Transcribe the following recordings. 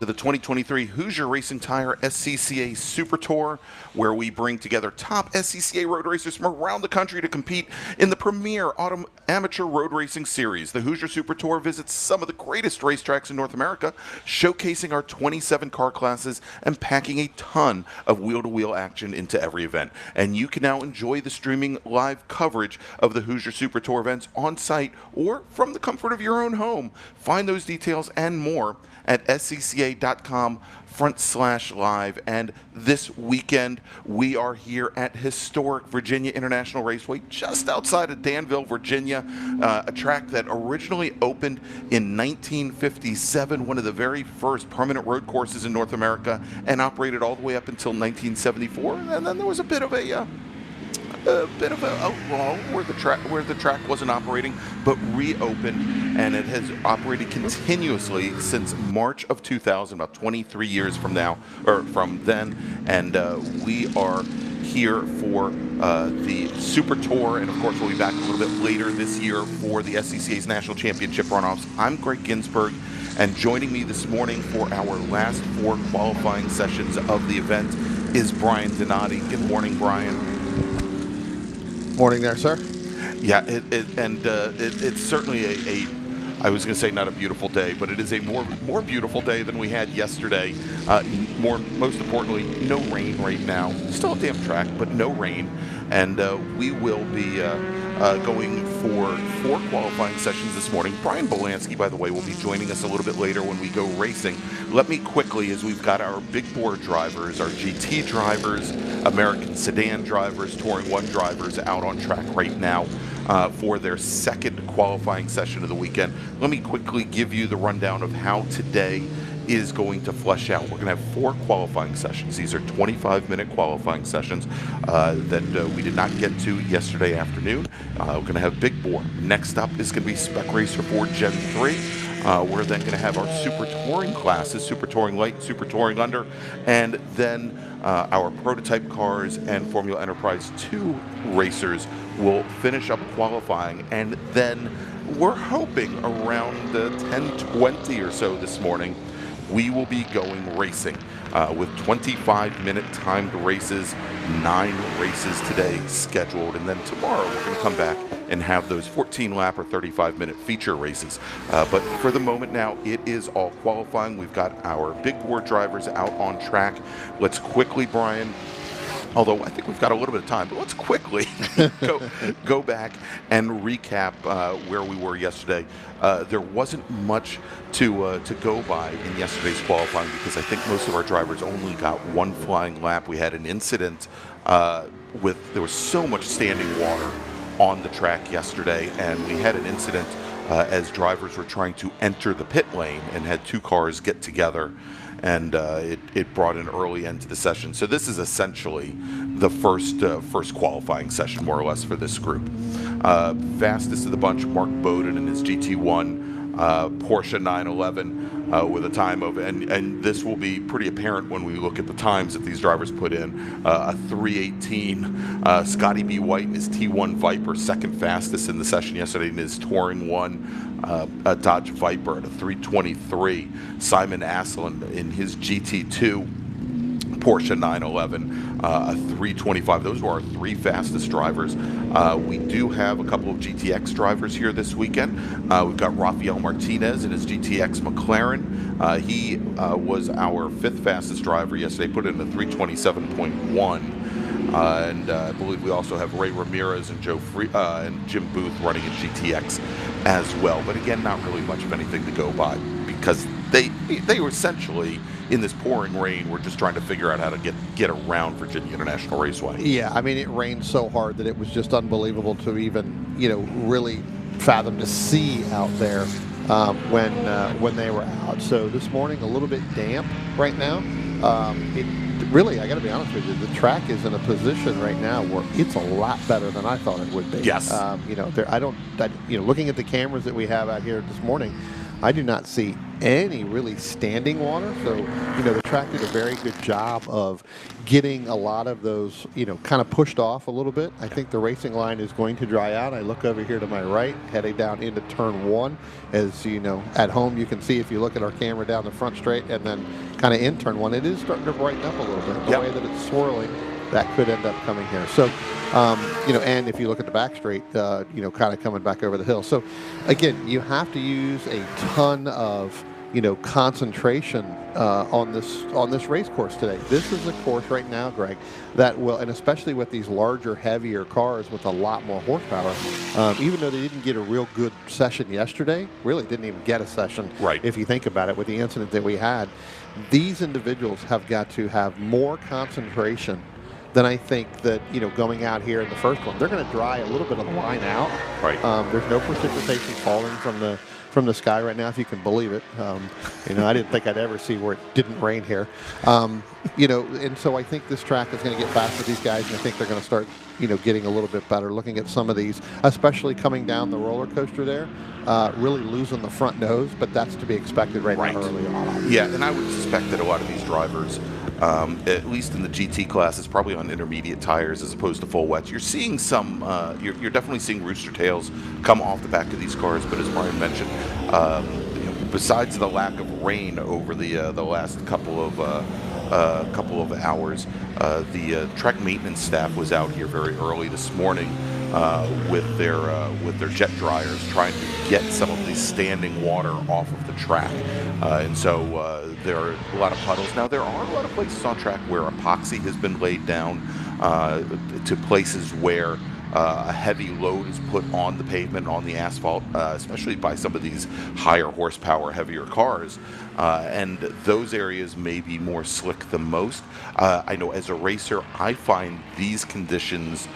To the 2023 Hoosier Racing Tire SCCA Super Tour, where we bring together top SCCA road racers from around the country to compete in the premier autumn amateur road racing series. The Hoosier Super Tour visits some of the greatest racetracks in North America, showcasing our 27 car classes and packing a ton of wheel-to-wheel action into every event. And you can now enjoy the streaming live coverage of the Hoosier Super Tour events on site or from the comfort of your own home. Find those details and more at scca.com/live. And this weekend, we are here at historic Virginia International Raceway, just outside of Danville, Virginia, a track that originally opened in 1957, one of the very first permanent road courses in North America, and operated all the way up until 1974. And then there was a bit of a lull where the track wasn't operating, but reopened, and it has operated continuously since March of 2000, about 23 years from then. And we are here for the Super Tour, and of course we'll be back a little bit later this year for the SCCA's National Championship runoffs. I'm Greg Ginsberg, and joining me this morning for our last 4 qualifying sessions of the event is Brian Donati. Good morning, Brian. Morning there, sir. Yeah, it's certainly I was going to say not a beautiful day, but it is a more beautiful day than we had yesterday. Most importantly, no rain right now. Still a damp track, but no rain. And we will be going for 4 qualifying sessions this morning. Brian Bolansky, by the way, will be joining us a little bit later when we go racing. Let me quickly, as we've got our big bore drivers, our GT drivers, American sedan drivers, Touring 1 drivers out on track right now for their second qualifying session of the weekend. Let me quickly give you the rundown of how today is going to flesh out. We're going to have 4 qualifying sessions. These are 25-minute qualifying sessions that we did not get to yesterday afternoon. We're going to have Big Bore. Next up is going to be Spec Racer 4 Gen 3. We're then going to have our Super Touring classes, Super Touring Light, Super Touring Under, and then our prototype cars and Formula Enterprise 2 racers will finish up qualifying, and then we're hoping around 10:20 or so this morning we will be going racing with 25-minute timed races, 9 races today scheduled, and then tomorrow we're going to come back and have those 14-lap or 35-minute feature races. But for the moment now, it is all qualifying. We've got our big board drivers out on track. Let's quickly, Brian, although I think we've got a little bit of time, but let's quickly go back and recap where we were yesterday. There wasn't much to go by in yesterday's qualifying because I think most of our drivers only got 1 flying lap. We had an incident there was so much standing water on the track yesterday, and we had an incident as drivers were trying to enter the pit lane and had 2 cars get together, and it brought an early end to the session. So this is essentially the first qualifying session, more or less, for this group. Fastest of the bunch, Mark Bowden in his GT1 Porsche 911 with a time of, and this will be pretty apparent when we look at the times that these drivers put in, a 3:18. Scotty B. White in his T1 Viper, second fastest in the session yesterday in his Touring 1 a Dodge Viper at a 3:23. Simon Aslan in his GT2 Porsche 911, a 3:25. Those were our 3 fastest drivers. We do have a couple of GTX drivers here this weekend. We've got Rafael Martinez in his GTX McLaren. He was our 5th fastest driver yesterday, put in a 3:27.1. And I believe we also have Ray Ramirez and and Jim Booth running in GTX as well. But again, not really much of anything to go by because they were essentially, in this pouring rain, we're just trying to figure out how to get around Virginia International Raceway. Yeah, I mean, it rained so hard that it was just unbelievable to even, really fathom to see out there when they were out. So this morning, a little bit damp right now. Really, I got to be honest with you, the track is in a position right now where it's a lot better than I thought it would be. Yes. Looking at the cameras that we have out here this morning, I do not see any really standing water. So, the track did a very good job of getting a lot of those, kind of pushed off a little bit. I think the racing line is going to dry out. I look over here to my right, heading down into turn 1. As at home, you can see if you look at our camera down the front straight and then kind of in turn 1, it is starting to brighten up a little bit. The way that it's swirling, that could end up coming here. So, and if you look at the back straight, kind of coming back over the hill. So, again, you have to use a ton of, concentration on this race course today. This is a course right now, Greg, that will, and especially with these larger, heavier cars with a lot more horsepower, even though they didn't get a real good session yesterday, really didn't even get a session, right, if you think about it, with the incident that we had, these individuals have got to have more concentration than I think that, going out here in the first one. They're going to dry a little bit of the line out. Right. There's no precipitation falling from the sky right now, if you can believe it. I didn't think I'd ever see where it didn't rain here. And so I think this track is going to get fast with these guys, and I think they're going to start, getting a little bit better. Looking at some of these, especially coming down the roller coaster there, really losing the front nose, but that's to be expected right now early on. Yeah, and I would suspect that a lot of these drivers, at least in the GT class, is probably on intermediate tires as opposed to full wets. You're seeing some, you're definitely seeing rooster tails come off the back of these cars, but as Brian mentioned, besides the lack of rain over the last couple of hours, the track maintenance staff was out here very early this morning with their jet dryers, trying to get some of the standing water off of the track, and so there are a lot of puddles. Now there are a lot of places on track where epoxy has been laid down to places where a heavy load is put on the pavement, on the asphalt, especially by some of these higher horsepower, heavier cars. And those areas may be more slick than most. I know as a racer, I find these conditions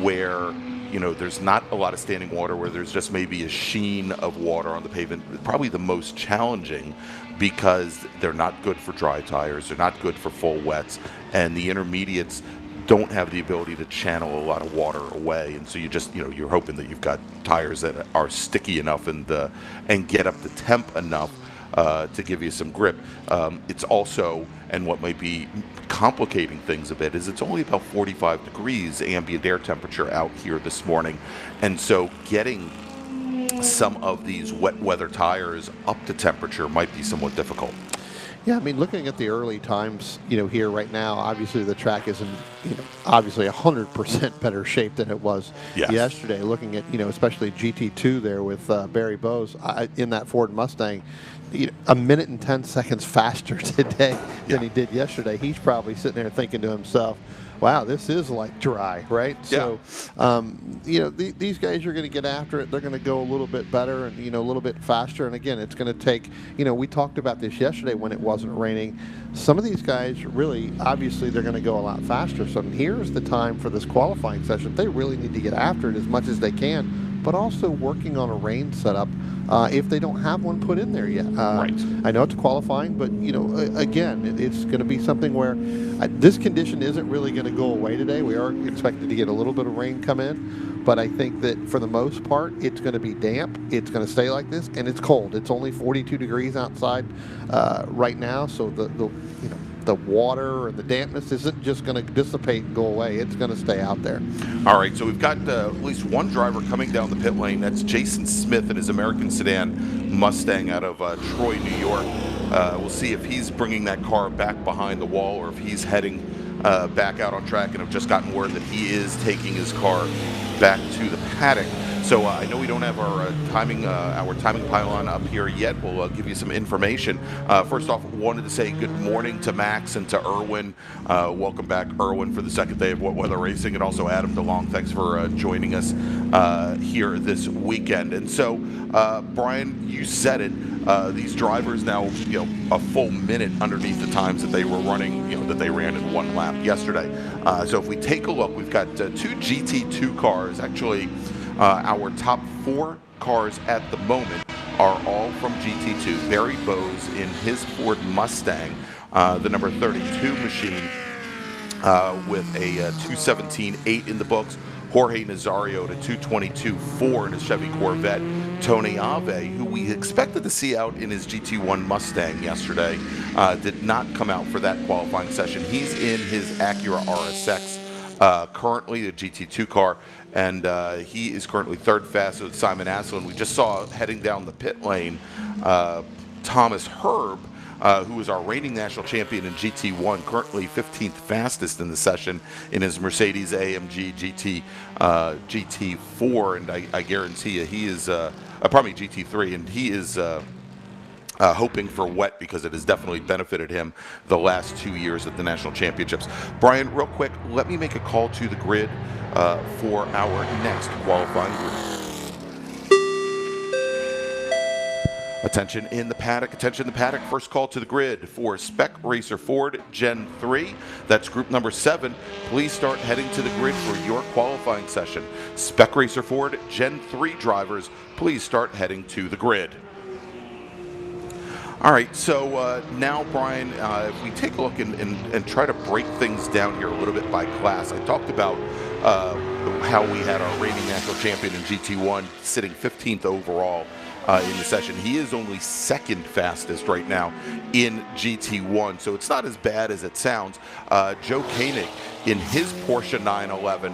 where there's not a lot of standing water, where there's just maybe a sheen of water on the pavement, probably the most challenging, because they're not good for dry tires, they're not good for full wets, and the intermediates don't have the ability to channel a lot of water away, and so you just you're hoping that you've got tires that are sticky enough and get up the temp enough to give you some grip. It's also, and what might be complicating things a bit, is it's only about 45 degrees ambient air temperature out here this morning, and so getting some of these wet weather tires up to temperature might be somewhat difficult. Yeah, I mean, looking at the early times, here right now, obviously the track is in, obviously 100% better shape than it was yesterday. Looking at, especially GT2 there with Barry Bowes in that Ford Mustang, a minute and 10 seconds faster today than he did yesterday. He's probably sitting there thinking to himself, wow, this is like dry, right? Yeah. So, these guys are going to get after it. They're going to go a little bit better and, a little bit faster. And again, it's going to take, we talked about this yesterday when it wasn't raining. Some of these guys really, obviously, they're going to go a lot faster. So here's the time for this qualifying session. They really need to get after it as much as they can, but also working on a rain setup if they don't have one put in there yet. Right. I know it's qualifying, but, again, it's going to be something where this condition isn't really going to go away today. We are expected to get a little bit of rain come in, but I think that for the most part, it's going to be damp. It's going to stay like this, and it's cold. It's only 42 degrees outside right now, so the water and the dampness isn't just going to dissipate and go away. It's going to stay out there. All right, so we've got at least one driver coming down the pit lane. That's Jason Smith in his American sedan Mustang out of Troy, New York. We'll see if he's bringing that car back behind the wall or if he's heading back out on track, and have just gotten word that he is taking his car back to the paddock. So I know we don't have our timing pylon up here yet. We'll give you some information. First off, wanted to say good morning to Max and to Erwin. Welcome back, Erwin, for the second day of What Weather Racing, and also Adam DeLong. Thanks for joining us here this weekend. And so, Brian, you said it. These drivers now, a full minute underneath the times that they were running, that they ran in one lap yesterday. So if we take a look, we've got two GT2 cars. Actually, our top 4 cars at the moment are all from GT2. Barry Bowes in his Ford Mustang, the number 32 machine, with a 217.8 in the books. Jorge Nazario at a 222.4 in his Chevy Corvette. Tony Ave, who we expected to see out in his GT1 Mustang yesterday, did not come out for that qualifying session. He's in his Acura RSX, currently a GT2 car, and he is currently third fastest with Simon Asselin. We just saw heading down the pit lane Thomas Herb, who is our reigning national champion in GT1, currently 15th fastest in the session in his Mercedes AMG GT4, and I guarantee you he is, pardon me, GT3, and he is hoping for wet because it has definitely benefited him the last 2 years at the national championships. Brian, real quick, let me make a call to the grid for our next qualifying group. Attention in the paddock, attention in the paddock. First call to the grid for Spec Racer Ford Gen 3. That's group number 7. Please start heading to the grid for your qualifying session. Spec Racer Ford Gen 3 drivers, please start heading to the grid. All right, so now, Brian, if we take a look and try to break things down here a little bit by class, I talked about how we had our reigning national champion in GT1 sitting 15th overall in the session. He is only second fastest right now in GT1, so it's not as bad as it sounds. Joe Koenig in his Porsche 911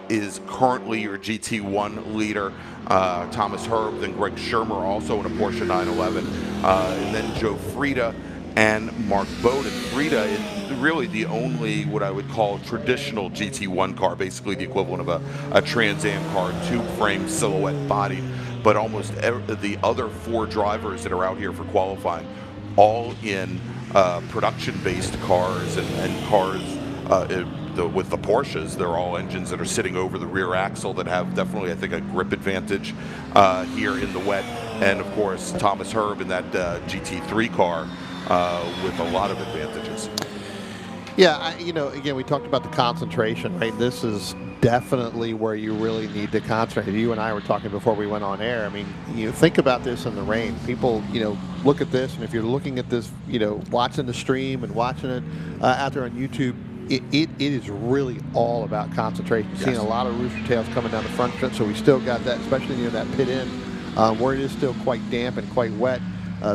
is currently your GT1 leader. Thomas Herb, then Greg Shermer also in a Porsche 911, and then Joe Frieda and Mark Bowden. Frieda is really the only what I would call traditional GT1 car, basically the equivalent of a Trans Am car, tube-frame, silhouette bodied. But almost the other 4 drivers that are out here for qualifying, all in production-based cars and cars with the Porsches. They're all engines that are sitting over the rear axle that have definitely, I think, a grip advantage here in the wet. And of course, Thomas Herb in that GT3 car with a lot of advantages. Yeah, again, we talked about the concentration, right? This is definitely where you really need to concentrate. You and I were talking before we went on air. I mean, think about this in the rain. People, look at this, and if you're looking at this, watching the stream and watching it out there on YouTube, it is really all about concentration. Yes. Seeing a lot of rooster tails coming down the front stretch, so we still got that, especially near that pit end, where it is still quite damp and quite wet.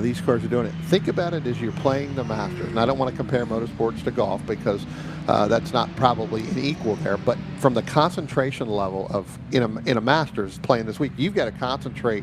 These cars are doing it. Think about it as you're playing the Masters. And I don't want to compare motorsports to golf because that's not probably an equal there. But from the concentration level of in a Masters playing this week, you've got to concentrate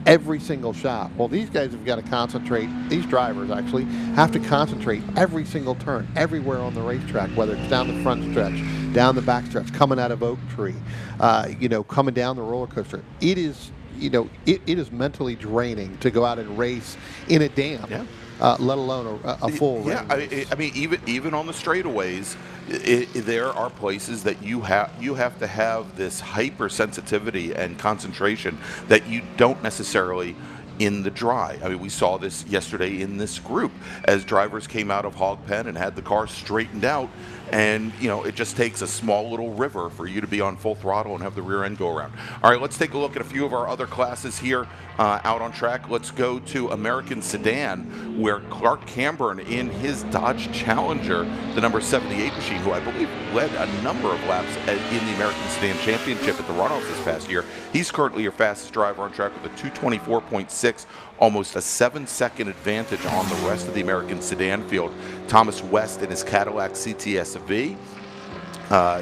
every single shot. Well, these guys have got to concentrate. These drivers actually have to concentrate every single turn, everywhere on the racetrack, whether it's down the front stretch, down the back stretch, coming out of Oak Tree, coming down the roller coaster. It is. It is mentally draining to go out and race in a damp, let alone a full race. Yeah, I mean, even on the straightaways, there are places that you have to have this hypersensitivity and concentration that you don't necessarily in the dry. I mean, we saw this yesterday in this group as drivers came out of hog pen and had the car straightened out. And, it just takes a small little river for you to be on full throttle and have the rear end go around. All right, let's take a look at a few of our other classes here out on track. Let's go to American Sedan, where Clark Camburn in his Dodge Challenger, the number 78 machine, who I believe led a number of laps in the American Sedan Championship at the runoffs this past year. He's currently your fastest driver on track with a 224.6, almost a 7-second advantage on the rest of the American Sedan field. Thomas West in his Cadillac CTS-V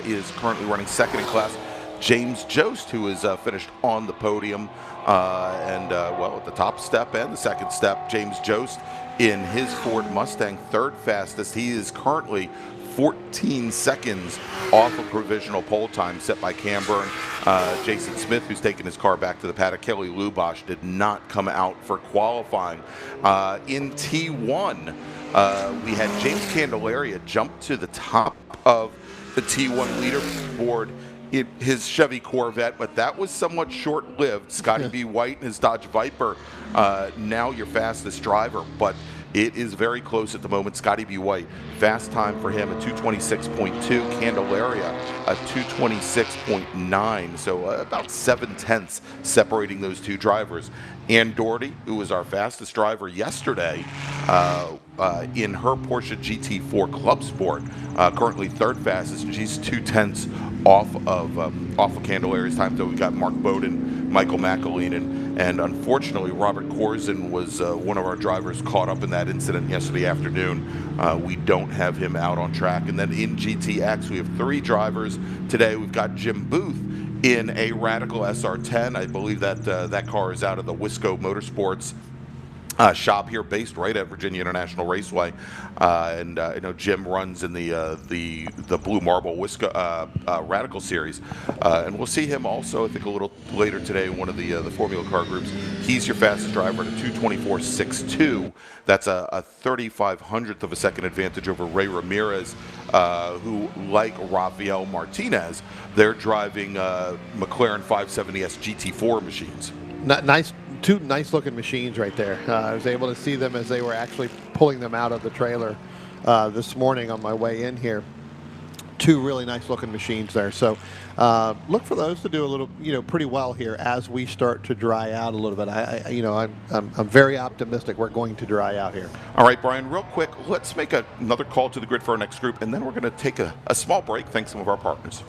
is currently running second in class. James Jost, who is finished on the podium, at the top step and the second step, James Jost in his Ford Mustang, third fastest. He is currently 14 seconds off of provisional pole time set by Camburn. Jason Smith, who's taken his car back to the paddock. Kelly Lubosch did not come out for qualifying. In T1, we had James Candelaria jump to the top of the T1 leaderboard in his Chevy Corvette, but that was somewhat short-lived. Scotty B. White and his Dodge Viper, now your fastest driver, but it is very close at the moment. Scotty B. White, fast time for him, a 226.2. Candelaria, a 226.9. So about 7/10 separating those two drivers. Ann Doherty, who was our fastest driver yesterday in her Porsche GT4 Club Sport, currently third fastest. She's 2/10 off of Candelaria's time. So we got Mark Bowden Michael McAleenan. And unfortunately, Robert Corzin was one of our drivers caught up in that incident yesterday afternoon. We don't have him out on track. And then in GTX, we have 3 drivers today. We've got Jim Booth in a Radical SR10. I believe that that car is out of the Wisco Motorsports shop here, based right at Virginia International Raceway, and I know Jim runs in the Blue Marble Wisco Radical Series, and we'll see him also, I think, a little later today in one of the Formula Car groups. He's your fastest driver at a 2:24.62. That's a 3500th of a second advantage over Ray Ramirez, who, like Rafael Martinez, they're driving McLaren 570S GT4 machines. Nice. 2 nice-looking machines right there. I was able to see them as they were actually pulling them out of the trailer this morning on my way in here. 2 really nice-looking machines there. So look for those to do a little, pretty well here as we start to dry out a little bit. I'm very optimistic we're going to dry out here. All right, Brian, real quick, let's make another call to the grid for our next group, and then we're going to take a small break, thanks to some of our partners.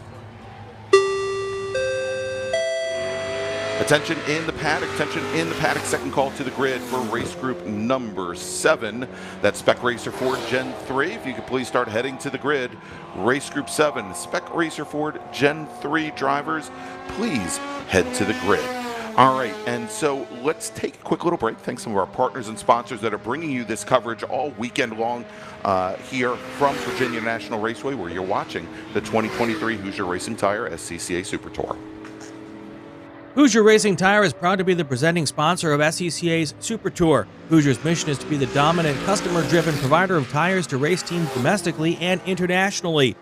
Attention in the paddock, second call to the grid for race group number 7. That's Spec Racer Ford Gen 3. If you could please start heading to the grid. Race group 7, Spec Racer Ford Gen 3 drivers, please head to the grid. All right, and so let's take a quick little break. Thanks to some of our partners and sponsors that are bringing you this coverage all weekend long here from Virginia National Raceway, where you're watching the 2023 Hoosier Racing Tire SCCA Super Tour. Hoosier Racing Tire is proud to be the presenting sponsor of SCCA's Super Tour. Hoosier's mission is to be the dominant, customer-driven provider of tires to race teams domestically and internationally.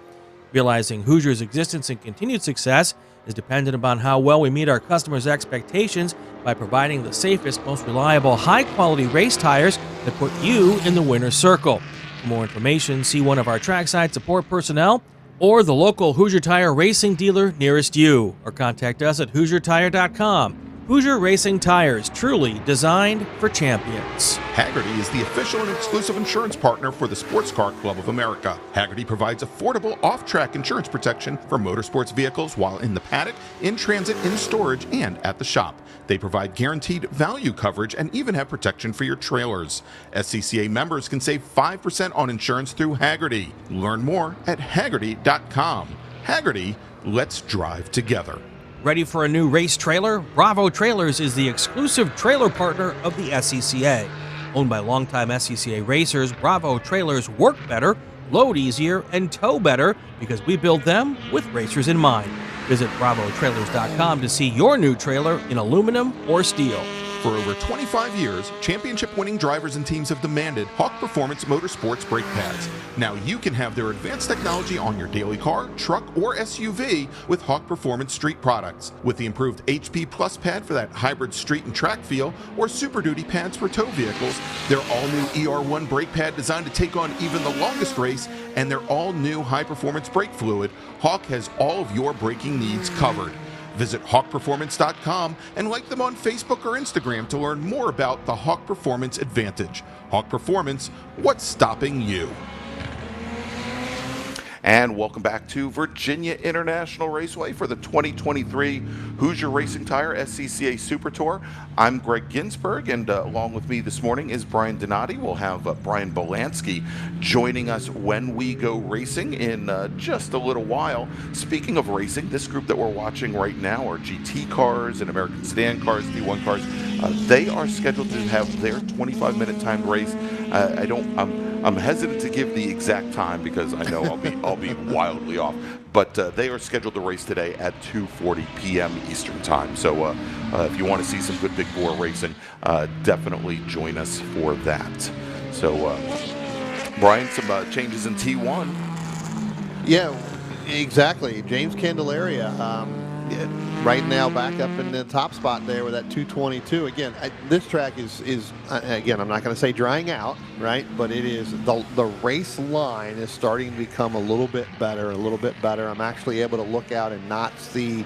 Realizing Hoosier's existence and continued success is dependent upon how well we meet our customers' expectations by providing the safest, most reliable, high-quality race tires that put you in the winner's circle. For more information, see one of our trackside support personnel or the local Hoosier Tire racing dealer nearest you, or contact us at HoosierTire.com. Hoosier Racing Tires, truly designed for champions. Hagerty is the official and exclusive insurance partner for the Sports Car Club of America. Hagerty provides affordable off-track insurance protection for motorsports vehicles while in the paddock, in transit, in storage, and at the shop. They provide guaranteed value coverage and even have protection for your trailers. SCCA members can save 5% on insurance through Hagerty. Learn more at Hagerty.com. Hagerty, let's drive together. Ready for a new race trailer? Bravo Trailers is the exclusive trailer partner of the SCCA. Owned by longtime SCCA racers, Bravo Trailers work better, load easier, and tow better because we build them with racers in mind. Visit BravoTrailers.com to see your new trailer in aluminum or steel. For over 25 years, championship-winning drivers and teams have demanded Hawk Performance Motorsports brake pads. Now you can have their advanced technology on your daily car, truck, or SUV with Hawk Performance Street products. With the improved HP Plus pad for that hybrid street and track feel, or Super Duty pads for tow vehicles, their all-new ER1 brake pad designed to take on even the longest race, and their all-new high-performance brake fluid, Hawk has all of your braking needs covered. Visit HawkPerformance.com and like them on Facebook or Instagram to learn more about the Hawk Performance Advantage. Hawk Performance, what's stopping you? And welcome back to Virginia International Raceway for the 2023 Hoosier Racing Tire SCCA Super Tour. I'm Greg Ginsberg, and along with me this morning is Brian Donati. We'll have Brian Belansky joining us when we go racing in just a little while. Speaking of racing, this group that we're watching right now are GT cars and American sedan cars, D1 cars. They are scheduled to have their 25-minute timed race. I'm hesitant to give the exact time because I know I'll be wildly off. But they are scheduled to race today at 2:40 p.m. Eastern Time. So if you want to see some good big bore racing, definitely join us for that. So, Brian, some changes in T1. Yeah, exactly. James Candelaria. Right now back up in the top spot there with that 222. Again, this track is again, I'm not going to say drying out, right? But it is, the race line is starting to become a little bit better. I'm actually able to look out and not see,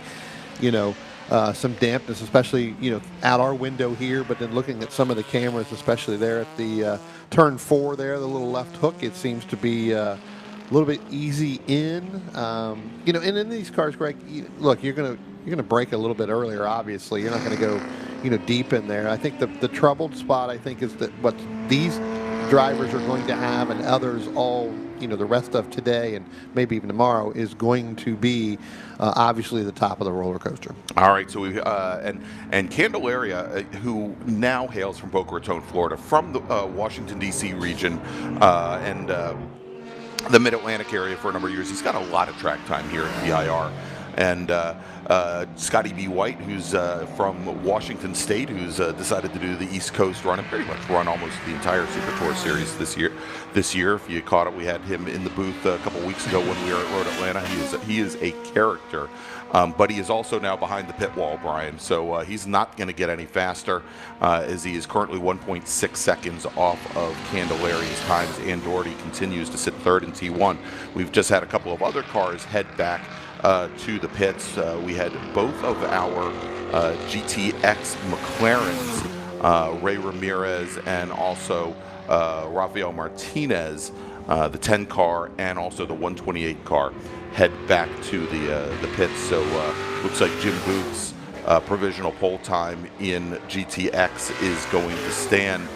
some dampness, especially, out our window here, but then looking at some of the cameras, especially there at the turn 4 there, the little left hook, it seems to be a little bit easy in, and in these cars, Greg, look, you're going to to break a little bit earlier. Obviously, you're not going to go, deep in there. I think the troubled spot, I think, is that what these drivers are going to have, and others all, the rest of today and maybe even tomorrow, is going to be obviously the top of the roller coaster. All right, so we and Candelaria, who now hails from Boca Raton, Florida, from the Washington D.C. region, and the Mid-Atlantic area for a number of years. He's got a lot of track time here at VIR. And Scotty B. White, who's from Washington State, who's decided to do the East Coast run and pretty much run almost the entire Super Tour series this year. If you caught it, we had him in the booth a couple weeks ago when we were at Road Atlanta. He is a character. But he is also now behind the pit wall, Brian. So he's not going to get any faster, as he is currently 1.6 seconds off of Candelaria's times. And Doherty continues to sit third in T1. We've just had a couple of other cars head back to the pits. We had both of our GTX McLarens, Ray Ramirez and also Rafael Martinez, the 10 car and also the 128 car, head back to the pits. So looks like Jim Booth's provisional pole time in GTX is going to stand,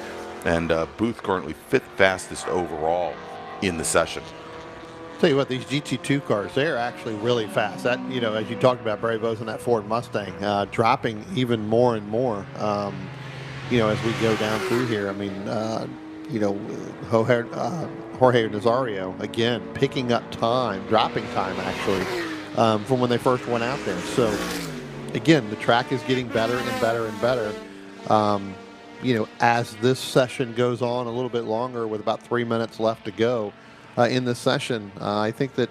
and Booth currently 5th fastest overall in the session. Tell you what, these GT2 cars, they're actually really fast. That, as you talked about, Bravos and that Ford Mustang, dropping even more and more, as we go down through here. I mean, Jorge Nazario, again, picking up time, dropping time, actually, from when they first went out there. So, again, the track is getting better and better and better. As this session goes on a little bit longer with about 3 minutes left to go, in this session, I think that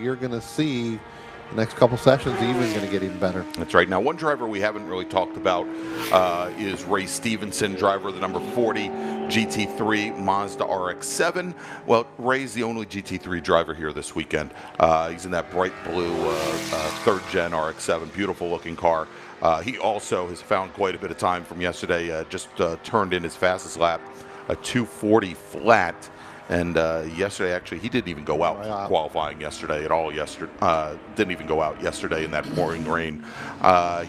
you're going to see the next couple sessions even going to get even better. That's right. Now, one driver we haven't really talked about is Ray Stevenson, driver of the number 40 GT3 Mazda RX-7. Well, Ray's the only GT3 driver here this weekend. He's in that bright blue third-gen RX-7, beautiful-looking car. He also has found quite a bit of time from yesterday, just turned in his fastest lap, a 240 flat. And yesterday, actually, he didn't even go out qualifying yesterday at all. Didn't even go out yesterday in that pouring rain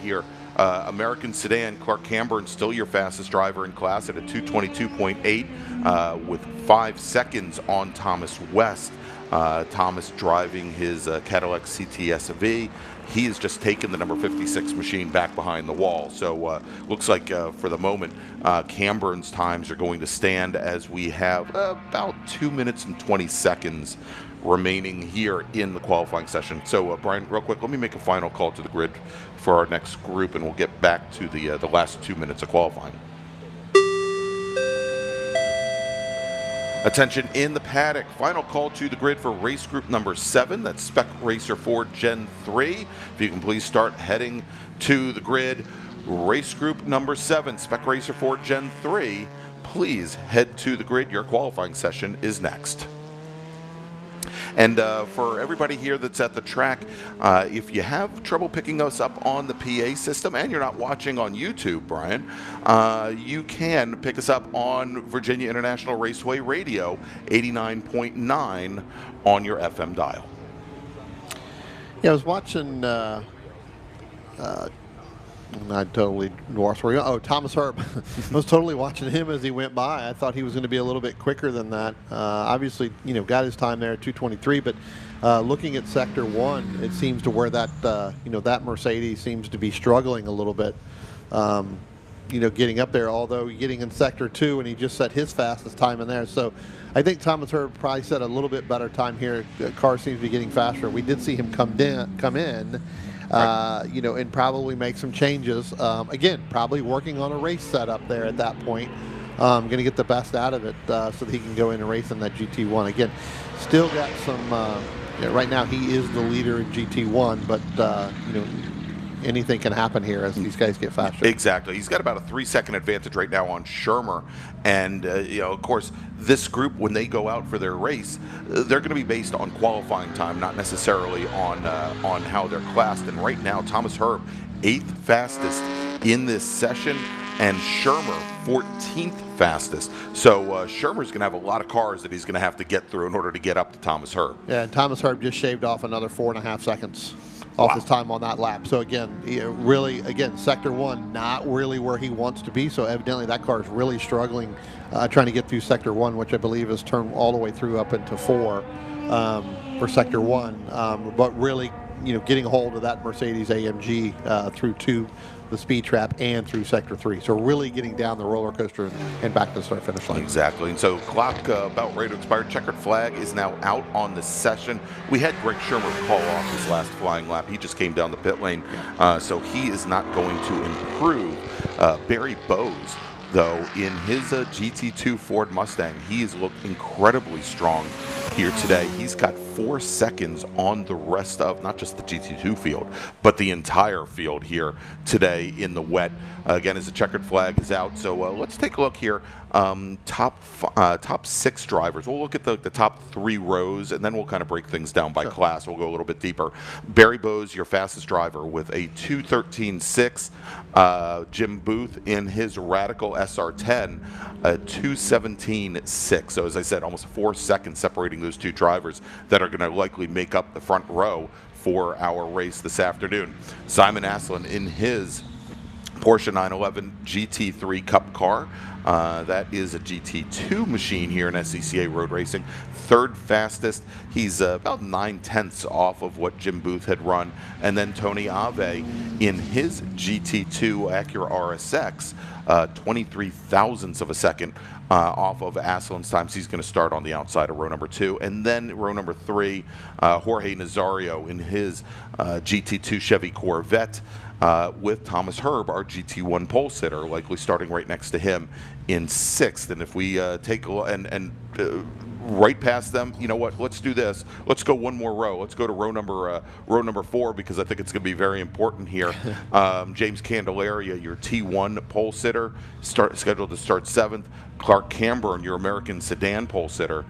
here. American Sedan, Clark Camburn, still your fastest driver in class at a 222.8 with 5 seconds on Thomas West. Thomas driving his Cadillac CTS-V. He has just taken the number 56 machine back behind the wall. So looks like for the moment, Camburn's times are going to stand, as we have about 2 minutes and 20 seconds remaining here in the qualifying session. So Brian, real quick, let me make a final call to the grid for our next group, and we'll get back to the last 2 minutes of qualifying. Attention in the paddock. Final call to the grid for race group number 7. That's Spec Racer 4 Gen 3. If you can please start heading to the grid. Race group number 7, Spec Racer 4 Gen 3. Please head to the grid. Your qualifying session is next. And for everybody here that's at the track, if you have trouble picking us up on the PA system and you're not watching on YouTube, Brian, you can pick us up on Virginia International Raceway Radio, 89.9 on your FM dial. Yeah, I was watching, I totally lost where Thomas Herb. I was totally watching him as he went by. I thought he was going to be a little bit quicker than that. Obviously, got his time there at 2:23, but looking at Sector 1, it seems to where that, that Mercedes seems to be struggling a little bit, getting up there, although getting in Sector 2, and he just set his fastest time in there. So I think Thomas Herb probably set a little bit better time here. The car seems to be getting faster. We did see him come in. And probably make some changes. Again, probably working on a race setup there at that point. Going to get the best out of it so that he can go in and race in that GT1. Again, still got some, right now he is the leader in GT1, but, anything can happen here as these guys get faster. Exactly. He's got about a 3-second advantage right now on Shermer. And, of course, this group, when they go out for their race, they're going to be based on qualifying time, not necessarily on how they're classed. And right now, Thomas Herb, 8th fastest in this session, and Shermer, 14th fastest. So Shermer's going to have a lot of cars that he's going to have to get through in order to get up to Thomas Herb. Yeah, and Thomas Herb just shaved off another 4.5 seconds. off his time on that lap. So again, really, again, sector 1 not really where he wants to be. So evidently that car is really struggling trying to get through sector 1, which I believe is turned all the way through up into 4 for sector 1. But really, getting a hold of that Mercedes AMG through to the speed trap and through sector 3. So really getting down the roller coaster and back to the start finish line. Exactly. And so clock about ready to expire. Checkered flag is now out on the session. We had Greg Shermer call off his last flying lap. He just came down the pit lane. So he is not going to improve. Barry Bowes, though, in his GT2 Ford Mustang, he has looked incredibly strong here today. He's got 4 seconds on the rest of not just the GT2 field, but the entire field here today in the wet. Again, as the checkered flag is out. So let's take a look here. Top 6 drivers. We'll look at the top 3 rows, and then we'll kind of break things down by class. We'll go a little bit deeper. Barry Bowes, your fastest driver, with a 2:13.6. Jim Booth in his Radical SR10, a 2:17.6. So as I said, almost 4 seconds separating those 2 drivers that are going to likely make up the front row for our race this afternoon. Simon Aslan in his Porsche 911 GT3 Cup car. That is a GT2 machine here in SCCA road racing. 3rd fastest. He's about 9/10 off of what Jim Booth had run. And then Tony Ave in his GT2 Acura RSX, 23 thousandths of a second off of Aslan's time. So he's going to start on the outside of row number 2. And then row number 3, Jorge Nazario in his GT2 Chevy Corvette. With Thomas Herb, our GT1 pole sitter, likely starting right next to him in 6th. And if we take a look and right past them, you know what? Let's do this. Let's go one more row. Let's go to row number 4, because I think it's going to be very important here. James Candelaria, your T1 pole sitter, scheduled to start 7th. Clark Camburn, your American sedan pole sitter,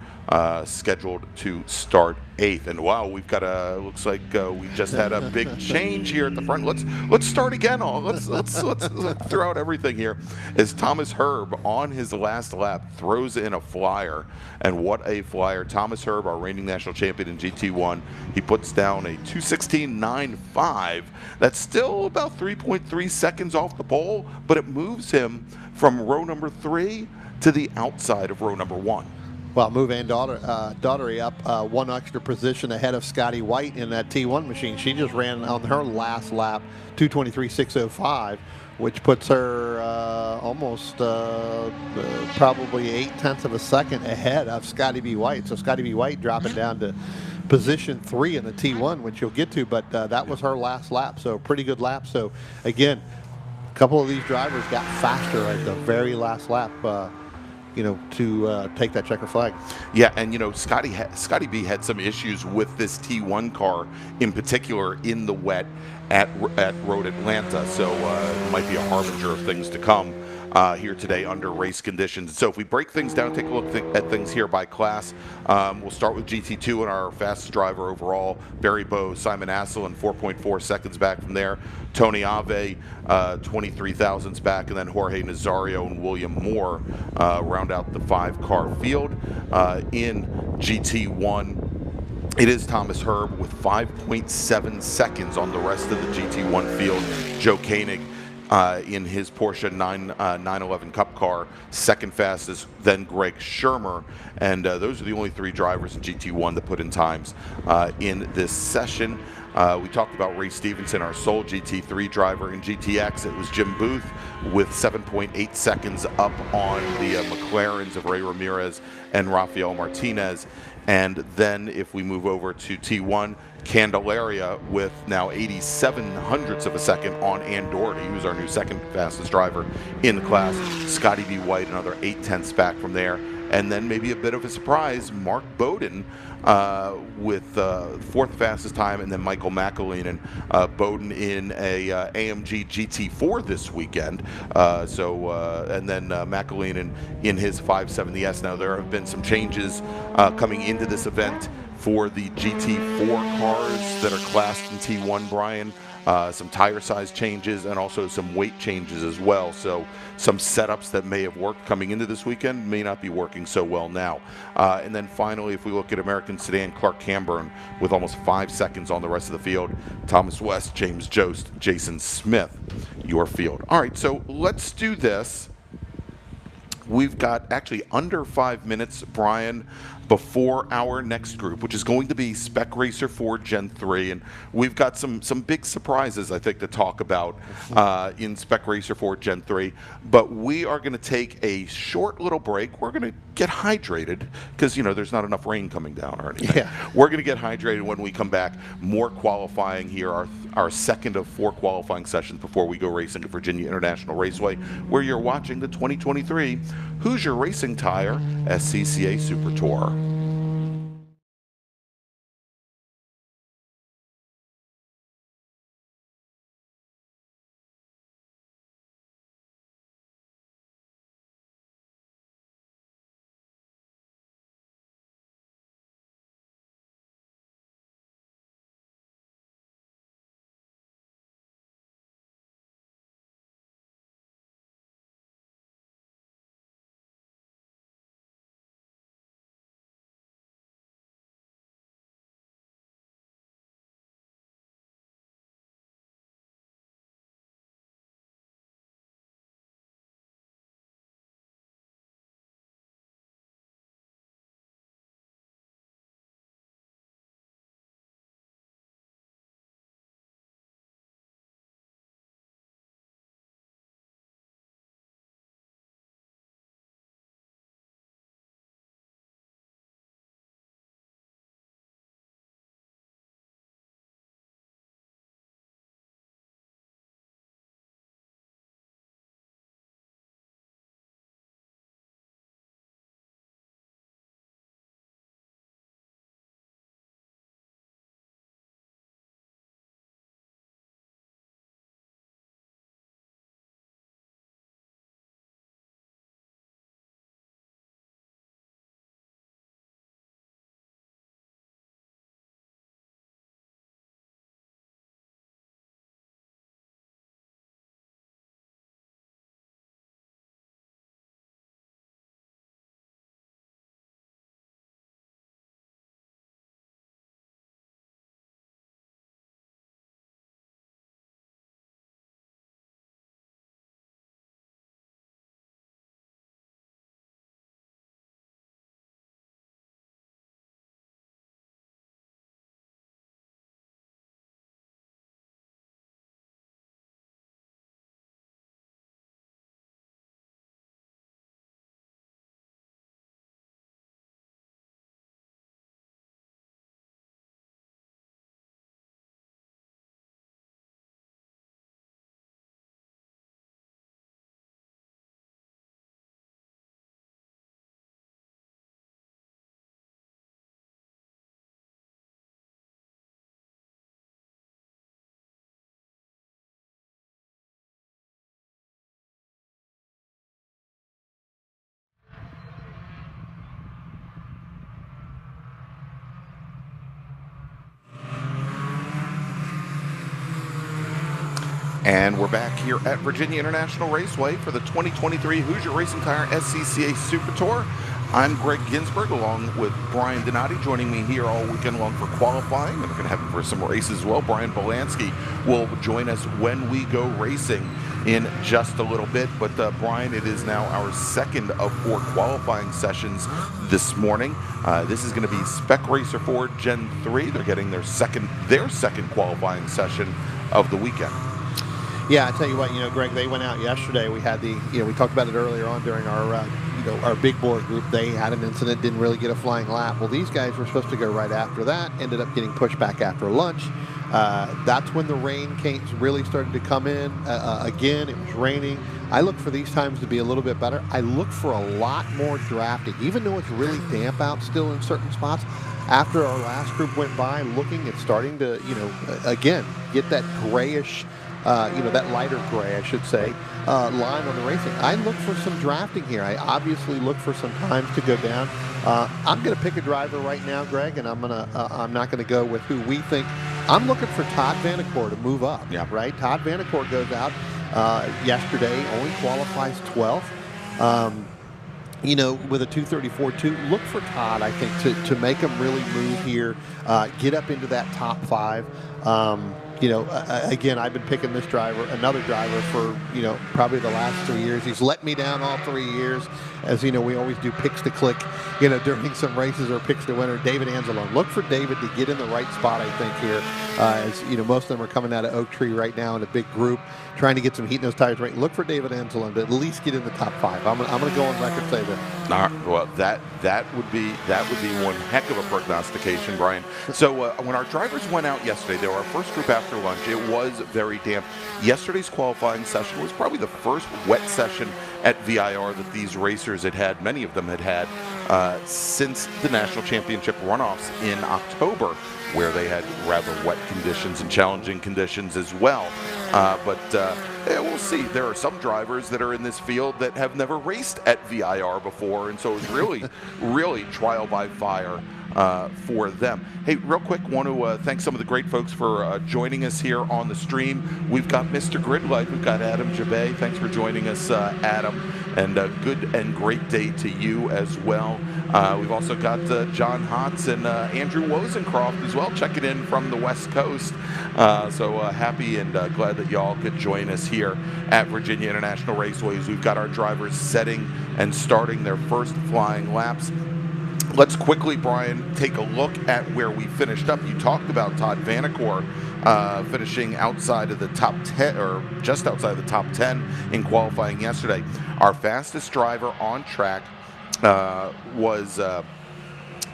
scheduled to start 8th. And wow, we've got looks like we just had a big change here at the front. Let's start again. Let's throw out everything here. As Thomas Herb on his last lap throws in a flyer, and what a flyer! Thomas Herb, our reigning national champion in GT1, he puts down a 2:16.95. That's still about 3.3 seconds off the pole, but it moves him from row number 3 to the outside of row number 1. Well, move Ann Daughtery up 1 extra position ahead of Scotty White in that T1 machine. She just ran on her last lap 2:23.605, which puts her almost probably 8/10 of a second ahead of Scotty B. White. So Scotty B. White dropping down to position 3 in the T1, which you'll get to, but that was her last lap. So pretty good lap. So again, a couple of these drivers got faster at the very last lap, to take that checker flag. Yeah, and Scotty B had some issues with this T1 car in particular in the wet at Road Atlanta, so it might be a harbinger of things to come here today under race conditions. So if we break things down, take a look at things here by class. We'll start with GT2 and our fastest driver overall, Barry Bowes. Simon Aslan, 4.4 seconds back from there. Tony Ave, 23 thousandths back, and then Jorge Nazario and William Moore round out the 5-car field. In GT1, it is Thomas Herb with 5.7 seconds on the rest of the GT1 field. Joe Koenig in his Porsche 911 Cup car, 2nd fastest, then Greg Shermer. And those are the only 3 drivers in GT1 that put in times in this session. We talked about Ray Stevenson, our sole GT3 driver. In GTX, it was Jim Booth with 7.8 seconds up on the McLarens of Ray Ramirez and Rafael Martinez. And then if we move over to T1, Candelaria with now 87 hundredths of a second on Ann Doherty, who's our new 2nd fastest driver in the class. Scotty B. White, another 8/10ths back from there. And then maybe a bit of a surprise, Mark Bowden with 4th fastest time, and then Michael McAleenan. Bowden in a AMG GT4 this weekend. And then McAleenan in his 570S. Now there have been some changes coming into this event for the GT4 cars that are classed in T1, Brian. some tire size changes, and also some weight changes as well. So some setups that may have worked coming into this weekend may not be working so well now. And then finally, if we look at American Sedan, Clark Camburn with almost 5 seconds on the rest of the field. Thomas West, James Jost, Jason Smith, your field. All right, so let's do this. We've got actually under 5 minutes, Brian, before our next group, which is going to be Spec Racer 4 Gen 3. And we've got some big surprises, I think, to talk about in Spec Racer 4 Gen 3. But we are going to take a short little break. We're going to get hydrated because, you know, there's not enough rain coming down or anything. Yeah. We're going to get hydrated when we come back. More qualifying here, our second of 4 qualifying sessions before we go racing at Virginia International Raceway, where you're watching the 2023 Hoosier Racing Tire SCCA Super Tour. And we're back here at Virginia International Raceway for the 2023 Hoosier Racing Tire SCCA Super Tour. I'm Greg Ginsburg along with Brian Donati, joining me here all weekend long for qualifying. And we're going to have him for some races as well. Brian Belansky will join us when we go racing in just a little bit. But Brian, it is now our second of 4 qualifying sessions this morning. This is going to be Spec Racer 4 Gen 3. They're getting their second qualifying session of the weekend. Yeah, I tell you what, Greg, they went out yesterday. We had we talked about it earlier on during our big board group. They had an incident, didn't really get a flying lap. Well, these guys were supposed to go right after that, ended up getting pushed back after lunch. That's when the rain really started to come in. Again, it was raining. I look for these times to be a little bit better. I look for a lot more drafting, even though it's really damp out still in certain spots. After our last group went by, looking at starting to, again, get that grayish, that lighter gray, I should say, line on the racing. I look for some drafting here. I obviously look for some times to go down. I'm going to pick a driver right now, Greg, and I'm not going to go with who we think. I'm looking for Todd Vanacore to move up. Yeah. Right. Todd Vanacore goes out yesterday, only qualifies 12th. With a 2:34.2, look for Todd, I think, to make him really move here, get up into that top 5. Again, I've been picking this driver, another driver, for, probably the last 3 years. He's let me down all 3 years. As you know, we always do picks to click, during some races, or picks to winner. David Anzalone. Look for David to get in the right spot, I think, here. As most of them are coming out of Oak Tree right now in a big group, trying to get some heat in those tires right. Look for David Anzalone to at least get in the top 5. I'm gonna go on record say that. All right, well, that would be one heck of a prognostication, Brian. So when our drivers went out yesterday, they were our first group after lunch. It was very damp. Yesterday's qualifying session was probably the first wet session at VIR that these racers had. Many of them had since the national championship runoffs in October, where they had rather wet conditions and challenging conditions as well. We'll see. There are some drivers that are in this field that have never raced at VIR before, and so it's really, really trial by fire for them. Hey, real quick, want to thank some of the great folks for joining us here on the stream. We've got Mr. Gridlight. We've got Adam Jabay. Thanks for joining us, Adam, and good and great day to you as well. We've also got John Hotz and Andrew Wozencroft as well, checking in from the West Coast. So happy and glad that y'all could join us here at Virginia International Raceways. We've got our drivers setting and starting their first flying laps. Let's quickly, Brian, take a look at where we finished up. You talked about Todd Vanacore finishing outside of the top 10, or just outside the top 10 in qualifying yesterday. Our fastest driver on track was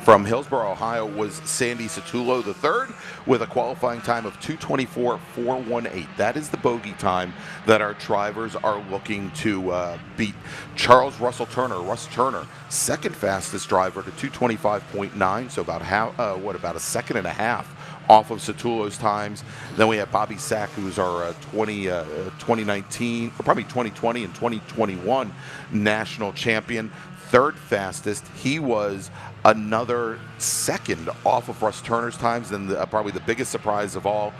from Hillsboro, Ohio, was Sandy Satullo III with a qualifying time of 2:24.418. That is the bogey time that our drivers are looking to beat. Charles Russell Turner, Russ Turner, second fastest driver to 2:25.9, so about a second and a half off of Satullo's times. Then we have Bobby Sack, who's our 2019, or probably 2020 and 2021 national champion. Third fastest. He was another second off of Russ Turner's times. Then probably the biggest surprise of all,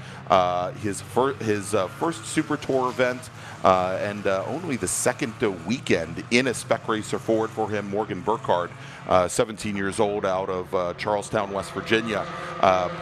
his first Super Tour event, and only the second weekend in a spec racer forward for him, Morgan Burkhardt, 17 years old, out of Charlestown, West Virginia,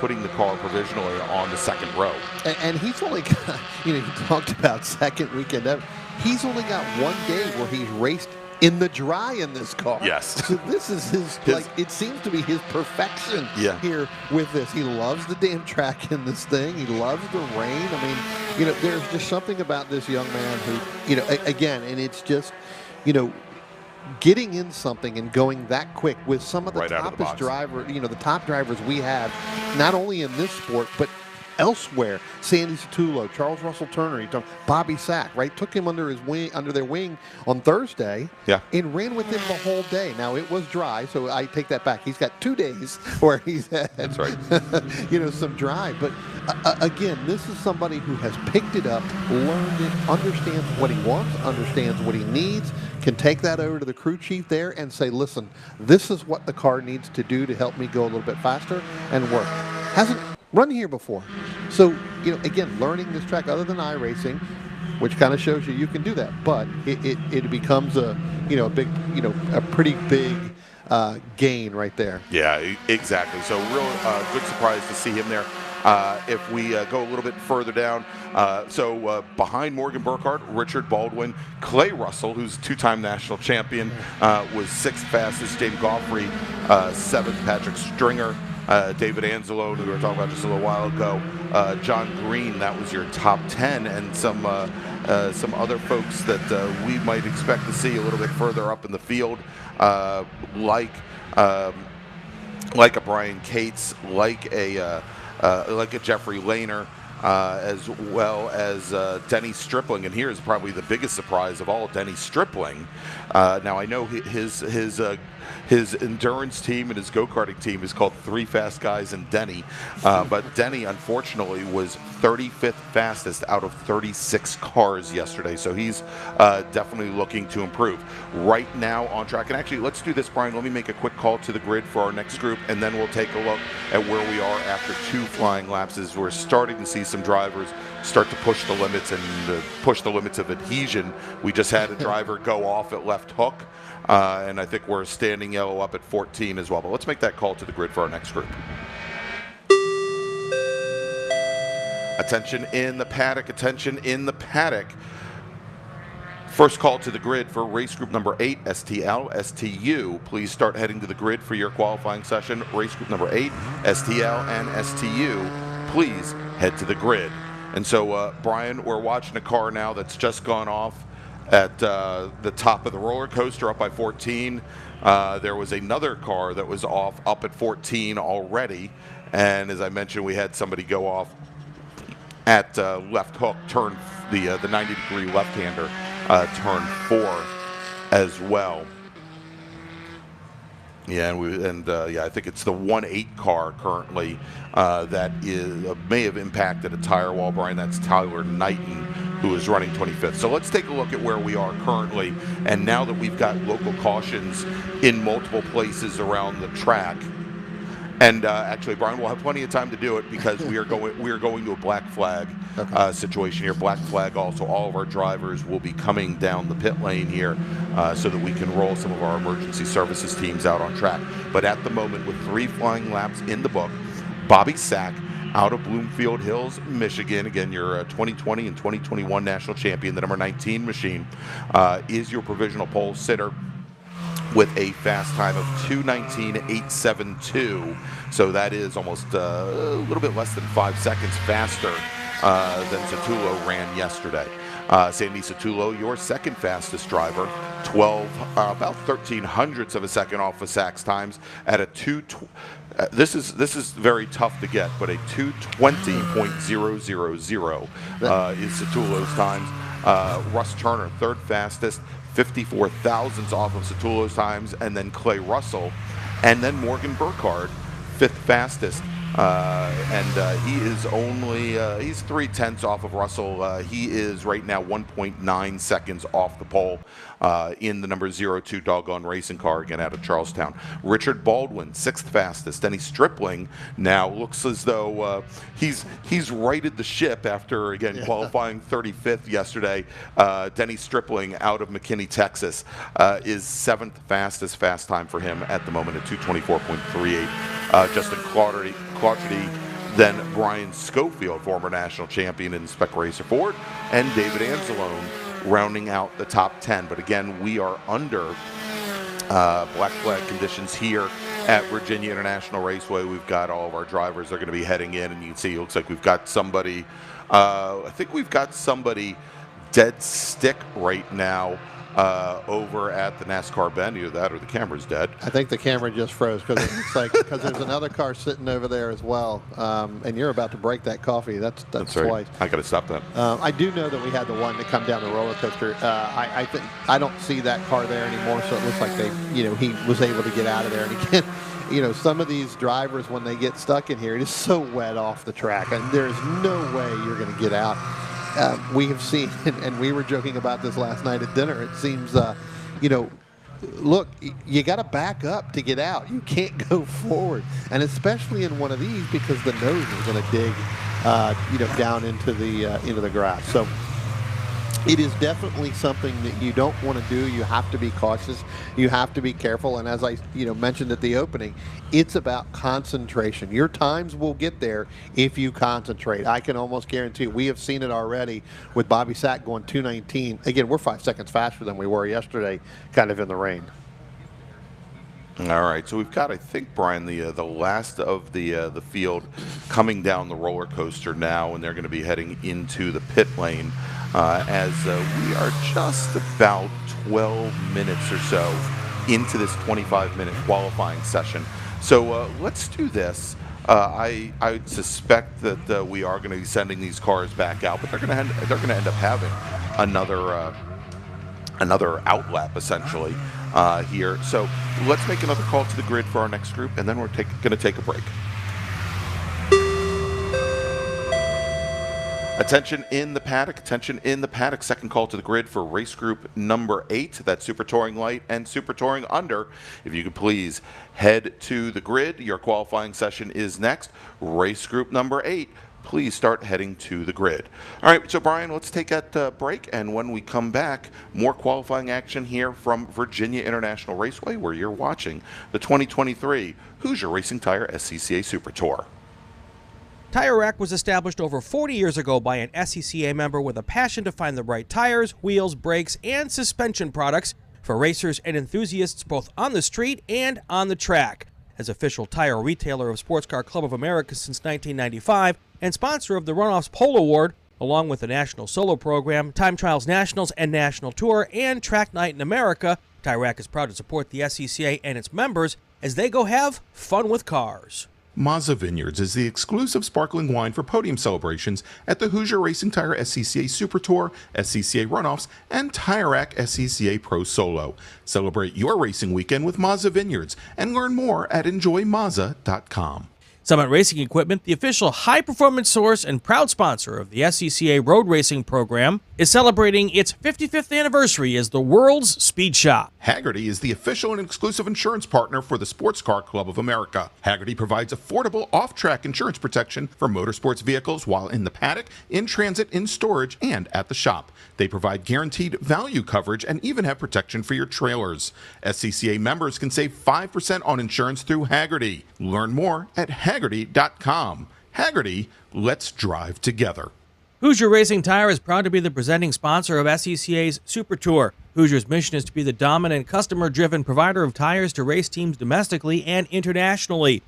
putting the car provisionally on the second row. And he's only got, you talked about second weekend. He's only got one day where he's raced in the dry in this car. Yes. So this is his it seems to be his perfection here with this. He loves the damn track in this thing. He loves the rain. I mean, there's just something about this young man who, again, and it's just, getting in something and going that quick with some of the toppest the top drivers we have, not only in this sport, but elsewhere. Sandy Satullo, Charles Russell Turner, Bobby Sack, right? Took him under their wing on Thursday, and ran with him the whole day. Now it was dry, so I take that back. He's got 2 days where he's had, that's right, some dry. But again, this is somebody who has picked it up, learned it, understands what he wants, understands what he needs, can take that over to the crew chief there and say, listen, this is what the car needs to do to help me go a little bit faster and work. Hasn't run here before. So, again, learning this track other than iRacing, which kind of shows you can do that, but it becomes a pretty big gain right there. Yeah, exactly. So real good surprise to see him there. If we go a little bit further down, behind Morgan Burkhardt, Richard Baldwin, Clay Russell, who's two-time national champion, was sixth fastest. James Goffrey, seventh. Patrick Stringer, David Anzalone, who we were talking about just a little while ago, John Green, that was your top 10, and some other folks that we might expect to see a little bit further up in the field, like a Brian Cates, like a Jeffrey Lehner, as well as Denny Stripling. And here's probably the biggest surprise of all, Denny Stripling. Now I know his endurance team and his go-karting team is called Three Fast Guys and Denny, but Denny unfortunately was 35th fastest out of 36 cars yesterday. So he's definitely looking to improve. Right now on track, and actually let's do this, Brian. Let me make a quick call to the grid for our next group, and then we'll take a look at where we are after 2 flying laps. As we're starting to see some drivers start to push the limits and push the limits of adhesion. We just had a driver go off at left hook, and I think we're standing yellow up at 14 as well. But let's make that call to the grid for our next group. Attention in the paddock, attention in the paddock. First call to the grid for race group number 8, STL, STU. Please start heading to the grid for your qualifying session. Race group number 8, STL and STU. Please head to the grid. And so, Brian, we're watching a car now that's just gone off at the top of the roller coaster up by 14. There was another car that was off up at 14 already. And as I mentioned, we had somebody go off at left hook, turn the 90-degree left-hander, turn 4 as well. Yeah, I think it's the 1-8 car currently that may have impacted a tire wall, Brian. That's Tyler Knighton, who is running 25th. So let's take a look at where we are currently. And now that we've got local cautions in multiple places around the track, and actually, Brian, we'll have plenty of time to do it because we are going to a black flag situation here. Black flag also, all of our drivers will be coming down the pit lane here so that we can roll some of our emergency services teams out on track. But at the moment, with 3 flying laps in the book, Bobby Sack out of Bloomfield Hills, Michigan, again, your 2020 and 2021 national champion, the number 19 machine, is your provisional pole sitter with a fast time of 2:19.872. So that is almost a little bit less than 5 seconds faster than Satullo ran yesterday. Sandy Satullo, your second fastest driver, about 13/100ths of a second off of Sack's times at a this is very tough to get, but a 2:20.000 is Satullo's times. Russ Turner, third fastest, 54 thousandths off of Satullo's times, and then Clay Russell, and then Morgan Burkhardt, 5th fastest. He is only he's 3/10ths off of Russell. He is right now 1.9 seconds off the pole in the number 02 Doggone Racing car, again out of Charlestown. Richard Baldwin, 6th fastest. Denny Stripling now looks as though he's righted the ship after again qualifying 35th yesterday. Denny Stripling out of McKinney, Texas, is 7th fastest fast time for him at the moment at 2:24.38. Justin Claughterty, then Brian Schofield, former national champion in Spec Racer Ford, and David Anzalone rounding out the top 10. But again, we are under black flag conditions here at Virginia International Raceway. We've got all of our drivers are going to be heading in, and you can see it looks like we've got somebody, I think we've got somebody dead stick right now over at the NASCAR bend. Either that or the camera's dead. I think the camera just froze because it looks like because there's another car sitting over there as well, and you're about to break that coffee. That's That's twice. right. I got to stop that. I do know that we had the one to come down the roller coaster. I think I don't see that car there anymore, so it looks like he was able to get out of there. And again, some of these drivers when they get stuck in here, it is so wet off the track, and there's no way you're going to get out. We have seen, and we were joking about this last night at dinner. It seems, look, you got to back up to get out. You can't go forward, and especially in one of these because the nose is going to dig, down into the grass. So it is definitely something that you don't want to do. You have to be cautious. You have to be careful. And as I mentioned at the opening, it's about concentration. Your times will get there if you concentrate. I can almost guarantee. We have seen it already with Bobby Sack going 2:19. Again, we're 5 seconds faster than we were yesterday, kind of in the rain. All right, so we've got, I think, Brian, the last of the field coming down the roller coaster now, and they're going to be heading into the pit lane as we are just about 12 minutes or so into this 25-minute qualifying session. So let's do this. I suspect that we are going to be sending these cars back out, but they're going to end up having another outlap essentially here. So let's make another call to the grid for our next group, and then we're going to take a break. Attention in the paddock, attention in the paddock. Second call to the grid for race group number 8. That's Super Touring Light and Super Touring Under. If you could please head to the grid. Your qualifying session is next. Race group number 8. Please start heading to the grid. All right, so Brian, let's take that break, and when we come back, more qualifying action here from Virginia International Raceway, where you're watching the 2023 Hoosier Racing Tire SCCA Super Tour. Tire Rack was established over 40 years ago by an SCCA member with a passion to find the right tires, wheels, brakes, and suspension products for racers and enthusiasts both on the street and on the track. As official tire retailer of Sports Car Club of America since 1995 and sponsor of the Runoffs Pole Award, along with the National Solo Program, Time Trials Nationals and National Tour, and Track Night in America, Tire Rack is proud to support the SCCA and its members as they go have fun with cars. Mazza Vineyards is the exclusive sparkling wine for podium celebrations at the Hoosier Racing Tire SCCA Super Tour, SCCA Runoffs, and Tire Rack SCCA Pro Solo. Celebrate your racing weekend with Mazza Vineyards and learn more at enjoymazza.com. Summit Racing Equipment, the official high-performance source and proud sponsor of the SCCA Road Racing Program, is celebrating its 55th anniversary as the world's speed shop. Hagerty is the official and exclusive insurance partner for the Sports Car Club of America. Hagerty provides affordable off-track insurance protection for motorsports vehicles while in the paddock, in transit, in storage, and at the shop. They provide guaranteed value coverage and even have protection for your trailers. SCCA members can save 5% on insurance through Hagerty. Learn more at Hagerty.com. Hagerty, let's drive together. Hoosier Racing Tire is proud to be the presenting sponsor of SCCA's Super Tour. Hoosier's mission is to be the dominant, customer-driven provider of tires to race teams domestically and internationally.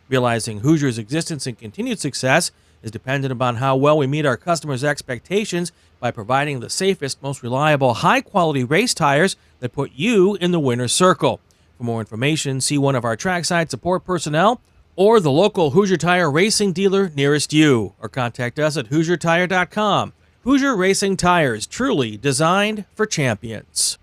Realizing Hoosier's existence and continued success is dependent upon how well we meet our customers' expectations by providing the safest, most reliable, high-quality race tires that put you in the winner's circle. For more information, see one of our trackside support personnel or the local Hoosier Tire racing dealer nearest you, or contact us at HoosierTire.com. Hoosier Racing Tires, truly designed for champions.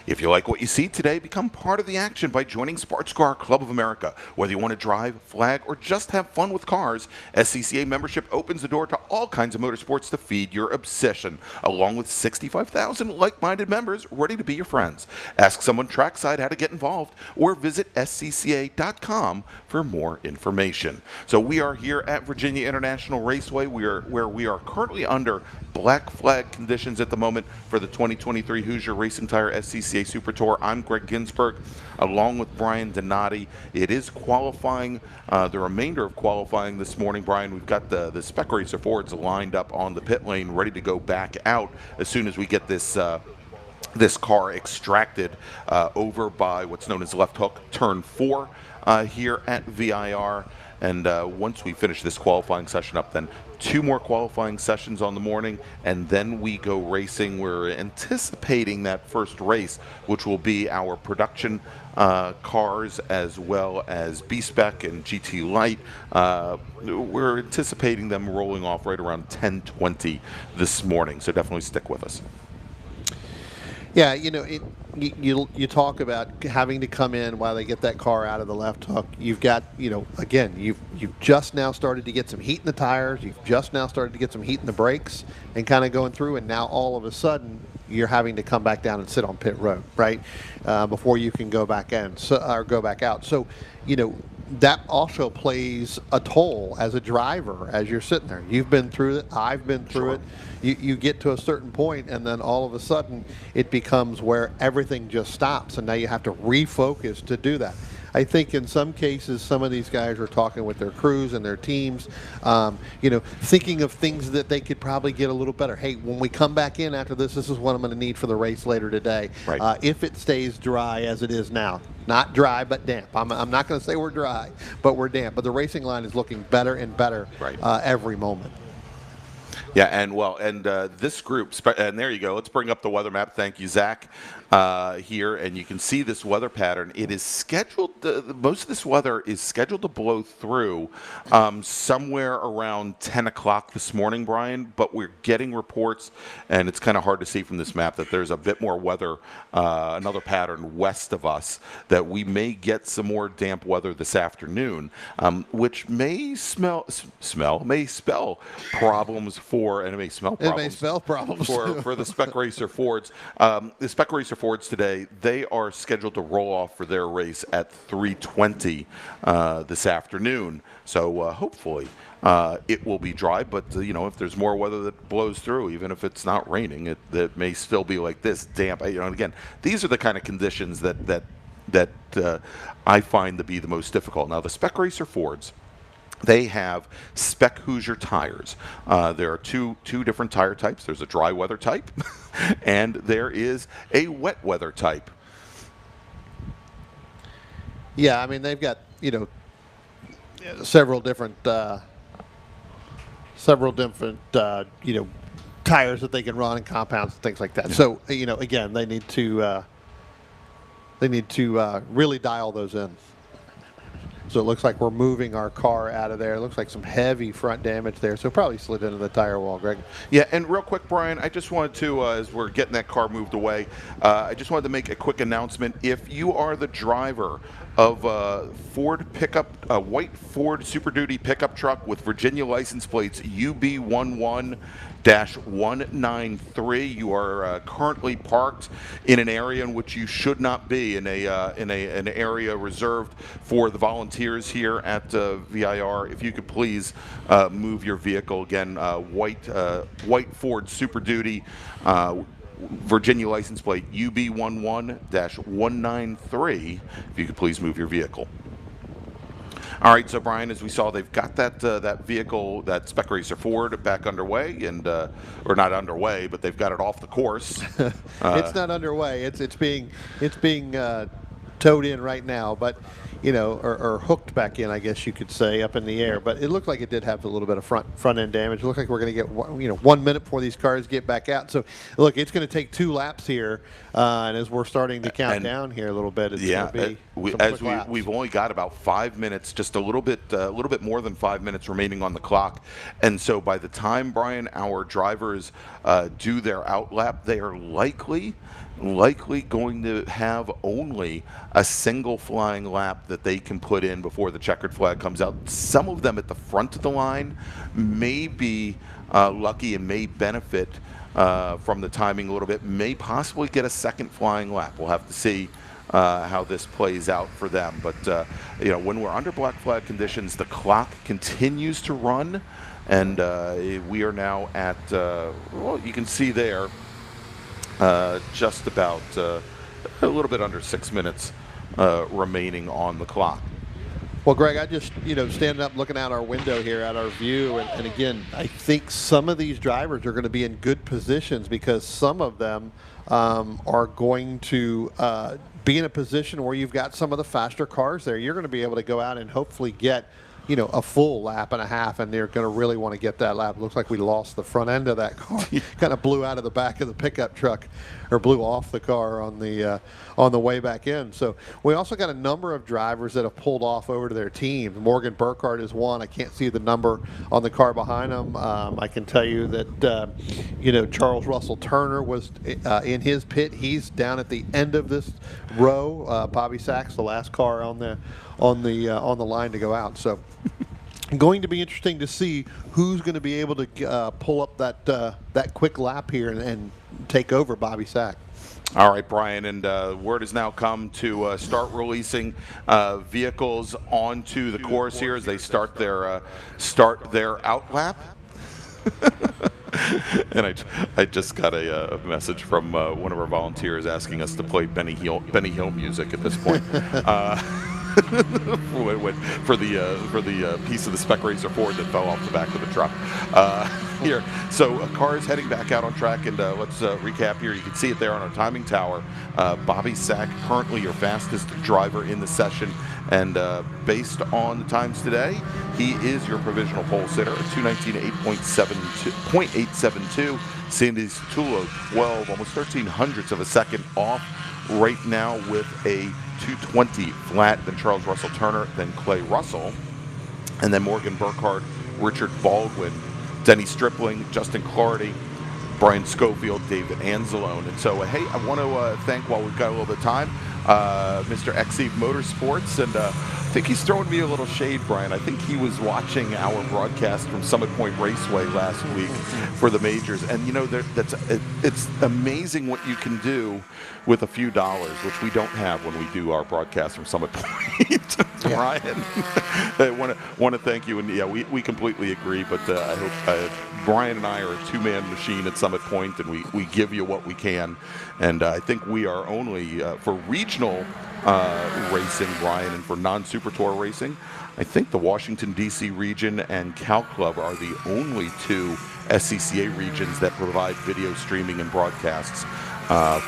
If you like what you see today, become part of the action by joining Sports Car Club of America. Whether you want to drive, flag, or just have fun with cars, SCCA membership opens the door to all kinds of motorsports to feed your obsession, along with 65,000 like-minded members ready to be your friends. Ask someone trackside how to get involved, or visit SCCA.com for more information. So we are here at Virginia International Raceway, where we are currently under black flag conditions at the moment for the 2023 Hoosier Racing Tire SCCA Super Tour. I'm Greg Ginsburg, along with Brian Donati. It is qualifying, the remainder of qualifying this morning. Brian, we've got the Spec Racer Fords lined up on the pit lane, ready to go back out as soon as we get this this car extracted over by what's known as left hook turn 4 here at VIR. And once we finish this qualifying session up, then 2 more qualifying sessions on the morning, and then we go racing. We're anticipating that first race, which will be our production cars as well as B-Spec and GT Light. We're anticipating them rolling off right around 10:20 this morning, so definitely stick with us. Yeah, you know, you talk about having to come in while they get that car out of the left hook. You've got, you know, again, you've just now started to get some heat in the tires. You've just now started to get some heat in the brakes and kind of going through, and now all of a sudden you're having to come back down and sit on pit road, right, before you can go back in, or go back out. So, you know, that also plays a toll as a driver as you're sitting there. You've been through it. I've been through it. You get to a certain point, and then all of a sudden it becomes where everything just stops, and now you have to refocus to do that. I think in some cases, some of these guys are talking with their crews and their teams, you know, thinking of things that they could probably get a little better. Hey, when we come back in after this is what I'm going to need for the race later today. Right. If it stays dry as it is now. Not dry, but damp. I'm not going to say we're dry, but we're damp. But the racing line is looking better and better right. Every moment. Yeah, and this group, and there you go. Let's bring up the weather map. Thank you, Zach, here, and you can see this weather pattern. It is scheduled. Most of this weather is scheduled to blow through somewhere around 10 o'clock this morning, Brian. But we're getting reports, and it's kind of hard to see from this map that there's a bit more weather, another pattern west of us, that we may get some more damp weather this afternoon, which may spell problems for, and it may smell problems. It may spell problems for the Spec Racer Fords. The Spec Racer Fords today, they are scheduled to roll off for their race at 3:20 this afternoon. So hopefully it will be dry. But if there's more weather that blows through, even if it's not raining, it may still be like this, damp. And again, these are the kind of conditions that I find to be the most difficult. Now, the Spec Racer Fords, they have Spec Hoosier tires. There are two different tire types. There's a dry weather type, and there is a wet weather type. Yeah, I mean, they've got several different tires that they can run and compounds and things like that. Yeah. So again, they need to really dial those in. So it looks like we're moving our car out of there. It looks like some heavy front damage there. So probably slid into the tire wall, Greg. Yeah, and real quick, Brian, I just wanted to, as we're getting that car moved away, I just wanted to make a quick announcement. If you are the driver of a Ford pickup, a white Ford Super Duty pickup truck with Virginia license plates UB11-193, you are currently parked in an area in which you should not be, in an area reserved for the volunteers here at VIR. If you could please move your vehicle. Again, white Ford Super Duty, Virginia license plate UB11-193. If you could please move your vehicle. All right, so Brian, as we saw, they've got that vehicle, that Spec Racer Ford, back underway, and or not underway, but they've got it off the course. It's not underway. It's being towed in right now, but or hooked back in, I guess you could say, up in the air. But it looked like it did have a little bit of front end damage. It looked like we're going to get 1 minute before these cars get back out. So look, it's going to take 2 laps here, and as we're starting to count down here a little bit, it's going to be we've only got about 5 minutes, just a little bit more than 5 minutes remaining on the clock. And so by the time, Brian, our drivers do their out lap, they are likely going to have only a single flying lap that they can put in before the checkered flag comes out. Some of them at the front of the line may be lucky and may benefit from the timing a little bit, may possibly get a second flying lap. We'll have to see how this plays out for them. But when we're under black flag conditions, the clock continues to run, and we are now at you can see there, just about a little bit under 6 minutes remaining on the clock. Well, Greg, I just, standing up looking out our window here at our view, and again, I think some of these drivers are going to be in good positions because some of them are going to be in a position where you've got some of the faster cars there. You're going to be able to go out and hopefully get a full lap and a half, and they're going to really want to get that lap. It looks like we lost the front end of that car. Kind of blew out of the back of the pickup truck, or blew off the car on the way back in. So we also got a number of drivers that have pulled off over to their team. Morgan Burkhardt is one. I can't see the number on the car behind him. I can tell you that Charles Russell Turner was in his pit. He's down at the end of this row. Bobby Sachs, the last car on the line to go out. So going to be interesting to see who's going to be able to pull up that quick lap here and take over Bobby Sachs. All right, Brian, and word has now come to start releasing vehicles onto the course here as they start their out lap. And I just got a message from one of our volunteers asking us to play Benny Hill music at this point. For the piece of the Spec Racer Ford that fell off the back of the truck. here. So cars heading back out on track, and let's recap here. You can see it there on our timing tower. Bobby Sack, currently your fastest driver in the session, and based on the times today, he is your provisional pole sitter, 219.872. Sandy Satullo, 12, almost 1300ths of a second off right now with a 220 flat. Then Charles Russell Turner, then Clay Russell, and then Morgan Burkhardt, Richard Baldwin, Denny Stripling, Justin Clardy, Brian Schofield, David Anzalone. And so, hey, I want to thank, while we've got a little bit of time, Mr. Xeve Motorsports, and I think he's throwing me a little shade, Brian. I think he was watching our broadcast from Summit Point Raceway last week for the majors, and you know, it's amazing what you can do with a few dollars, which we don't have when we do our broadcast from Summit Point. Brian, I want to thank you, and yeah, we completely agree. But I hope Brian and I are a two-man machine at Summit Point, and we give you what we can. And I think we are only for regional racing, Brian, and for non-Super Tour racing, I think the Washington, D.C. region and Cal Club are the only two SCCA regions that provide video streaming and broadcasts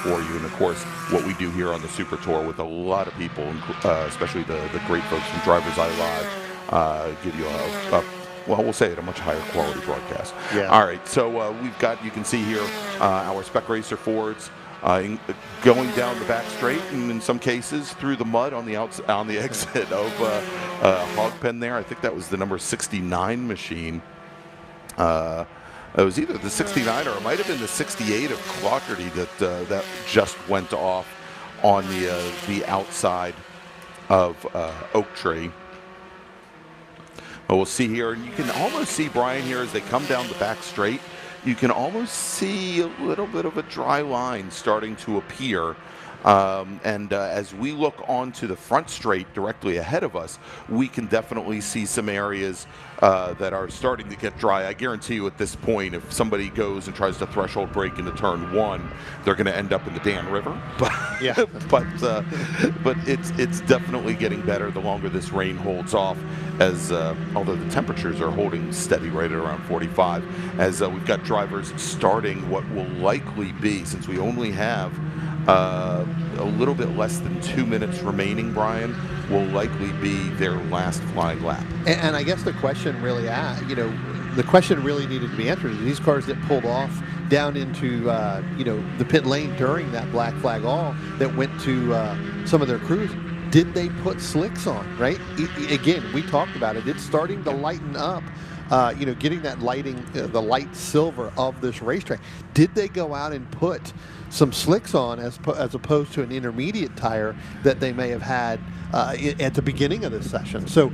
for you. And of course, what we do here on the Super Tour with a lot of people, especially the great folks from Drivers Eye Live, give you well, we'll say it, a much higher quality broadcast. Yeah. All right, so we've got, you can see here, our Spec Racer Fords going down the back straight, and in some cases through the mud on the exit of Hog Pen there. I think that was the number 69 machine. It was either the 69 or it might have been the 68 of Clockerty that just went off on the outside of Oak Tree. Well, we'll see here, and you can almost see, Brian, here as they come down the back straight, you can almost see a little bit of a dry line starting to appear. And as we look onto the front straight directly ahead of us, we can definitely see some areas that are starting to get dry. I guarantee you at this point, if somebody goes and tries to threshold brake into turn one, they're going to end up in the Dan River. But Yeah. but it's definitely getting better the longer this rain holds off, as although the temperatures are holding steady right at around 45, as we've got drivers starting what will likely be, since we only have a little bit less than 2 minutes remaining, Brian, will likely be their last flying lap. And I guess the question really, the question really needed to be answered is these cars that pulled off down into, the pit lane during that black flag all that went to some of their crews, did they put slicks on, right? Again, we talked about it. It's starting to lighten up. Getting that lighting, the light silver of this racetrack. Did they go out and put some slicks on as opposed to an intermediate tire that they may have had at the beginning of this session? So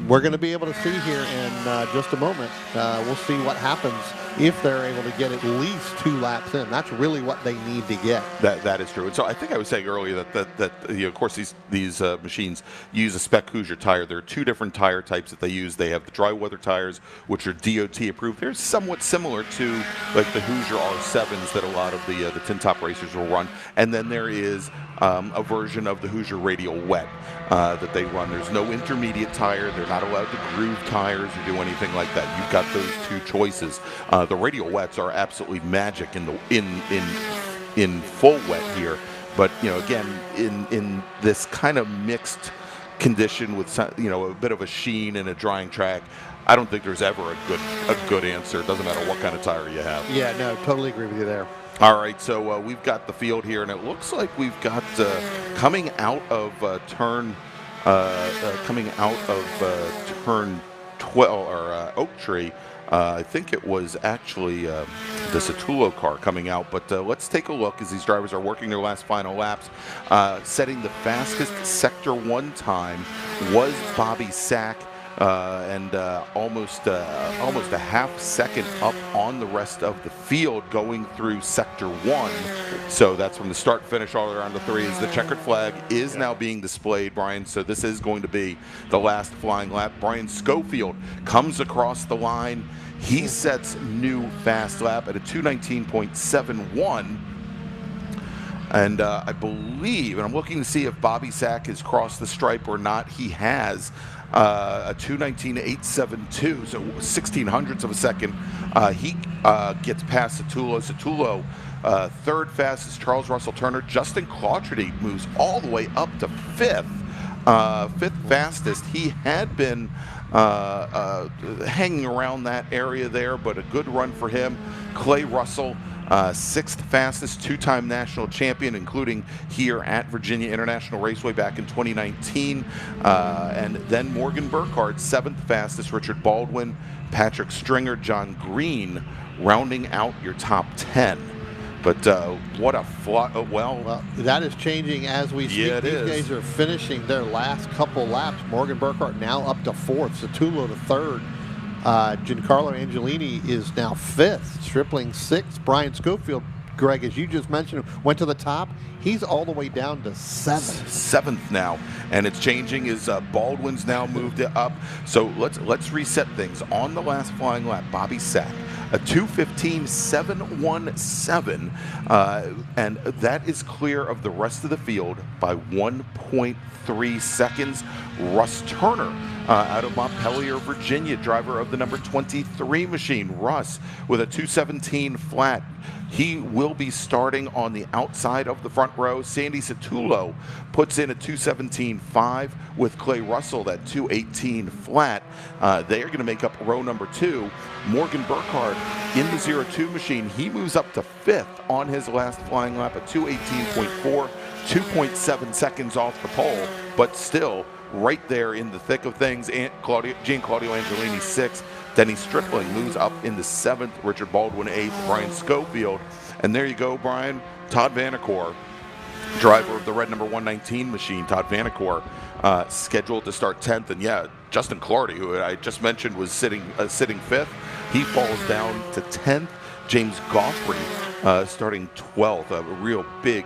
we're going to be able to see here in just a moment. We'll see what happens if they're able to get at least 2 laps in. That's really what they need to get. That is true. And so I think I was saying earlier that of course these machines use a Spec Hoosier tire. There are 2 different tire types that they use. They have the dry weather tires, which are DOT approved. They're somewhat similar to like the Hoosier R7s that a lot of the tin top racers will run. And then there is a version of the Hoosier Radial Wet that they run. There's no intermediate tire. They're not allowed to groove tires or do anything like that. You've got those 2 choices. The Radial Wets are absolutely magic in full wet here, but again, in this kind of mixed condition with a bit of a sheen and a drying track, I don't think there's ever a good answer. It doesn't matter what kind of tire you have. Yeah, no, totally agree with you there. All right, so we've got the field here, and it looks like we've got coming out of turn 12 or Oak Tree. I think it was actually the Satullo car coming out, but let's take a look as these drivers are working their last final laps. Setting the fastest Sector 1 time was Bobby Sack, and almost a half second up on the rest of the field going through Sector 1. So that's from the start finish all around the 3 as the checkered flag is now being displayed, Brian. So this is going to be the last flying lap. Brian Schofield comes across the line. He sets new fast lap at a 2:19.71. And I believe, and I'm looking to see if Bobby Sack has crossed the stripe or not. He has a 2:19.872, so 1600ths of a second. He gets past Satullo. Satullo, third fastest. Charles Russell Turner. Justin Clautredy moves all the way up to fifth. Fifth fastest. He had been hanging around that area there, but a good run for him. Clay Russell, sixth fastest, two-time national champion, including here at Virginia International Raceway back in 2019. And then Morgan Burkhardt, seventh fastest. Richard Baldwin, Patrick Stringer, John Green, rounding out your top 10. But what a well, that is changing as we speak. Yeah, These guys are finishing their last couple laps. Morgan Burkhardt now up to fourth. Satullo to third. Giancarlo Angelini is now fifth. Stripling sixth. Brian Schofield, Greg, as you just mentioned, went to the top. He's all the way down to seventh. Seventh now, and it's changing as Baldwin's now moved it up. So let's reset things. On the last flying lap, Bobby Sack, a 2:15.717, and that is clear of the rest of the field by 1.3 seconds. Russ Turner, out of Montpelier, Virginia, driver of the number 23 machine. Russ with a 2:17 flat. He will be starting on the outside of the front row. Sandy Satullo puts in a 2:17.5 with Clay Russell, that 2:18 flat. They are going to make up row number two. Morgan Burkhardt in the 02 machine. He moves up to fifth on his last flying lap, a 2:18.4, 2.7 seconds off the pole, but still right there in the thick of things. Giancarlo Angelini sixth. Denny Stripling moves up into seventh. Richard Baldwin eighth. Brian Schofield. And there you go, Brian. Todd Vanacore, driver of the red number 119 machine. Todd Vanacore scheduled to start 10th. And yeah, Justin Clardy, who I just mentioned was sitting fifth, he falls down to 10th. James Goffrey starting 12th. A real big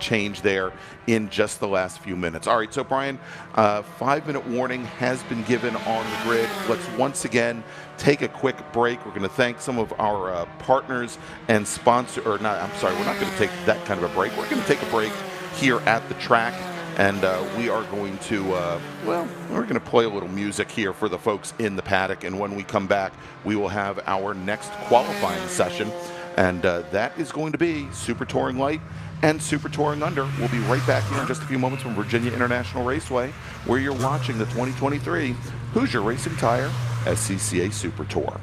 change there in just the last few minutes. All right, so Brian, 5-minute warning has been given on the grid. Let's once again take a quick break. We're going to thank some of our partners and sponsors. Or not, I'm sorry, we're not going to take that kind of a break. We're going to take a break here at the track. And we are going to, we're going to play a little music here for the folks in the paddock. And when we come back, we will have our next qualifying session. And that is going to be Super Touring Light and Super Touring Under. We'll be right back here in just a few moments from Virginia International Raceway, where you're watching the 2023 Hoosier Racing Tire SCCA Super Tour.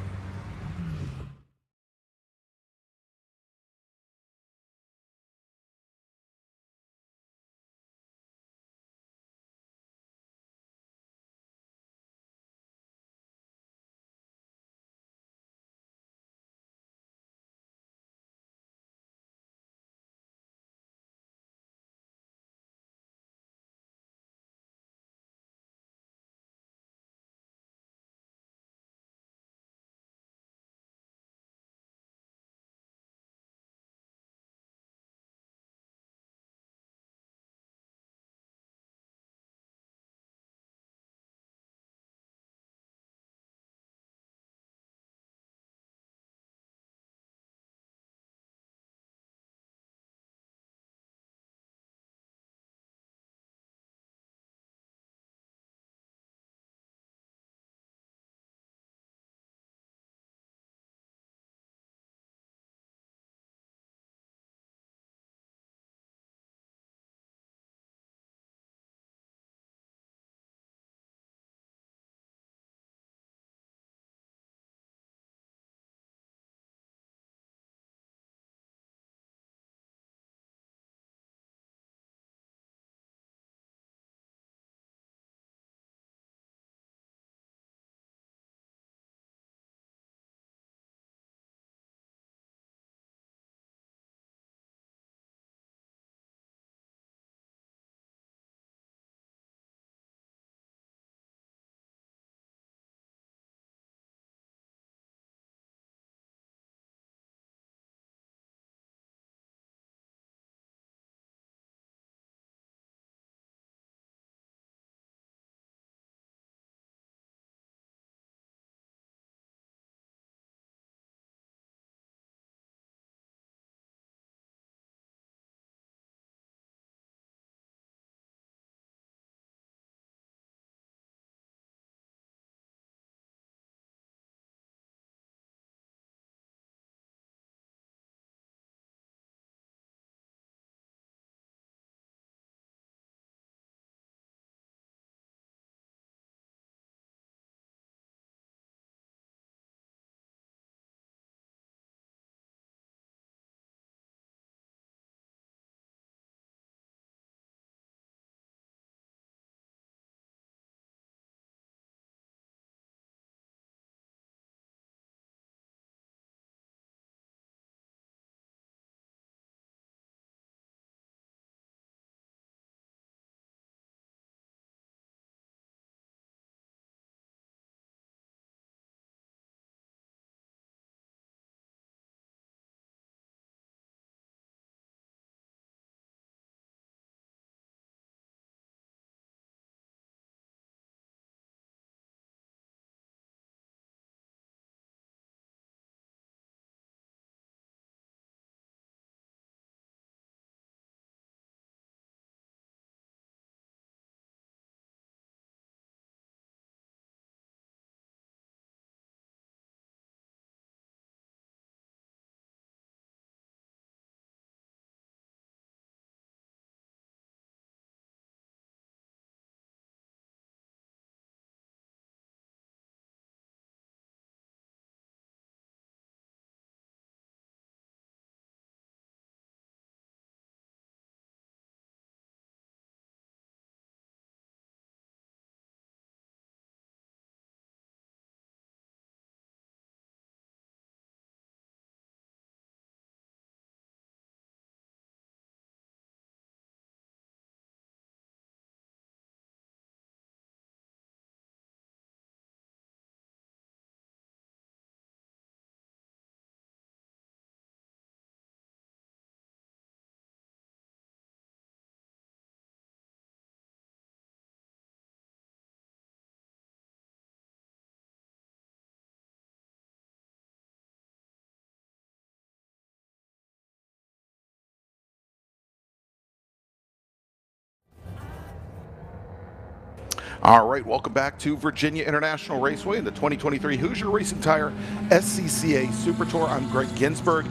All right, welcome back to Virginia International Raceway and the 2023 Hoosier Racing Tire SCCA Super Tour. I'm Greg Ginsberg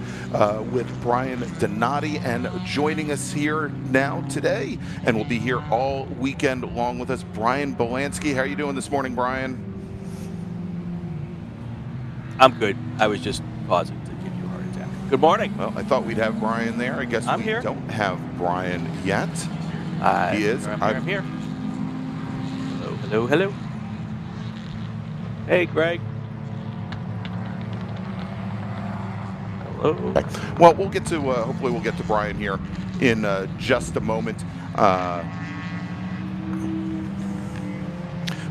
with Brian Donati, and joining us here now today, and will be here all weekend along with us, Brian Belansky. How are you doing this morning, Brian? I'm good. I was just pausing to give you a heart attack. Good morning. Well, I thought we'd have Brian there. I guess I'm we here. don't have Brian yet. He is. I'm here. Hello, hello. Hey, Greg. Hello. Okay. Well, we'll get to, hopefully we'll get to Brian here in just a moment.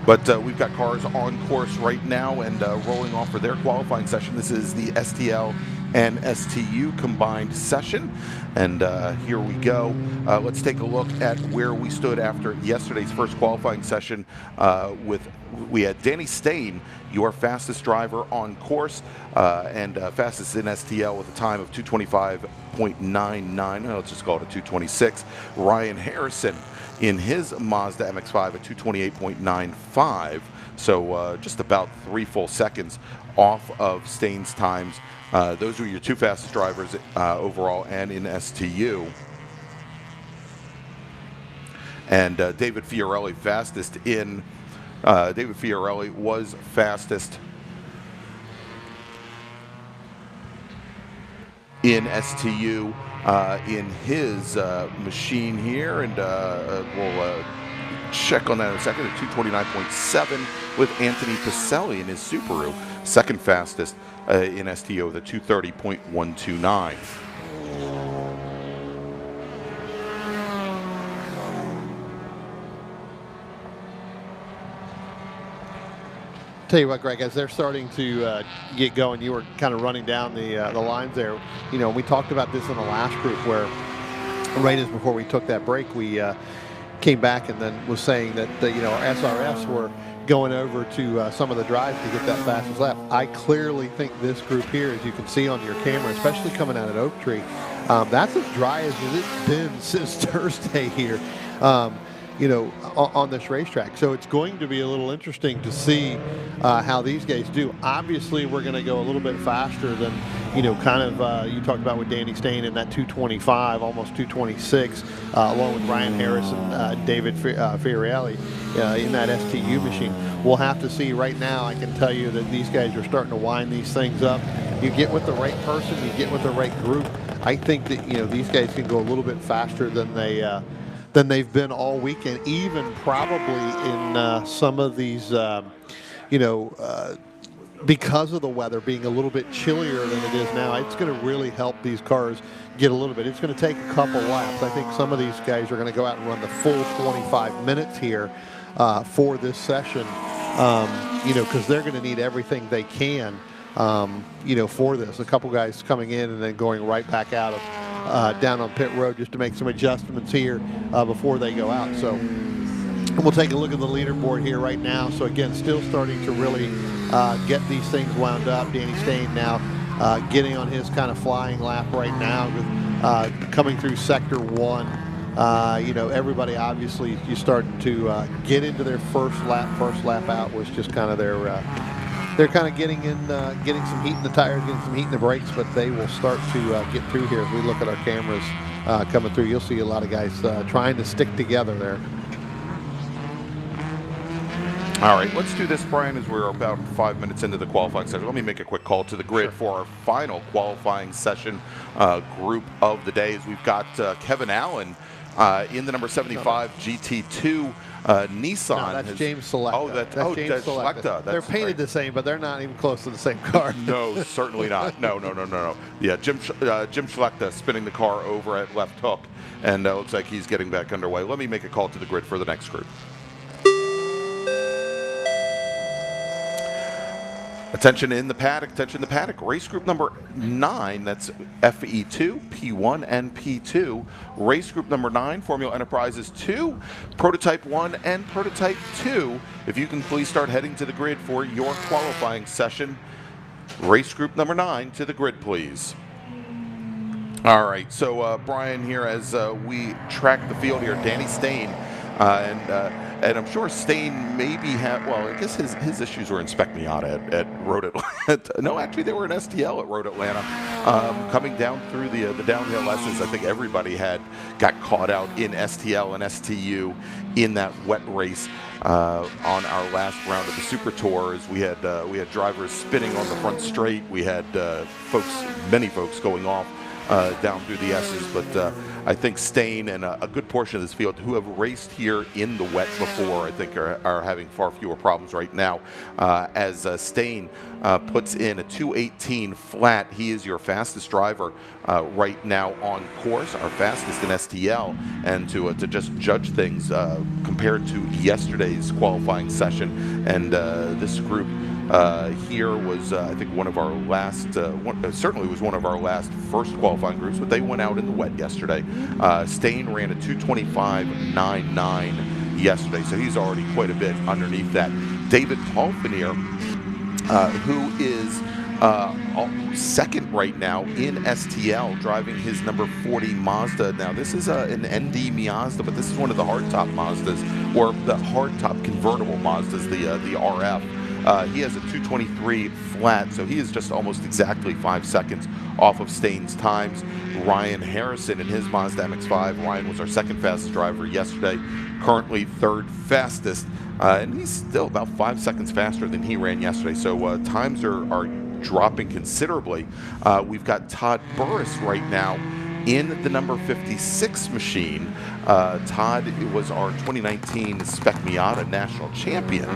But we've got cars on course right now and rolling off for their qualifying session. This is the STL and STU combined session. And here we go. Let's take a look at where we stood after yesterday's first qualifying session. We had Danny Stain, your fastest driver on course, and fastest in STL with a time of 225.99. Let's just call it a 226. Ryan Harrison in his Mazda MX-5 at 228.95, so just about 3 full seconds off of Stain's times. Those were your two fastest drivers overall and in STU. And David Fiorelli fastest in, David Fiorelli was fastest in STU in his machine here, and we'll check on that in a second. At 229.7 with Anthony Pacelli in his Subaru, second fastest in STU with a 230.129. Tell you what, Greg, as they're starting to get going, you were kind of running down the lines there. You know, we talked about this in the last group where right as before we took that break, we came back and then was saying that you know, our SRFs were going over to some of the drives to get that fastest lap. I clearly think this group here, as you can see on your camera, especially coming out at Oak Tree, that's as dry as it's been since Thursday here. You know, on this racetrack. So it's going to be a little interesting to see how these guys do. Obviously, we're going to go a little bit faster than, you know, kind of you talked about with Danny Stain in that 225, almost 226, along with Ryan Harrison, David Fiorelli in that STU machine. We'll have to see. Right now, I can tell you that these guys are starting to wind these things up. You get with the right person, you get with the right group. I think that, you know, these guys can go a little bit faster than they've been all weekend, even probably in some of these, you know, because of the weather being a little bit chillier than it is now. It's going to really help these cars get a little bit. It's going to take a couple laps. I think some of these guys are going to go out and run the full 25 minutes here for this session, you know, because they're going to need everything they can, you know, for this. A couple guys coming in and then going right back out of down on pit road just to make some adjustments here before they go out. So we'll take a look at the leaderboard here right now. So again, still starting to really get these things wound up. Danny Stain now getting on his kind of flying lap right now, with coming through sector 1. You know, everybody obviously you starting to get into their first lap out was just kind of their they're kind of getting in, getting some heat in the tires, getting some heat in the brakes, but they will start to get through here. As we look at our cameras coming through, you'll see a lot of guys trying to stick together there. All right, let's do this, Brian, as we're about 5 minutes into the qualifying session. Let me make a quick call to the grid for our final qualifying session group of the day. As we've got Kevin Allen in the number 75 GT2 Nissan. No, that's James Selecta. Oh, that's James Selecta. They're painted the same, but they're not even close to the same car. No, certainly not. No. Yeah, Jim Selecta spinning the car over at left hook, and looks like he's getting back underway. Let me make a call to the grid for the next group. Attention in the paddock, race group number 9, that's FE2, P1, and P2. Race group number 9, Formula Enterprises 2, Prototype 1, and Prototype 2. If you can please start heading to the grid for your qualifying session. Race group number 9 to the grid, please. All right, so Brian here, as we track the field here, Danny Stain And I'm sure Stain maybe had, well, I guess his issues were in Spec Miata at Road Atlanta. No, actually, they were in STL at Road Atlanta. Coming down through the downhill S's, I think everybody got caught out in STL and STU in that wet race on our last round of the Super Tours. We had drivers spinning on the front straight. We had many folks going off down through the S's, but I think Stain and a good portion of this field who have raced here in the wet before, I think are having far fewer problems right now. As Stain puts in a 2:18 flat, he is your fastest driver right now on course, our fastest in STL, and to just judge things compared to yesterday's qualifying session, and this group here was, I think, one of our last, certainly was one of our last first qualifying groups, but they went out in the wet yesterday. Stain ran a 2:25.99 yesterday, so he's already quite a bit underneath that. David Palfinier, who is second right now in STL, driving his number 40 Mazda. Now, this is an ND Mazda, but this is one of the hardtop Mazdas, or the hardtop convertible Mazdas, the RF. He has a 2:23 flat, so he is just almost exactly 5 seconds off of Stain's times. Ryan Harrison in his Mazda MX-5. Ryan was our second fastest driver yesterday, currently third fastest, and he's still about 5 seconds faster than he ran yesterday. So times are dropping considerably. We've got Todd Burris right now in the number 56 machine. Todd was our 2019 Spec Miata national champion.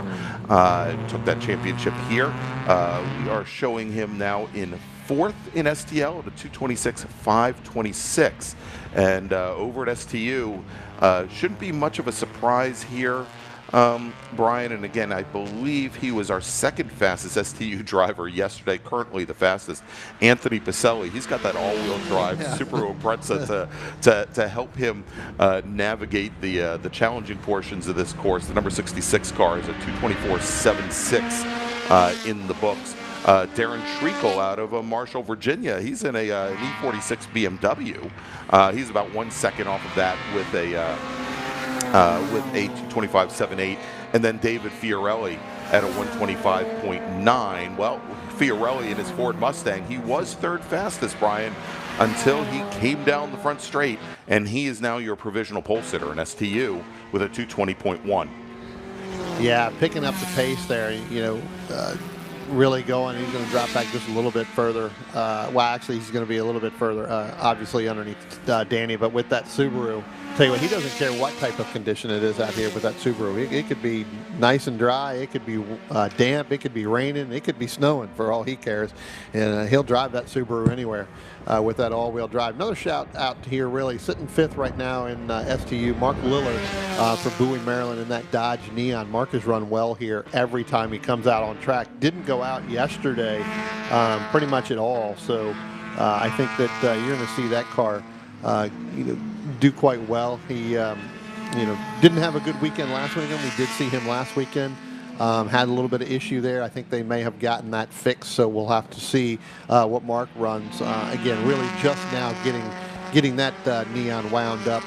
Took that championship here. We are showing him now in fourth in STL at a 2:26.526. And over at STU, shouldn't be much of a surprise here. Brian, and again, I believe he was our second fastest STU driver yesterday, currently the fastest. Anthony Pacelli, he's got that all-wheel drive Subaru Impreza to help him navigate the challenging portions of this course. The number 66 car is a 2:24.76 in the books. Darren Schreikel out of Marshall, Virginia, he's in an E46 BMW. He's about 1 second off of that with a 2:25.78, and then David Fiorelli at a 1:25.9. Well, Fiorelli in his Ford Mustang, he was third fastest, Brian, until he came down the front straight, and he is now your provisional pole sitter in STU with a 2:20.1. Yeah, picking up the pace there, really going. He's going to drop back just a little bit further. Well, actually, he's going to be a little bit further, obviously, underneath Danny. But with that Subaru, tell you what, he doesn't care what type of condition it is out here with that Subaru. It could be nice and dry. It could be damp. It could be raining. It could be snowing for all he cares. And he'll drive that Subaru anywhere with that all-wheel drive. Another shout out here, really, sitting fifth right now in STU, Mark Lillard from Bowie, Maryland, in that Dodge Neon. Mark has run well here every time he comes out on track. Didn't go out yesterday pretty much at all. So I think that you're going to see that car do quite well. He didn't have a good weekend last weekend. We did see him last weekend. Had a little bit of issue there. I think they may have gotten that fixed, so we'll have to see what Mark runs. Again, really just now getting that Neon wound up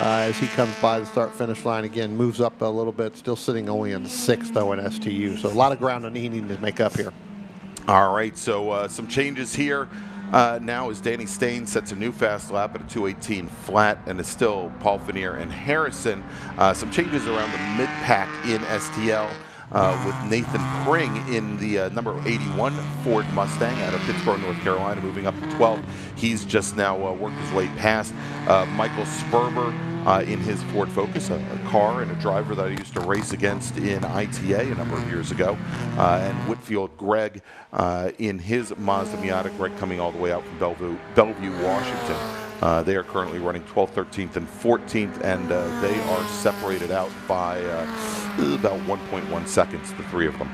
as he comes by the start-finish line. Again, moves up a little bit, still sitting only in sixth, though, in STU. So a lot of ground he needs to make up here. All right, so some changes here. Now as Danny Stain sets a new fast lap at a 2:18 flat, and it's still Paul Finier and Harrison. Some changes around the mid-pack in STL with Nathan Pring in the number 81 Ford Mustang out of Pittsburgh, North Carolina, moving up to 12. He's just now worked his way past Michael Sperber in his Ford Focus, a car and a driver that I used to race against in ITA a number of years ago, and Whitfield Greg in his Mazda Miata. Greg coming all the way out from Bellevue, Washington. They are currently running 12th, 13th, and 14th, and they are separated out by about 1.1 seconds, the three of them.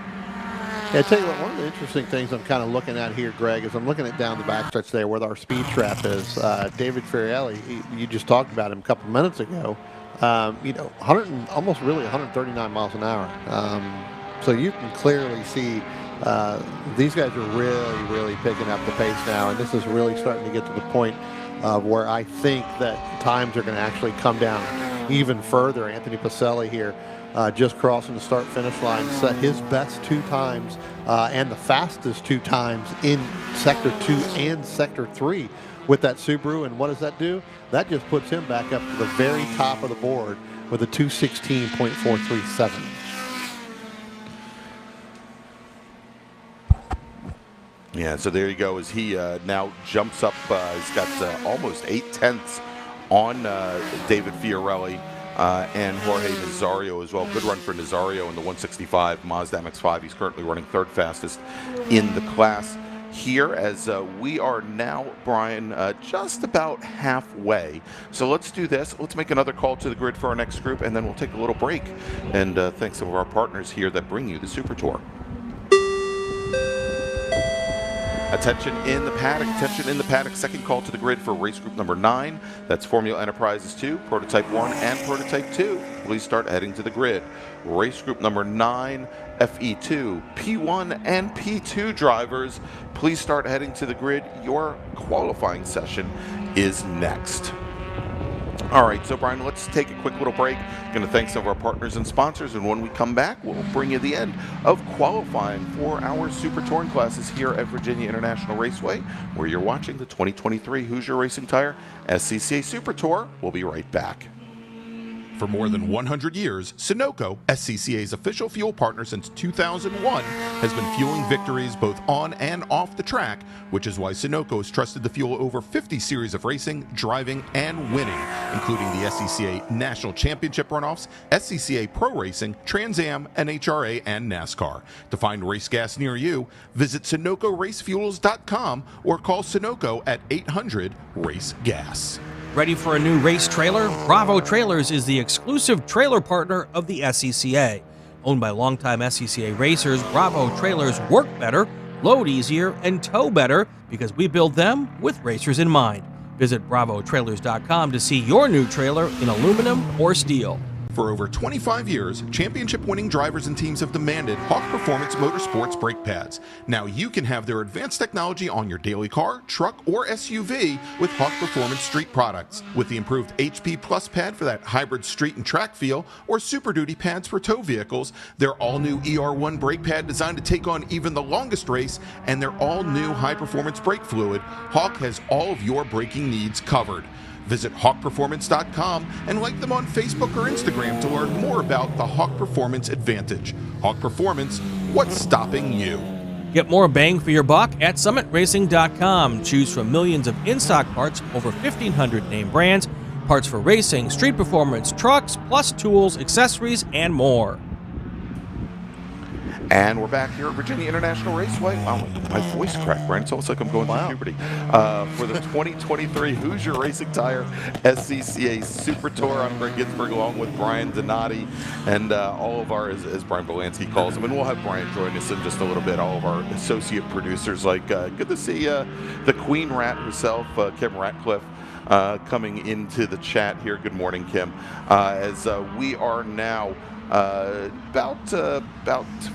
Yeah, I tell you what, one of the interesting things I'm kind of looking at here, Greg, is I'm looking at down the backstretch there where our speed trap is. David Fiorelli, you just talked about him a couple minutes ago. Almost really 139 miles an hour. So you can clearly see these guys are really, really picking up the pace now, and this is really starting to get to the point where I think that times are going to actually come down even further. Anthony Pacelli here just crossing the start-finish line, set his best 2 times and the fastest 2 times in Sector 2 and Sector 3 with that Subaru. And what does that do? That just puts him back up to the very top of the board with a 2:16.437. Yeah, so there you go. As he now jumps up, he's got almost 8/10 on David Fiorelli and Jorge Nazario as well. Good run for Nazario in the 165 Mazda MX-5. He's currently running 3rd fastest in the class here, as we are now, Brian, just about halfway. So let's do this. Let's make another call to the grid for our next group, and then we'll take a little break and thank some of our partners here that bring you the Super Tour. Attention in the paddock, attention in the paddock. Second call to the grid for race group number 9. That's Formula Enterprises 2, Prototype 1, and Prototype 2. Please start heading to the grid. Race group number 9, FE2, P1, and P2 drivers, please start heading to the grid. Your qualifying session is next. All right, so Brian, let's take a quick little break. Going to thank some of our partners and sponsors, and when we come back, we'll bring you the end of qualifying for our Super Touring classes here at Virginia International Raceway, where you're watching the 2023 Hoosier Racing Tire SCCA Super Tour. We'll be right back. For more than 100 years, Sunoco, SCCA's official fuel partner since 2001, has been fueling victories both on and off the track, which is why Sunoco has trusted to fuel over 50 series of racing, driving, and winning, including the SCCA National Championship runoffs, SCCA Pro Racing, Trans Am, NHRA, and NASCAR. To find race gas near you, visit SunocoRaceFuels.com or call Sunoco at 800-RACE-GAS. Ready for a new race trailer? Bravo Trailers is the exclusive trailer partner of the SCCA. Owned by longtime SCCA racers, Bravo Trailers work better, load easier, and tow better because we build them with racers in mind. Visit bravotrailers.com to see your new trailer in aluminum or steel. For over 25 years, championship-winning drivers and teams have demanded Hawk Performance Motorsports brake pads. Now you can have their advanced technology on your daily car, truck, or SUV with Hawk Performance Street products. With the improved HP Plus pad for that hybrid street and track feel, or Super Duty pads for tow vehicles, their all-new ER1 brake pad designed to take on even the longest race, and their all-new high-performance brake fluid, Hawk has all of your braking needs covered. Visit hawkperformance.com and like them on Facebook or Instagram to learn more about the Hawk Performance Advantage. Hawk Performance, what's stopping you? Get more bang for your buck at summitracing.com. Choose from millions of in-stock parts, over 1,500 name brands, parts for racing, street performance, trucks, plus tools, accessories, and more. And we're back here at Virginia International Raceway. Wow, my voice cracked, Brian. It's almost like I'm going through puberty. For the 2023 Hoosier Racing Tire SCCA Super Tour, I'm Greg Ginsburg along with Brian Donati and all of our, as Brian Belansky calls them, and we'll have Brian join us in just a little bit, all of our associate producers. Like, good to see the Queen Rat herself, Kim Ratcliffe, coming into the chat here. Good morning, Kim. As we are now about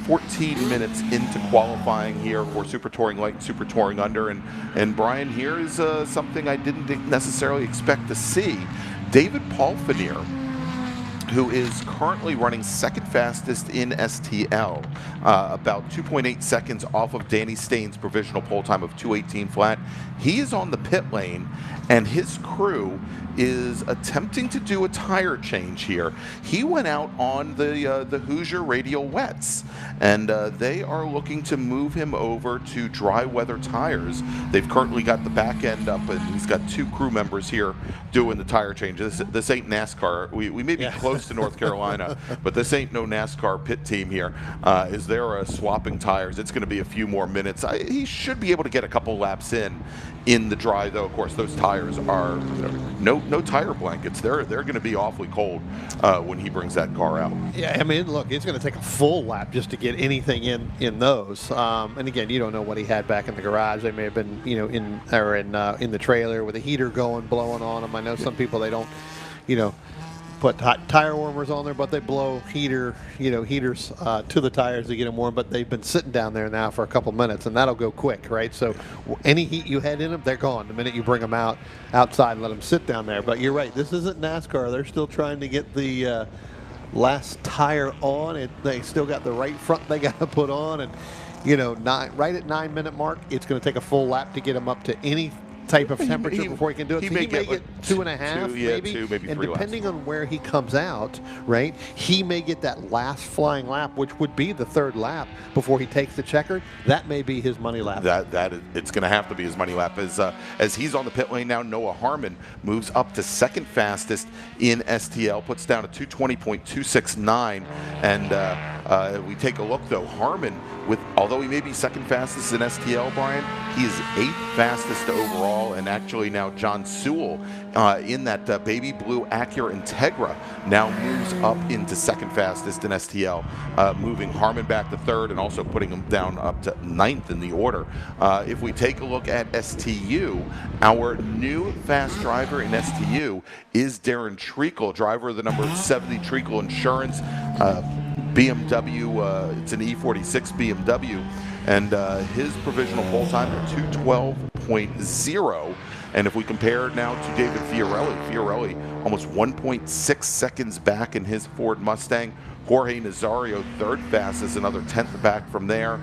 14 minutes into qualifying here for Super Touring Light and Super Touring Under, and Brian, here is something I didn't necessarily expect to see. David Palfinier, who is currently running second fastest in STL, about 2.8 seconds off of Danny Staines' provisional pole time of 2:18 flat. He is on the pit lane, and his crew is attempting to do a tire change here. He went out on the Hoosier radial wets, and they are looking to move him over to dry weather tires. They've currently got the back end up, and he's got 2 crew members here doing the tire change. This ain't NASCAR. We may be close to North Carolina, but this ain't no NASCAR pit team here. Is there swapping tires? It's going to be a few more minutes. He should be able to get a couple laps in the dry, though. Of course, those tires are no tire blankets. They're going to be awfully cold when he brings that car out. Yeah, I mean, look, it's going to take a full lap just to get anything in those. And again, you don't know what he had back in the garage. They may have been, in the trailer with a heater going, blowing on them. I know some people, they don't, put hot tire warmers on there, but they blow heaters to the tires to get them warm. But they've been sitting down there now for a couple minutes, and that'll go quick, right? So any heat you had in them, they're gone the minute you bring them outside and let them sit down there. But you're right, this isn't NASCAR. They're still trying to get the last tire on. They still got the right front they got to put on, and right at 9-minute mark, it's going to take a full lap to get them up to any type of temperature before he can do it. He So may he may get get 2.5, maybe. 2, maybe and 3 laps. depending on where he comes out, right, he may get that last flying lap, which would be the 3rd lap before he takes the checkered. That may be his money lap. It's going to have to be his money lap. As he's on the pit lane now, Noah Harmon moves up to 2nd fastest in STL, puts down a 220.269, and we take a look though. Harmon, although he may be 2nd fastest in STL, Brian, he is 8th fastest overall. And actually now John Sewell in that baby blue Acura Integra now moves up into 2nd fastest in STL, moving Harmon back to 3rd and also putting him down up to 9th in the order. If we take a look at STU, our new fast driver in STU is Darren Treacle, driver of the number 70 Treacle Insurance BMW. It's an E46 BMW, and his provisional pole time at 2:12.0. And if we compare now to David Fiorelli almost 1.6 seconds back in his Ford Mustang. Jorge Nazario 3rd fastest, another 10th back from there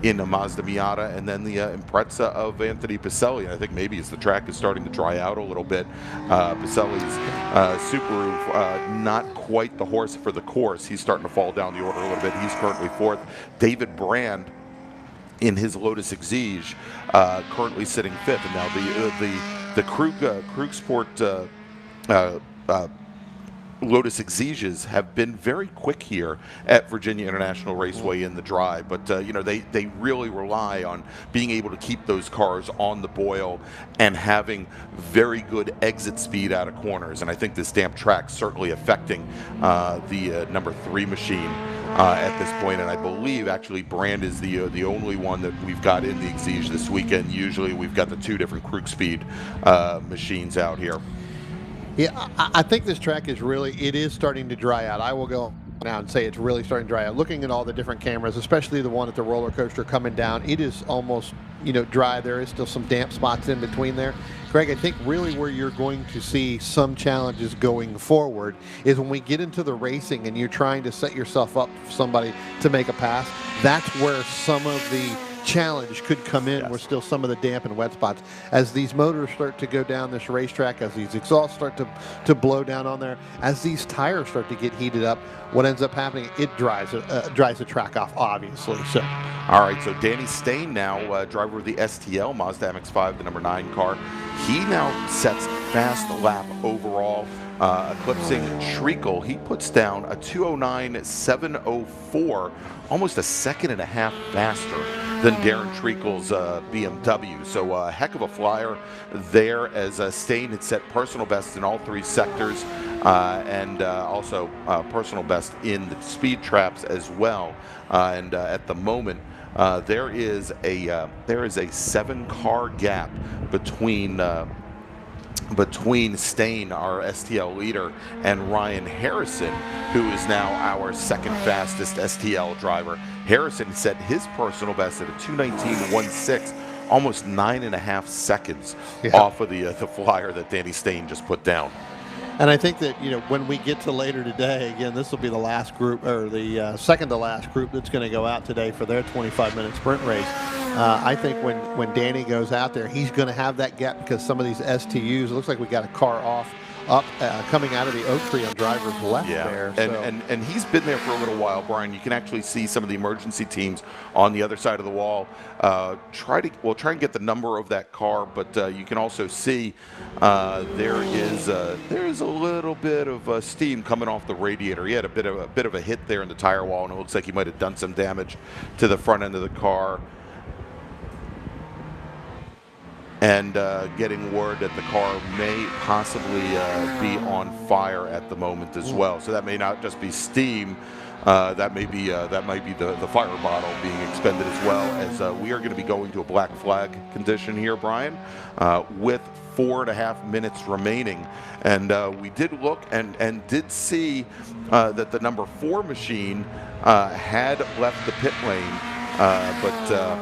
in a Mazda Miata, and then the Impreza of Anthony Pacelli. And I think maybe as the track is starting to dry out a little bit, Pacelli's Subaru not quite the horse for the course. He's starting to fall down the order a little bit. He's currently 4th. David Brand in his Lotus Exige currently sitting 5th. And now the Krug Sport Lotus Exiges have been very quick here at Virginia International Raceway in the drive, but they really rely on being able to keep those cars on the boil and having very good exit speed out of corners. And I think this damp track certainly affecting the number 3 machine at this point. And I believe actually Brand is the only one that we've got in the Exige this weekend. Usually we've got the 2 different Krug Speed machines out here. Yeah, I think this track is starting to dry out. I will go now and say it's really starting to dry out. Looking at all the different cameras, especially the one at the roller coaster coming down, it is almost dry. There is still some damp spots in between there. Greg, I think really where you're going to see some challenges going forward is when we get into the racing and you're trying to set yourself up for somebody to make a pass. That's where some of the challenge could come in. Yes. Where still some of the damp and wet spots as these motors start to go down this racetrack, as these exhausts start to blow down on there, as these tires start to get heated up. What ends up happening, it dries the track off, obviously. So all right, so Danny Stain now driver of the STL Mazda MX-5, the number 9 car, he now sets fast lap overall, eclipsing Treacle. He puts down a 2:09.704, almost a 1.5 seconds faster than Darren Treacle's BMW. So a heck of a flyer there, as Stain had set personal best in all 3 sectors, and also personal best in the speed traps as well. And at the moment, there is a 7-car gap between Stain, our STL leader, and Ryan Harrison, who is now our 2nd fastest STL driver. Harrison set his personal best at a 2:19.16, almost 9.5 seconds off of the flyer that Danny Stain just put down. And I think that, when we get to later today, again, this will be the last group, or the second to last group that's going to go out today for their 25-minute sprint race. I think when Danny goes out there, he's going to have that gap because some of these STUs, it looks like we got a car coming out of the Oak Tree on driver's left there. So. And he's been there for a little while, Brian. You can actually see some of the emergency teams on the other side of the wall. Try and get the number of that car, but you can also see there is a little bit of steam coming off the radiator. He had a bit of a hit there in the tire wall, and it looks like he might have done some damage to the front end of the car. And getting word that the car may possibly be on fire at the moment as well. So that may not just be steam. That might be the fire bottle being expended as well. As we are going to be going to a black flag condition here, Brian, with 4.5 minutes remaining. And we did look and did see that the number 4 machine had left the pit lane, but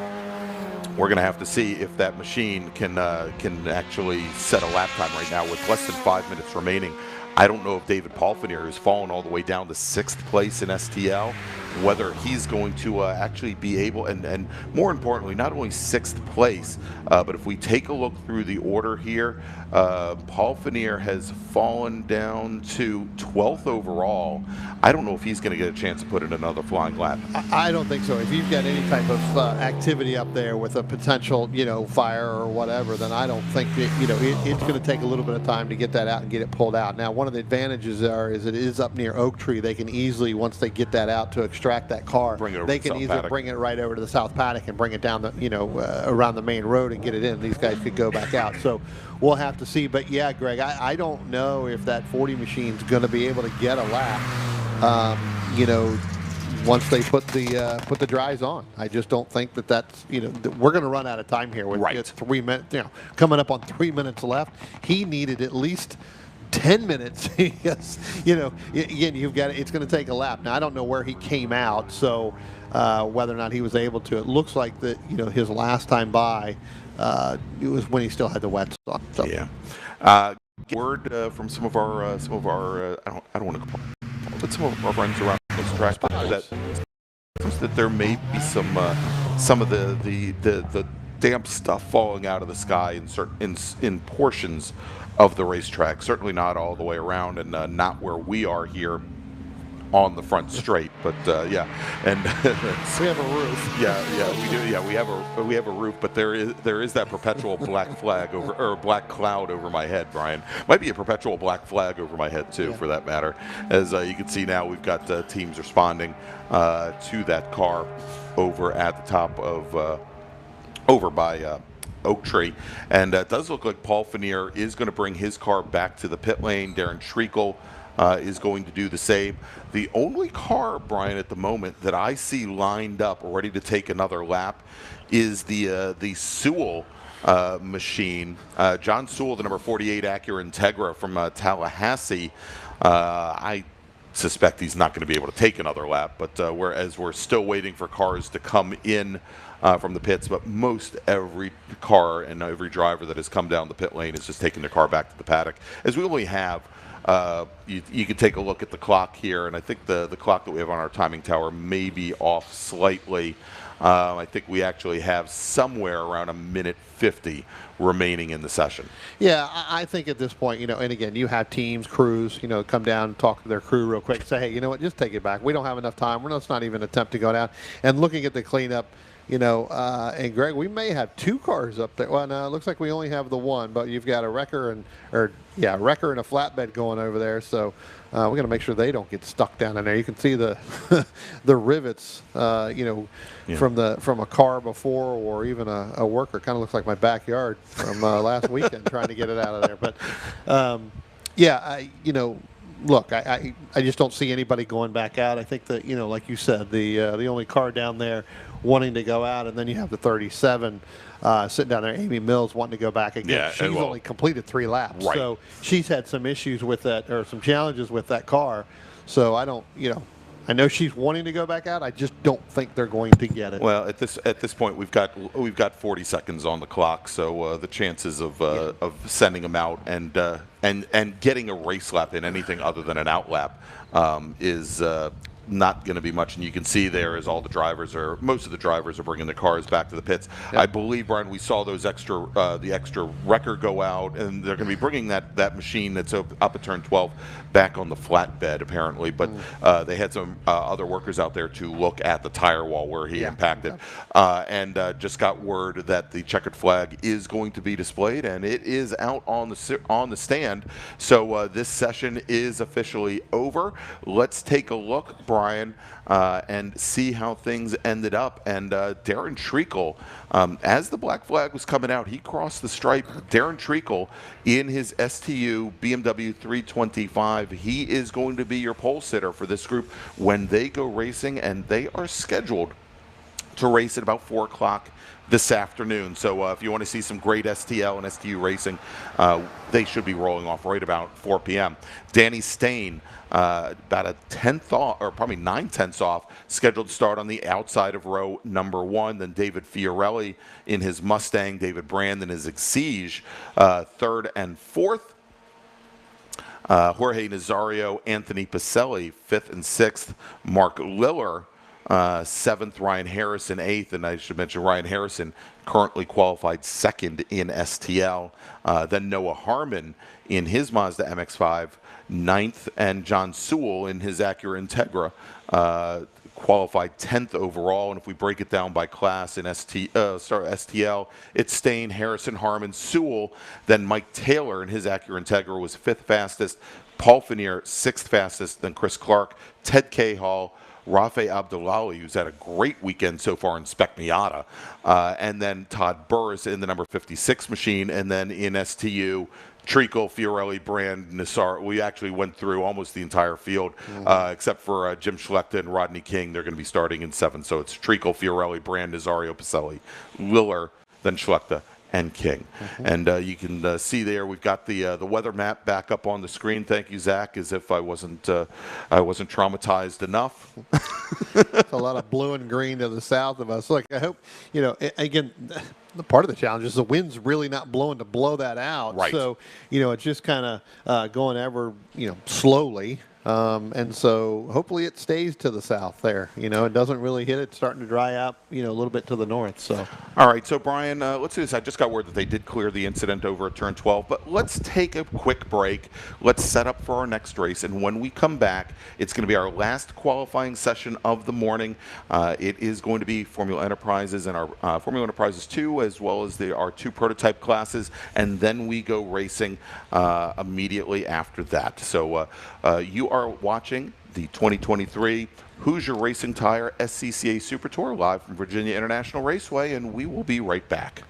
we're going to have to see if that machine can actually set a lap time right now with less than 5 minutes remaining. I don't know if David Palfinier has fallen all the way down to 6th place in STL, whether he's going to actually be able, and more importantly, not only 6th place, but if we take a look through the order here, Palfinier has fallen down to 12th overall. I don't know if he's going to get a chance to put in another flying lap. I don't think so. If you've got any type of activity up there with a potential, fire or whatever, then I don't think that, it's going to take a little bit of time to get that out and get it pulled out. Now, one of the advantages is it is up near Oak Tree. They can easily, once they get that out to extract that car, they can easily bring it right over to the South Paddock and bring it down the, around the main road and get it in. These guys could go back out. So we'll have to see. But yeah, Greg, I don't know if that 40 machine's going to be able to get a lap. Once they put the dries on, I just don't think that's we're going to run out of time here with 3 minutes. Coming up on 3 minutes left. He needed at least 10 minutes. Yes, again, you've got it's going to take a lap. Now I don't know where he came out, so whether or not he was able to. It looks like that his last time by it was when he still had the wets on. So. Yeah. Word from some of our I don't want to call it, but some of our friends around this track that there may be some of the damp stuff falling out of the sky in portions of the racetrack. Certainly not all the way around, and not where we are here on the front straight, but yeah, and we have a roof. Yeah, we do. Yeah, we have a roof, but there is that perpetual black flag or black cloud over my head, Brian. Might be a perpetual black flag over my head too, for that matter. As you can see now, we've got teams responding to that car over at the top of over by Oak Tree, and it does look like Paul Fanier is going to bring his car back to the pit lane. Darren Treacle is going to do the same. The only car, Brian, at the moment that I see lined up ready to take another lap is the Sewell machine. John Sewell, the number 48 Acura Integra from Tallahassee. I suspect he's not going to be able to take another lap, but we're still waiting for cars to come in from the pits, but most every car and every driver that has come down the pit lane is just taking their car back to the paddock, as we only have you can take a look at the clock here, and I think the clock that we have on our timing tower may be off slightly. I think we actually have somewhere around 1:50 remaining in the session. Yeah, I think at this point, and again, you have teams, crews, come down and talk to their crew real quick and say, hey, you know what, just take it back. We don't have enough time. Let's not even attempt to go down. And looking at the cleanup, and Greg, we may have 2 cars up there. Well, no, it looks like we only have the one, but you've got a wrecker and a flatbed going over there. So we're going to make sure they don't get stuck down in there. You can see the the rivets, from a car before, or even a worker. Kind of looks like my backyard from last weekend trying to get it out of there. But look, I just don't see anybody going back out. I think that, like you said, the only car down there wanting to go out, and then you have the 37 sitting down there, Amy Mills, wanting to go back again. Yeah, she's only completed 3 laps. Right. So she's had some issues with that, or some challenges with that car. So I don't, I know she's wanting to go back out. I just don't think they're going to get it. Well, at this point, we've got 40 seconds on the clock, so the chances of sending them out and getting a race lap in anything other than an out lap is not going to be much. And you can see there as most of the drivers are bringing the cars back to the pits. Yep. I believe, Brian, we saw those the extra wrecker go out, and they're going to be bringing that machine that's up at turn 12 back on the flatbed apparently. But they had some other workers out there to look at the tire wall where he impacted, and just got word that the checkered flag is going to be displayed, and it is out on the stand. So this session is officially over. Let's take a look, Brian, and see how things ended up. And Darren Treacle, as the black flag was coming out, he crossed the stripe. Darren Treacle in his STU BMW 325. He is going to be your pole sitter for this group when they go racing, and they are scheduled to race at about 4 o'clock this afternoon. So if you want to see some great STL and STU racing, they should be rolling off right about 4 p.m. Danny Stain, about a tenth off, or probably 9/10 off, scheduled to start on the outside of row number 1. Then David Fiorelli in his Mustang, David Brand in his Exige, 3rd and 4th. Jorge Nazario, Anthony Pacelli, 5th and 6th. Mark Liller, 7th. Ryan Harrison, 8th. And I should mention Ryan Harrison currently qualified 2nd in STL. Then Noah Harmon in his Mazda MX-5, 9th. And John Sewell in his Acura Integra, qualified 10th overall. And if we break it down by class in STL, it's Stain, Harrison, Harmon, Sewell. Then Mike Taylor in his Acura Integra was 5th fastest. Paul Finier, 6th fastest. Then Chris Clark, Ted Cahall, Rafe Abdullahi, who's had a great weekend so far in Spec Miata, and then Todd Burris in the number 56 machine. And then in STU, Treacle, Fiorelli, Brand, Nassar. We actually went through almost the entire field, except for Jim Schlechter and Rodney King. They're going to be starting in 7. So it's Treacle, Fiorelli, Brand, Nazario, Pacelli, Liller, then Schlechter, and King. And you can see there we've got the weather map back up on the screen. Thank you, Zach, as if I wasn't traumatized enough. It's a lot of blue and green to the south of us. Like, I hope, again, the part of the challenge is the wind's really not blowing to blow that out. Right. So, it's just kind of going ever, slowly. And so hopefully it stays to the south there. It doesn't really hit it. It's starting to dry out, a little bit to the north. So. All right, so Brian, let's do this. I just got word that they did clear the incident over at turn 12, but let's take a quick break. Let's set up for our next race, and when we come back, it's going to be our last qualifying session of the morning. It is going to be Formula Enterprises and our Formula Enterprises 2, as well as our 2 prototype classes, and then we go racing immediately after that. So you are watching the 2023 Hoosier Racing Tire SCCA Super Tour live from Virginia International Raceway, and we will be right back.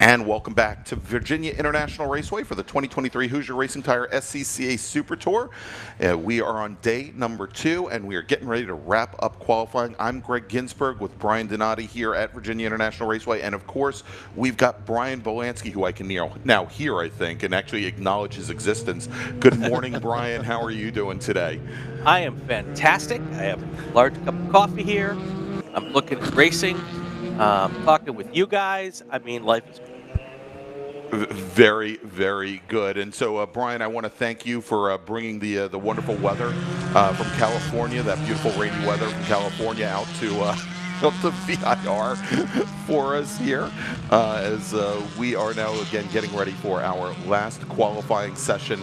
And welcome back to Virginia International Raceway for the 2023 Hoosier Racing Tire SCCA Super Tour. We are on day number 2, and we are getting ready to wrap up qualifying. I'm Greg Ginsberg with Brian Donati here at Virginia International Raceway, and of course, we've got Brian Bolansky, who I can now hear, I think, and actually acknowledge his existence. Good morning, Brian. How are you doing today? I am fantastic. I have a large cup of coffee here. I'm looking at racing, talking with you guys. I mean, life is good. Very, very good. And so, Brian, I want to thank you for bringing the wonderful weather from California, that beautiful rainy weather from California out to VIR for us here as we are now again getting ready for our last qualifying session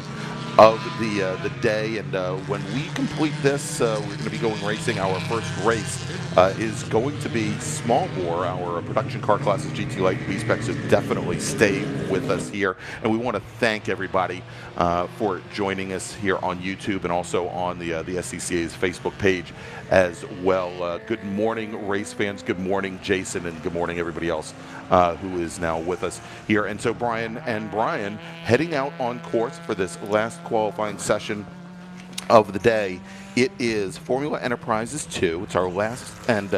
of the day. And when we complete this, we're going to be going racing. Our first race is going to be small bore, our production car classes, GT Light and B-Spec, so definitely stay with us here. And we want to thank everybody for joining us here on YouTube and also on the SCCA's Facebook page as well. Good morning, race fans. Good morning, Jason, and good morning, everybody else who is now with us here. And so Brian heading out on course for this last qualifying session of the day. It is Formula Enterprises 2. It's our last and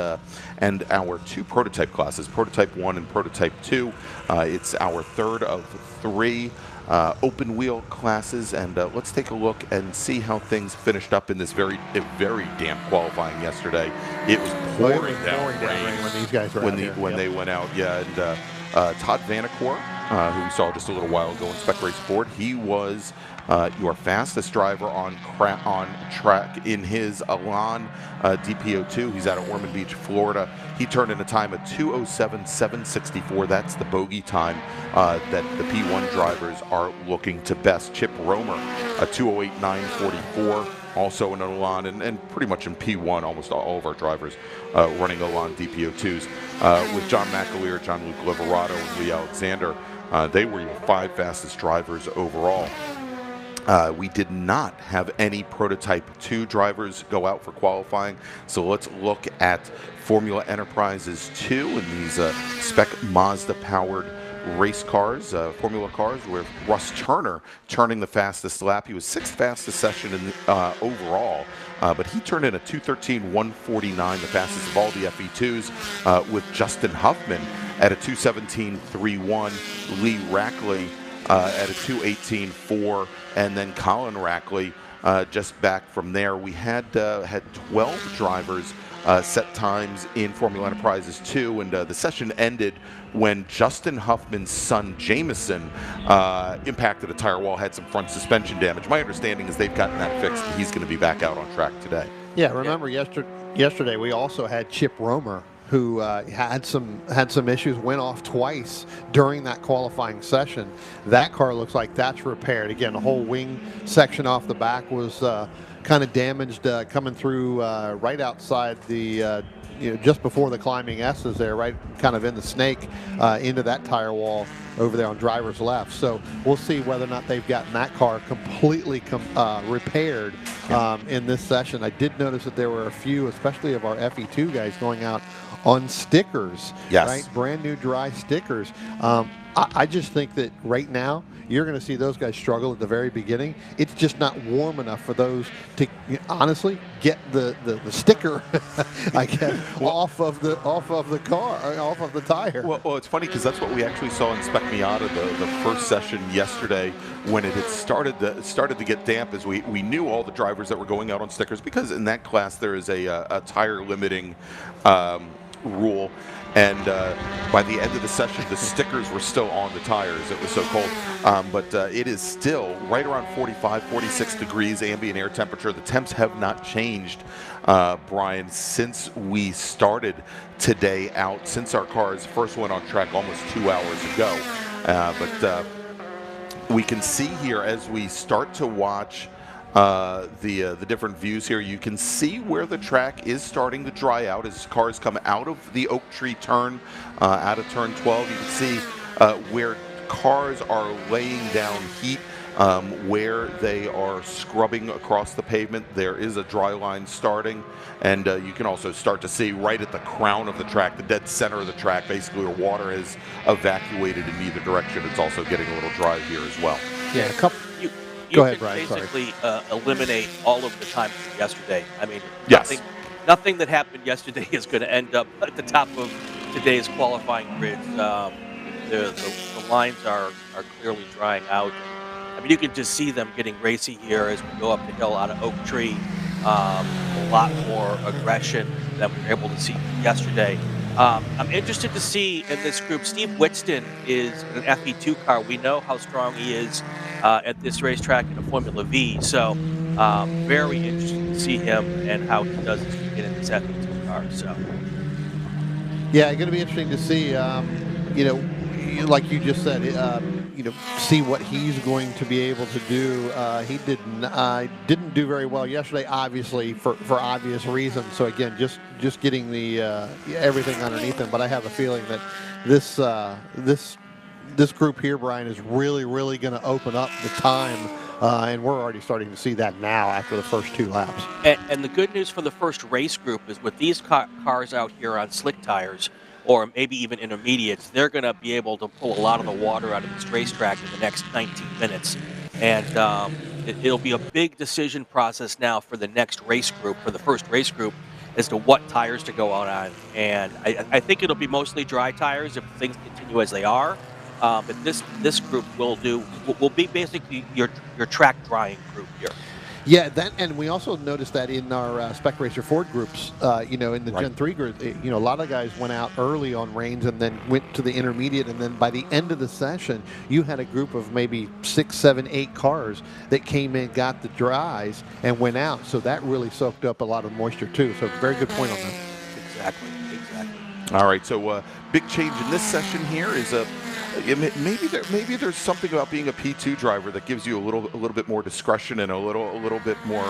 our 2 prototype classes, Prototype 1 and Prototype 2. It's our third of 3 open wheel classes, and let's take a look and see how things finished up in this very damp qualifying yesterday. It was pouring down rain when these guys were when they went out. Yeah, and Todd Vanacore, who we saw just a little while ago in Spec Race Ford, he was your fastest driver on track in his Elan DPO2. He's out of Ormond Beach, Florida. He turned in a time of 2:07.764. That's the bogey time that the P1 drivers are looking to best. Chip Romer, a 2:08.944. Also in Elan, and pretty much in P1, almost all of our drivers running Elan DPO2s. With John McAleer, John Luke Liverato, and Lee Alexander, they were your 5 fastest drivers overall. We did not have any Prototype 2 drivers go out for qualifying, so let's look at Formula Enterprises 2 and these Spec Mazda-powered race cars, Formula cars, with Russ Turner turning the fastest lap. He was 6th fastest session in overall, but he turned in a 2:13.149, the fastest of all the FE2s, with Justin Huffman at a 2:17.31, Lee Rackley at a 2:18.4, and then Colin Rackley just back from there. We had 12 drivers set times in Formula Enterprises 2, and the session ended when Justin Huffman's son Jameson impacted a tire wall, had some front suspension damage. My understanding is they've gotten that fixed, and he's going to be back out on track today. Yeah, remember yesterday we also had Chip Romer, who had some issues, went off twice during that qualifying session. That car looks like that's repaired. Again, the whole wing section off the back was kind of damaged coming through right outside the, just before the climbing S's there, right kind of in the snake into that tire wall over there on driver's left. So we'll see whether or not they've gotten that car completely repaired in this session. I did notice that there were a few, especially of our FE2 guys, going out on stickers, yes, right? Brand new dry stickers. I just think that right now you're going to see those guys struggle at the very beginning. It's just not warm enough for those to honestly get the sticker, I guess, off of the car, off of the tire. Well, it's funny because that's what we actually saw in Spec Miata the first session yesterday when it had started to get damp. As we knew all the drivers that were going out on stickers, because in that class there is a tire limiting rule. And by the end of the session, the stickers were still on the tires. It was so cold. But it is still right around 45, 46 degrees ambient air temperature. The temps have not changed, Brian, since we started today out, since our cars first went on track almost 2 hours ago. But we can see here as we start to watch the different views here, you can see where the track is starting to dry out as cars come out of the Oak Tree turn, out of turn 12. You can see where cars are laying down heat where they are scrubbing across the pavement. There is a dry line starting, and you can also start to see right at the crown of the track, the dead center of the track, basically where water is evacuated in either direction. It's also getting a little dry here as well. Yeah, a couple. You Go ahead, can Brian. Sorry. basically eliminate all of the time from yesterday. I mean, Yes. nothing that happened yesterday is going to end up at the top of today's qualifying grids. The lines are clearly drying out. I mean, you can just see them getting racy here as we go up the hill out of Oak Tree. A lot more aggression than we were able to see yesterday. I'm interested to see in this group, Steve Whitston is in an FE2 car. We know how strong he is at this racetrack in a Formula V. So very interested to see him and how he does as we get in this FE2 car. So Yeah, going to be interesting to see, like you just said, see what he's going to be able to do. He didn't do very well yesterday, obviously, for obvious reasons. So again, just getting the everything underneath him. But I have a feeling that this group here, Brian, is really going to open up the time. And we're already starting to see that now after the first 2 laps. And the good news for the first race group is with these cars out here on slick tires, or maybe even intermediates, they're going to be able to pull a lot of the water out of this racetrack in the next 19 minutes. And it'll be a big decision process now for the next race group, for the first race group, as to what tires to go out on. And I think it'll be mostly dry tires if things continue as they are. But this group will be basically your track drying group here. Yeah, and we also noticed that in our Spec Racer Ford groups, in the Right. Gen 3 group, a lot of guys went out early on rains and then went to the intermediate, and then by the end of the session, you had a group of maybe 6, 7, 8 cars that came in, got the dries, and went out. So that really soaked up a lot of moisture too. So very good point on that. Exactly. All right, so big change in this session here is maybe there's something about being a P2 driver that gives you a little bit more discretion and a little bit more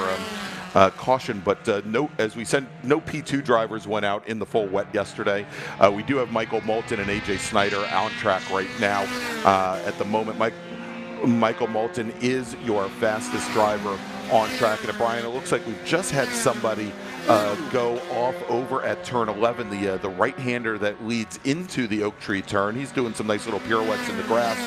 caution. But no, as we said, no P2 drivers went out in the full wet yesterday. We do have Michael Moulton and AJ Snyder on track right now. At the moment, Michael Moulton is your fastest driver on track. And Brian, it looks like we've just had somebody go off over at turn 11, the right-hander that leads into the Oak Tree turn. He's doing some nice little pirouettes in the grass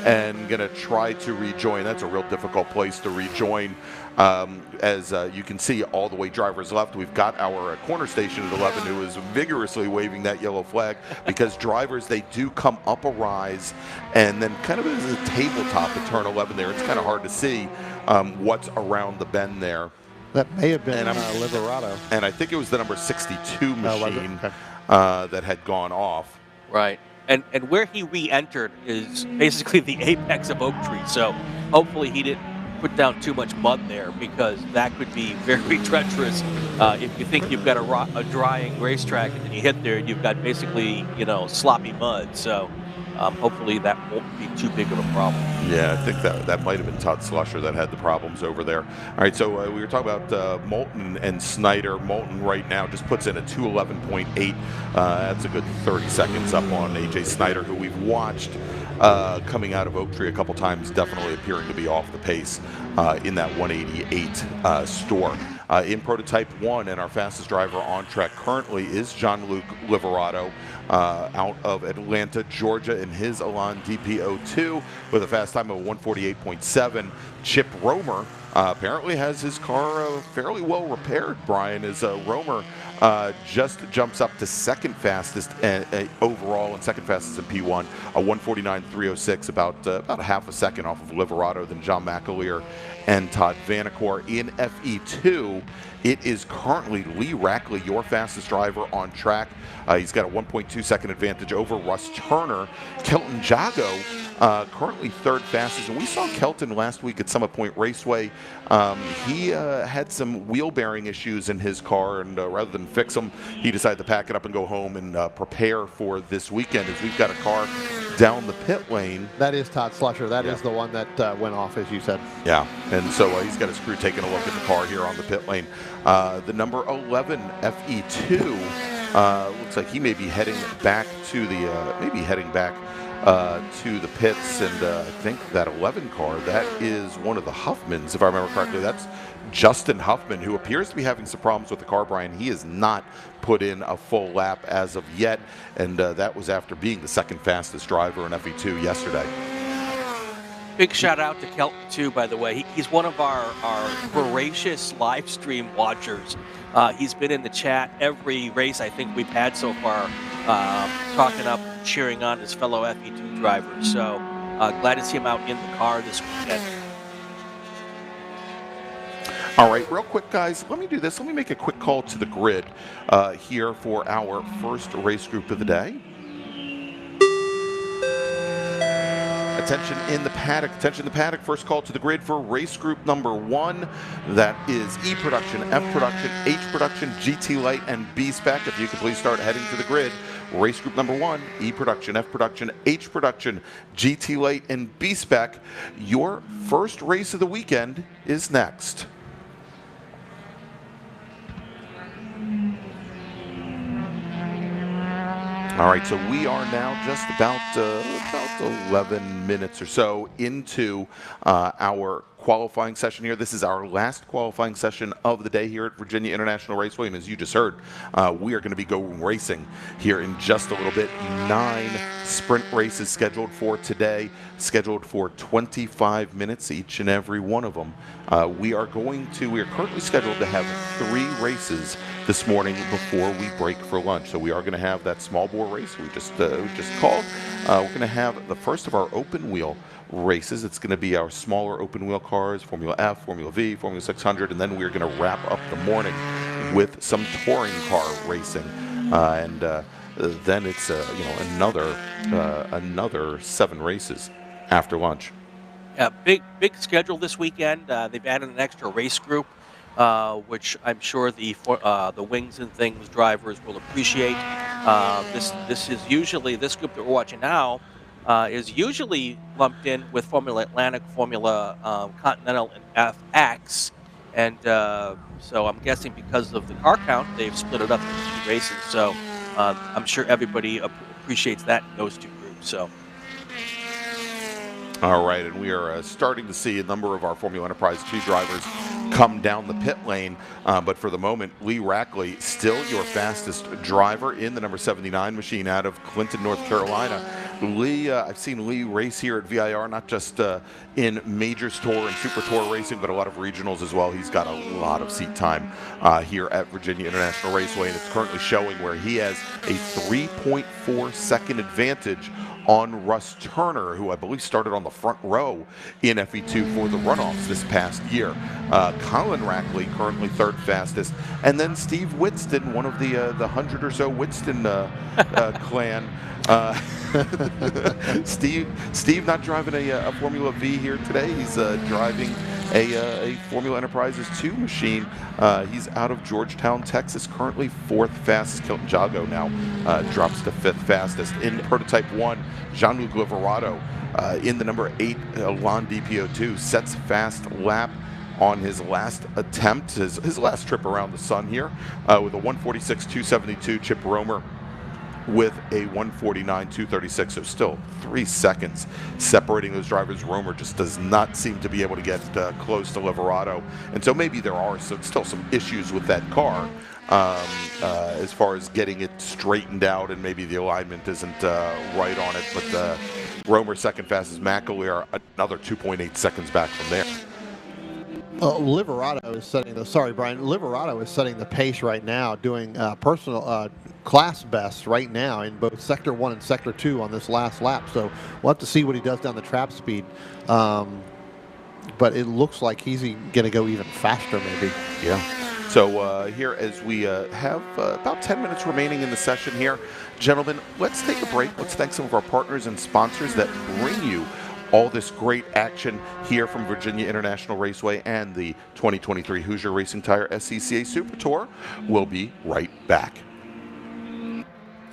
and going to try to rejoin. That's a real difficult place to rejoin. As you can see, all the way drivers left, we've got our corner station at 11 who is vigorously waving that yellow flag because drivers, they do come up a rise and then kind of as a tabletop at turn 11 there. It's kind of hard to see what's around the bend there. That may have been Liberato. And I think it was the number 62 machine Okay. that had gone off. Right. And where he re-entered is basically the apex of Oak Tree. So hopefully he didn't put down too much mud there, because that could be very treacherous. If you think you've got a drying racetrack and then you hit there and you've got basically, sloppy mud. So hopefully that won't be too big of a problem. Yeah, I think that might have been Todd Slusher that had the problems over there. All right, so we were talking about Moulton and Snyder. Moulton right now just puts in a 2:11.8. That's a good 30 seconds up on AJ Snyder, who we've watched coming out of Oak Tree a couple times, definitely appearing to be off the pace in that 188 store. In Prototype 1, and our fastest driver on track currently is Jean-Luc Liverato out of Atlanta, Georgia, in his Elan DP02 with a fast time of 148.7. Chip Romer apparently has his car fairly well repaired, Brian, as Romer just jumps up to second fastest overall and second fastest in P1, a 149.306, about a half a second off of Liverato than John McAleer and Todd Vanacore. In FE2, it is currently Lee Rackley, your fastest driver on track. He's got a 1.2 second advantage over Russ Turner. Kelton Jago, currently third fastest. And we saw Kelton last week at Summit Point Raceway. He had some wheel bearing issues in his car, and rather than fix them, he decided to pack it up and go home and prepare for this weekend, as we've got a car down the pit lane. That is Todd Slusher. That is the one that went off, as you said. Yeah, and so he's got his crew taking a look at the car here on the pit lane. The number 11 FE2 looks like he may be heading back to the to the pits, and I think that 11 car, that is one of the Huffmans, if I remember correctly. That's Justin Huffman, who appears to be having some problems with the car, Brian. He has not put in a full lap as of yet, and that was after being the second fastest driver in FE2 yesterday. Big shout out to Kelton, too, by the way. He's one of our voracious live stream watchers. He's been in the chat every race I think we've had so far, talking up, cheering on his fellow FE2 drivers. So glad to see him out in the car this weekend. All right, real quick, guys, let me do this. Let me make a quick call to the grid here for our first race group of the day. Attention in the paddock. Attention in the paddock. First call to the grid for race group number 1. That is E Production, F Production, H Production, GT Light, and B-Spec. If you could please start heading to the grid. Race group number 1, E Production, F Production, H Production, GT Light, and B-Spec. Your first race of the weekend is next. All right, so we are now just about 11 minutes or so into our qualifying session here. This is our last qualifying session of the day here at Virginia International Raceway, and as you just heard, we are going to be going racing here in just a little bit. 9 sprint races scheduled for today, scheduled for 25 minutes each and every one of them. We are currently scheduled to have 3 races this morning before we break for lunch. So we are going to have that small bore race we just called. We're going to have the first of our open wheel races. It's going to be our smaller open wheel cars, Formula F, Formula V, Formula 600, and then we're going to wrap up the morning with some touring car racing. Then it's another 7 races after lunch. Yeah, big schedule this weekend. They've added an extra race group, which I'm sure the Wings and Things drivers will appreciate. This is usually, this group that we're watching now is usually lumped in with Formula Atlantic, Formula Continental, and FX. And so I'm guessing because of the car count, they've split it up into 2 races. So I'm sure everybody appreciates that in those 2 groups. So. All right, and we are starting to see a number of our Formula Enterprise 2 drivers come down the pit lane. But for the moment, Lee Rackley, still your fastest driver in the number 79 machine out of Clinton, North Carolina. Lee, I've seen Lee race here at VIR, not just in Majors Tour and Super Tour racing, but a lot of regionals as well. He's got a lot of seat time here at Virginia International Raceway, and it's currently showing where he has a 3.4 second advantage on Russ Turner, who I believe started on the front row in FE2 for the runoffs this past year. Colin Rackley, currently 3rd fastest. And then Steve Whitston, one of the 100 or so Whitston clan. Steve not driving a Formula V here today. He's driving a Formula Enterprises 2 machine. He's out of Georgetown, Texas, currently 4th fastest. Kilton Jago now drops to 5th fastest. In Prototype 1, Jean-Luc Liverato in the number 8 Lon DPO2 sets fast lap on his last attempt, his last trip around the sun here, with a 146.272. Chip Romer with a 149.236, so still 3 seconds separating those drivers. Romer just does not seem to be able to get close to Liverato, and so maybe there are still some issues with that car as far as getting it straightened out, and maybe the alignment isn't right on it. But Romer 2nd fastest, McAleer another 2.8 seconds back from there. Liverato is setting the, sorry, Brian, Liverato is setting the pace right now, doing personal class best right now in both Sector 1 and Sector 2 on this last lap. So we'll have to see what he does down the trap speed. But it looks like he's going to go even faster maybe. Yeah. So here, as we have about 10 minutes remaining in the session here, gentlemen, let's take a break. Let's thank some of our partners and sponsors that bring you all this great action here from Virginia International Raceway and the 2023 Hoosier Racing Tire SCCA Super Tour. We'll be right back.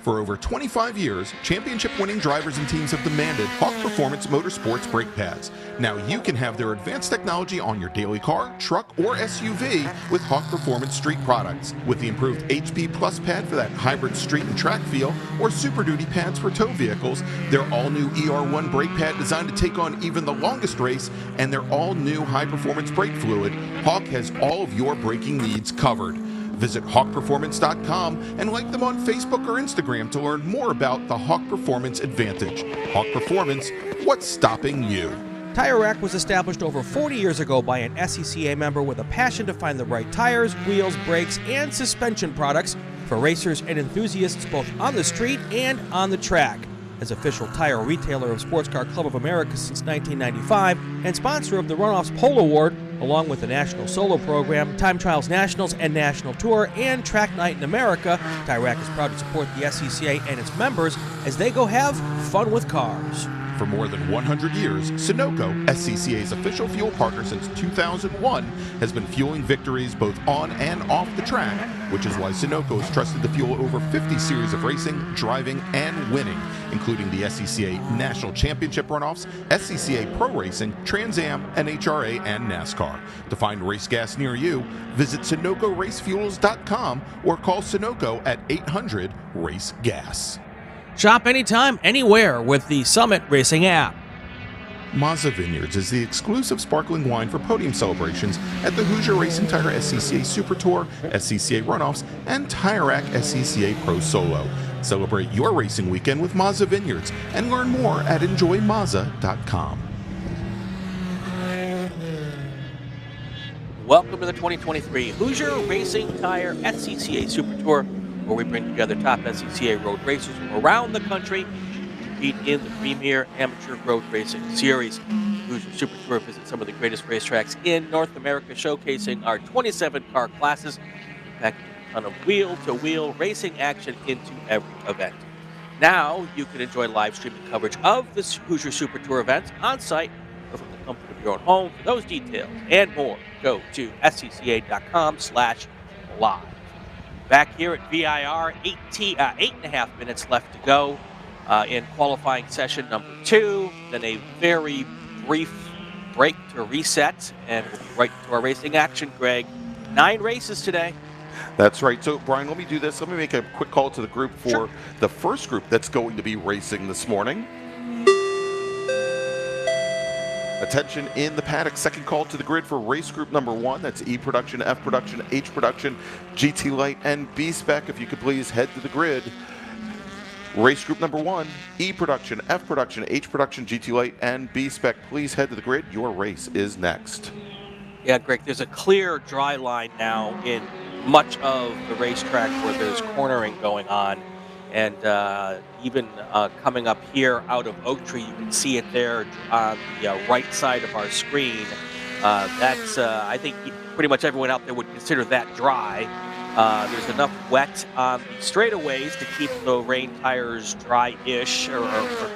For over 25 years, championship-winning drivers and teams have demanded Hawk Performance Motorsports brake pads. Now you can have their advanced technology on your daily car, truck, or SUV with Hawk Performance Street products. With the improved HP Plus pad for that hybrid street and track feel, or Super Duty pads for tow vehicles, their all-new ER1 brake pad designed to take on even the longest race, and their all-new high-performance brake fluid, Hawk has all of your braking needs covered. Visit hawkperformance.com and like them on Facebook or Instagram to learn more about the Hawk Performance Advantage. Hawk Performance, what's stopping you? Tire Rack was established over 40 years ago by an SCCA member with a passion to find the right tires, wheels, brakes, and suspension products for racers and enthusiasts both on the street and on the track. As official tire retailer of Sports Car Club of America since 1995 and sponsor of the Runoffs Pole Award, along with the National Solo Program, Time Trials Nationals and National Tour, and Track Night in America, Tire Rack is proud to support the SCCA and its members as they go have fun with cars. For more than 100 years, Sunoco, SCCA's official fuel partner since 2001, has been fueling victories both on and off the track, which is why Sunoco is trusted to fuel over 50 series of racing, driving, and winning, including the SCCA National Championship runoffs, SCCA Pro Racing, Trans Am, NHRA, and NASCAR. To find race gas near you, visit SunocoRaceFuels.com or call Sunoco at 800-RACE-GAS. Shop anytime, anywhere with the Summit Racing app. Mazza Vineyards is the exclusive sparkling wine for podium celebrations at the Hoosier Racing Tire SCCA Super Tour, SCCA Runoffs, and Tire Rack SCCA Pro Solo. Celebrate your racing weekend with Mazza Vineyards and learn more at enjoymazza.com. Welcome to the 2023 Hoosier Racing Tire SCCA Super Tour, where we bring together top SCCA road racers from around the country to compete in the premier amateur road racing series. Hoosier Super Tour visits some of the greatest racetracks in North America, showcasing our 27 car classes, packing a ton of wheel-to-wheel racing action into every event. Now you can enjoy live streaming coverage of the Hoosier Super Tour events on site or from the comfort of your own home. For those details and more, go to scca.com/live. Back here at VIR, 8.5 minutes left to go in qualifying session number 2. Then a very brief break to reset, and we'll be right into our racing action, Greg. 9 races today. That's right. So, Brian, let me do this. Let me make a quick call to the group for the first group that's going to be racing this morning. Attention in the paddock. Second call to the grid for race group number 1. That's E Production, F Production, H Production, GT Light, and B-Spec. If you could please head to the grid. Race group number 1, E Production, F Production, H Production, GT Light, and B-Spec. Please head to the grid. Your race is next. Yeah, Greg, there's a clear dry line now in much of the racetrack where there's cornering going on. And even coming up here out of Oak Tree, you can see it there on the right side of our screen. That's, I think, pretty much everyone out there would consider that dry. There's enough wet on the straightaways to keep the rain tires dry-ish or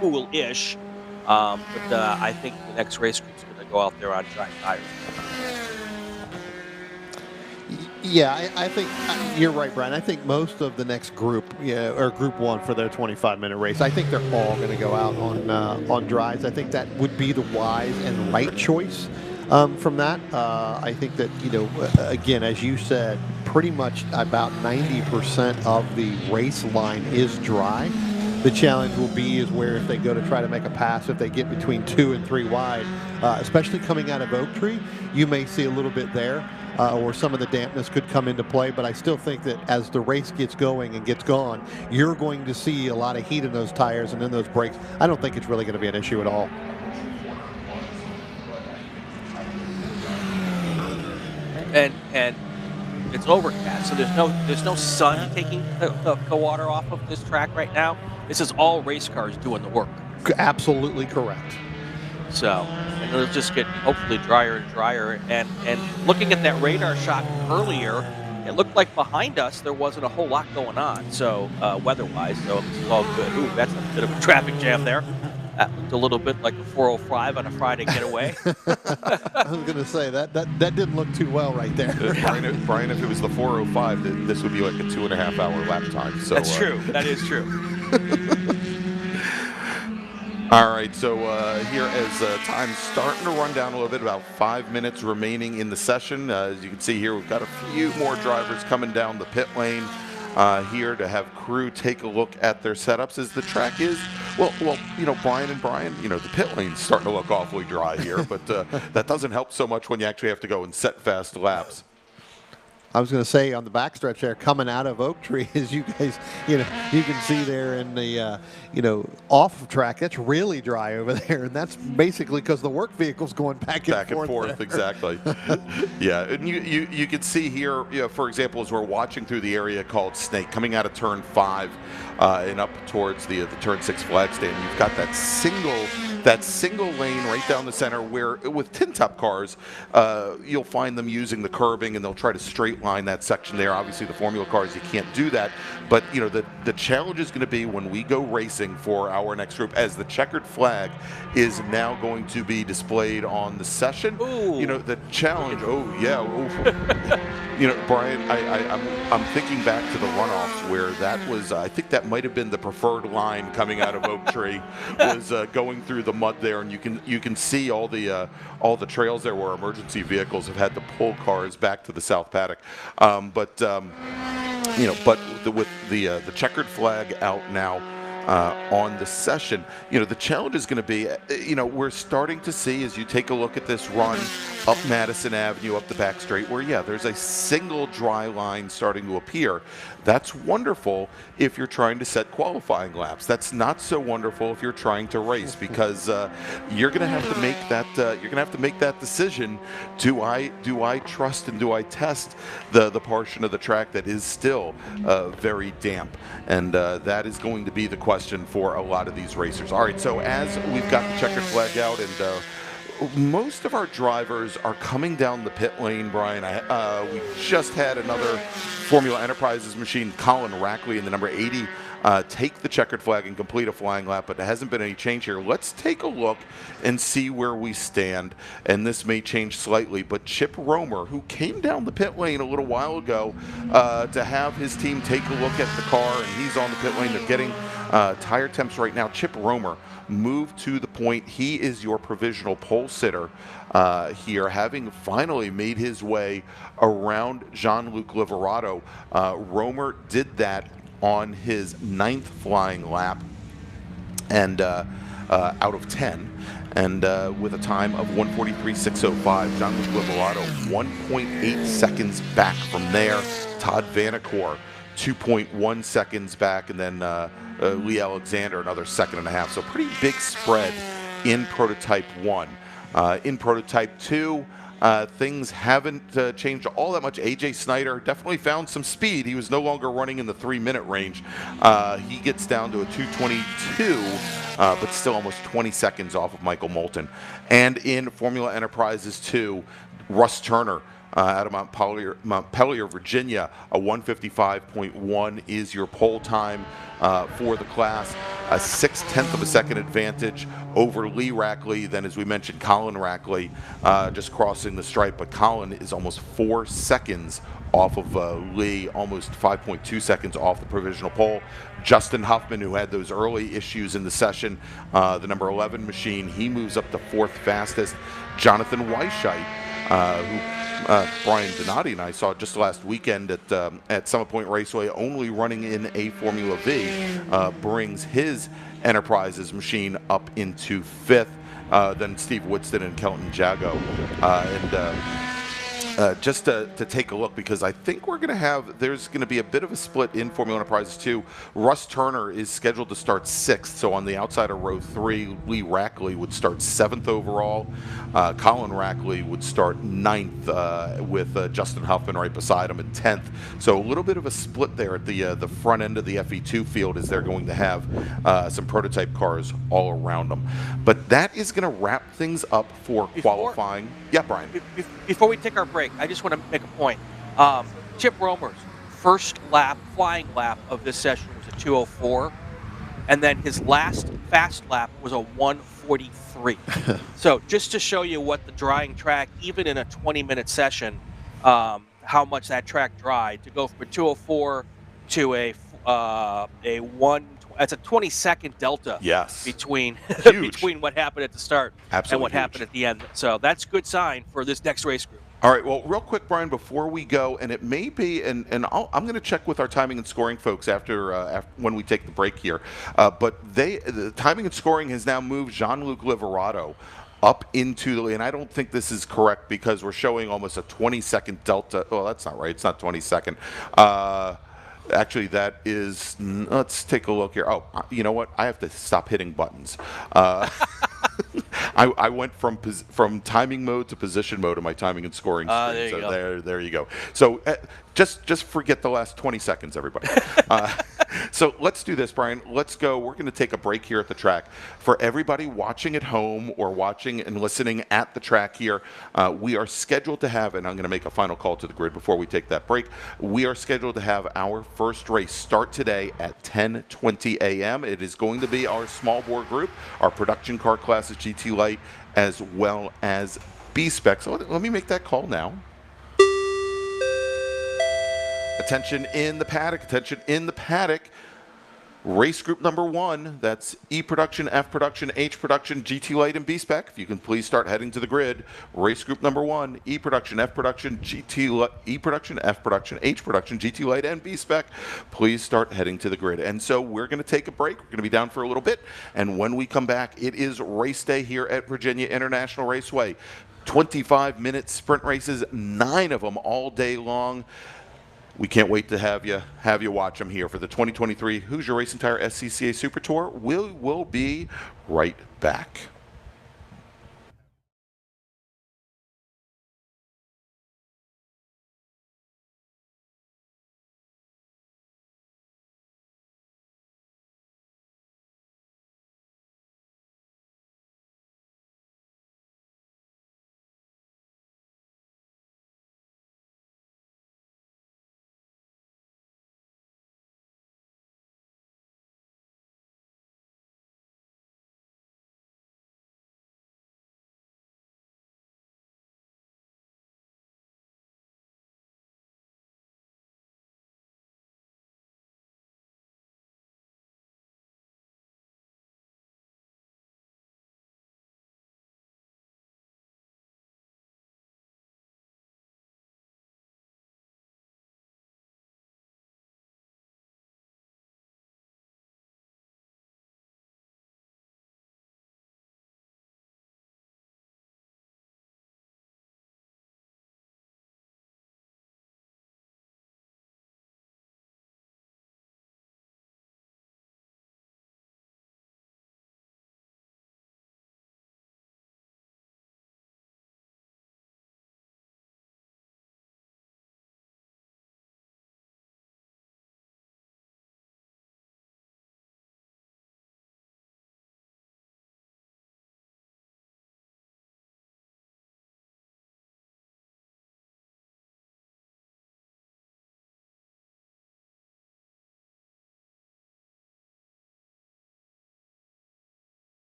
cool-ish. But I think the next race group's going to go out there on dry tires. Yeah, I think you're right, Brian. I think most of the next group, or Group 1 for their 25-minute race, I think they're all going to go out on dries. I think that would be the wise and right choice from that. I think that, again, as you said, pretty much about 90% of the race line is dry. The challenge will be is where if they go to try to make a pass, if they get between 2 and 3 wide, especially coming out of Oak Tree, you may see a little bit there. Or some of the dampness could come into play, but I still think that as the race gets going and gets gone, you're going to see a lot of heat in those tires and in those brakes. I don't think it's really going to be an issue at all. And it's overcast, so there's no sun taking the water off of this track right now. This is all race cars doing the work. Absolutely correct. So, and it'll just get hopefully drier and drier. And looking at that radar shot earlier, it looked like behind us there wasn't a whole lot going on. So weather-wise, so this is all good. Ooh, that's a bit of a traffic jam there. That looked a little bit like a 405 on a Friday getaway. I was going to say that didn't look too well right there. Brian, if it was the 405, this would be like a 2.5-hour lap time. So That's true. That is true. All right, so here as time's starting to run down a little bit, about 5 minutes remaining in the session. As you can see here, we've got a few more drivers coming down the pit lane here to have crew take a look at their setups as the track is. Well, Brian, the pit lane's starting to look awfully dry here, but that doesn't help so much when you actually have to go and set fast laps. I was going to say on the backstretch there, coming out of Oak Tree, as you guys, you can see there in the, off track, that's really dry over there, and that's basically because the work vehicle's going back and forth. Exactly. Yeah, and you can see here, for example, as we're watching through the area called Snake, coming out of turn 5 and up towards the turn 6 flag stand, you've got that single lane right down the center where with tin top cars, you'll find them using the curbing and they'll try to straight line that section there. Obviously the formula cars, you can't do that, but the challenge is going to be when we go racing for our next group, as the checkered flag is now going to be displayed on the session. Ooh. The challenge, Brian, I'm thinking back to the runoffs where that was, I think that might have been the preferred line coming out of Oak Tree, was going through the mud there, and you can see all the trails there where emergency vehicles have had to pull cars back to the South Paddock. But with the checkered flag out now on the session, the challenge is going to be, we're starting to see, as you take a look at this run up Madison Avenue, up the back straight, where, there's a single dry line starting to appear. That's wonderful if you're trying to set qualifying laps. That's not so wonderful if you're trying to race, because you're going to have to make that. You're going to have to make that decision. Do I trust and do I test the portion of the track that is still very damp? And that is going to be the question for a lot of these racers. All right, so as we've got the checkered flag out, and most of our drivers are coming down the pit lane, Brian. We just had another Formula Enterprises machine, Colin Rackley in the number 80, take the checkered flag and complete a flying lap, but there hasn't been any change here. Let's take a look and see where we stand, and this may change slightly, but Chip Romer, who came down the pit lane a little while ago to have his team take a look at the car, and he's on the pit lane. They're getting tire temps right now. Chip Romer moved to the point. He is your provisional pole sitter here, having finally made his way around Jean-Luc Liverato. Romer did that on his 9th flying lap, and out of 10, and with a time of 1:43.605. Jean-Luc Liverato 1.8 seconds back from there. Todd Vanacore 2.1 seconds back, and then Lee Alexander another 1.5 seconds. So pretty big spread in Prototype 1. In Prototype 2, things haven't changed all that much. AJ Snyder definitely found some speed. He was no longer running in the 3-minute range. He gets down to a 2:22, but still almost 20 seconds off of Michael Moulton. And in Formula Enterprises 2, Russ Turner out of Montpelier, Virginia, a 1:55.1 is your pole time for the class. A 0.6 of a second advantage over Lee Rackley. Then, as we mentioned, Colin Rackley just crossing the stripe, but Colin is almost 4 seconds off of Lee, almost 5.2 seconds off the provisional pole. Justin Huffman, who had those early issues in the session, the number 11 machine, he moves up to 4th fastest. Jonathan Weisheit, who Brian Donati and I saw just last weekend at Summit Point Raceway, only running in a Formula V, brings his Enterprises machine up into 5th. Then Steve Woodston and Kelton Jago. Just to take a look, because I think there's going to be a bit of a split in Formula Enterprises 2. Russ Turner is scheduled to start 6th, so on the outside of row 3, Lee Rackley would start 7th overall. Colin Rackley would start 9th with Justin Huffman right beside him at 10th. So a little bit of a split there at the front end of the FE2 field, as they're going to have some prototype cars all around them. But that is going to wrap things up for qualifying. Yeah, Brian. Before we take our break, I just want to make a point. Chip Romer's first lap, flying lap of this session was a 2:04, and then his last fast lap was a 1:43. So just to show you what the drying track, even in a 20-minute session, how much that track dried to go from a 2:04 to a 1. That's a 20-second delta Yes. between Huge. between what happened at the start and Absolutely what happened huge. at the end. So that's a good sign for this next race group. All right. Well, real quick, Brian, before we go, and it may be, I'm going to check with our timing and scoring folks after when we take the break here. But the timing and scoring has now moved Jean-Luc Liverato up into the, and I don't think this is correct because we're showing almost a 20-second delta. Oh, that's not right. It's not 20-second. Actually, that is. Let's take a look here. Oh, you know what? I have to stop hitting buttons. I went from timing mode to position mode in my timing and scoring screen. There you So go. there you go. So just forget the last 20 seconds, everybody. So let's do this, Brian. Let's go. We're going to take a break here at the track. For everybody watching at home or watching and listening at the track here, we are scheduled to have, and I'm going to make a final call to the grid before we take that break. We are scheduled to have our first race start today at 10:20 a.m. It is going to be our small bore group, our production car classes, GT Light, as well as B-Spec. So let me make that call now. Attention in the paddock, attention in the paddock. Race group number 1, that's E production, F production, H production, GT Light, and B-Spec. If you can please start heading to the grid. Race group number 1, E production, F production, E production, F production, H production, GT Light, and B-Spec. Please start heading to the grid. And so we're going to take a break. We're going to be down for a little bit. And when we come back, it is race day here at Virginia International Raceway. 25-minute sprint races, 9 of them all day long. We can't wait to have you watch them here for the 2023 Hoosier Racing Tire SCCA Super Tour. We'll be right back.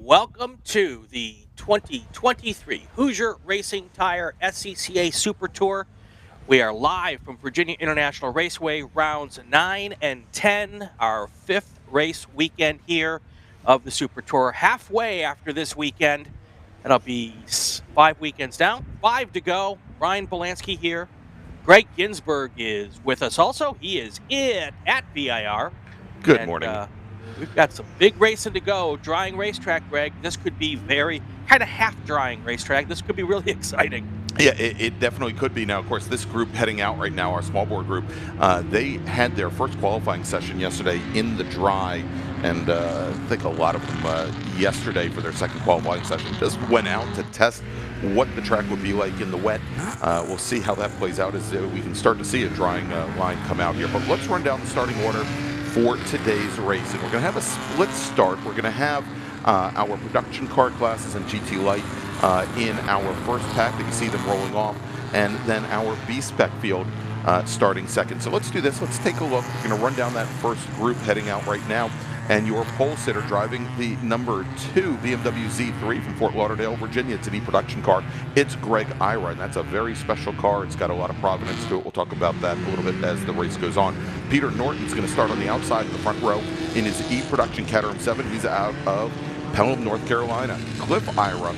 welcome to the 2023 Hoosier Racing Tire SCCA Super Tour. We are live from Virginia International Raceway, rounds 9 and 10, our 5th race weekend here of the Super Tour. Halfway after this weekend, that'll be 5 weekends down, 5 to go. Ryan Belansky here. Greg Ginsburg is with us also. He is at VIR. Good morning. We've got some big racing to go. Drying racetrack, Greg. This could be very kind of half-drying racetrack. This could be really exciting. Yeah, it definitely could be. Now, of course, this group heading out right now, our small board group, they had their first qualifying session yesterday in the dry, and I think a lot of them yesterday for their second qualifying session just went out to test what the track would be like in the wet. We'll see how that plays out as we can start to see a drying line come out here. But let's run down the starting order for today's race. And we're going to have a split start. We're going to have our production car classes and GT Light in our first pack that you see them rolling off, and then our B-Spec field starting second. So let's do this. Let's take a look. We're going to run down that first group heading out right now. And your pole sitter driving the number 2 BMW Z3 from Fort Lauderdale, Virginia. It's an E-production car. It's Greg Ira, and that's a very special car. It's got a lot of provenance to it. We'll talk about that a little bit as the race goes on. Peter Norton's going to start on the outside of the front row in his E-production Caterham 7. He's out of Pelham, North Carolina. Cliff Ira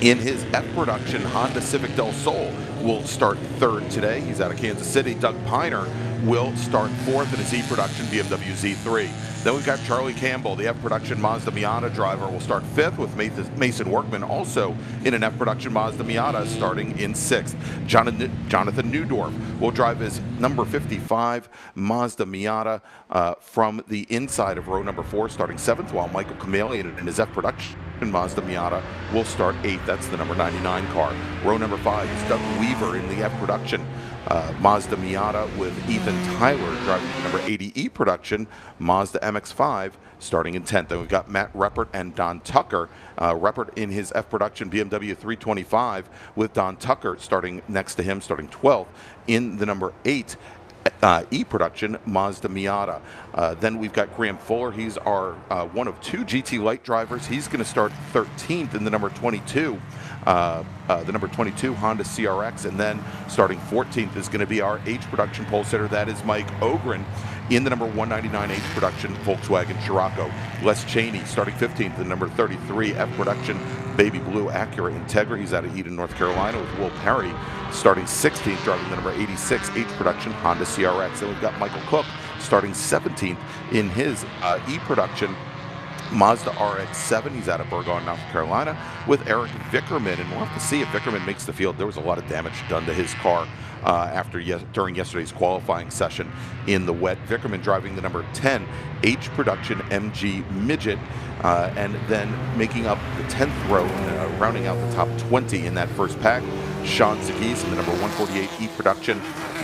in his F-production Honda Civic Del Sol will start third today. He's out of Kansas City. Doug Piner will start fourth in his E-production BMW Z3. Then we've got Charlie Campbell, the F-production Mazda Miata driver, will start fifth, with Mason Workman also in an F-production Mazda Miata starting in sixth. Jonathan Newdorf will drive his number 55 Mazda Miata from the inside of row number 4 starting seventh, while Michael Chameleon in his F-production Mazda Miata will start 8th. That's the number 99 car. Row number 5 is Doug Weaver in the F-production Mazda Miata, with Ethan Tyler driving the number 80 E-production Mazda MX-5 starting in 10th. Then we've got Matt Reppert and Don Tucker. Reppert in his F-production BMW 325 with Don Tucker starting next to him, starting 12th in the number 8 E-production Mazda Miata. Then we've got Graham Fuller. He's our one of 2 GT Light drivers. He's going to start 13th in the number 22. The number 22 Honda CRX, and then starting 14th is going to be our H-production pole sitter. That is Mike Ogren in the number 199 H-production Volkswagen Scirocco. Les Cheney starting 15th, the number 33 F-production Baby Blue Acura Integra. He's out of Eden, North Carolina, with Will Perry starting 16th, driving the number 86 H-production Honda CRX. Then we've got Michael Cook starting 17th in his E-production Mazda RX-7. He's out of Burgon, North Carolina, with Eric Vickerman, and we'll have to see if Vickerman makes the field. There was a lot of damage done to his car during yesterday's qualifying session in the wet. Vickerman driving the number 10 H-production MG Midget, and then making up the 10th row, rounding out the top 20 in that first pack, Sean Sagis in the number 148 E-production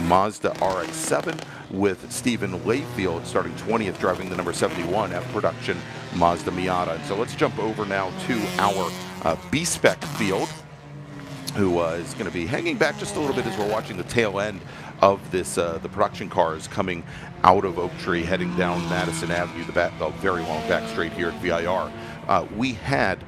Mazda RX-7, with Stephen Layfield starting 20th, driving the number 71 F-production Mazda Miata. And so let's jump over now to our B-Spec field, who is going to be hanging back just a little bit as we're watching the tail end of this, the production cars coming out of Oak Tree, heading down Madison Avenue, the very long back straight here at VIR. We had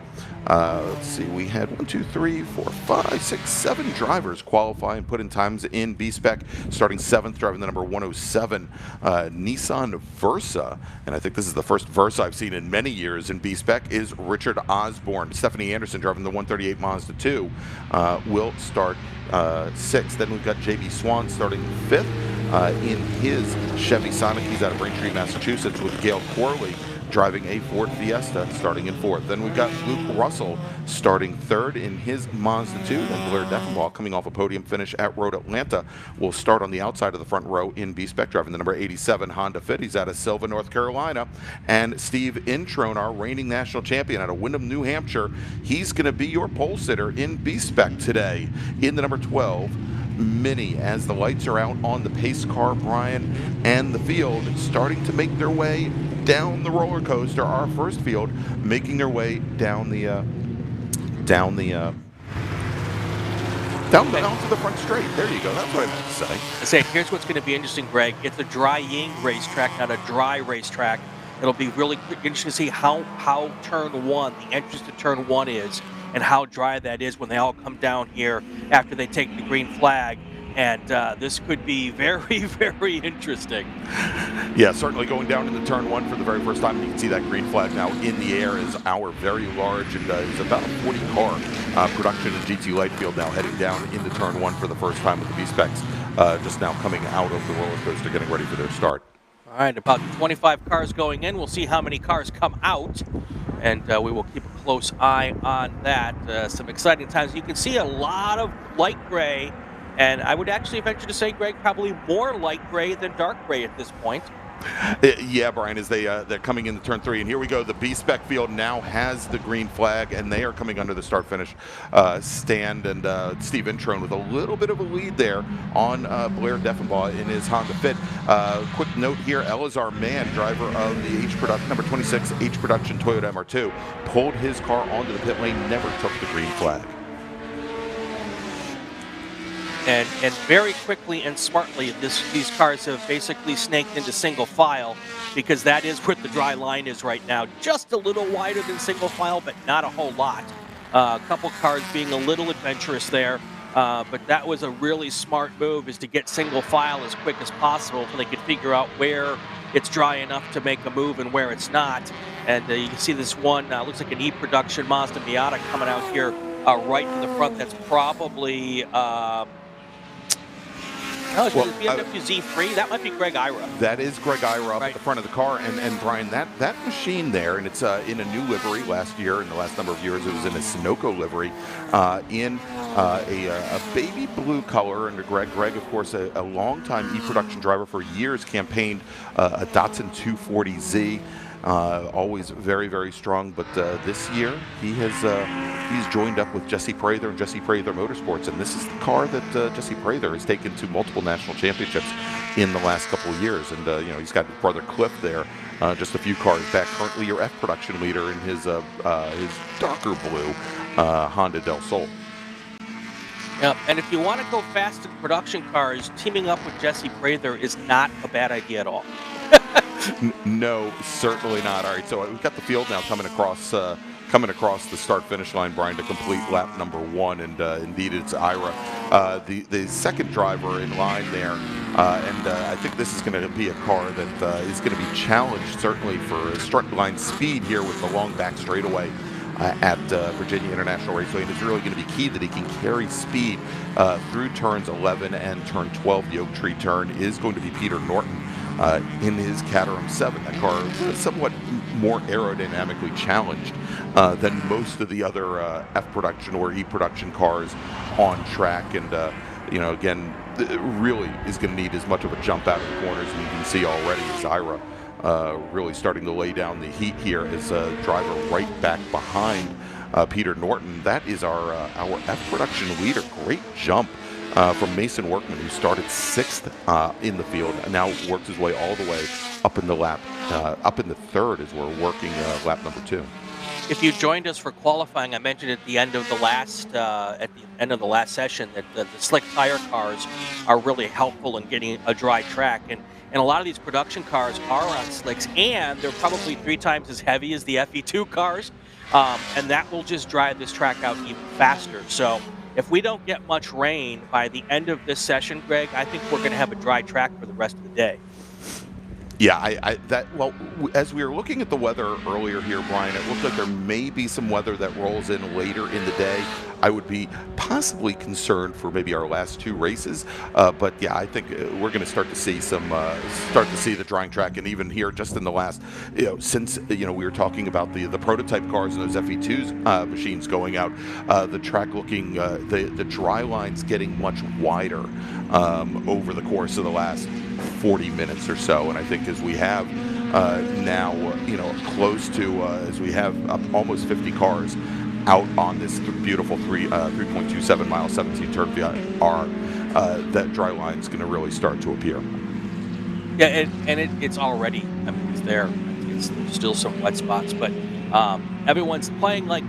let's see, we had 1, 2, 3, 4, 5, 6, 7 drivers qualify and put in times in B-Spec. Starting 7th, driving the number 107 Nissan Versa, and I think this is the first Versa I've seen in many years in B-Spec, is Richard Osborne. Stephanie Anderson driving the 138 Mazda 2 will start 6th. Then we've got J.B. Swan starting 5th in his Chevy Sonic. He's out of Braintree, Massachusetts, with Gail Corley driving a Ford Fiesta starting in 4th. Then we've got Luke Russell starting 3rd in his Mazda 2. Then Blair Deffenbaugh, coming off a podium finish at Road Atlanta, will start on the outside of the front row in B-Spec, driving the number 87 Honda Fit. He's out of Silva, North Carolina. And Steve Introne, our reigning national champion out of Windham, New Hampshire, he's going to be your pole sitter in B-Spec today in the number 12 Mini, as the lights are out on the pace car, Brian, and the field starting to make their way down the roller coaster. Our first field making their way down onto the front straight. There you go. That's what I meant to say. I say, here's what's going to be interesting, Greg. It's a drying racetrack, not a dry racetrack. It'll be really interesting to see how turn one, the entrance to turn one is, and how dry that is when they all come down here after they take the green flag. And this could be very, very interesting. Yeah, certainly going down into turn one for the very first time. You can see that green flag now in the air is our very large, and it's about a 40-car production in GT Lightfield now heading down into turn one for the first time with the B-Specs just now coming out of the roller coaster, getting ready for their start. All right, about 25 cars going in. We'll see how many cars come out, and we will keep a close eye on that. Some exciting times. You can see a lot of light gray, and I would actually venture to say, Greg, probably more light gray than dark gray at this point. Yeah, Brian, as they're coming into turn three, and here we go. The B-Spec field now has the green flag, and they are coming under the start-finish stand. And Steve Introne with a little bit of a lead there on Blair Deffenbaugh in his Honda Fit. Quick note here: Elazar Mann, driver of the number 26 H Production Toyota MR2, pulled his car onto the pit lane, never took the green flag. And very quickly and smartly, these cars have basically snaked into single file, because that is where the dry line is right now. Just a little wider than single file, but not a whole lot. A couple cars being a little adventurous there, but that was a really smart move, is to get single file as quick as possible so they could figure out where it's dry enough to make a move and where it's not. And you can see this one, looks like an E-Production Mazda Miata coming out here right in the front. That's probably... Oh, it's BMW Z3. That might be Greg Ira. That is Greg Ira up Right at the front of the car. And Brian, that machine there, and it's in a new livery last year. In the last number of years, it was in a Sunoco livery in a baby blue color under Greg. Greg, of course, a longtime E-Production driver for years, campaigned a Datsun 240Z. Always very, very strong, but this year he's joined up with Jesse Prather and Jesse Prather Motorsports, and this is the car that Jesse Prather has taken to multiple national championships in the last couple of years. And he's got brother Cliff there, just a few cars back, currently your F production leader in his darker blue Honda Del Sol. Yeah, and if you want to go fast in production cars, teaming up with Jesse Prather is not a bad idea at all. No, certainly not. All right, so we've got the field now coming across the start-finish line, Brian, to complete lap number one, and indeed it's Ira, the second driver in line there, and I think this is going to be a car that is going to be challenged certainly for strut line speed here with the long back straightaway at Virginia International Raceway, and it's really going to be key that he can carry speed through turns 11 and turn 12. The Oak Tree turn is going to be Peter Norton in his Caterham 7. That car is somewhat more aerodynamically challenged than most of the other F production or E production cars on track, and again, really is going to need as much of a jump out of the corners, and you can see already as Ira really starting to lay down the heat here as a driver right back behind Peter Norton. That is our F production leader. Great jump from Mason Workman, who started 6th in the field and now works his way all the way up in the lap, up in the third as we're working lap number 2. If you joined us for qualifying, I mentioned at the end of the last session that the slick tire cars are really helpful in getting a dry track, and a lot of these production cars are on slicks, and they're probably 3 times as heavy as the FE2 cars, and that will just drive this track out even faster. So if we don't get much rain by the end of this session, Greg, I think we're going to have a dry track for the rest of the day. Yeah, well, as we were looking at the weather earlier here, Brian, it looked like there may be some weather that rolls in later in the day. I would be possibly concerned for maybe our last 2 races, but yeah, I think we're going to start to see the drying track, and even here just in the last, since we were talking about the prototype cars and those FE2 machines going out, the track looking the dry lines getting much wider over the course of the last 40 minutes or so, and I think as we have now, close to as we have almost 50 cars out on this beautiful 3.27 mile 17 turn R, that dry line is going to really start to appear. Yeah, it's already. I mean, it's there. There's still some wet spots, but everyone's playing like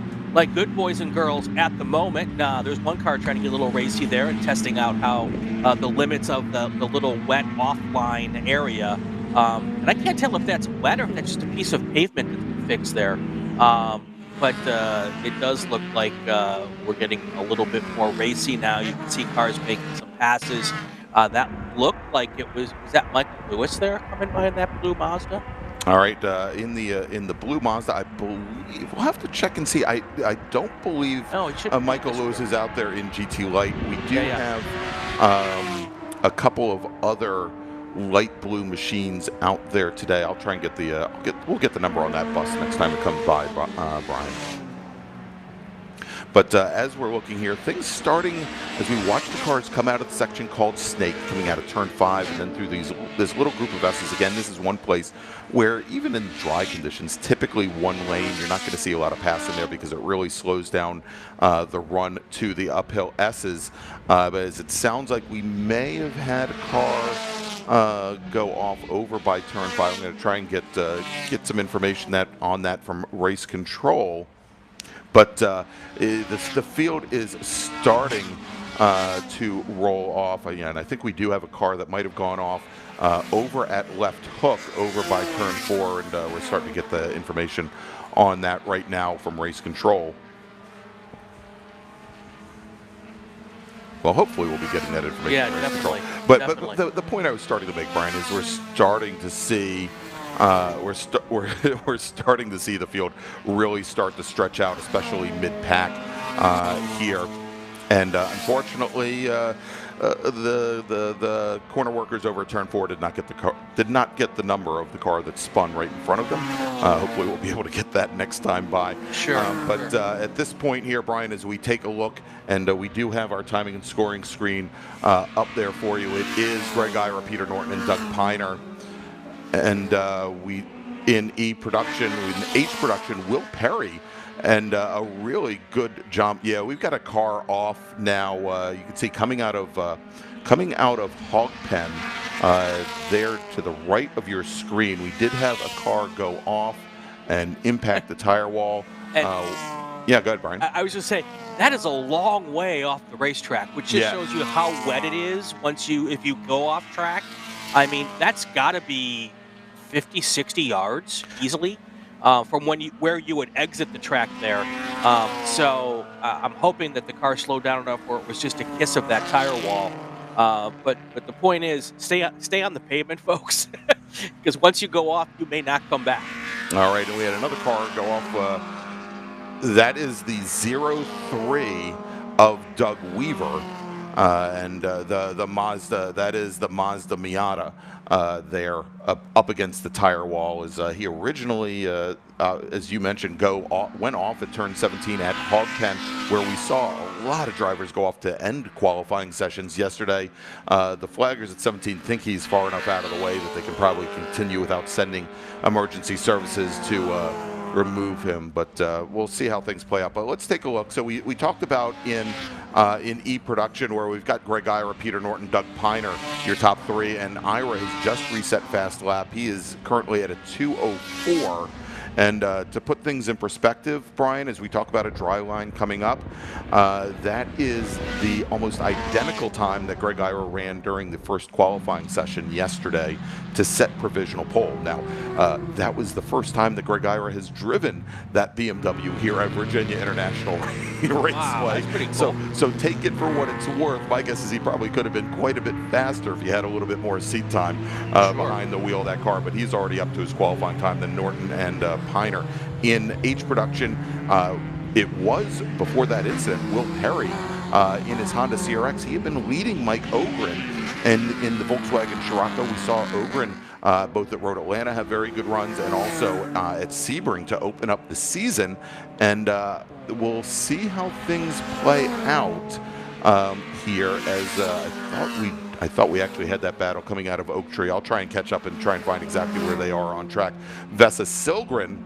good boys and girls at the moment. There's one car trying to get a little racy there and testing out how the limits of the little wet offline area And I can't tell if that's wet or if that's just a piece of pavement that's been fixed there. But it does look like we're getting a little bit more racy now. You can see cars making some passes. That looked like it was that Michael Lewis there coming by in that blue Mazda? All right, in the blue Mazda, I believe we'll have to check and see. I don't believe No, it should. Michael Lewis is out there in GT Light. We do Yeah. have a couple of other light blue machines out there today. I'll try and get the we'll get the number on that bus next time it comes by, Brian. But as we're looking here, things starting as we watch the cars come out of the section called Snake, coming out of turn 5 and then through this little group of S's. Again, this is one place where even in dry conditions, typically one lane, you're not going to see a lot of passing there because it really slows down the run to the uphill S's. But as it sounds like we may have had a car go off over by turn 5. I'm going to try and get some information on that from race control. But the field is starting to roll off again. I think we do have a car that might have gone off over at left hook over by turn 4, and we're starting to get the information on that right now from race control. Well, hopefully we'll be getting that information. Yeah, from race definitely. control. But Definitely. the point I was starting to make, Brian, is we're starting to see. We're starting to see the field really start to stretch out, especially mid-pack here, and unfortunately, the corner workers over at turn 4 did not get the number of the car that spun right in front of them. Hopefully, we'll be able to get that next time by. Sure. But at this point here, Brian, as we take a look, and we do have our timing and scoring screen up there for you. It is Greg Ira, Peter Norton, and Doug Piner. And we in E production, in H production, Will Perry, and a really good jump. Yeah, we've got a car off now. You can see coming out of Hog Pen there to the right of your screen. We did have a car go off and impact the tire wall. Yeah, go ahead, Brian. I was just saying that is a long way off the racetrack, which just shows you how wet it is if you go off track. I mean, that's got to be 50, 60 yards easily from where you would exit the track there. So I'm hoping that the car slowed down enough where it was just a kiss of that tire wall. But the point is, stay on the pavement, folks, because once you go off, you may not come back. All right, and we had another car go off. That is the 03 of Doug Weaver. And the Mazda, that is the Mazda Miata there up against the tire wall. As he originally, as you mentioned, went off at turn 17 at Hog Pen, where we saw a lot of drivers go off to end qualifying sessions yesterday. The flaggers at 17 think he's far enough out of the way that they can probably continue without sending emergency services to remove him, but we'll see how things play out. But let's take a look. So we talked about in E production where we've got Greg Ira, Peter Norton, Doug Piner, your top 3, and Ira has just reset fast lap. He is currently at a 2:04. And to put things in perspective, Brian, as we talk about a dry line coming up, that is the almost identical time that Greg Ira ran during the first qualifying session yesterday to set provisional pole. Now, that was the first time that Greg Ira has driven that BMW here at Virginia International Raceway. Wow, that's pretty cool. So take it for what it's worth. My guess is he probably could have been quite a bit faster if he had a little bit more seat time behind the wheel of that car, but he's already up to his qualifying time than Norton and Piner. In H production, it was, before that incident, Will Perry in his Honda CRX. He had been leading Mike Ogren, and in the Volkswagen Scirocco, we saw Ogren both at Road Atlanta have very good runs, and also at Sebring to open up the season. And we'll see how things play out here, as I thought we actually had that battle coming out of Oak Tree. I'll try and catch up and try and find exactly where they are on track. Vesa Silgren,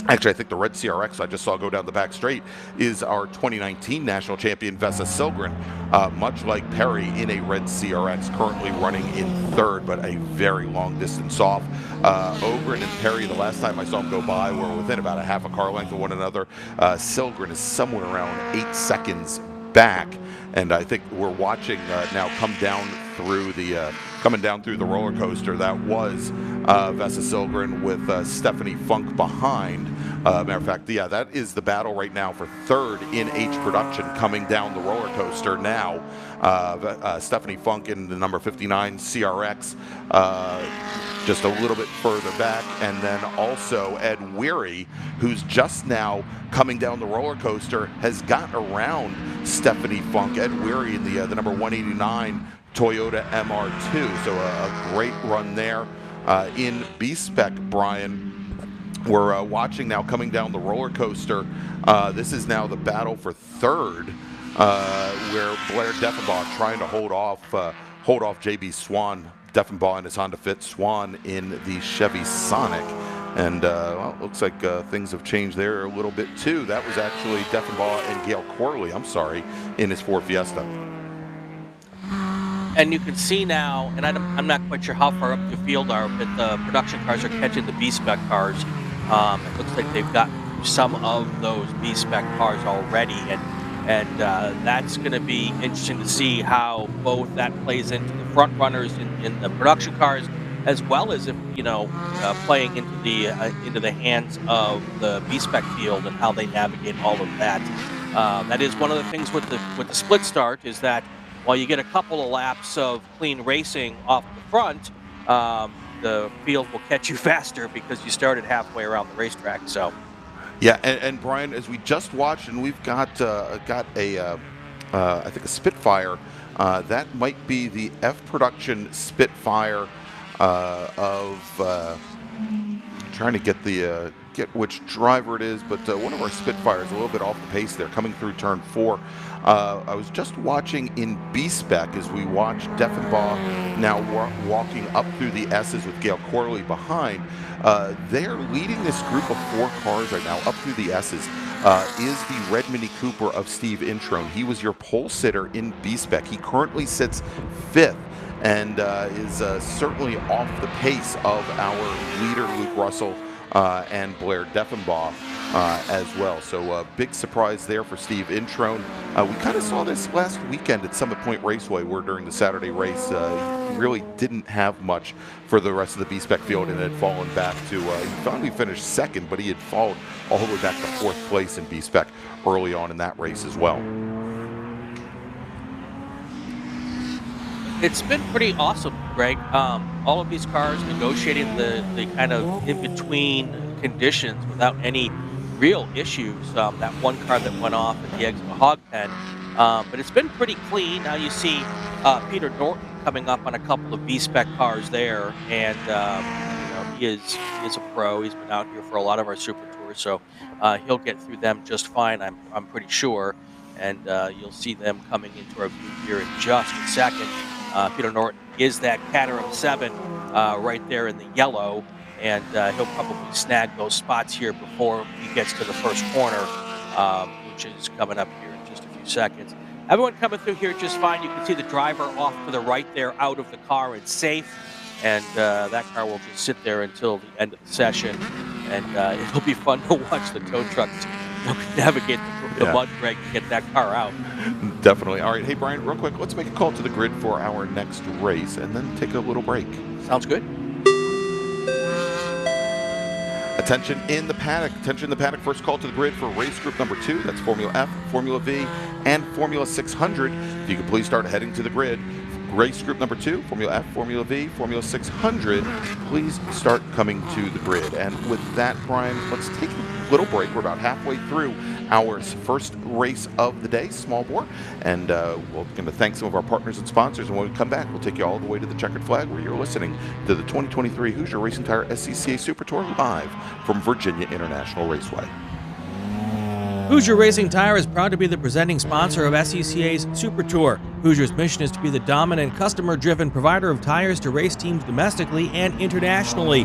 actually I think the red CRX I just saw go down the back straight is our 2019 national champion Vesa Silgren, much like Perry in a red CRX, currently running in 3rd, but a very long distance off. Ogren and Perry, the last time I saw them go by, were within about a half a car length of one another. Silgren is somewhere around 8 seconds back. And I think we're watching now coming down through the roller coaster. That was Vesa Silgren with Stephanie Funk behind. Matter of fact, yeah, that is the battle right now for third in H production coming down the roller coaster now. Stephanie Funk in the number 59 CRX, just a little bit further back, and then also Ed Weary, who's just now coming down the roller coaster, has gotten around Stephanie Funk. Ed Weary in the number 189 Toyota MR2, so a great run there. In B-Spec, Brian, we're watching now coming down the roller coaster. This is now the battle for third, where Blair Deffenbaugh trying to hold off JB Swan. Deffenbaugh and his Honda Fit, Swan in the Chevy Sonic. And well, it looks like things have changed there a little bit too. That was actually Deffenbaugh and Gail Corley, in his Ford Fiesta. And you can see now, and I'm not quite sure how far up the field are, but the production cars are catching the B-Spec cars. It looks like they've gotten some of those B-Spec cars already, and that's going to be interesting to see how both that plays into the front runners in the production cars, as well as if playing into the hands of the B-Spec field and how they navigate all of that. That is one of the things with the split start, is that while you get a couple of laps of clean racing off the front, the field will catch you faster because you started halfway around the racetrack. So, yeah, and Brian, as we just watched, and we've got a I think a Spitfire. That might be the F production Spitfire trying to get which driver it is, but one of our Spitfires a little bit off the pace there, coming through turn 4. I was just watching in B-Spec as we watched Deffenbaugh now walking up through the S's with Gail Corley behind. They're leading this group of 4 cars right now up through the S's. Is the red Mini Cooper of Steve Introne. He was your pole sitter in B-Spec. He currently sits 5th and is certainly off the pace of our leader Luke Russell and Blair Deffenbaugh as well. So a big surprise there for Steve Introne. We kind of saw this last weekend at Summit Point Raceway, where during the Saturday race he really didn't have much for the rest of the B-Spec field and had fallen back to, he finally finished 2nd, but he had fallen all the way back to 4th place in B-Spec early on in that race as well. it's been pretty awesome, Greg. All of these cars negotiating the kind of in-between conditions without any real issues. That one car that went off at the exit of Hog Pen. But it's been pretty clean. Now you see Peter Norton coming up on a couple of B-Spec cars there, and he is a pro. He's been out here for a lot of our Super Tours, so he'll get through them just fine, I'm pretty sure. And you'll see them coming into our view here in just a second. Peter Norton is that Caterham 7 right there in the yellow, and he'll probably snag those spots here before he gets to the first corner, which is coming up here in just a few seconds. Everyone coming through here just fine. You can see the driver off to the right there, out of the car and safe, and that car will just sit there until the end of the session, and it'll be fun to watch the tow trucks navigate the mud, Greg, to get that car out. Definitely. All right, hey, Brian, real quick, let's make a call to the grid for our next race and then take a little break. Sounds good. Attention in the paddock. Attention in the paddock. First call to the grid for race group number 2. That's Formula F, Formula V, and Formula 600. If you could please start heading to the grid. Race group number 2, Formula F, Formula V, Formula 600. Please start coming to the grid. And with that, Brian, let's take a little break. We're about halfway through our first race of the day, small bore. And we're going to thank some of our partners and sponsors. And when we come back, we'll take you all the way to the checkered flag, where you're listening to the 2023 Hoosier Racing Tire SCCA Super Tour live from Virginia International Raceway. Hoosier Racing Tire is proud to be the presenting sponsor of SCCA's Super Tour. Hoosier's mission is to be the dominant, customer-driven provider of tires to race teams domestically and internationally.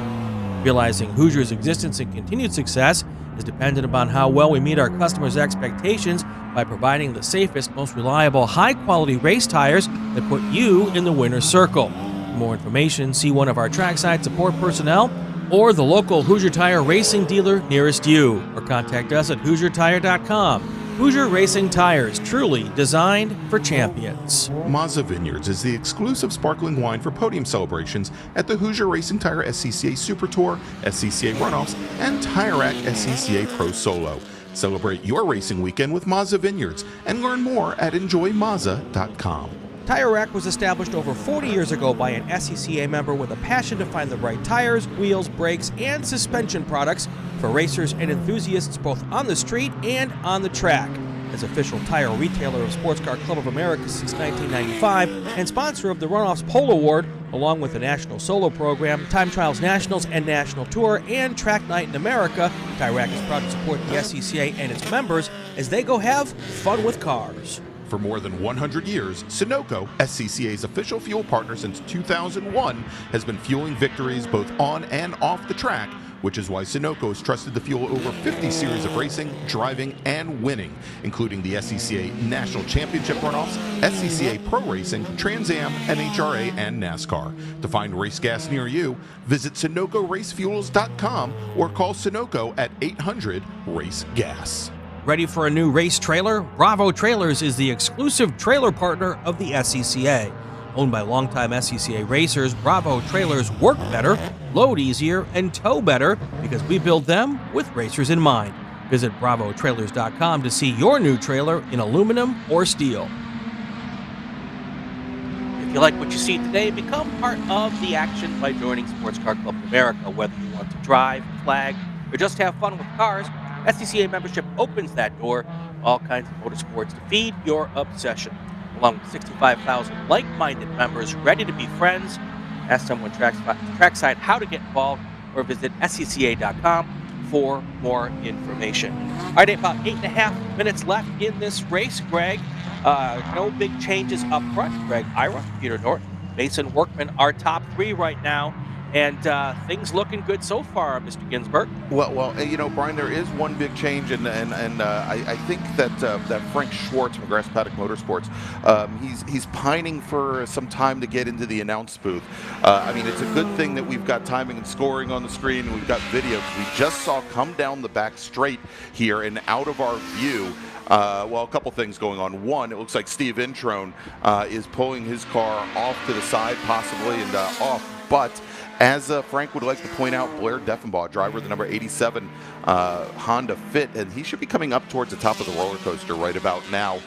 Realizing Hoosier's existence and continued success is dependent upon how well we meet our customers' expectations by providing the safest, most reliable, high-quality race tires that put you in the winner's circle. For more information, see one of our trackside support personnel or the local Hoosier Tire racing dealer nearest you, or contact us at HoosierTire.com. Hoosier Racing Tires, truly designed for champions. Mazza Vineyards is the exclusive sparkling wine for podium celebrations at the Hoosier Racing Tire SCCA Super Tour, SCCA Runoffs, and Tire Rack SCCA Pro Solo. Celebrate your racing weekend with Mazza Vineyards and learn more at enjoymazza.com. Tire Rack was established over 40 years ago by an SCCA member with a passion to find the right tires, wheels, brakes, and suspension products for racers and enthusiasts both on the street and on the track. As official tire retailer of Sports Car Club of America since 1995 and sponsor of the Runoffs Pole Award, along with the National Solo Program, Time Trials Nationals and National Tour, and Track Night in America, Tire Rack is proud to support the SCCA and its members as they go have fun with cars. For more than 100 years, Sunoco, SCCA's official fuel partner since 2001, has been fueling victories both on and off the track, which is why Sunoco has trusted the fuel over 50 series of racing, driving, and winning, including the SCCA National Championship Runoffs, SCCA Pro Racing, Trans Am, NHRA, and NASCAR. To find race gas near you, visit SunocoRaceFuels.com or call Sunoco at 800-RACE-GAS. Ready for a new race trailer? Bravo Trailers is the exclusive trailer partner of the SCCA. Owned by longtime SCCA racers, Bravo Trailers work better, load easier, and tow better because we build them with racers in mind. Visit bravotrailers.com to see your new trailer in aluminum or steel. If you like what you see today, become part of the action by joining Sports Car Club of America. Whether you want to drive, flag, or just have fun with cars, SCCA membership opens that door. All kinds of motorsports to feed your obsession. Along with 65,000 like-minded members ready to be friends, ask someone trackside how to get involved or visit scca.com for more information. All right, about 8.5 minutes left in this race, Greg. No big changes up front. Greg Ira, Peter Norton, Mason Workman are top three right now. And things looking good so far, Mr. Ginsburg. Well, you know, Brian, there is one big change, and I think that Frank Schwartz from Paddock Motorsports, he's pining for some time to get into the announce booth. I mean, it's a good thing that we've got timing and scoring on the screen, and we've got video. We just saw come down the back straight here and out of our view. Well, a couple things going on. One, it looks like Steve Introne is pulling his car off to the side, possibly, and off, but as Frank would like to point out, Blair Deffenbaugh, driver of the number 87 Honda Fit, and he should be coming up towards the top of the roller coaster right about now,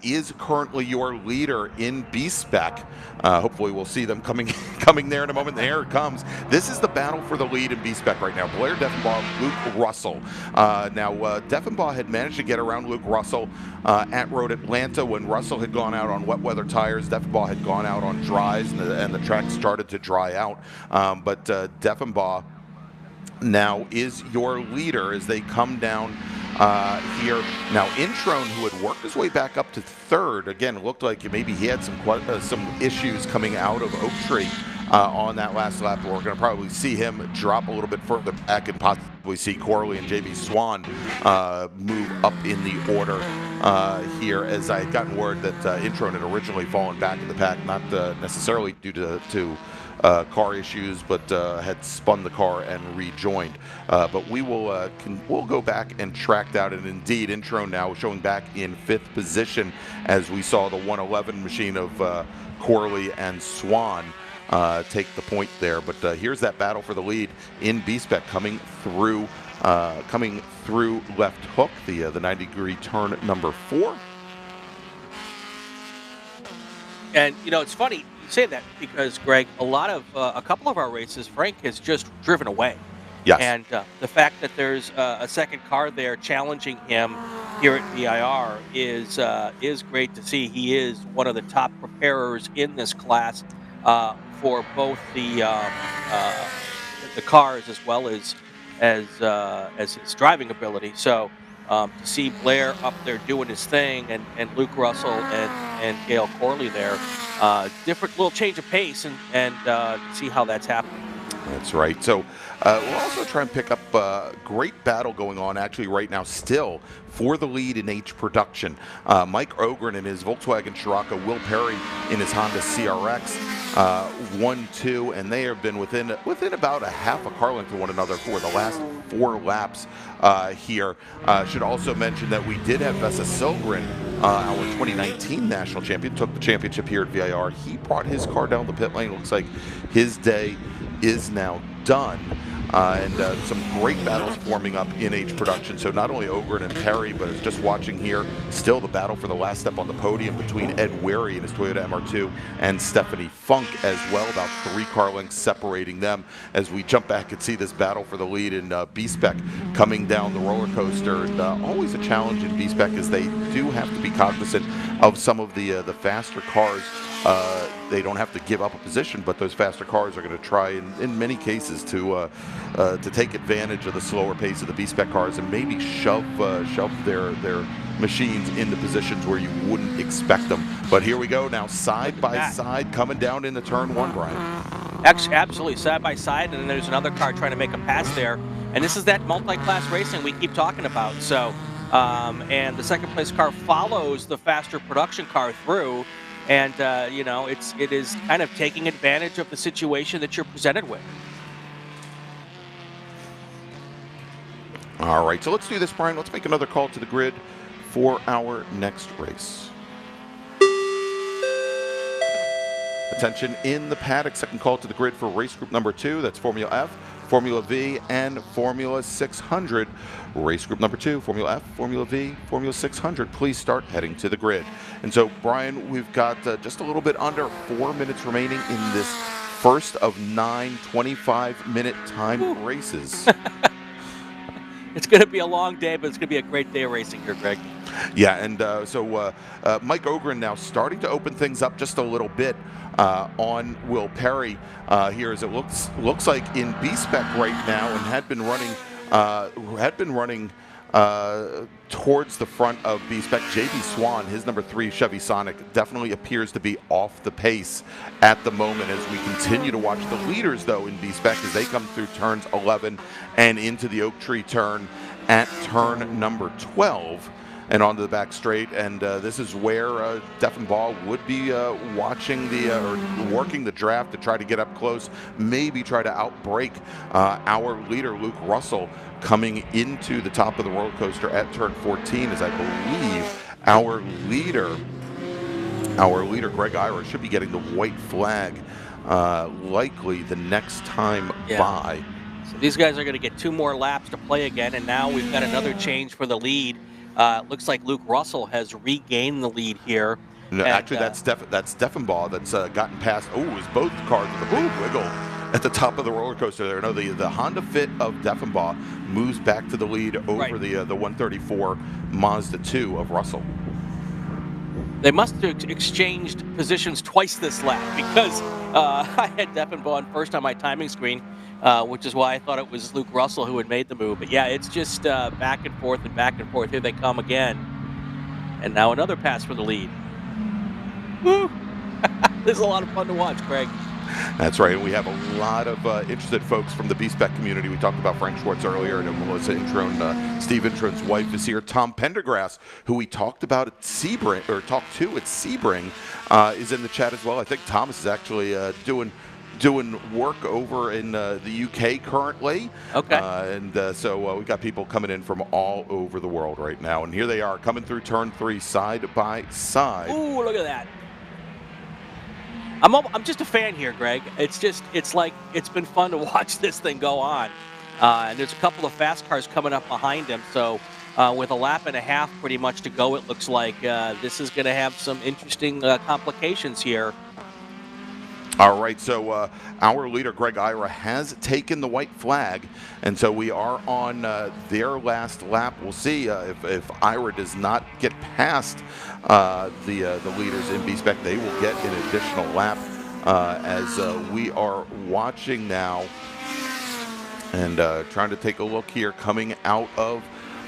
is currently your leader in B-Spec. Hopefully we'll see them coming there in a moment. There it comes. This is the battle for the lead in B-Spec right now. Blair Deffenbaugh, Luke Russell. Now, Deffenbaugh had managed to get around Luke Russell at Road Atlanta when Russell had gone out on wet weather tires. Deffenbaugh had gone out on dries, and the track started to dry out. But Deffenbaugh now is your leader as they come down here. Now, Introne, who had worked his way back up to third, again, it looked like maybe he had some issues coming out of Oak Tree on that last lap. We're going to probably see him drop a little bit further back and possibly see Corley and JB Swan move up in the order here, as I had gotten word that Introne had originally fallen back in the pack, not necessarily due to car issues, but had spun the car and rejoined. But we will we'll go back and track that, and indeed, Introne now showing back in 5th position as we saw the 111 machine of Corley and Swan take the point there. But here's that battle for the lead in B-Spec coming through left hook, the 90-degree turn number 4. And you know, it's funny you say that because, Greg, a couple of our races, Frank has just driven away. Yes. And the fact that there's a second car there challenging him here at VIR is great to see. He is one of the top preparers in this class for both the cars as well as his driving ability. So to see Blair up there doing his thing, and Luke Russell and Gail Corley there, different little change of pace, and see how that's happening. That's right. So we'll also try and pick up a great battle going on actually right now still for the lead in H production. Mike Ogren in his Volkswagen Scirocco, Will Perry in his Honda CRX, 1-2, and they have been within about a half a car length of one another for the last 4 laps here. Should also mention that we did have Vesa Silgren, our 2019 national champion, took the championship here at VIR. He brought his car down the pit lane. Looks like his day is now done. And some great battles forming up in H production. So not only Ogren and Perry, but it's just watching here, still the battle for the last step on the podium between Ed Wary and his Toyota MR2 and Stephanie Funk as well, about 3 car lengths separating them as we jump back and see this battle for the lead in B-Spec coming down the roller coaster. And always a challenge in B-Spec is they do have to be cognizant of some of the faster cars. They don't have to give up a position, but those faster cars are going to try, in many cases, to take advantage of the slower pace of the B-Spec cars and maybe shove their machines into positions where you wouldn't expect them. But here we go now, side by side, coming down into turn 1, Brian. Absolutely, side by side, and then there's another car trying to make a pass there. And this is that multi-class racing we keep talking about. So, and the second place car follows the faster production car through. And, you know, it is kind of taking advantage of the situation that you're presented with. All right, so let's do this, Brian. Let's make another call to the grid for our next race. Attention in the paddock, second call to the grid for race group number 2. That's Formula F, Formula V, and Formula 600. Race group number 2, Formula F, Formula V, Formula 600. Please start heading to the grid. And so, Brian, we've got just a little bit under 4 minutes remaining in this first of 9 25-minute time races. It's going to be a long day, but it's going to be a great day of racing here, Greg. Yeah, and so Mike Ogren now starting to open things up just a little bit on Will Perry here, as it looks like in B-Spec right now, and had been running towards the front of B-Spec. JB Swan, his number 3 Chevy Sonic, definitely appears to be off the pace at the moment as we continue to watch the leaders, though, in B-Spec as they come through turns 11 and into the Oak Tree turn at turn number 12 and onto the back straight. And this is where Deffenbaugh would be watching or working the draft to try to get up close, maybe try to outbreak our leader, Luke Russell, coming into the top of the roller coaster at turn 14, as I believe our leader, Greg Ira, should be getting the white flag likely the next time by. So these guys are going to get 2 more laps to play again, and now we've got another change for the lead. Looks like Luke Russell has regained the lead here. No, and, actually, that's Deffenbaugh that's gotten past. Oh, it was both cars with a big wiggle at the top of the roller coaster there. No, the Honda Fit of Deffenbaugh moves back to the lead over the 134 Mazda 2 of Russell. They must have exchanged positions twice this lap, because I had Deffenbaugh first on my timing screen, which is why I thought it was Luke Russell who had made the move. But yeah, it's just back and forth and back and forth. Here they come again. And now another pass for the lead. Woo! This is a lot of fun to watch, Craig. That's right, and we have a lot of interested folks from the B-Spec community. We talked about Frank Schwartz earlier, and Melissa Introne, Steve Introne's wife, is here. Tom Pendergrass, who we talked about at Sebring, or talked to at Sebring, is in the chat as well. I think Thomas is actually doing work over in the UK currently. Okay. And so we've got people coming in from all over the world right now, and here they are coming through turn 3 side by side. Ooh, look at that. I'm just a fan here, Greg. It's like it's been fun to watch this thing go on. And there's a couple of fast cars coming up behind him. So with a lap and a half pretty much to go, it looks like this is going to have some interesting complications here. All right, so our leader, Greg Ira, has taken the white flag, and so we are on their last lap. We'll see if Ira does not get past the leaders in B-Spec. They will get an additional lap as we are watching now and trying to take a look here, coming out of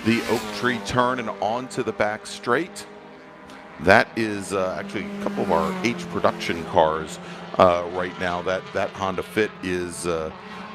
the Oak Tree turn and onto the back straight. That is actually a couple of our H production cars right now. That Honda Fit is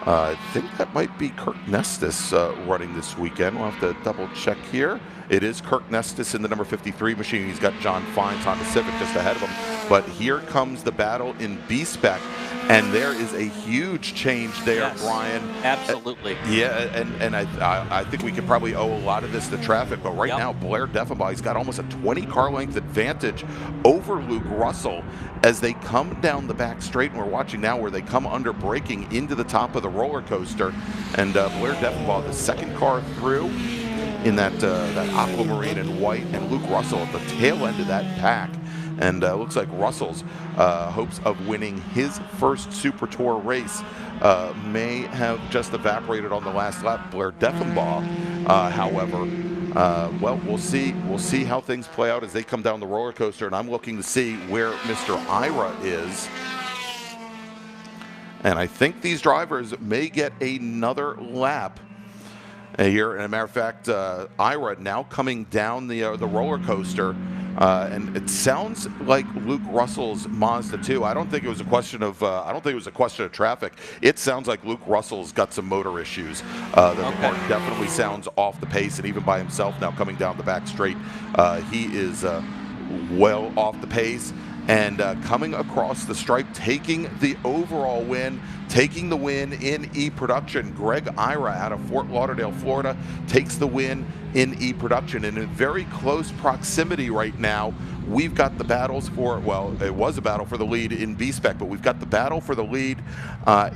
I think that might be Kirk Nestis running this weekend. We'll have to double check here. It is Kirk Nestis in the number 53 machine. He's got John Fine's Honda Civic just ahead of him. But here comes the battle in B-Spec, and there is a huge change there, Yes, Brian. absolutely. Yeah, and I think we could probably owe a lot of this to traffic, but right Yep. now Blair Deffenbaugh's got almost a 20 car length advantage over Luke Russell as they come down the back straight, and we're watching now where they come under braking into the top of the roller coaster, and Blair Deffenbaugh, the second car through in that aquamarine and white, and Luke Russell at the tail end of that pack. And looks like Russell's hopes of winning his first Super Tour race may have just evaporated on the last lap. Blair Deffenbaugh, however, well, we'll see. We'll see how things play out as they come down the roller coaster, and I'm looking to see where Mr. Ira is. And I think these drivers may get another lap here. And a matter of fact, Ira now coming down the roller coaster. And it sounds like Luke Russell's Mazda 2. I don't think it was a question of traffic. It sounds like Luke Russell's got some motor issues. The car definitely sounds off the pace, and even by himself now coming down the back straight, he is well off the pace. And coming across the stripe, taking the overall win, taking the win in E-Production. Greg Ira out of Fort Lauderdale, Florida, takes the win in E-Production. And in very close proximity right now, we've got the battles for, well, it was a battle for the lead in B-Spec, but we've got the battle for the lead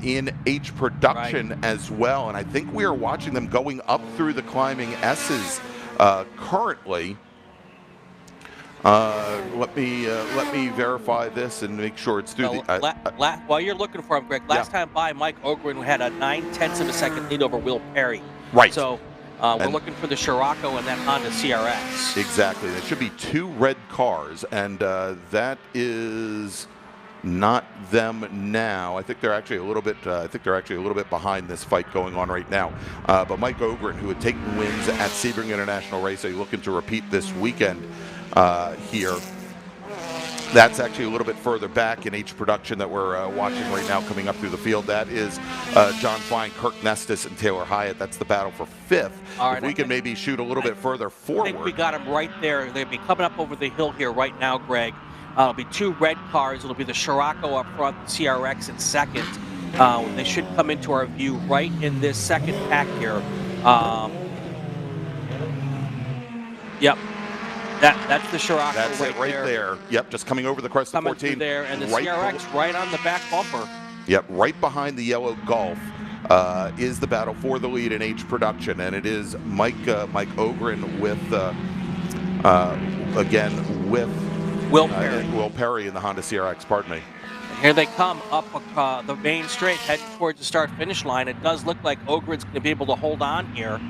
in H-Production as well. And I think we are watching them going up through the climbing S's currently. Let me verify this and make sure it's through While you're looking for him, Greg, last time by, Mike Ogren had a 0.9 of a second lead over Will Perry. Right. So we're looking for the Scirocco and that Honda CRX. Exactly. There should be two red cars, and that is not them now. I think they're actually a little bit. Behind this fight going on right now. But Mike Ogren, who had taken wins at Sebring International Raceway, looking to repeat this weekend here. That's actually a little bit further back in H-Production that we're watching right now coming up through the field. That is John Fine, Kirk Nestis, and Taylor Hyatt. That's the battle for fifth. All right, if we can maybe shoot a little bit further forward. I think we got them right there. They'll be coming up over the hill here right now, Greg. It'll be two red cars. It'll be the Scirocco up front, the CRX in second. They should come into our view right in this second pack here. Yep. That's the Scirocco. That's it right there. Yep, just coming over the crest of 14. Coming through there, and the CRX right on the back bumper. Yep, right behind the yellow Golf is the battle for the lead in H-Production, and it is Mike Ogren with again with Will Perry. Will Perry in the Honda CRX. Pardon me. And here they come up the main straight, heading towards the start-finish line. It does look like Ogren's going to be able to hold on here.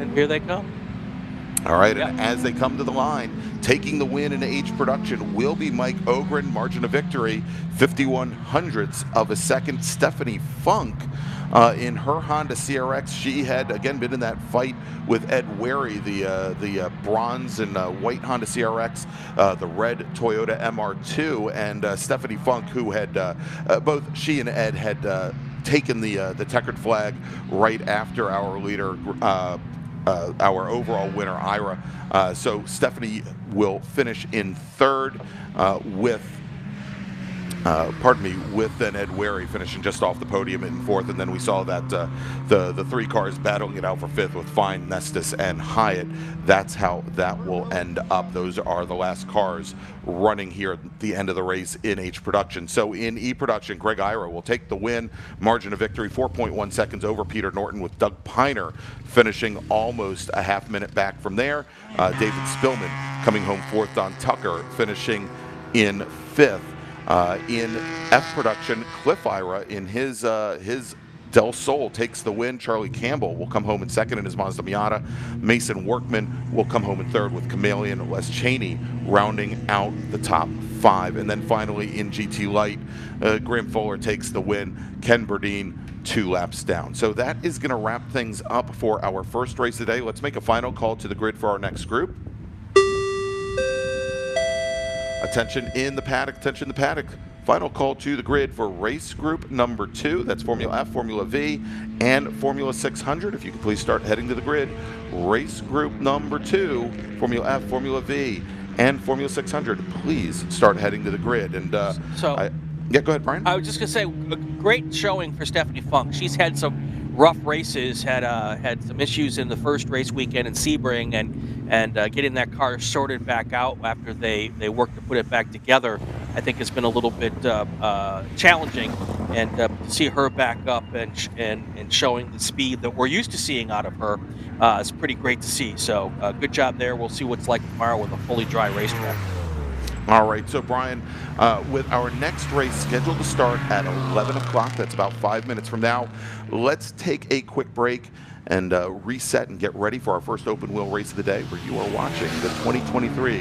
And here they come. All right, and as they come to the line, taking the win in H-Production will be Mike Ogren. Margin of victory, 51 hundredths of a second. Stephanie Funk in her Honda CRX. She had, again, been in that fight with Ed Wary, the bronze and white Honda CRX, the red Toyota MR2, and Stephanie Funk, who had, both she and Ed had taken the checkered flag right after our leader, our overall winner, Ira. So Stephanie will finish in third with then Ed Wary finishing just off the podium in fourth. And then we saw that the three cars battling it out for fifth with Fine, Nestis, and Hyatt. That's how that will end up. Those are the last cars running here at the end of the race in H-Production. So in E-Production, Greg Ira will take the win. Margin of victory, 4.1 seconds over Peter Norton, with Doug Piner finishing almost a half minute back from there. David Spillman coming home fourth. Don Tucker finishing in fifth. In F-Production, Cliff Ira in his Del Sol takes the win. Charlie Campbell will come home in second in his Mazda Miata. Mason Workman will come home in third, with Chameleon Les Cheney rounding out the top five. And then finally in GT Light, Graham Fuller takes the win. Ken Burdine 2 laps down. So that is going to wrap things up for our first race today. Let's make a final call to the grid for our next group. Attention in the paddock, attention in the paddock. Final call to the grid for race group number 2. That's Formula F, Formula V, and Formula 600. If you could please start heading to the grid. Race group number 2, Formula F, Formula V, and Formula 600. Please start heading to the grid. And yeah, go ahead, Brian. I was just gonna say, a great showing for Stephanie Funk. She's had some rough races, had some issues in the first race weekend in Sebring, and getting that car sorted back out after they worked to put it back together, I think has been a little bit challenging. And to see her back up and showing the speed that we're used to seeing out of her is pretty great to see. So good job there. We'll see what's like tomorrow with a fully dry racetrack. All right, so Brian, with our next race scheduled to start at 11 o'clock, that's about 5 minutes from now, let's take a quick break and reset and get ready for our first open wheel race of the day, where you are watching the 2023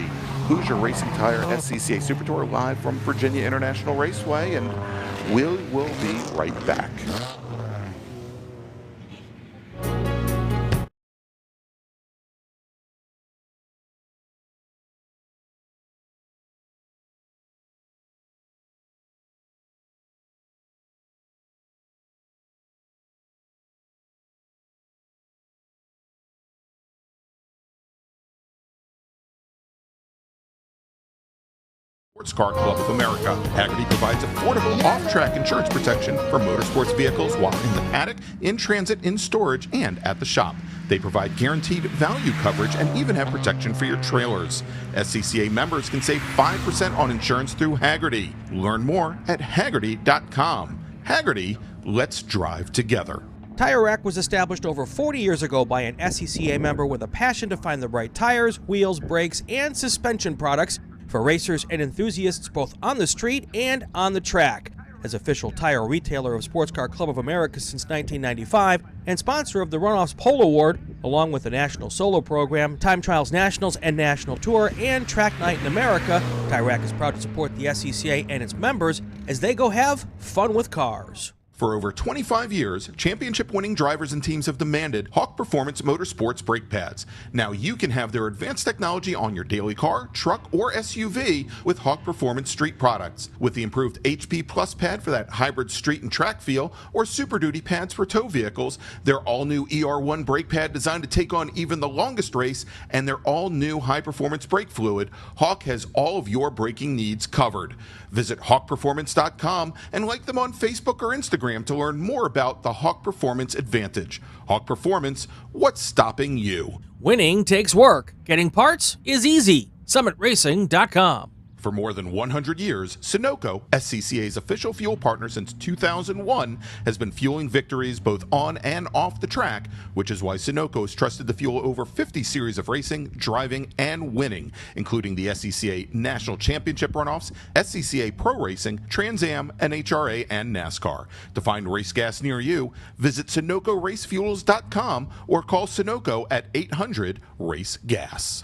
Hoosier Racing Tire SCCA Super Tour live from Virginia International Raceway, and we'll be right back. Sports Car Club of America. Hagerty provides affordable off-track insurance protection for motorsports vehicles while in the paddock, in transit, in storage, and at the shop. They provide guaranteed value coverage and even have protection for your trailers. SCCA members can save 5% on insurance through Hagerty. Learn more at Hagerty.com. Hagerty, let's drive together. Tire Rack was established over 40 years ago by an SCCA member with a passion to find the right tires, wheels, brakes, and suspension products for racers and enthusiasts both on the street and on the track. As official tire retailer of Sports Car Club of America since 1995 and sponsor of the Runoffs Pole Award, along with the National Solo Program, Time Trials Nationals and National Tour, and Track Night in America, Tire Rack is proud to support the SCCA and its members as they go have fun with cars. For over 25 years, championship-winning drivers and teams have demanded Hawk Performance Motorsports brake pads. Now you can have their advanced technology on your daily car, truck, or SUV with Hawk Performance Street products. With the improved HP Plus pad for that hybrid street and track feel, or Super Duty pads for tow vehicles, their all-new ER1 brake pad designed to take on even the longest race, and their all-new high-performance brake fluid, Hawk has all of your braking needs covered. Visit hawkperformance.com and like them on Facebook or Instagram to learn more about the Hawk Performance Advantage. Hawk Performance, what's stopping you? Winning takes work. Getting parts is easy. SummitRacing.com. For more than 100 years, Sunoco, SCCA's official fuel partner since 2001, has been fueling victories both on and off the track, which is why Sunoco has trusted the fuel over 50 series of racing, driving, and winning, including the SCCA National Championship runoffs, SCCA Pro Racing, Trans Am, NHRA, and NASCAR. To find race gas near you, visit SunocoRaceFuels.com or call Sunoco at 800-RACE-GAS.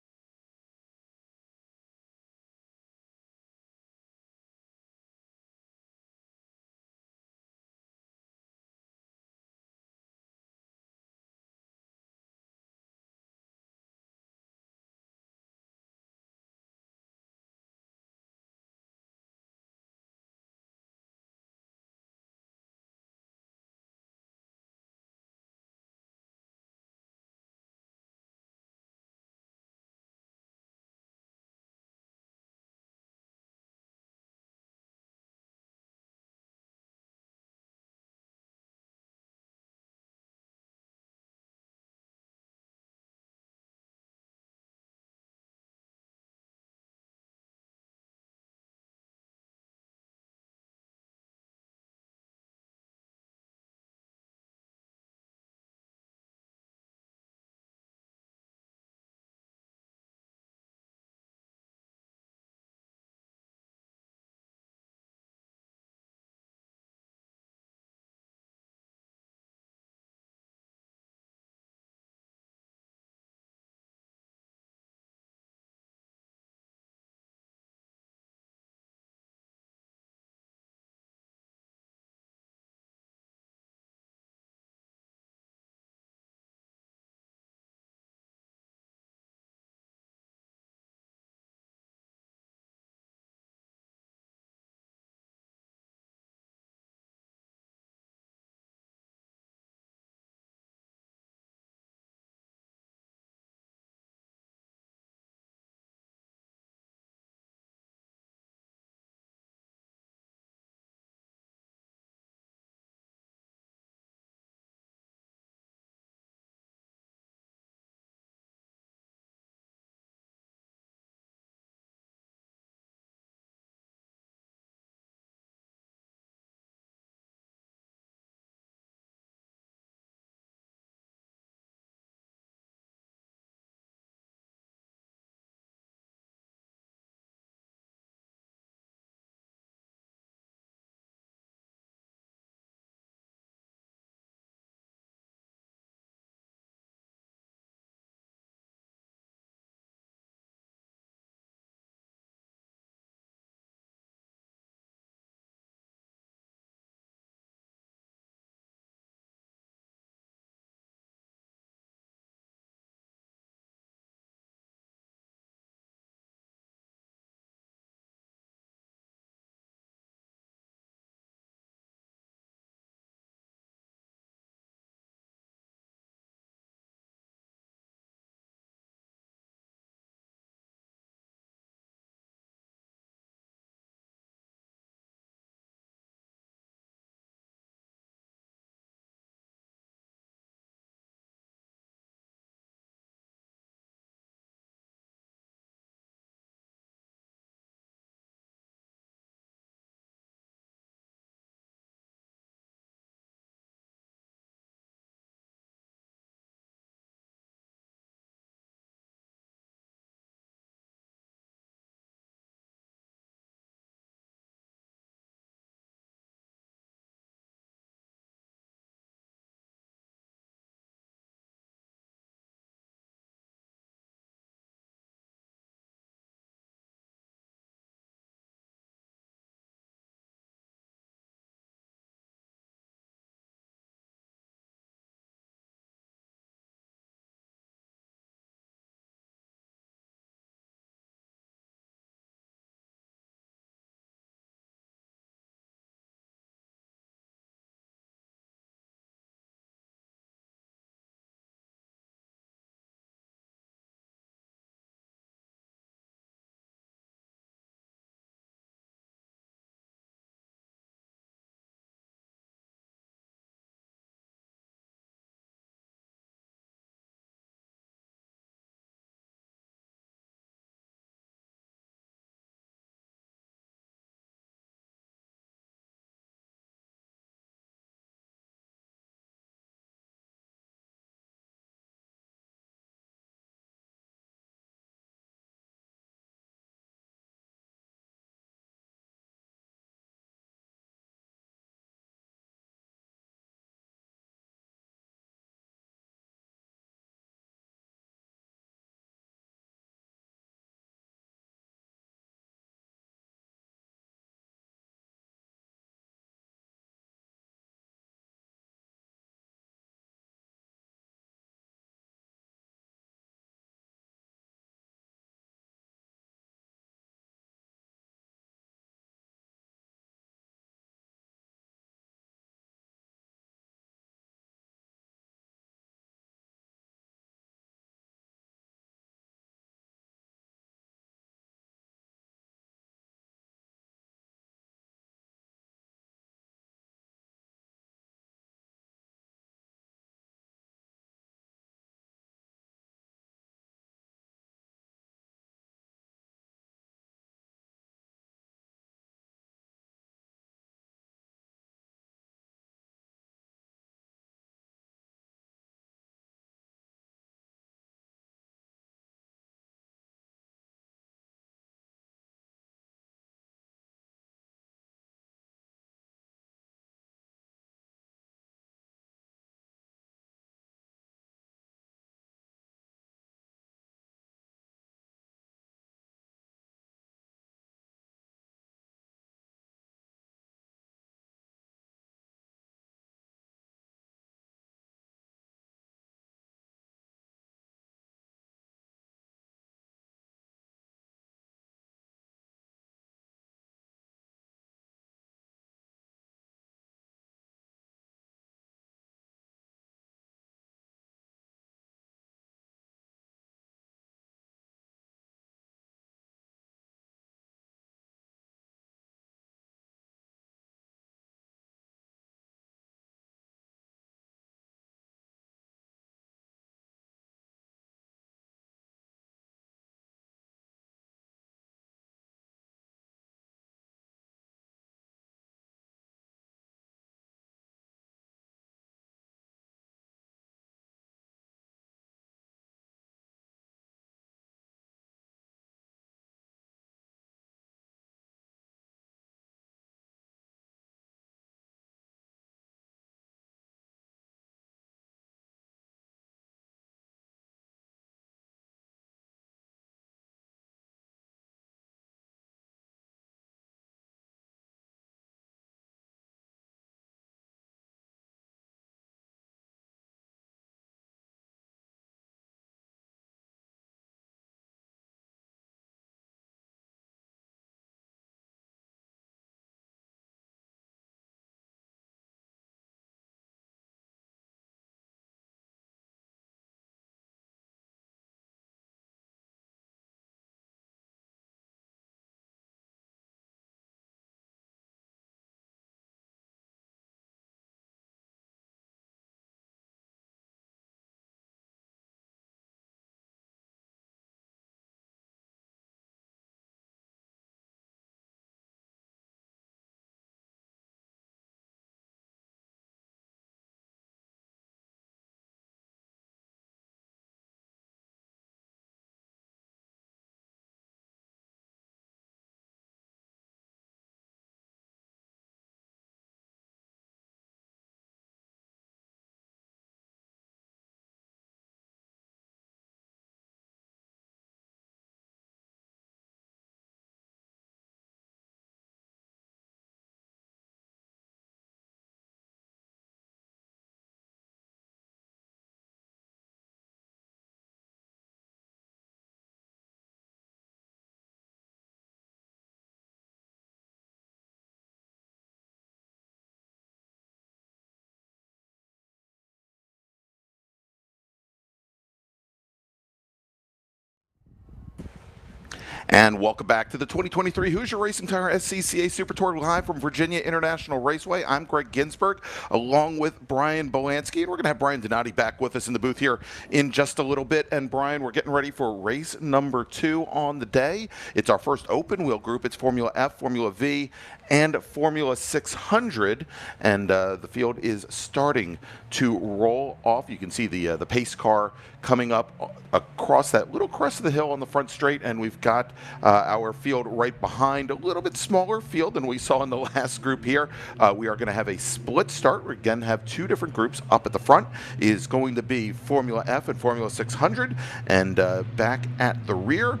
And welcome back to the 2023 Hoosier Racing Tire SCCA Super Tour live from Virginia International Raceway. I'm Greg Ginsberg along with Brian Bolansky, and we're going to have Brian Donati back with us in the booth here in just a little bit. And Brian, we're getting ready for race number 2 on the day. It's our first open wheel group. It's Formula F, Formula V, and Formula 600, and the field is starting to roll off. You can see the pace car coming up across that little crest of the hill on the front straight, and we've got our field right behind, a little bit smaller field than we saw in the last group here. We are going to have a split start. We're going to have 2 different groups. Up at the front is going to be Formula F and Formula 600, and back at the rear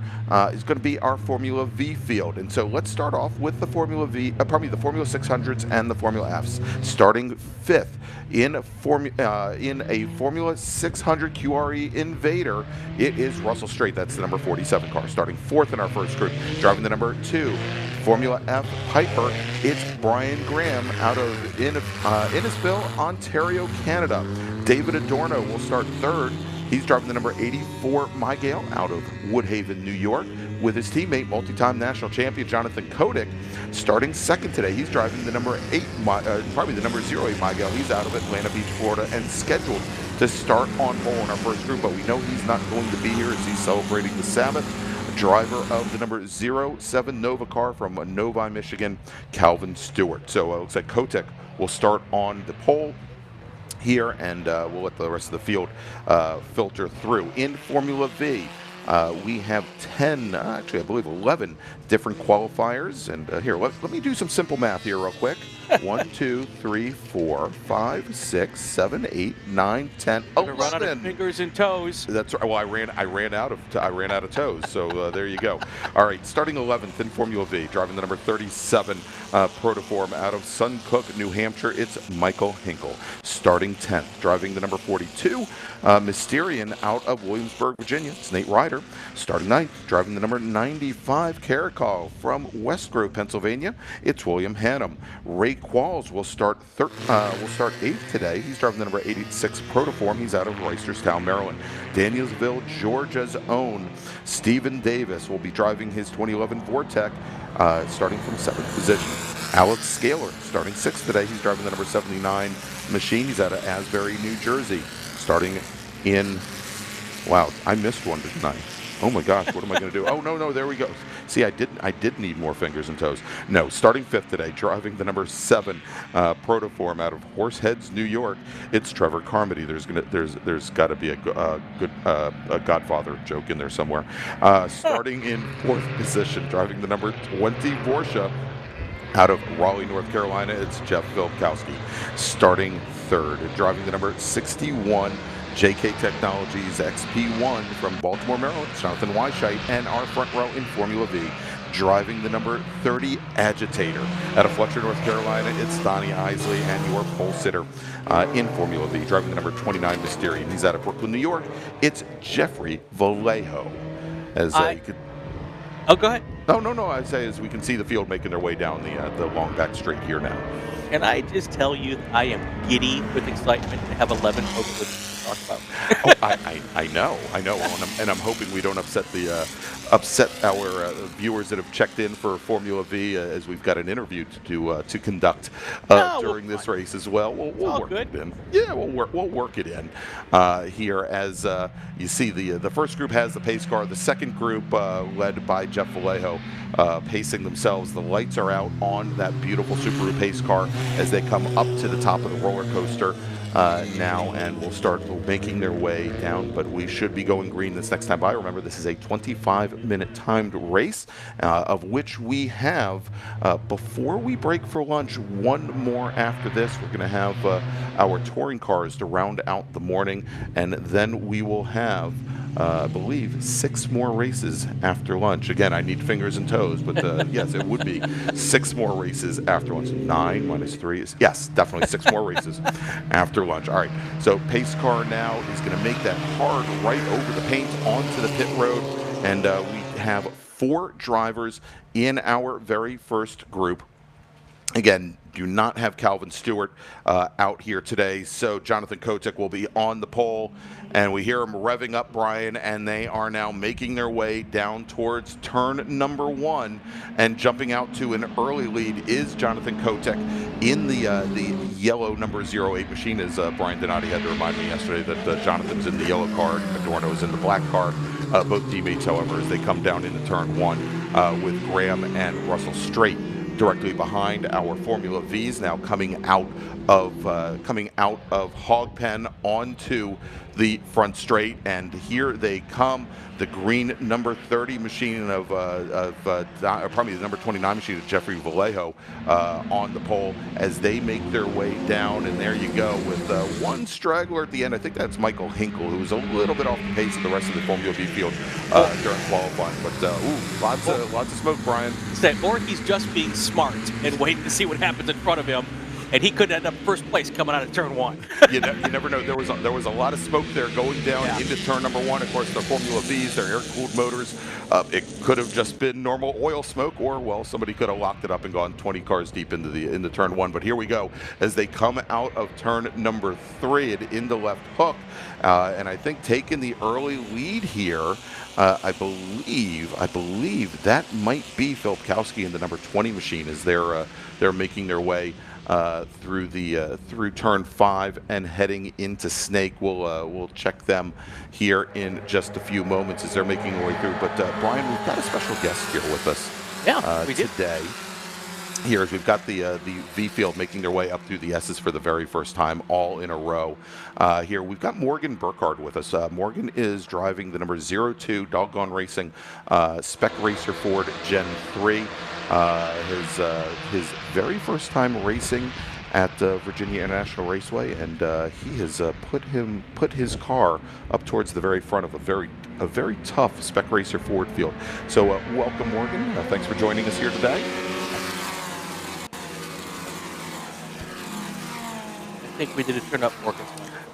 is going to be our Formula V field. And so let's start off with the Formula V, the Formula 600s and the Formula Fs. Starting 5th in a Formula 600 QRE Invader, it is Russell Straight. That's the number 47 car. Starting 4th in our first group, driving the number 2 Formula F Piper, it's Brian Graham out of Innisfil, Ontario, Canada. David Adorno will start 3rd. He's driving the number 84 Mygale out of Woodhaven, New York, with his teammate, multi-time national champion Jonathan Kotick, starting 2nd today. He's driving the number 08 Mygale. He's out of Atlanta Beach, Florida, and scheduled to start on pole in our first group, but we know he's not going to be here as he's celebrating the Sabbath. Driver of the number 07 Nova car from Novi, Michigan, Calvin Stewart. So it looks like Kotick will start on the pole here, and we'll let the rest of the field filter through. In Formula V, we have 10, actually I believe 11 different qualifiers. And here, let me do some simple math here real quick. 1, 2, 3, 4, 5, 6, 7, 8, 9, 10, 11. Run out of fingers and toes. That's right. Well, I ran out of toes. So there you go. All right, starting 11th in Formula V, driving the number 37 Protoform out of Suncook, New Hampshire. It's Michael Hinkle. Starting 10th, driving the number 42 Mysterian out of Williamsburg, Virginia. It's Nate Ryder. Starting 9th, driving the number 95 Caracol from West Grove, Pennsylvania. It's William Hannum. Ray Qualls will start 8th today. He's driving the number 86 Protoform. He's out of Reisterstown, Maryland. Danielsville, Georgia's own Stephen Davis will be driving his 2011 Vortec, starting from 7th position. Alex Scaler starting 6th today. He's driving the number 79 Machine. He's out of Asbury, New Jersey. Starting in, wow, I missed one tonight. Oh my gosh, what am I going to do? Oh no, there we go. See, I did need more fingers and toes. No, starting 5th today, driving the number 7 Protoform out of Horseheads, New York. It's Trevor Carmody. There's got to be a good Godfather joke in there somewhere. Starting in 4th position, driving the number 20 Porsche out of Raleigh, North Carolina. It's Jeff Vilkowski. Starting 3rd, driving the number 61 JK Technologies XP1 from Baltimore, Maryland, Jonathan Weisheit. And our front row in Formula V, driving the number 30 Agitator out of Fletcher, North Carolina. It's Donnie Isley, and your pole sitter in Formula V, driving the number 29 Mysterian. He's out of Brooklyn, New York. It's Jeffrey Vallejo. As you could. Oh, go ahead. No. I say as we can see the field making their way down the long back straight here now. Can I just tell you, I am giddy with excitement to have 11 open to talk about. I know, and I'm hoping we don't upset our viewers that have checked in for Formula V, as we've got an interview to conduct during this race as well. We'll work it in. Yeah, we'll work it in here. As you see, the first group has the pace car. The second group, led by Jeff Vallejo, pacing themselves. The lights are out on that beautiful Subaru pace car as they come up to the top of the roller coaster now, and will start making their way down, but we should be going green this next time by. Remember, this is a 25-minute timed race, of which we have, before we break for lunch, one more after this. We're going to have our touring cars to round out the morning, and then we will have, I believe, 6 more races after lunch. Again, I need fingers and toes, but yes, it would be 6 more races after lunch. 9 minus 3 is, yes, definitely 6 more races after lunch. All right, so pace car now is going to make that hard right over the paint onto the pit road, and we have 4 drivers in our very first group. Again, do not have Calvin Stewart out here today, so Jonathan Kotick will be on the pole, and we hear him revving up, Brian, and they are now making their way down towards turn number 1, and jumping out to an early lead is Jonathan Kotick in the yellow number 08 machine, as Brian Donati had to remind me yesterday that Jonathan's in the yellow car, Adorno's in the black car. Both teammates, however, as they come down into turn 1 with Graham and Russell Straight directly behind our Formula Vs, now coming out of Hog Pen onto the front straight, and here they come. The green number 30 machine of probably the number 29 machine of Jeffrey Vallejo on the pole as they make their way down. And there you go with one straggler at the end. I think that's Michael Hinkle, who was a little bit off the pace of the rest of the Formula V field during qualifying. But lots of smoke, Brian. Or he's just being smart and waiting to see what happens in front of him. And he could end up first place coming out of turn 1. You never know. There was a lot of smoke there going down into turn number 1. Of course, the Formula Vs, they're air-cooled motors. It could have just been normal oil smoke, or well, somebody could have locked it up and gone 20 cars deep into turn 1. But here we go as they come out of turn number 3 and into left hook, and I think taking the early lead here. I believe that might be Filipkowski in the number 20 machine as they're making their way through turn 5 and heading into Snake. We'll check them here in just a few moments as they're making their way through. But Brian, we've got a special guest here with us. Yeah, we did today. Here, as we've got the V field making their way up through the S's for the very first time, all in a row. Here, we've got Morgan Burkhardt with us. Morgan is driving the number 02 Doggone Racing Spec Racer Ford Gen 3. His very first time racing at Virginia International Raceway, and he has put his car up towards the very front of a very tough Spec Racer Ford field. So welcome, Morgan. Thanks for joining us here today. I think we did a turn up, Morgan.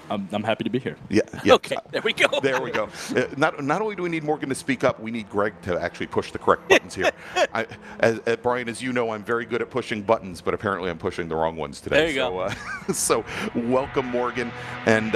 I'm happy to be here. Yeah. Okay, there we go. There we go. Not only do we need Morgan to speak up, we need Greg to actually push the correct buttons here. Brian, as you know, I'm very good at pushing buttons, but apparently I'm pushing the wrong ones today. There you go. So welcome, Morgan. And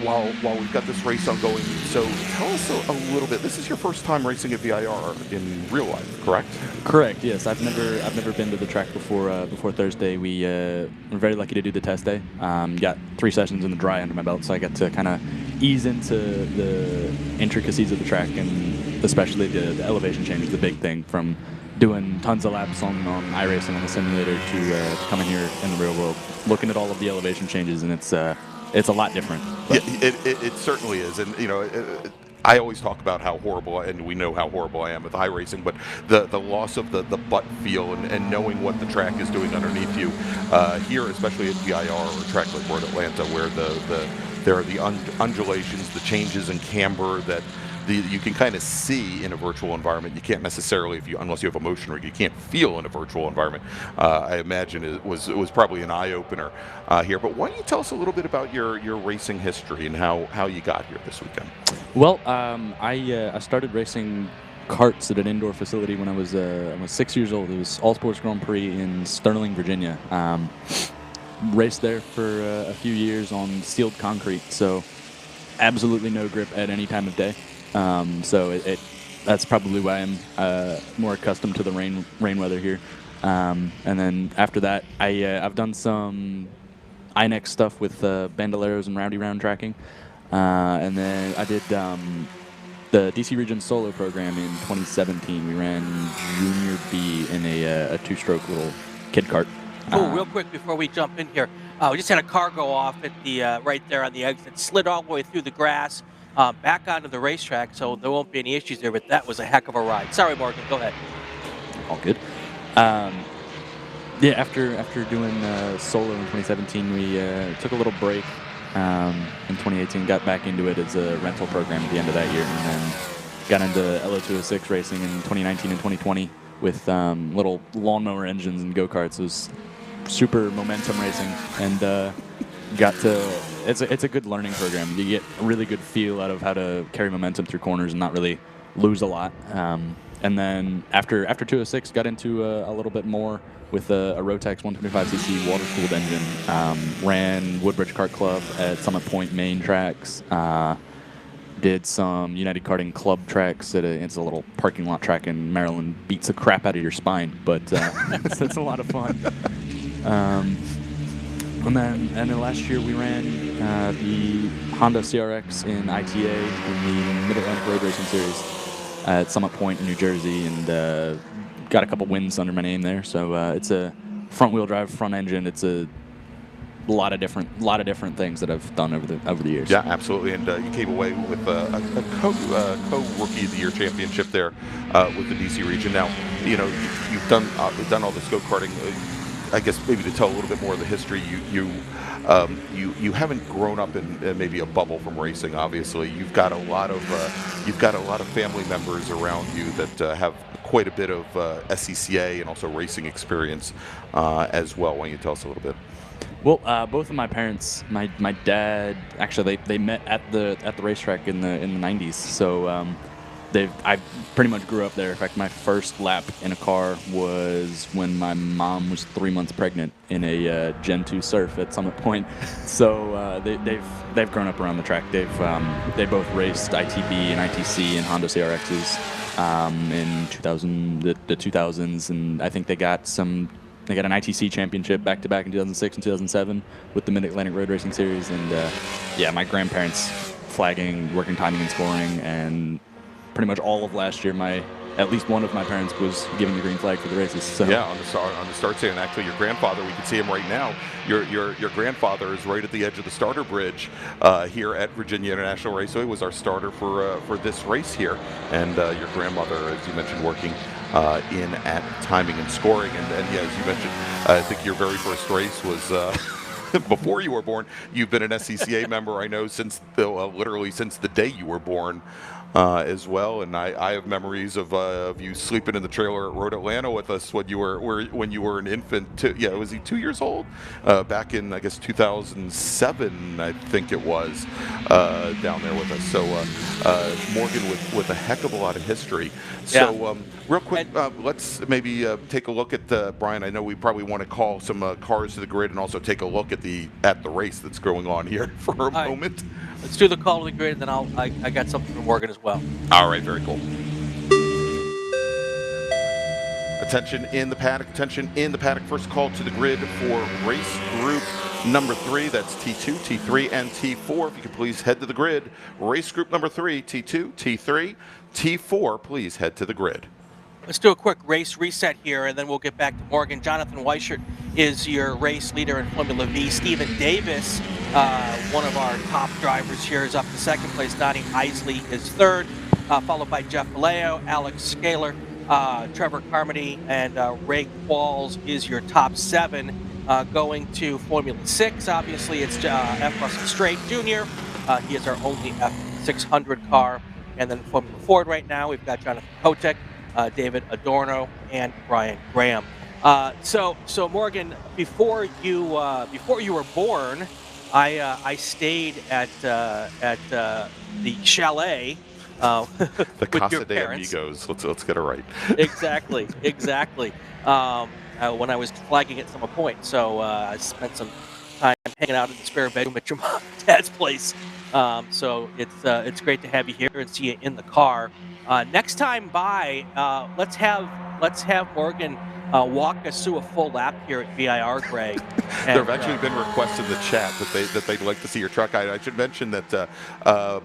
while we've got this race ongoing, so tell us a little bit. This is your first time racing at VIR in real life, correct? Correct. Yes, I've never been to the track before Thursday. We were very lucky to do the test day. Got 3 sessions in the dry under my belt, so I got to kind of ease into the intricacies of the track, and especially the elevation change is the big thing, from doing tons of laps on iRacing on the simulator to coming here in the real world, looking at all of the elevation changes, and it's a lot different. Yeah, it certainly is, and I always talk about how horrible, and we know how horrible I am with iRacing, but the loss of the butt feel and knowing what the track is doing underneath you here, especially at VIR or a track like Road Atlanta, where there are the undulations, the changes in camber that you can kind of see in a virtual environment. You can't necessarily, unless you have a motion rig, you can't feel in a virtual environment. I imagine it was probably an eye opener here. But why don't you tell us a little bit about your racing history and how you got here this weekend? Well, I started racing karts at an indoor facility when I was 6 years old. It was All Sports Grand Prix in Sterling, Virginia. Raced there for a few years on sealed concrete, so absolutely no grip at any time of day. So that's probably why I'm more accustomed to the rain weather here. And then after that, I've done some INEX stuff with Bandoleros and Rowdy Round tracking. And then I did the DC Region solo program in 2017. We ran Junior B in a 2-stroke little kid kart. Oh, real quick before we jump in here, we just had a car go off at the right there on the exit, slid all the way through the grass, back onto the racetrack, so there won't be any issues there, but that was a heck of a ride. Sorry, Morgan, go ahead. All good. Yeah, after doing solo in 2017, we took a little break in 2018, got back into it as a rental program at the end of that year, and then got into LO206 racing in 2019 and 2020 with little lawnmower engines and go-karts. It was super momentum racing, and it's a good learning program. You get a really good feel out of how to carry momentum through corners and not really lose a lot. And then after 206, got into a little bit more with a Rotex 125cc water-cooled engine. Ran Woodbridge Kart Club at Summit Point main tracks. Did some United Karting Club tracks it's a little parking lot track in Maryland. Beats the crap out of your spine, but it's a lot of fun. And then last year we ran the Honda CRX in ITA in the Mid-Atlantic Road Racing Series at Summit Point in New Jersey, and got a couple wins under my name there. So it's a front-wheel drive, front engine. It's a lot of different things that I've done over the years. Yeah, absolutely. And you came away with a co-rookie of the year championship there with the DC region. Now, you've done all this go-karting. I guess maybe to tell a little bit more of the history, you haven't grown up in maybe a bubble from racing. Obviously, you've got a lot of family members around you that have quite a bit of SCCA and also racing experience as well. Why don't you tell us a little bit? Well, both of my parents, my dad, actually they met at the racetrack in the 90s. So I pretty much grew up there. In fact, my first lap in a car was when my mom was 3 months pregnant in a Gen 2 Surf at Summit Point. So they've grown up around the track. They both raced ITB and ITC and Honda CRXs in the 2000s, and I think they got an ITC championship back-to-back in 2006 and 2007 with the Mid-Atlantic Road Racing Series. And my grandparents flagging, working timing and scoring, and pretty much all of last year, at least one of my parents was giving the green flag for the races. So. Yeah, on the start stand. Actually, your grandfather, we can see him right now. Your grandfather is right at the edge of the starter bridge here at Virginia International Raceway. Was our starter for this race here, and your grandmother, as you mentioned, working in at timing and scoring. And yeah, as you mentioned, I think your very first race was. Before you were born. You've been an SCCA member, I know, since literally since the day you were born. As well, and I have memories of you sleeping in the trailer at Road Atlanta with us when you were an infant. Was he 2 years old? Back in, I guess, 2007, I think it was, down there with us. So Morgan with a heck of a lot of history. So real quick, let's maybe take a look at Brian. I know we probably want to call some cars to the grid and also take a look at the race that's going on here for a moment. Let's do the call to the grid, and then I got something from Morgan as well. All right, very cool. Attention in the paddock. Attention in the paddock. First call to the grid for race group number 3. That's T2, T3, and T4. If you could please head to the grid. Race group number 3, T2, T3, T4. Please head to the grid. Let's do a quick race reset here, and then we'll get back to Morgan. Jonathan Weichert is your race leader in Formula V. Stephen Davis, one of our top drivers here, is up to second place. Donnie Isley is third, followed by Jeff Vallejo, Alex Scaler, Trevor Carmody, and Ray Qualls is your top 7. Going to Formula 6, obviously, it's F. Russell Strait Jr. He is our only F600 car. And then Formula Ford right now, we've got Jonathan Kotek, David Adorno, and Brian Graham. So Morgan, before you were born, I stayed at the chalet the with Casa your de parents. Amigos. Let's get it right. Exactly. When I was flagging at Summit Point, so I spent some time hanging out in the spare bedroom at your mom and dad's place. So it's great to have you here and see you in the car. Next time by, let's have Morgan walk us through a full lap here at VIR, Greg. There have actually been requests in the chat that they'd like to see your truck. I should mention that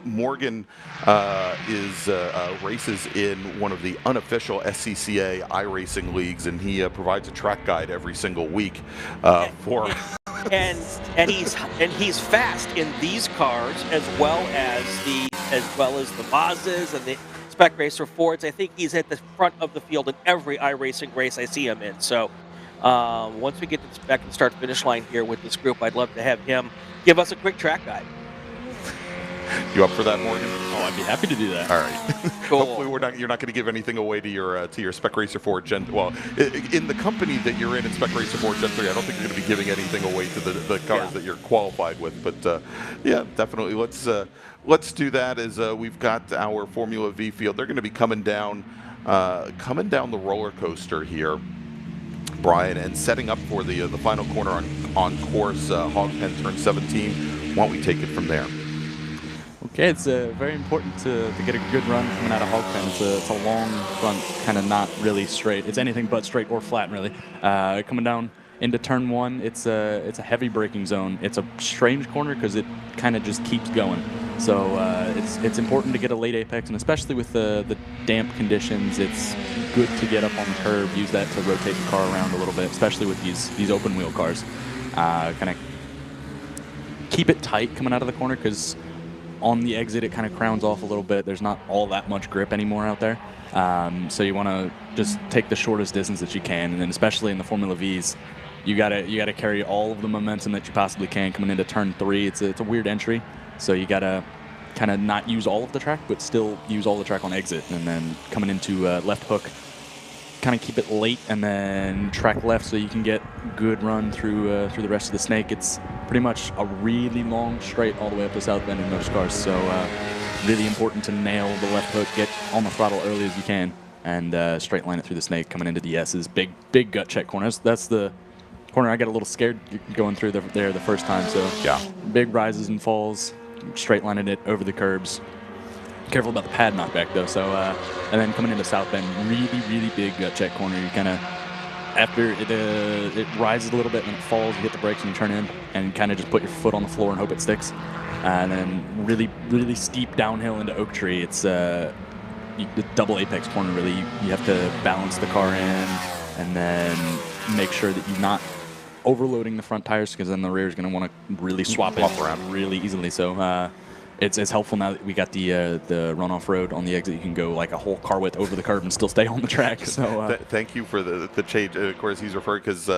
Morgan races in one of the unofficial SCCA iRacing leagues, and he provides a track guide every single week for. And he's fast in these cars as well as the Mazdas and the Spec Racer Fords. I think he's at the front of the field in every iRacing race I see him in. So once we get back to the start-finish line here with this group, I'd love to have him give us a quick track guide. You up for that, Morgan? Oh, I'd be happy to do that. All right. Cool. Hopefully you're not going to give anything away to your Spec Racer Ford Gen. Well, in the company that you're in Spec Racer Ford Gen 3, I don't think you're going to be giving anything away to the cars that you're qualified with. But yeah, definitely. Let's do that as we've got our Formula V field. They're going to be coming down coming down the roller coaster here, Brian, and setting up for the final corner on course, Hog Pen turn 17. Why don't we take it from there? Okay, it's very important to get a good run coming out of Hog Pen. It's a long front, kind of not really straight. It's anything but straight or flat, really. Coming down into turn 1, it's a heavy braking zone. It's a strange corner because it kind of just keeps going. So it's important to get a late apex, and especially with the damp conditions, it's good to get up on the curb, use that to rotate the car around a little bit, especially with these open wheel cars. Kind of keep it tight coming out of the corner because on the exit it kind of crowns off a little bit. There's not all that much grip anymore out there. So you want to just take the shortest distance that you can, and then especially in the Formula Vs, you gotta carry all of the momentum that you possibly can coming into turn 3. It's a weird entry, so you gotta kind of not use all of the track, but still use all the track on exit, and then coming into left hook, kind of keep it late, and then track left so you can get good run through the rest of the snake. It's pretty much a really long straight all the way up to South Bend in those cars, so really important to nail the left hook, get on the throttle early as you can, and straight line it through the snake coming into the S's. Big gut check corners. That's the corner I got a little scared going through there the first time. So yeah, big rises and falls, straight lining it over the curbs. Careful about the pad knockback though. So and then coming into South Bend, really big gut check corner. You kind of, after it rises a little bit and it falls, you hit the brakes and you turn in and kind of just put your foot on the floor and hope it sticks. And then really steep downhill into Oak Tree. It's the double apex corner. Really, you have to balance the car in and then make sure that you're not overloading the front tires, because then the rear is going to want to really swap it around really easily. So it's helpful now that we got the runoff road on the exit. You can go like a whole car width over the curb and still stay on the track. So thank you for the change. Of course, he's referring because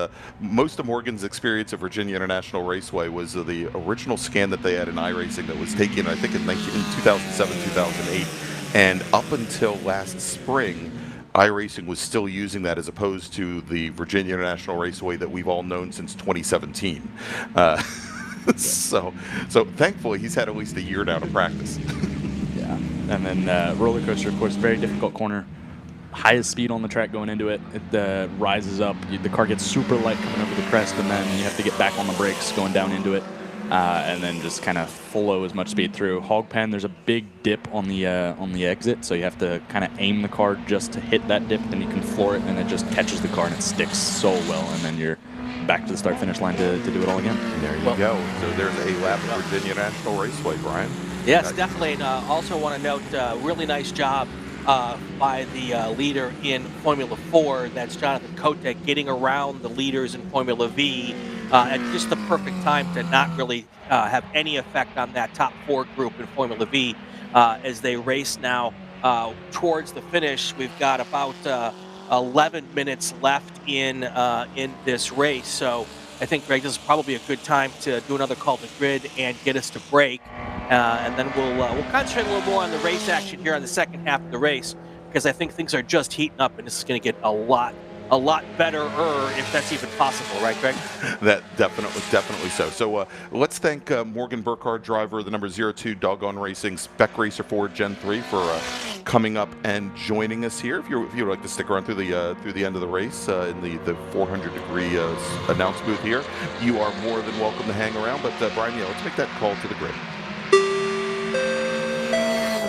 most of Morgan's experience at Virginia International Raceway was the original scan that they had in iRacing that was taken, I think, in 2007, 2008, and up until last spring, iRacing was still using that as opposed to the Virginia International Raceway that we've all known since 2017. So thankfully he's had at least a year now to practice. Yeah, and then roller coaster, of course, very difficult corner. Highest speed on the track going into it. It rises up. The car gets super light coming over the crest, and then you have to get back on the brakes going down into it. And then just kind of flow as much speed through. Hog Pen, there's a big dip on the exit, so you have to kind of aim the car just to hit that dip, then you can floor it, and it just catches the car and it sticks so well, and then you're back to the start-finish line to do it all again. There you go. So there's a lap of Virginia National Raceway, Brian. Yes, definitely. And also want to note, really nice job by the leader in Formula 4, that's Jonathan Kotek, getting around the leaders in Formula V at just the perfect time to not really have any effect on that top 4 group in Formula V as they race now towards the finish. We've got about 11 minutes left in this race, so I think, Greg, this is probably a good time to do another call to grid and get us to break, and then we'll concentrate a little more on the race action here on the second half of the race, because I think things are just heating up, and this is going to get a lot better, if that's even possible, right, Greg? That definitely so. So let's thank Morgan Burkhardt, driver of the number 02 Doggone Racing Spec Racer 4 Gen 3, for coming up and joining us here. If you'd like to stick around through the end of the race in the 400-degree announce booth here, you are more than welcome to hang around. But Brian, let's make that call to the grid.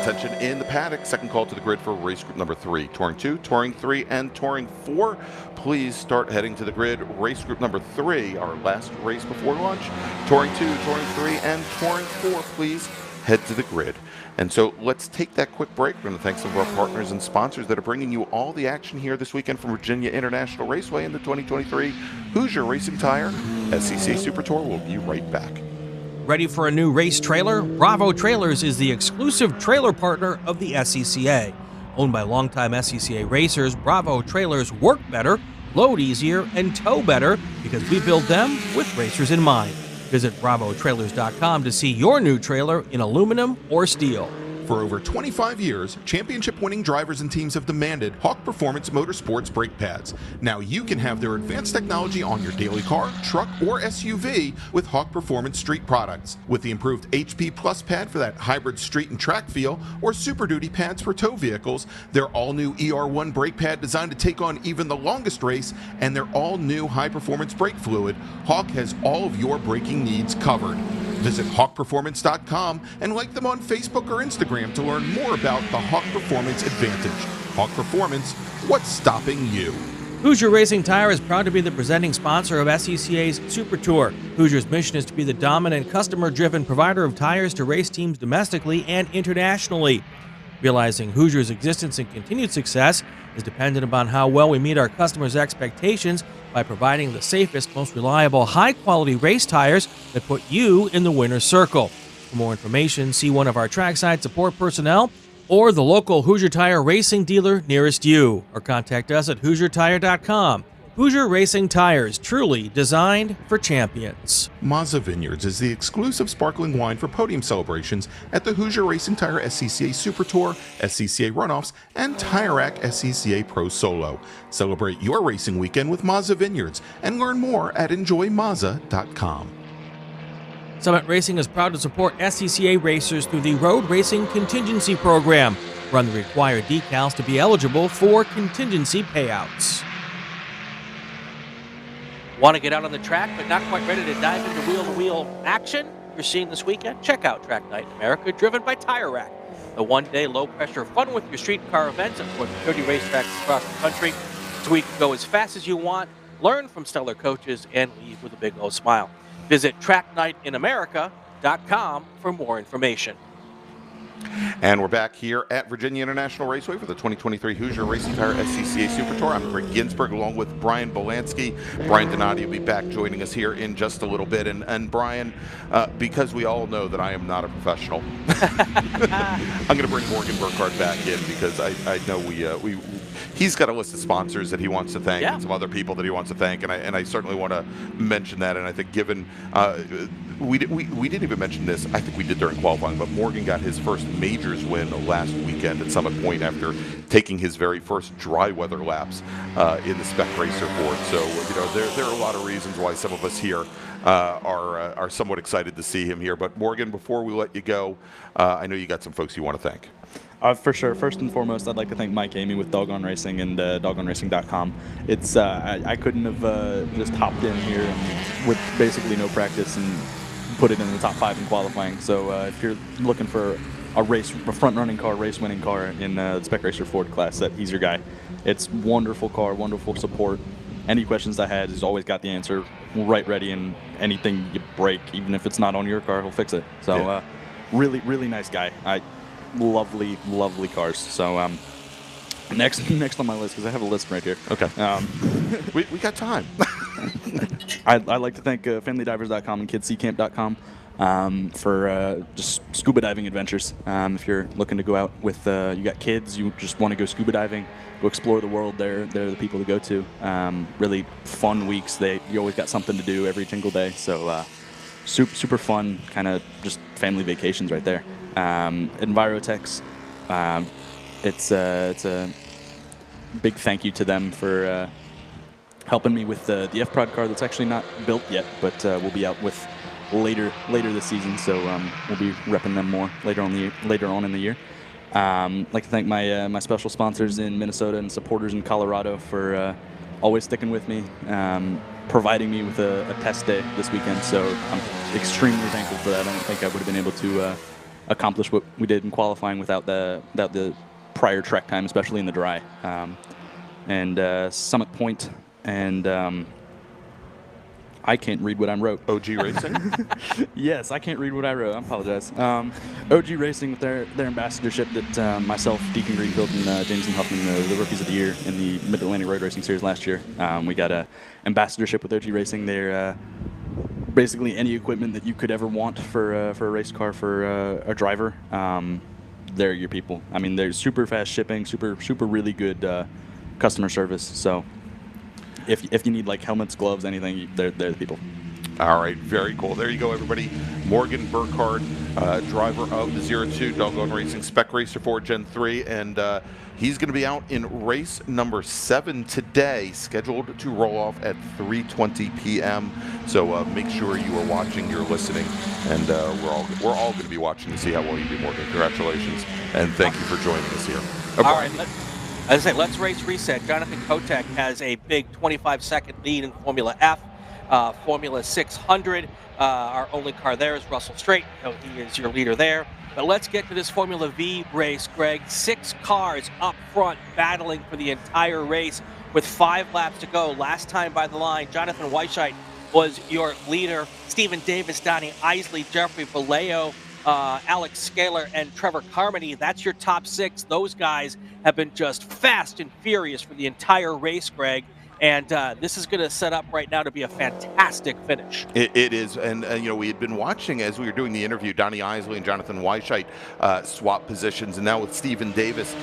Attention in the paddock, second call to the grid for race group number 3, Touring 2, Touring 3, and Touring 4. Please start heading to the grid. Race group number 3, our last race before lunch. Touring 2, Touring 3, and Touring 4, please head to the grid. And so let's take that quick break. We're going to thank some of our partners and sponsors that are bringing you all the action here this weekend from Virginia International Raceway in the 2023 Hoosier Racing Tire SCCA Super Tour. We'll be right back. Ready for a new race trailer? Bravo Trailers is the exclusive trailer partner of the SCCA. Owned by longtime SCCA racers, Bravo Trailers work better, load easier, and tow better because we build them with racers in mind. Visit bravotrailers.com to see your new trailer in aluminum or steel. For over 25 years, championship-winning drivers and teams have demanded Hawk Performance Motorsports brake pads. Now you can have their advanced technology on your daily car, truck, or SUV with Hawk Performance Street products. With the improved HP Plus pad for that hybrid street and track feel, or Super Duty pads for tow vehicles, their all-new ER1 brake pad designed to take on even the longest race, and their all-new high-performance brake fluid, Hawk has all of your braking needs covered. Visit hawkperformance.com and like them on Facebook or Instagram to learn more about the Hawk Performance Advantage. Hawk Performance, what's stopping you? Hoosier Racing Tire is proud to be the presenting sponsor of SCCA's Super Tour. Hoosier's mission is to be the dominant, customer-driven provider of tires to race teams domestically and internationally. Realizing Hoosier's existence and continued success is dependent upon how well we meet our customers' expectations by providing the safest, most reliable, high-quality race tires that put you in the winner's circle. For more information, see one of our trackside support personnel or the local Hoosier Tire racing dealer nearest you, or contact us at HoosierTire.com. Hoosier Racing Tires, truly designed for champions. Mazza Vineyards is the exclusive sparkling wine for podium celebrations at the Hoosier Racing Tire SCCA Super Tour, SCCA Runoffs, and Tire Rack SCCA Pro Solo. Celebrate your racing weekend with Mazza Vineyards and learn more at enjoymazza.com. Summit Racing is proud to support SCCA racers through the Road Racing Contingency Program. Run the required decals to be eligible for contingency payouts. Want to get out on the track but not quite ready to dive into wheel-to-wheel action you're seeing this weekend? Check out Track Night in America, driven by Tire Rack. The one-day low-pressure fun with your street car events at more than 30 racetracks across the country, so you can go as fast as you want, learn from stellar coaches, and leave with a big old smile. Visit tracknightinamerica.com for more information. And we're back here at Virginia International Raceway for the 2023 Hoosier Racing Tire SCCA Super Tour. I'm Greg Ginsberg along with Brian Belansky. Brian Donati will be back joining us here in just a little bit. And Brian, because we all know that I am not a professional, I'm going to bring Morgan Burkhardt back in because I know he's got a list of sponsors that he wants to thank and some other people that he wants to thank. And I certainly want to mention that. And I think given we didn't even mention this. I think we did during qualifying, but Morgan got his first majors win last weekend at Summit Point after taking his very first dry weather laps in the Spec Racer board. So there are a lot of reasons why some of us here are somewhat excited to see him here. But Morgan, before we let you go, I know you got some folks you want to thank. For sure. First and foremost, I'd like to thank Mike Amy with Doggone Racing and doggoneracing.com. It's I couldn't have just hopped in here with basically no practice and put it in the top 5 in qualifying. So if you're looking for a front-running car, race-winning car in the Spec Racer Ford class, he's your guy. It's wonderful car, wonderful support. Any questions I had, he's always got the answer right ready, and anything you break, even if it's not on your car, he'll fix it. So really, really nice guy. Lovely, lovely cars. So next on my list, because I have a list right here. Okay. We got time. I'd like to thank FamilyDivers.com and KidsSeaCamp.com for just scuba diving adventures. If you're looking to go out with you got kids, you just want to go scuba diving, go explore the world, they're the people to go to. Really fun weeks. You always got something to do every single day. So super fun, kind of just family vacations right there. Envirotex, it's a big thank you to them for helping me with the F-Prod car that's actually not built yet, but we'll be out with later this season, so we'll be repping them more later on in the year. I'd like to thank my special sponsors in Minnesota and supporters in Colorado for always sticking with me, providing me with a test day this weekend, so I'm extremely thankful for that. I don't think I would have been able to accomplish what we did in qualifying without the prior track time, especially in the dry. And Summit Point, and I can't read what I wrote. OG Racing? Yes, I can't read what I wrote. I apologize. OG Racing with their ambassadorship that myself, Deacon Greenfield, and Jameson Huffman, the Rookies of the Year in the Mid-Atlantic Road Racing Series last year. We got an ambassadorship with OG Racing. They're basically any equipment that you could ever want for a race car for a driver. They're your people. I mean, they're super fast shipping, super really good customer service. So if you need like helmets, gloves, anything, they're the people. All right, very cool. There you go, everybody. Morgan Burkhardt, driver of the 02 Doggone Racing Spec Racer 4 Gen 3, and he's going to be out in race number 7 today, scheduled to roll off at 3:20 p.m. So make sure you are watching, you're listening, and we're all going to be watching to see how well you do, Morgan. Congratulations, and thank you for joining us here. All right, as I say, let's race reset. Jonathan Kotek has a big 25-second lead in Formula F, Formula 600. Our only car there is Russell Straight. He is your leader there. But let's get to this Formula V race, Greg. 6 cars up front battling for the entire race with 5 laps to go. Last time by the line, Jonathan Weisheit was your leader. Stephen Davis, Donnie Isley, Jeffrey Vallejo, Alex Scaler, and Trevor Carmody. That's your top 6. Those guys have been just fast and furious for the entire race, Greg. And this is going to set up right now to be a fantastic finish. It is, and you know, we had been watching as we were doing the interview, Donnie Isley and Jonathan Weisheit swap positions, and now with Stephen Davis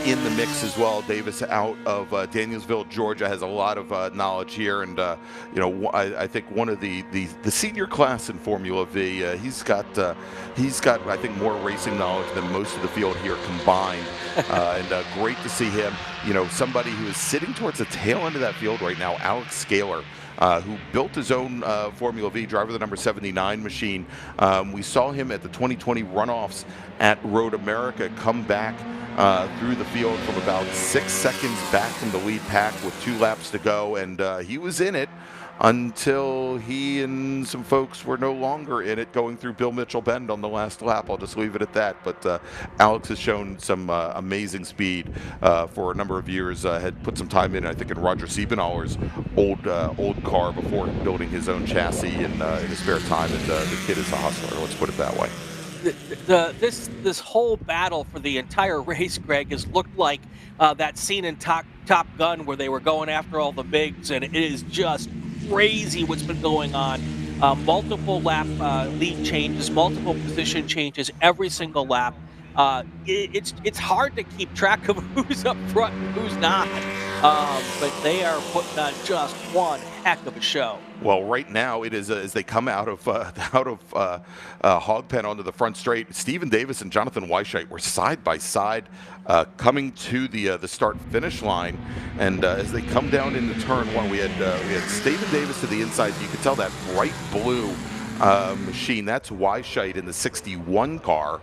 in the mix as well. Davis out of Danielsville, Georgia, has a lot of knowledge here, and you know, I think one of the senior class in Formula V. He's got I think more racing knowledge than most of the field here combined, and great to see him. You know, somebody who is sitting towards the tail end of that field right now, Alex Scaler, who built his own Formula V, driver of the number 79 machine. We saw him at the 2020 runoffs at Road America come back through the field from about 6 seconds back from the lead pack with 2 laps to go, and he was in it until he and some folks were no longer in it going through Bill Mitchell Bend on the last lap. I'll just leave it at that. But Alex has shown some amazing speed for a number of years. Had put some time in, I think, in Roger Siebenauer's old car before building his own chassis in his spare time. And the kid is a hustler, let's put it that way. This whole battle for the entire race, Greg, has looked like that scene in Top Gun where they were going after all the bigs, and it is just crazy what's been going on. Multiple lap lead changes, multiple position changes every single lap. It's hard to keep track of who's up front and who's not, but they are putting on just one heck of a show. Well, right now it is as they come out of hog pen onto the front straight. Stephen Davis and Jonathan Weisheit were side by side coming to the start finish line, and as they come down into turn 1, we had Stephen Davis to the inside. You could tell that bright blue machine. That's Weisheit in the 61 car.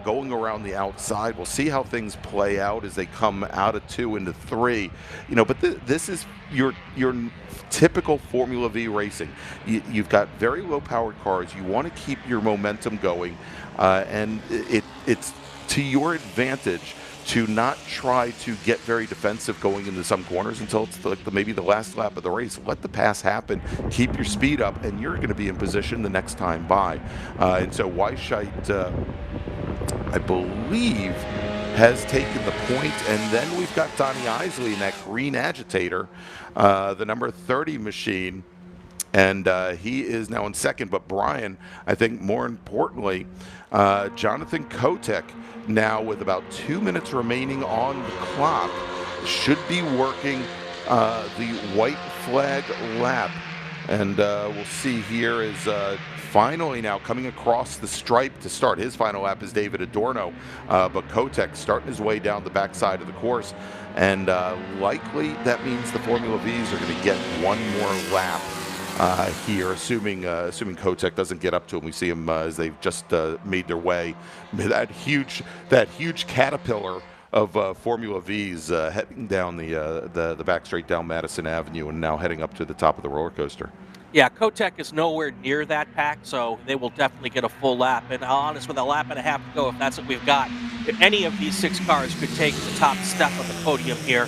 Going around the outside. We'll see how things play out as they come out of 2 into 3. You know, but this is your typical Formula V racing. You've got very low-powered cars. You want to keep your momentum going, and it's to your advantage to not try to get very defensive going into some corners until it's like maybe the last lap of the race. Let the pass happen, keep your speed up, and you're going to be in position the next time by. And so Weisheit, I believe, has taken the point, and then we've got Donnie Isley in that green agitator, the number 30 machine, and he is now in second. But Brian, I think more importantly, Jonathan Kotek, now with about 2 minutes remaining on the clock, should be working the white flag lap. And we'll see here is finally now coming across the stripe to start his final lap is David Adorno, but Kotek starting his way down the backside of the course, and likely that means the Formula Vs are going to get one more lap here, assuming Kotek doesn't get up to him. We see him as they've just made their way, that huge caterpillar of Formula Vs heading down the back straight down Madison Avenue, and now heading up to the top of the roller coaster. Yeah, Kotek is nowhere near that pack, so they will definitely get a full lap. And honest, with a lap and a half to go, if that's what we've got, if any of these 6 cars could take the top step of the podium here,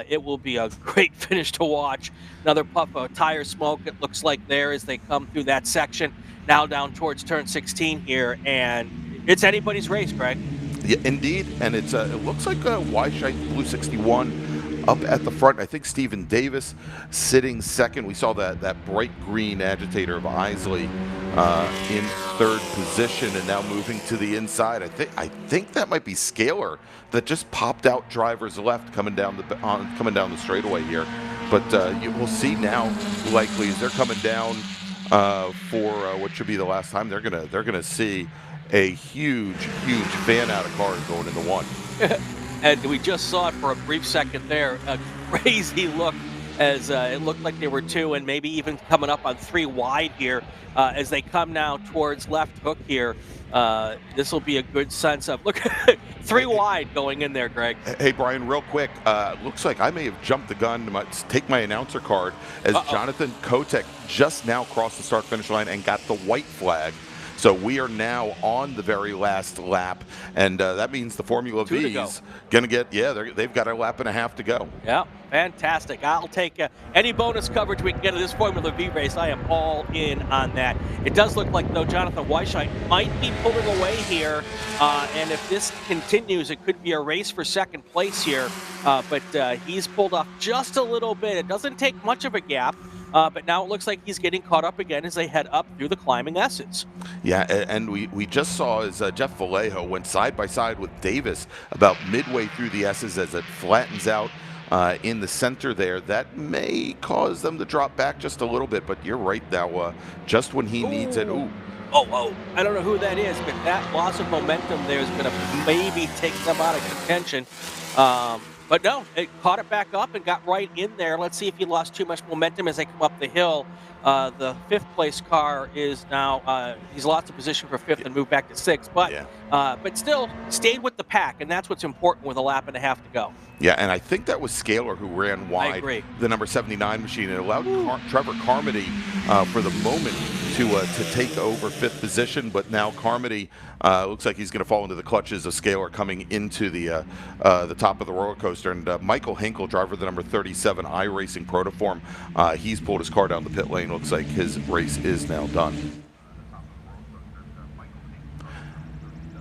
it will be a great finish to watch. Another puff of tire smoke, it looks like there as they come through that section. Now down towards turn 16 here, and it's anybody's race, Greg. Yeah, indeed, and it looks like Weisheit Blue 61 up at the front. I think Stephen Davis sitting second. We saw that bright green agitator of Isley in third position, and now moving to the inside. I think that might be Scaler that just popped out driver's left coming down the straightaway here. But you will see now, likely as they're coming down for what should be the last time they're gonna see a huge fan out of cars going into one. And we just saw it for a brief second there. A crazy look as it looked like they were 2 and maybe even coming up on 3 wide here as they come now towards left hook here. This will be a good sense of, look, 3 wide going in there, Greg. Hey, Brian, real quick, looks like I may have jumped the gun to take my announcer card as Jonathan Kotek just now crossed the start-finish line and got the white flag. So we are now on the very last lap, and that means the Formula V's going to get, they've got a lap and a half to go. Yeah, fantastic. I'll take any bonus coverage we can get of this Formula V race. I am all in on that. It does look like, though, Jonathan Weishaupt might be pulling away here, and if this continues, it could be a race for second place here, but he's pulled off just a little bit. It doesn't take much of a gap. But now it looks like he's getting caught up again as they head up through the climbing S's. Yeah, and we just saw as Jeff Vallejo went side by side with Davis about midway through the S's as it flattens out in the center there. That may cause them to drop back just a little bit, but you're right now, just when he needs it. Ooh. Oh, I don't know who that is, but that loss of momentum there is going to maybe take them out of contention. But no, it caught it back up and got right in there. Let's see if he lost too much momentum as they come up the hill. The 5th place car is now, he's lost a position for 5th and moved back to 6th, but still stayed with the pack, and that's what's important with a lap and a half to go. Yeah, and I think that was Scaler who ran wide the number 79 machine. It allowed Trevor Carmody for the moment to take over 5th position, but now Carmody looks like he's going to fall into the clutches of Scaler coming into the top of the roller coaster. And Michael Hinkle, driver of the number 37 iRacing Protoform, he's pulled his car down the pit lane. Looks like his race is now done.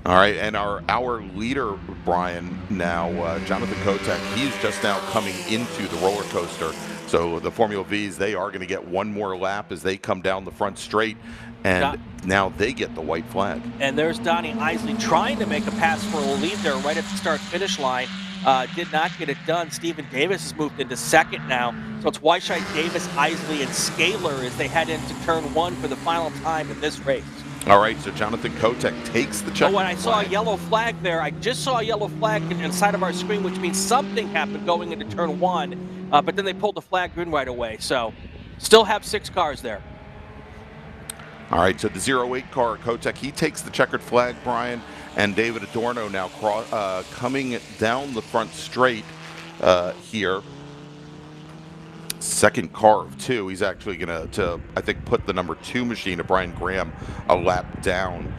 All right, and our leader, Brian, now, Jonathan Kotek, he's just now coming into the roller coaster. So the Formula V's, they are going to get one more lap as they come down the front straight, and now they get the white flag. And there's Donnie Isley trying to make a pass for a lead there right at the start-finish line. Did not get it done. Stephen Davis has moved into 2nd now. So it's Weishaupt, Davis, Isley, and Scaler as they head into turn 1 for the final time in this race. All right, so Jonathan Kotek takes the check. Oh, and I saw a yellow flag there. I just saw a yellow flag inside of our screen, which means something happened going into turn 1. But then they pulled the flag green right away. So still have 6 cars there. All right, so the 08 car, Kotek, he takes the checkered flag, Brian, and David Adorno now coming down the front straight here. 2nd car of 2. He's actually going to, I think, put the number 2 machine of Brian Graham a lap down.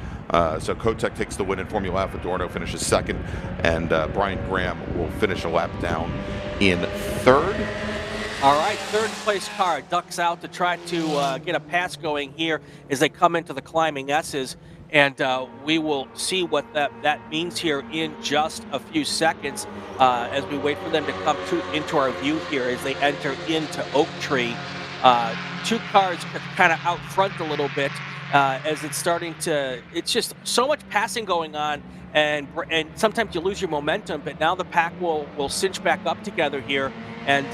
So Kotek takes the win in Formula F. Adorno finishes 2nd, and Brian Graham will finish a lap down in 3rd. All right, 3rd place car ducks out to try to get a pass going here as they come into the climbing S's. And we will see what that means here in just a few seconds as we wait for them to come into our view here as they enter into Oak Tree. 2 cars kind of out front a little bit as it's starting to, it's just so much passing going on, and sometimes you lose your momentum, but now the pack will cinch back up together here. And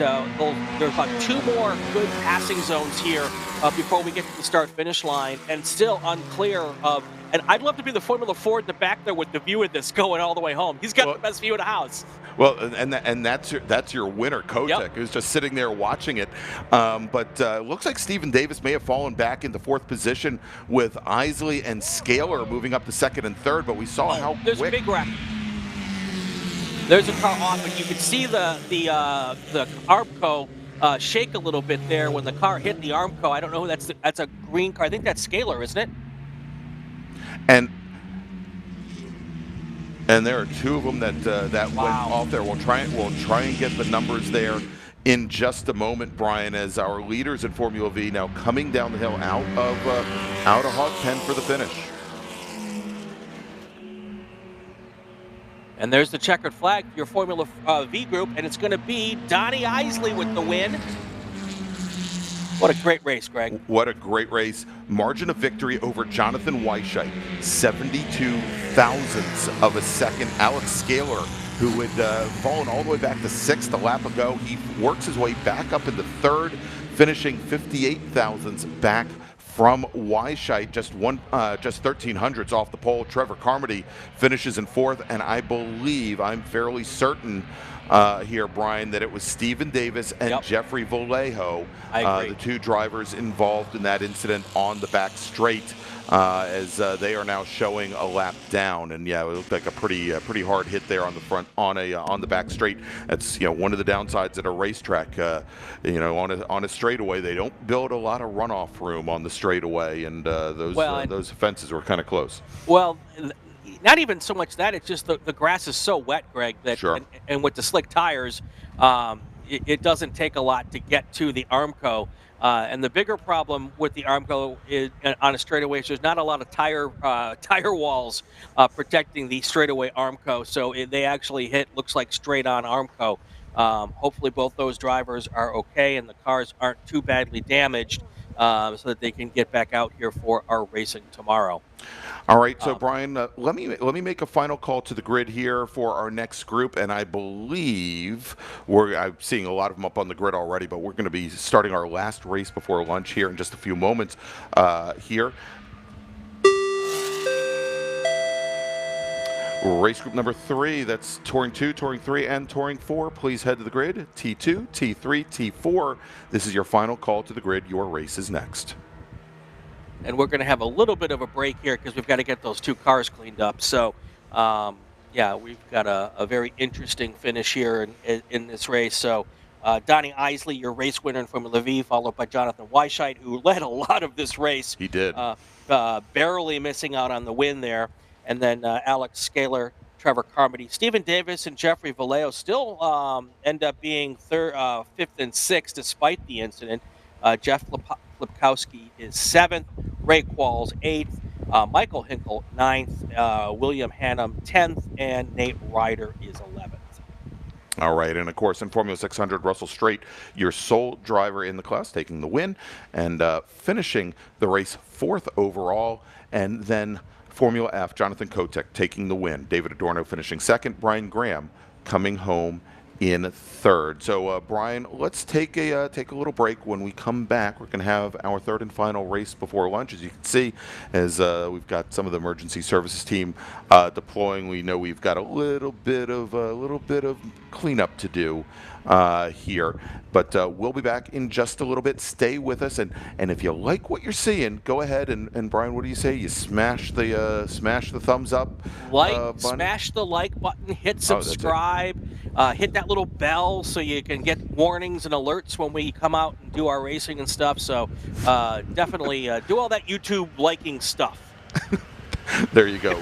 there's about 2 more good passing zones here before we get to the start-finish line, and still unclear of. And I'd love to be the Formula 4 in the back there with the view of this going all the way home. He's got the best view of the house. Well, and that's your winner, Kotek, who's just sitting there watching it. But looks like Stephen Davis may have fallen back into 4th position with Isley and Scaler moving up to 2nd and 3rd. But we saw how there's quick. A big wreck. There's a car off, and you can see the Armco shake a little bit there when the car hit the Armco. I don't know who that's a green car. I think that's Scaler, isn't it? And there are 2 of them that went off there. We'll try and get the numbers there in just a moment, Brian, as our leaders in Formula V now coming down the hill out of Hog Pen for the finish. And there's the checkered flag for your Formula V group, and it's going to be Donnie Isley with the win. What a great race, Greg. What a great race. Margin of victory over Jonathan Weishaupt, 72 thousandths of a second. Alex Scaler, who had fallen all the way back to 6th a lap ago, he works his way back up into 3rd, finishing 58 thousandths back from Weishite, just 1300s off the pole. Trevor Carmody finishes in 4th, and I believe, I'm fairly certain here, Brian, that it was Stephen Davis and Jeffrey Vallejo, the 2 drivers involved in that incident on the back straight, as they are now showing a lap down. And yeah, it looked like a pretty hard hit there on the front on the back straight. That's one of the downsides at a racetrack. On a straightaway, they don't build a lot of runoff room on the straightaway, and those fences were kind of close. Well, not even so much that, it's just the grass is so wet, Greg, that and with the slick tires, it doesn't take a lot to get to the Armco. And the bigger problem with the Armco is on a straightaway is there's not a lot of tire walls protecting the straightaway Armco, so they actually looks like straight on Armco. Hopefully both those drivers are okay and the cars aren't too badly damaged, so that they can get back out here for our racing tomorrow. All right, so Brian, let me make a final call to the grid here for our next group, and I believe I'm seeing a lot of them up on the grid already, but we're going to be starting our last race before lunch here in just a few moments here. Race group number 3, that's Touring 2, Touring 3, and Touring 4. Please head to the grid. T2, T3, T4. This is your final call to the grid. Your race is next. And we're going to have a little bit of a break here because we've got to get those 2 cars cleaned up. So, yeah, we've got a very interesting finish here in this race. So, Donnie Isley, your race winner in Formula V, followed by Jonathan Weishite, who led a lot of this race. He did. Barely missing out on the win there. And then Alex Scaler, Trevor Carmody, Stephen Davis, and Jeffrey Vallejo still end up being 5th and 6th despite the incident. Jeff Lipkowski is 7th, Ray Qualls 8th, Michael Hinkle 9th, William Hannum 10th, and Nate Ryder is 11th. All right, and of course in Formula 600, Russell Straight, your sole driver in the class, taking the win and finishing the race 4th overall, and then Formula F, Jonathan Kotek taking the win, David Adorno finishing 2nd, Brian Graham coming home in 3rd. So Brian, let's take a little break. When we come back, we're going to have our 3rd and final race before lunch. As you can see, as we've got some of the emergency services team deploying, we know we've got a little bit of cleanup to do here. But we'll be back in just a little bit. Stay with us, and if you like what you're seeing, go ahead and Brian, what do you say? You smash the thumbs up, button. Smash the like button, hit subscribe, hit that little bell so you can get warnings and alerts when we come out and do our racing and stuff. So definitely do all that YouTube liking stuff. There you go.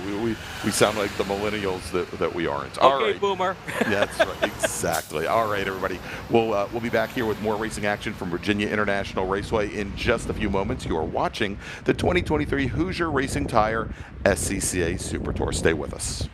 We sound like the millennials that we aren't. All right, boomer. Yeah, that's right. Exactly. All right, everybody. We'll be back here with more racing action from Virginia International Raceway in just a few moments. You are watching the 2023 Hoosier Racing Tire SCCA Super Tour. Stay with us.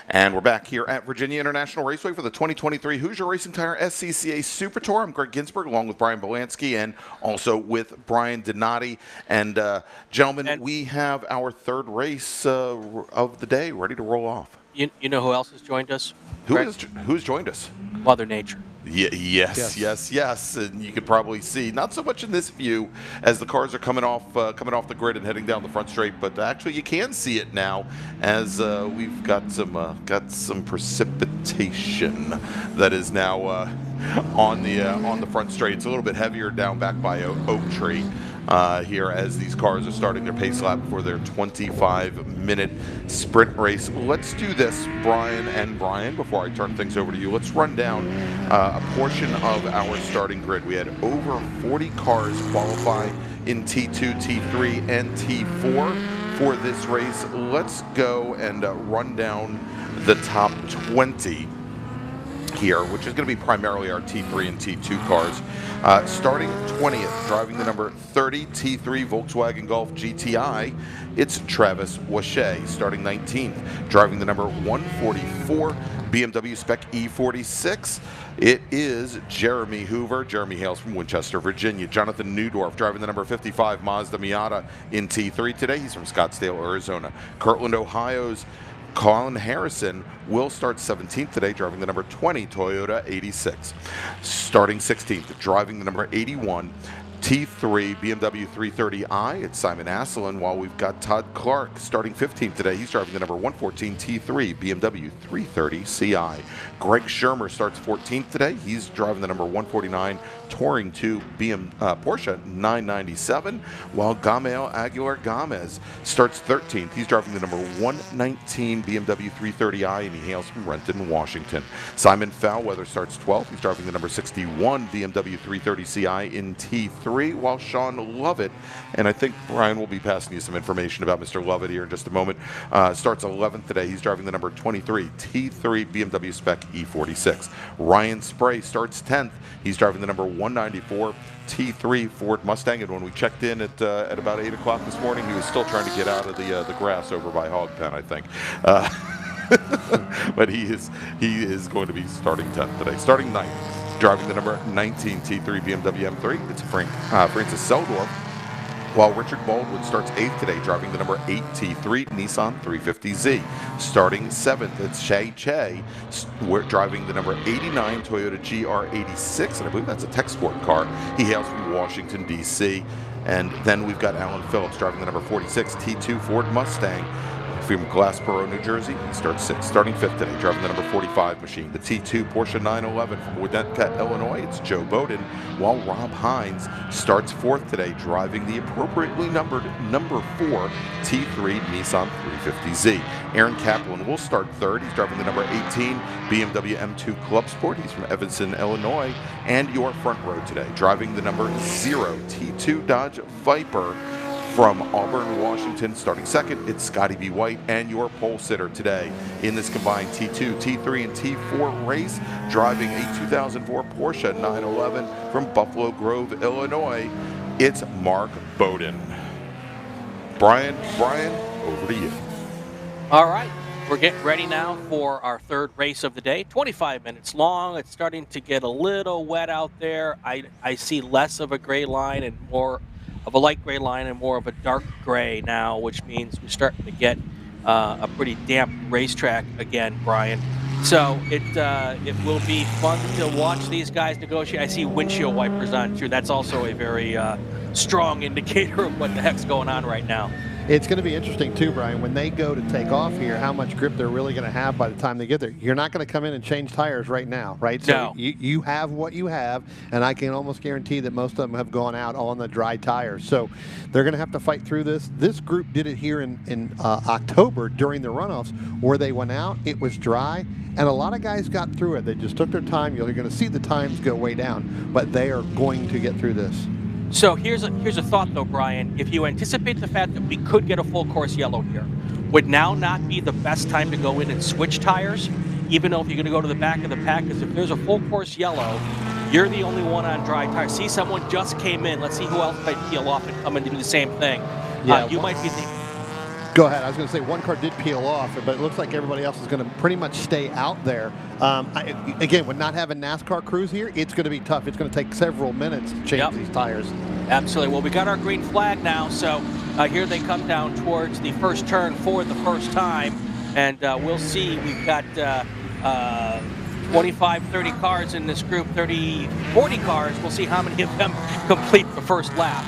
And we're back here at Virginia International Raceway for the 2023 Hoosier Racing Tire SCCA Super Tour. I'm Greg Ginsburg, along with Brian Belansky and also with Brian Donati. And gentlemen, we have our third race of the day ready to roll off. You know who else has joined us? Who's joined us? Mother Nature. Yes. And you can probably see, not so much in this view as the cars are coming off the grid and heading down the front straight, but actually you can see it now as we've got some precipitation that is now on the front straight. It's a little bit heavier down back by Oak Tree. Here as these cars are starting their pace lap for their 25-minute sprint race. Let's do this, Brian and Brian, before I turn things over to you. Let's run down a portion of our starting grid. We had over 40 cars qualify in T2, T3, and T4 for this race. Let's go and run down the top 20 here, which is going to be primarily our T3 and T2 cars. Starting 20th, driving the number 30 T3 Volkswagen Golf GTI, it's Travis Washay. Starting 19th, driving the number 144 BMW Spec E46, it is Jeremy Hoover. Jeremy hails from Winchester, Virginia. Jonathan Newdorf, driving the number 55 Mazda Miata in T3 today. He's from Scottsdale, Arizona. Kirtland, Ohio's Colin Harrison will start 17th today, driving the number 20 Toyota 86. Starting 16th, driving the number 81 T3 BMW 330i, it's Simon Asselin, while we've got Todd Clark starting 15th today. He's driving the number 114 T3 BMW 330ci. Greg Shermer starts 14th today. He's driving the number 149 Touring 2 Porsche 997, while Gamel Aguilar Gomez starts 13th. He's driving the number 119 BMW 330i, and he hails from Renton, Washington. Simon Foulweather starts 12th. He's driving the number 61 BMW 330ci in T3, while Sean Lovett, and I think Brian will be passing you some information about Mr. Lovett here in just a moment, starts 11th today. He's driving the number 23 T3 BMW Spec E46. Ryan Spray starts 10th. He's driving the number 194 T3 Ford Mustang, and when we checked in at about 8 o'clock this morning, he was still trying to get out of the grass over by Hog Pen, I think. But he is going to be starting 10th today. Starting 9th, driving the number 19 T3 BMW M3, it's Francis Seldorf, while Richard Baldwin starts 8th today, driving the number 8 T3 Nissan 350Z. Starting 7th, it's Shay Che, driving the number 89 Toyota GR86, and I believe that's a tech sport car. He hails from Washington, D.C. And then we've got Alan Phillips driving the number 46 T2 Ford Mustang from Glassboro, New Jersey. He starts 6th, starting 5th today, driving the number 45 machine. The T2 Porsche 911 from Winnetka, Illinois, it's Joe Bowden, while Rob Hines starts 4th today, driving the appropriately numbered number 4 T3 Nissan 350Z. Aaron Kaplan will start 3rd. He's driving the number 18 BMW M2 Club Sport. He's from Evanston, Illinois. And your front row today, driving the number 0 T2 Dodge Viper from Auburn, Washington, starting 2nd, it's Scotty B. White, and your pole sitter today in this combined T2, T3, and T4 race, driving a 2004 Porsche 911 from Buffalo Grove, Illinois, it's Mark Bowden. Brian, over to you. All right, we're getting ready now for our third race of the day. 25 minutes long. It's starting to get a little wet out there. I see less of a gray line and more of a light gray line and more of a dark gray now, which means we're starting to get a pretty damp racetrack again, Brian. So it will be fun to watch these guys negotiate. I see windshield wipers on too. That's also a very strong indicator of what the heck's going on right now. It's going to be interesting too, Brian, when they go to take off here, how much grip they're really going to have by the time they get there. You're not going to come in and change tires right now, right? So no. You have what you have, and I can almost guarantee that most of them have gone out on the dry tires. So they're going to have to fight through this. This group did it here in October during the runoffs where they went out, it was dry, and a lot of guys got through it. They just took their time. You're going to see the times go way down, but they are going to get through this. So here's a thought, though, Brian. If you anticipate the fact that we could get a full course yellow here, would now not be the best time to go in and switch tires, even though if you're going to go to the back of the pack? Because if there's a full course yellow, you're the only one on dry tires. See, someone just came in. Let's see who else might peel off and come in to do the same thing. Yeah, you might be thinking, Go ahead. I was going to say one car did peel off, but it looks like everybody else is going to pretty much stay out there. Again, with not having NASCAR crews here, it's going to be tough. It's going to take several minutes to change these tires. Absolutely. Well, we got our green flag now, so here they come down towards the first turn for the first time, and we'll see. We've got 25, 30 cars in this group, 30, 40 cars. We'll see how many of them complete the first lap.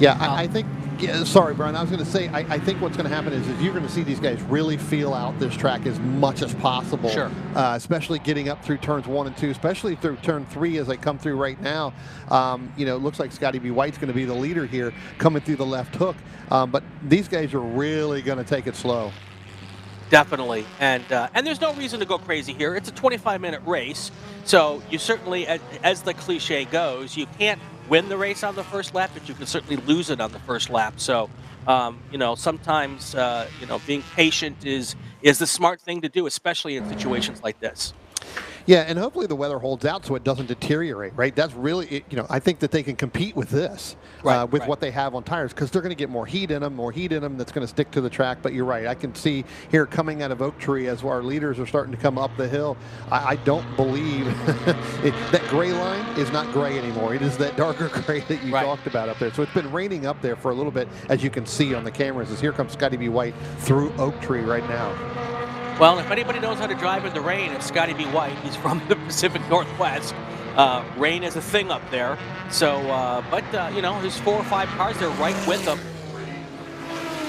Yeah, I think. Yeah, sorry, Brian. I was going to say, I think what's going to happen is you're going to see these guys really feel out this track as much as possible. Sure. Especially getting up through turns 1 and 2, especially through turn 3 as they come through right now. You know, it looks like Scotty B. White's going to be the leader here coming through the left hook. But these guys are really going to take it slow. Definitely, and there's no reason to go crazy here. It's a 25-minute race, so you certainly, as the cliche goes, you can't win the race on the first lap, but you can certainly lose it on the first lap. So, you know, sometimes, you know, being patient is the smart thing to do, especially in situations like this. Yeah, and hopefully the weather holds out so it doesn't deteriorate, right? That's really, you know, I think that they can compete with this, with what they have on tires, because they're going to get more heat in them that's going to stick to the track. But you're right. I can see here coming out of Oak Tree as our leaders are starting to come up the hill. I don't believe that gray line is not gray anymore. It is that darker gray that you talked about up there. So it's been raining up there for a little bit, as you can see on the cameras, as here comes Scotty B. White through Oak Tree right now. Well, if anybody knows how to drive in the rain, it's Scotty B. White. He's from the Pacific Northwest. Rain is a thing up there. So, you know, there's 4 or 5 cars there right with him.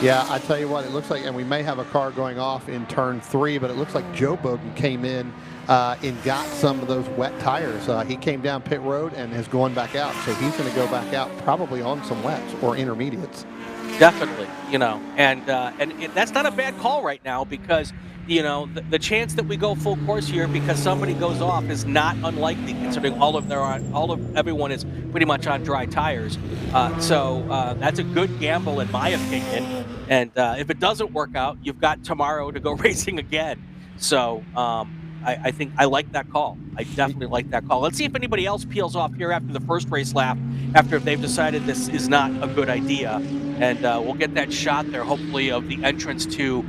Yeah, I tell you what, it looks like, and we may have a car going off in turn 3, but it looks like Joe Bowden came in and got some of those wet tires. He came down pit road and has gone back out. So he's going to go back out probably on some wets or intermediates. Definitely, you know, and that's not a bad call right now, because you know, the chance that we go full course here because somebody goes off is not unlikely, considering everyone is pretty much on dry tires. So that's a good gamble in my opinion. And if it doesn't work out, you've got tomorrow to go racing again. So I think I like that call. I definitely like that call. Let's see if anybody else peels off here after the first race lap, after they've decided this is not a good idea. And we'll get that shot there, hopefully, of the entrance to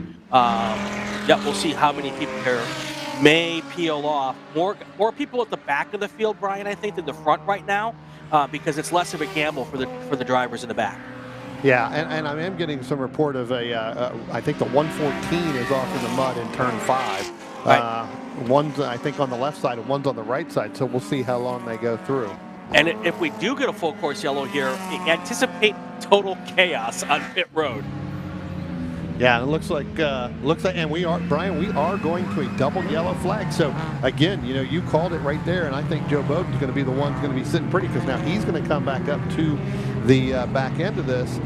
we'll see how many people here may peel off. More people at the back of the field, Brian, I think, than the front right now, because it's less of a gamble for the drivers in the back. Yeah, and I am getting some report of I think the 114 is off in the mud in turn 5. Right. One's, I think, on the left side and one's on the right side, so we'll see how long they go through. And if we do get a full course yellow here, anticipate total chaos on pit road. Yeah, and it looks like, and we are, Brian, we are going to a double yellow flag. So again, you know, you called it right there, and I think Joe Bowden's going to be the one who's going to be sitting pretty, because now he's going to come back up to the back end of this.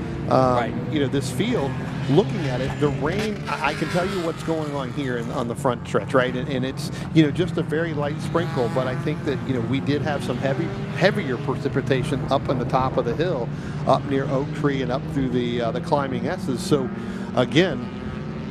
You know, this field. Looking at it, the rain, I can tell you what's going on here on the front stretch, right? And it's, you know, just a very light sprinkle, but I think that, you know, we did have some heavier precipitation up on the top of the hill, up near Oak Tree and up through the climbing S's. So again,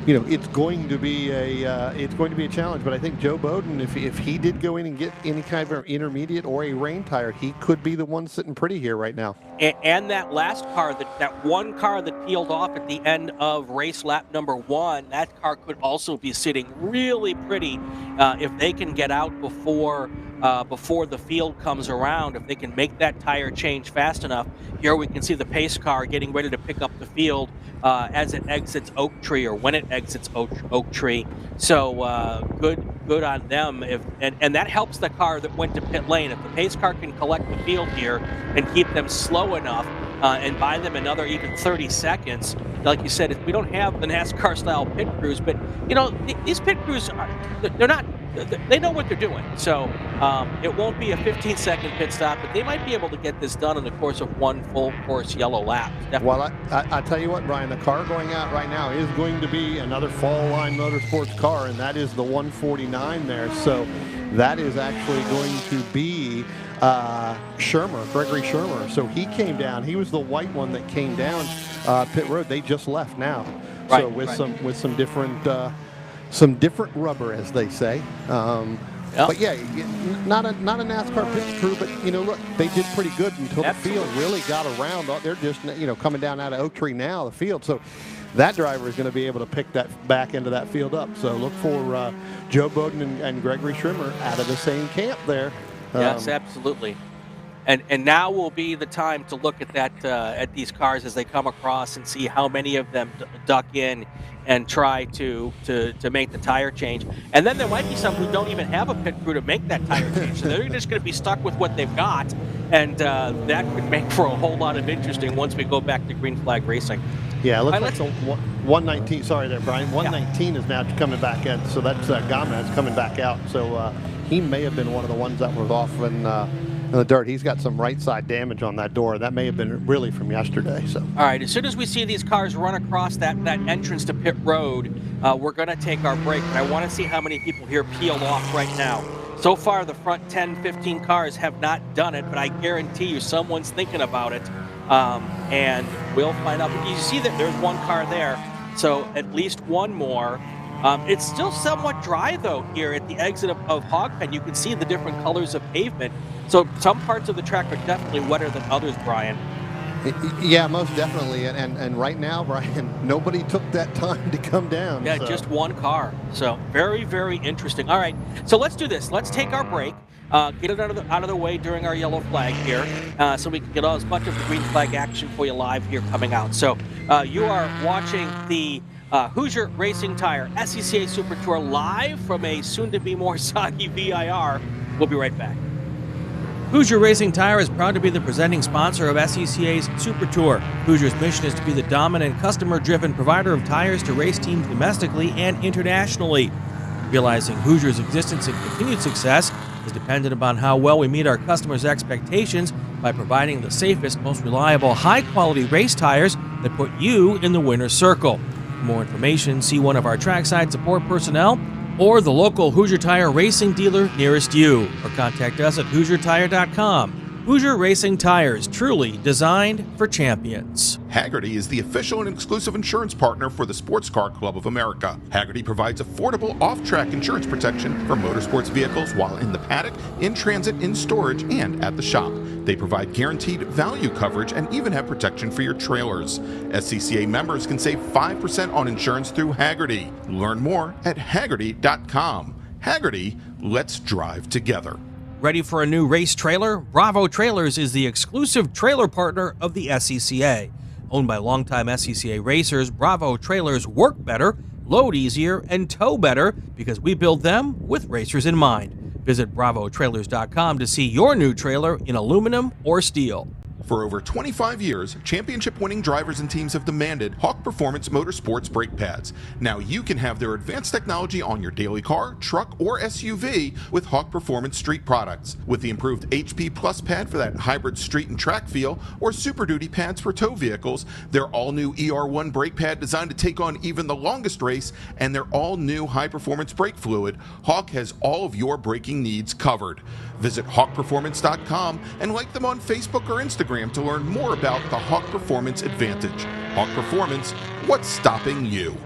you know, it's going to be a challenge. But I think Joe Bowden, if he did go in and get any kind of intermediate or a rain tire, he could be the one sitting pretty here right now. And that last car, that one car that peeled off at the end of race lap number 1, that car could also be sitting really pretty if they can get out before the field comes around. If they can make that tire change fast enough. Here we can see the pace car getting ready to pick up the field as it exits Oak Tree, or when it exits Oak Tree. So good on them. And that helps the car that went to pit lane. If the pace car can collect the field here and keep them slow enough and buy them another even 30 seconds, like you said, if we don't have the NASCAR style pit crews, but you know, these pit crews they know what they're doing. So it won't be a 15-second pit stop, but they might be able to get this done in the course of one full course yellow lap. Definitely. Well, I tell you what, Brian, the car going out right now is going to be another Fall Line Motorsports car, and that is the 149 there. So that is actually going to be Gregory Shermer. So he came down. He was the white one that came down pit road. They just left now. So with some different rubber, as they say. Yep. But yeah, not a NASCAR pit crew, but look, they did pretty good until Absolutely. the field really got around. They're just coming down out of Oak Tree now, the field. So that driver is going to be able to pick that back into that field up. So look for Joe Bowden and Gregory Schrimmer out of the same camp there. Yes, absolutely. And now will be the time to look at that at these cars as they come across and see how many of them duck in and try to make the tire change. And then there might be some who don't even have a pit crew to make that tire change, so they're just going to be stuck with what they've got, and that could make for a whole lot of interesting once we go back to green flag racing. Yeah, it looks like the 119. Sorry there, Brian. 119 is now coming back in, so that's Gomez coming back out. So he may have been one of the ones that was off in the dirt. He's got some right side damage on that door. That may have been really from yesterday. So all right, as soon as we see these cars run across that entrance to pit road, we're going to take our break. And I want to see how many people here peel off right now. So far, the front 10, 15 cars have not done it, but I guarantee you someone's thinking about it. And we'll find out. You see that there's one car there, so at least one more. It's still somewhat dry, though, here at the exit of Hog Pen. You can see the different colors of pavement. So some parts of the track are definitely wetter than others, Brian. Yeah, most definitely. And right now, Brian, nobody took that time to come down. Yeah, so. just one car. So very, very interesting. All right, so let's do this. Let's take our break. Get it out of the way during our yellow flag here, so we can get as much of the green flag action for you live here coming out. So you are watching the Hoosier Racing Tire SCCA Super Tour live from a soon-to-be more soggy VIR. We'll be right back. Hoosier Racing Tire is proud to be the presenting sponsor of SCCA's Super Tour. Hoosier's mission is to be the dominant, customer-driven provider of tires to race teams domestically and internationally. Realizing Hoosier's existence and continued success is dependent upon how well we meet our customers' expectations by providing the safest, most reliable, high-quality race tires that put you in the winner's circle. For more information, see one of our trackside support personnel or the local Hoosier Tire racing dealer nearest you, or contact us at HoosierTire.com. Hoosier Racing Tires, truly designed for champions. Hagerty is the official and exclusive insurance partner for the Sports Car Club of America. Hagerty provides affordable off-track insurance protection for motorsports vehicles while in the paddock, in transit, in storage, and at the shop. They provide guaranteed value coverage and even have protection for your trailers. SCCA members can save 5% on insurance through Hagerty. Learn more at Hagerty.com. Hagerty, let's drive together. Ready for a new race trailer? Bravo Trailers is the exclusive trailer partner of the SCCA. Owned by longtime SCCA racers, Bravo Trailers work better, load easier, and tow better because we build them with racers in mind. Visit bravotrailers.com to see your new trailer in aluminum or steel. For over 25 years, championship-winning drivers and teams have demanded Hawk Performance Motorsports brake pads. Now you can have their advanced technology on your daily car, truck, or SUV with Hawk Performance Street products. With the improved HP Plus pad for that hybrid street and track feel, or Super Duty pads for tow vehicles, their all-new ER1 brake pad designed to take on even the longest race, and their all-new high-performance brake fluid, Hawk has all of your braking needs covered. Visit hawkperformance.com and like them on Facebook or Instagram to learn more about the Hawk Performance Advantage. Hawk Performance, what's stopping you?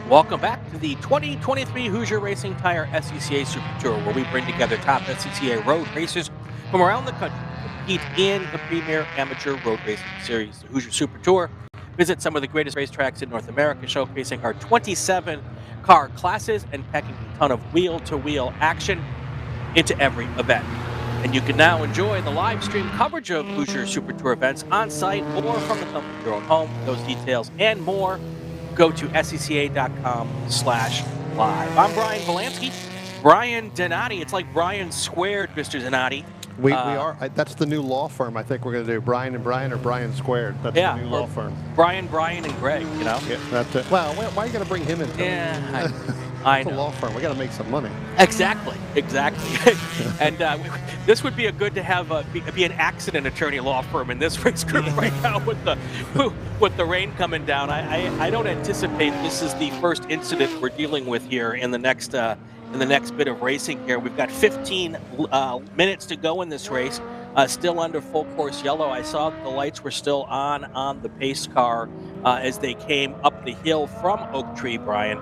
Welcome back to the 2023 Hoosier Racing Tire SCCA Super Tour, where we bring together top SCCA road racers from around the country to compete in the premier amateur road racing series, the Hoosier Super Tour. Visit some of the greatest racetracks in North America, showcasing our 27 car classes and packing a ton of wheel-to-wheel action into every event. And you can now enjoy the live stream coverage of Hoosier Super Tour events on site or from the comfort of your own home. Those details and more, go to scca.com/live. I'm Brian Volansky. Brian Donati. It's like Brian squared, Mr. Donati. We are. That's the new law firm. I think we're going to do Brian and Brian or Brian squared. That's the new law firm. Brian, and Greg. You know. Yeah, that's it. Well, why are you going to bring him in? Yeah, I know. It's a law firm. We got to make some money. Exactly. And this would be a good to have be an accident attorney law firm in this race group right now with the rain coming down. I don't anticipate this is the first incident we're dealing with here in the next bit of racing here. We've got 15 minutes to go in this race. still under full course yellow. I saw the lights were still on the pace car as they came up the hill from Oak Tree, Brian.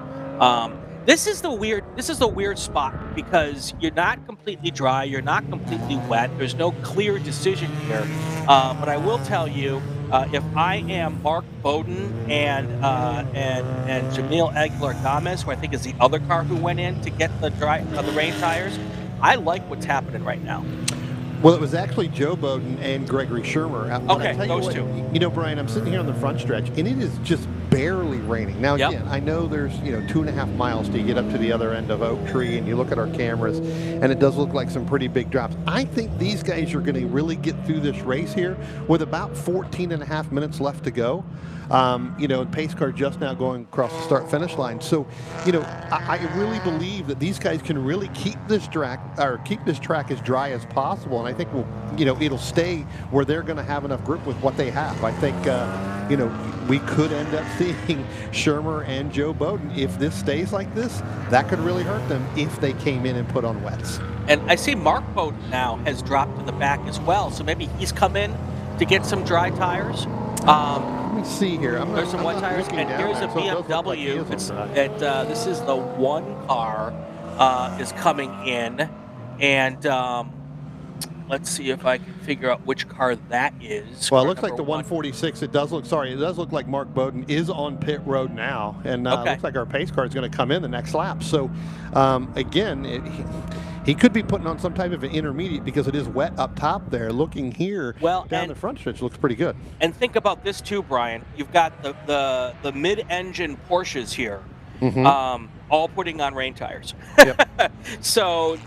This is the weird spot because you're not completely dry, you're not completely wet. There's no clear decision here. But I will tell you, if I am Mark Bowden and Jamil Aguilar-Gomez, who I think is the other car who went in to get the rain tires, I like what's happening right now. Well, it was actually Joe Bowden and Gregory Shermer. Okay, those two. You know, Brian, I'm sitting here on the front stretch, and it is just barely raining. Now, again, I know there's 2.5 miles to get up to the other end of Oak Tree, and you look at our cameras, and it does look like some pretty big drops. I think these guys are going to really get through this race here with about 14.5 minutes left to go. Pace car just now going across the start-finish line. So, I really believe that these guys can really keep this track as dry as possible, and I think it'll stay where they're going to have enough grip with what they have. I think, we could end up seeing Shermer and Joe Bowden. If this stays like this, that could really hurt them if they came in and put on wets. And I see Mark Bowden now has dropped to the back as well, so maybe he's come in to get some dry tires. Let me see here. There's some wet tires, and here's a BMW. This is the one car is coming in, and let's see if I can figure out which car that is. Well, it looks like the 146. It does look like Mark Bowden is on pit road now, and it looks like our pace car is going to come in the next lap. So, again, he could be putting on some type of an intermediate because it is wet up top there. Looking here, down the front stretch looks pretty good. And think about this too, Brian. You've got the mid-engine Porsches here, all putting on rain tires. Yep. So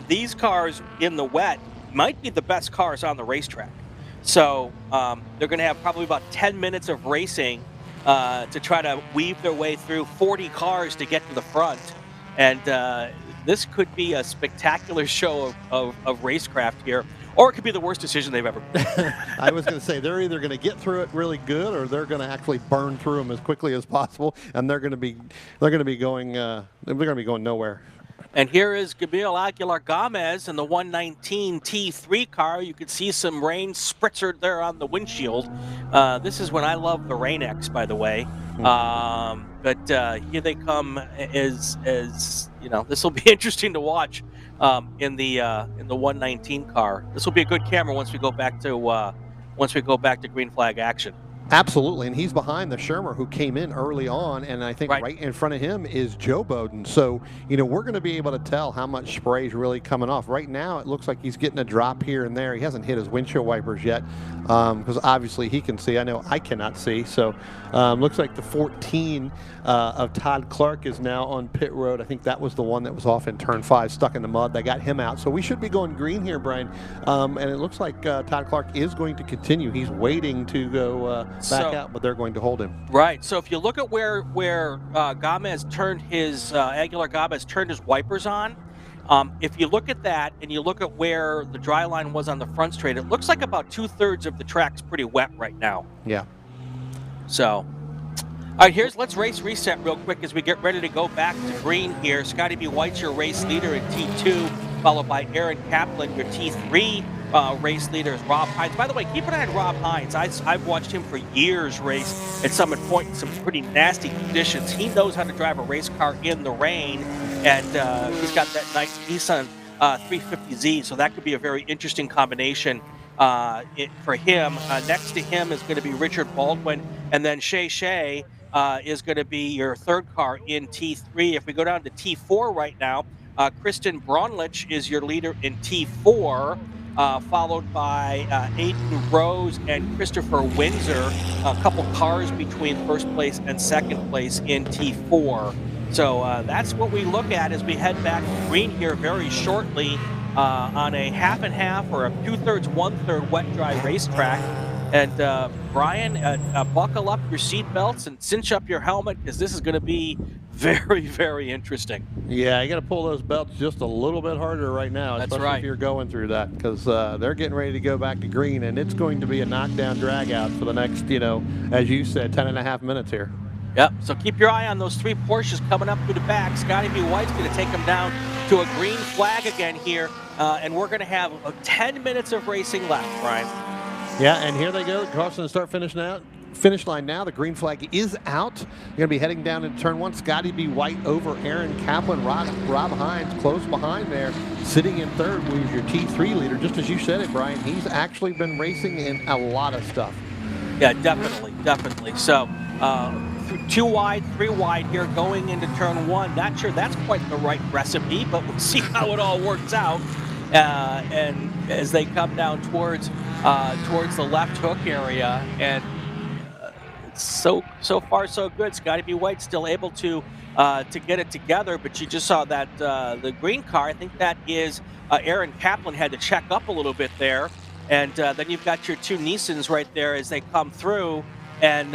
these cars in the wet might be the best cars on the racetrack. So they're going to have probably about 10 minutes of racing to try to weave their way through 40 cars to get to the front. And this could be a spectacular show of racecraft here, or it could be the worst decision they've ever made. I was going to say they're either going to get through it really good, or they're going to actually burn through them as quickly as possible, and they're going to be going nowhere. And here is Gabriel Aguilar-Gomez in the 119 T3 car. You can see some rain spritzered there on the windshield. This is when I love the Rain-X, by the way. But here they come as this will be interesting to watch in the 119 car. This will be a good camera once we go back to green flag action. Absolutely, and he's behind the Shermer who came in early on, and I think right in front of him is Joe Bowden. So, we're going to be able to tell how much spray is really coming off. Right now, it looks like he's getting a drop here and there. He hasn't hit his windshield wipers yet because obviously he can see. I know I cannot see. So, looks like the 14 of Todd Clark is now on pit road. I think that was the one that was off in turn 5, stuck in the mud. They got him out. So we should be going green here, Brian. And it looks like Todd Clark is going to continue. He's waiting to go back out, but they're going to hold him. Right. So if you look at where Gomez turned his Aguilar-Gomez turned his wipers on, if you look at that and you look at where the dry line was on the front straight, it looks like about 2/3 of the track's pretty wet right now. Yeah. So, all right, let's race reset real quick as we get ready to go back to green here. Scotty B. White's your race leader in T2, followed by Aaron Kaplan, your T3 race leader is Rob Hines. By the way, keep an eye on Rob Hines. I've watched him for years race at Summit Point in some pretty nasty conditions. He knows how to drive a race car in the rain, and he's got that nice Nissan 350Z, so that could be a very interesting combination for him. Next to him is going to be Richard Baldwin, and then Shay is going to be your third car in T3. If we go down to T4 right now, Kristen Bronlich is your leader in T4. Followed by Aiden Rose and Christopher Windsor, a couple cars between first place and second place in T4. So that's what we look at as we head back to green here very shortly on a half and half or a 2/3, 1/3 wet dry racetrack. And Brian, buckle up your seatbelts and cinch up your helmet because this is going to be very, very interesting. Yeah, you got to pull those belts just a little bit harder right now, especially if you're going through that, because they're getting ready to go back to green, and it's going to be a knockdown drag out for the next, as you said, 10.5 minutes here. Yep, so keep your eye on those 3 Porsches coming up through the back. Scotty B. White's going to take them down to a green flag again here, and we're going to have 10 minutes of racing left, Brian. Yeah, and here they go, crossing the finish line now. The green flag is out. You're going to be heading down into turn 1. Scotty B. White over Aaron Kaplan. Rob Hines close behind there, sitting in third, who's your T3 leader. Just as you said it, Brian, he's actually been racing in a lot of stuff. Yeah, definitely. So 2 wide, 3 wide here going into turn 1. Not sure that's quite the right recipe, but we'll see how it all works out. And as they come down towards the left hook area, and so far so good. Scotty B. White still able to get it together, but you just saw that the green car. I think that is Aaron Kaplan had to check up a little bit there, and then you've got your 2 Nissans right there as they come through, and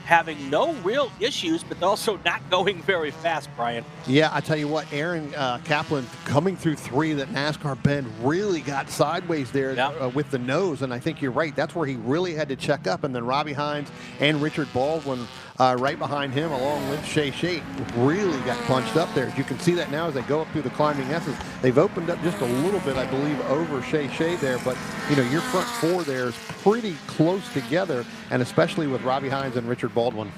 having no real issues, but also not going very fast, Brian. Yeah, I tell you what, Aaron Kaplan coming through 3, that NASCAR bend really got sideways there with the nose, and I think you're right. That's where he really had to check up, and then Robbie Hines and Richard Baldwin right behind him, along with Shay really got punched up there. You can see that now as they go up through the climbing S's. They've opened up just a little bit, I believe, over Shay there, but you know, your front 4 there is pretty close together, and especially with Robbie Hines and Richard Baldwin.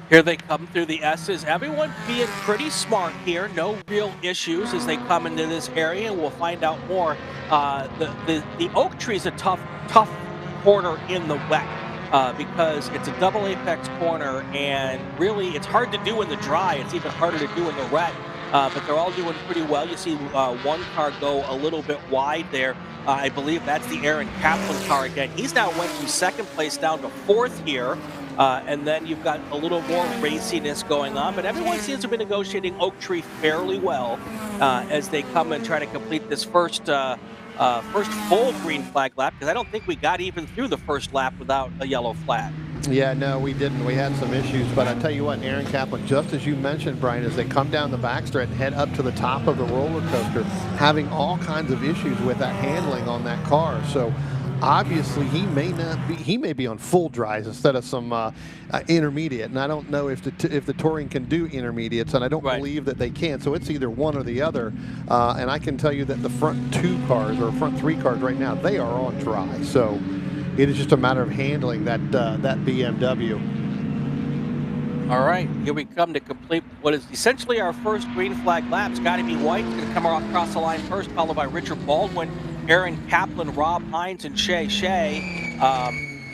Here they come through the S's. Everyone being pretty smart here. No real issues as they come into this area. We'll find out more. The Oak Tree is a tough corner in the wet. Because it's a double apex corner, and really it's hard to do in the dry. It's even harder to do in the wet, but they're all doing pretty well. You see one car go a little bit wide there. I believe that's the Aaron Kaplan car again. He's now went from 2nd place down to 4th here, and then you've got a little more raciness going on, but everyone seems to be negotiating Oak Tree fairly well as they come and try to complete this first full green flag lap, because I don't think we got even through the first lap without a yellow flag. Yeah, no, we didn't. We had some issues, but I tell you what, Aaron Kaplan, just as you mentioned, Brian, as they come down the backstretch and head up to the top of the roller coaster, having all kinds of issues with that handling on that car. So obviously he may be on full dries instead of some intermediate, and I don't know if the touring can do intermediates, and I don't believe that they can. So it's either one or the other, and I can tell you that the front 2 cars or front 3 cars right now, they are on dry. So it is just a matter of handling that BMW. All right, here we come to complete what is essentially our first green flag lap. Scotty B. White is going to come across the line first, followed by Richard Baldwin, Aaron Kaplan, Rob Hines, and Shay.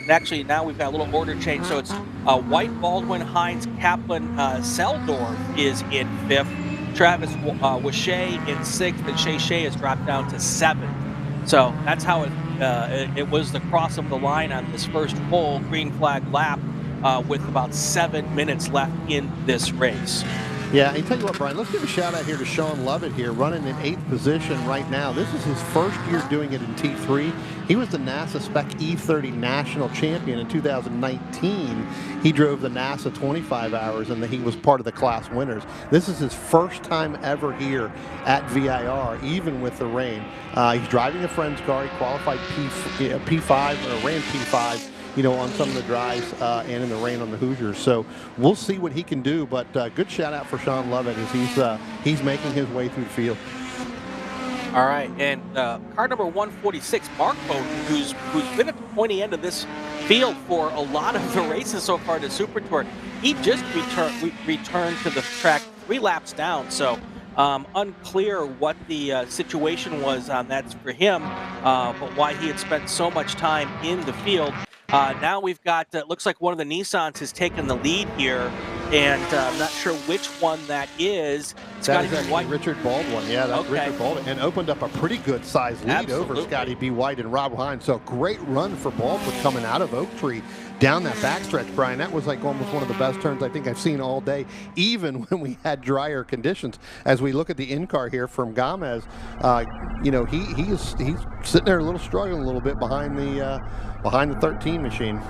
Actually, now we've got a little order change, so it's White, Baldwin, Hines, Kaplan, Seldorf is in 5th, Travis Washay in 6th, and Shay has dropped down to 7th. So that's how it was the cross of the line on this first full green flag lap with about 7 minutes left in this race. Yeah, I tell you what, Brian, let's give a shout out here to Sean Lovett here, running in 8th position right now. This is his first year doing it in T3. He was the NASA Spec E30 National Champion in 2019. He drove the NASA 25 hours, and he was part of the class winners. This is his first time ever here at VIR, even with the rain. He's driving a friend's car. He qualified P5, or ran P5, you know, on some of the drives and in the rain on the Hoosiers. So we'll see what he can do, but good shout out for Sean Lovett as he's making his way through the field. All right, and car number 146, Mark Bowden, who's been at the pointy end of this field for a lot of the races so far to Super Tour. He just returned to the track 3 laps down, so unclear what the situation was on that for him, but why he had spent so much time in the field. Now we've got, looks like one of the Nissans has taken the lead here, and I'm not sure which one that is. That is actually Richard Baldwin. Yeah, that's Richard Baldwin, and opened up a pretty good size lead over Scotty B. White and Rob Hines. So great run for Baldwin coming out of Oak Tree down that backstretch, Brian. That was like almost one of the best turns I think I've seen all day, even when we had drier conditions. As we look at the in-car here from Gomez, you know, he's sitting there a little struggling a little bit behind the 13 machine.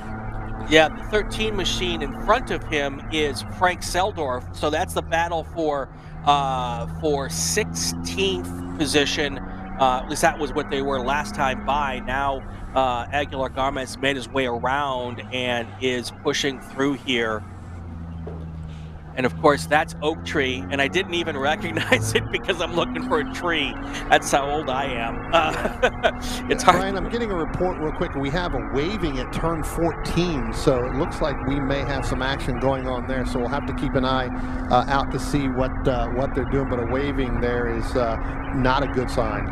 Yeah, the 13 machine in front of him is Frank Seldorf, so that's the battle for 16th position. At least that was what they were last time by. Now Aguilar Gomez made his way around and is pushing through here. And of course, that's oak tree, and I didn't even recognize it because I'm looking for a tree. That's how old I am. It's hard. Brian, I'm getting a report real quick. We have a waving at turn 14, so it looks like we may have some action going on there. So we'll have to keep an eye out to see what they're doing. But a waving there is not a good sign.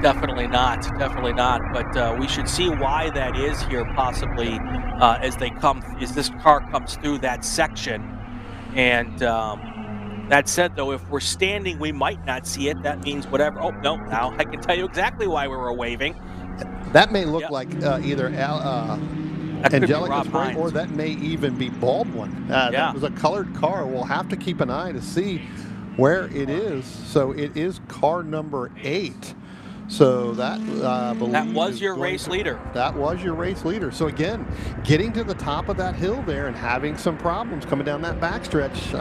Definitely not. Definitely not. But we should see why that is here, possibly as this car comes through that section. And that said, though, if we're standing, we might not see it. That means whatever. Oh, no, now I can tell you exactly why we were waving. That may look like either Angelica's right, or that may even be Baldwin. That was a colored car. We'll have to keep an eye to see where it is. So it is car number 8. So that, I believe, that was your race leader. That was your race leader. So again, getting to the top of that hill there and having some problems coming down that backstretch.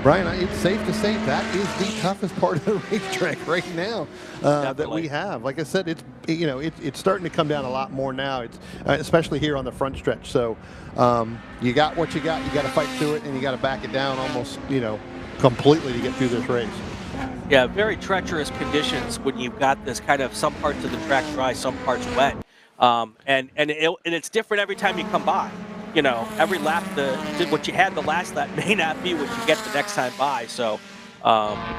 Brian, it's safe to say that is the toughest part of the racetrack right now that we have. Like I said, it's starting to come down a lot more now. It's especially here on the front stretch. So you got what you got. You got to fight through it, and you got to back it down almost, completely to get through this race. Yeah, very treacherous conditions when you've got this kind of some parts of the track dry, some parts wet, and it's different every time you come by. Every lap, what you had the last lap may not be what you get the next time by. So,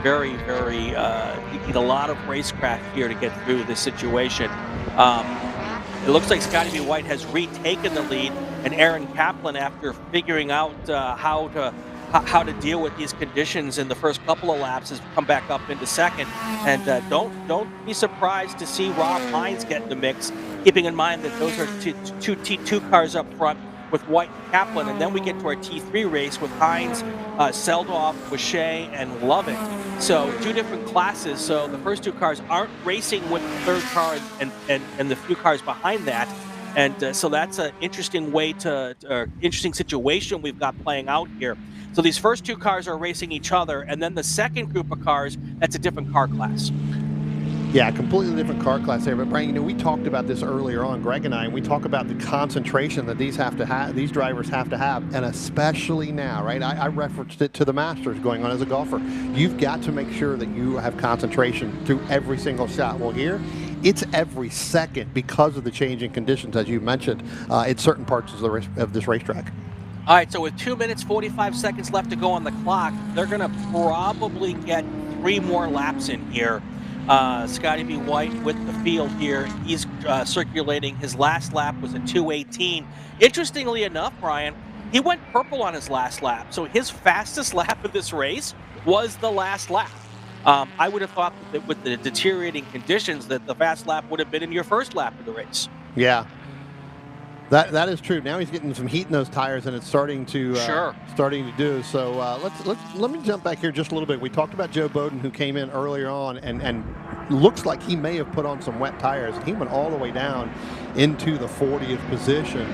very, very, you need a lot of racecraft here to get through this situation. It looks like Scotty B. White has retaken the lead, and Aaron Kaplan, after figuring out how to deal with these conditions in the first couple of laps, has come back up into second. And don't be surprised to see Rob Hines get in the mix, keeping in mind that those are two T2 cars up front with White and Kaplan. And then we get to our T3 race with Hines, Seldoff, Boucher, and Lovett. So 2 different classes. So the first 2 cars aren't racing with the third car and the few cars behind that. And so that's an interesting interesting situation we've got playing out here. So these first 2 cars are racing each other, and then the second group of cars, that's a different car class. Yeah, completely different car class there. But Brian, we talked about this earlier on, Greg and I, and we talk about the concentration that these drivers have to have, and especially now, right? I referenced it to the Masters going on as a golfer. You've got to make sure that you have concentration through every single shot. Well, here, it's every second because of the changing conditions, as you mentioned, at certain parts of this racetrack. All right, so with 2 minutes, 45 seconds left to go on the clock, they're going to probably get 3 more laps in here. Scotty B. White with the field here. He's circulating. His last lap was a 2:18. Interestingly enough, Brian, he went purple on his last lap. So his fastest lap of this race was the last lap. I would have thought that with the deteriorating conditions that the fast lap would have been in your first lap of the race. Yeah. That is true. Now he's getting some heat in those tires, and it's starting to do. So let me jump back here just a little bit. We talked about Joe Bowden, who came in earlier on, and looks like he may have put on some wet tires. He went all the way down into the 40th position.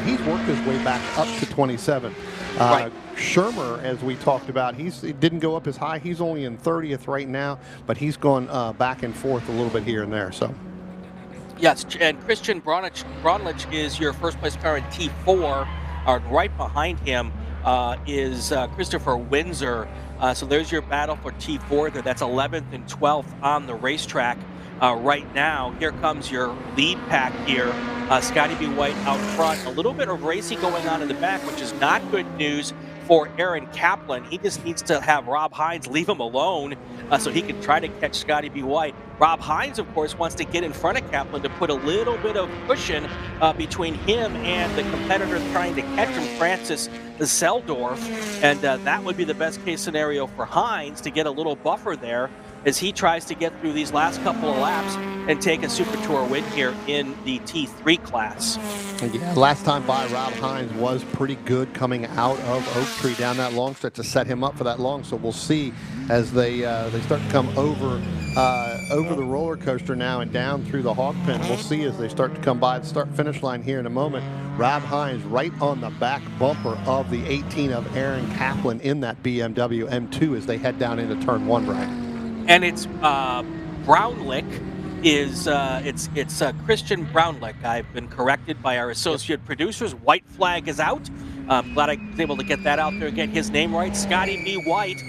He's worked his way back up to 27. Right. Shermer, as we talked about, he didn't go up as high. He's only in 30th right now, but he's gone back and forth a little bit here and there. So. Yes, and Christian Bronlich is your first place car in T4. Right behind him is Christopher Windsor. So there's your battle for T4 there. That's 11th and 12th on the racetrack right now. Here comes your lead pack here. Scotty B. White out front. A little bit of racing going on in the back, which is not good news for Aaron Kaplan. He just needs to have Rob Hines leave him alone so he can try to catch Scotty B. White. Rob Hines, of course, wants to get in front of Kaplan to put a little bit of cushion between him and the competitor trying to catch him, Francis Seldorf. And that would be the best case scenario for Hines, to get a little buffer there as he tries to get through these last couple of laps and take a Super Tour win here in the T3 class. Yeah, last time by, Rob Hines was pretty good coming out of Oak Tree down that long stretch to set him up for that long. So we'll see as they start to come over the roller coaster now and down through the hog pen. We'll see as they start to come by the start-finish line here in a moment. Rob Hines right on the back bumper of the 18 of Aaron Kaplan in that BMW M2 as they head down into turn 1, Brian. And it's Brownlick. It's Christian Brownlick. I've been corrected by our associate producers. White flag is out. Glad I was able to get that out there again. His name right, Scotty B. White,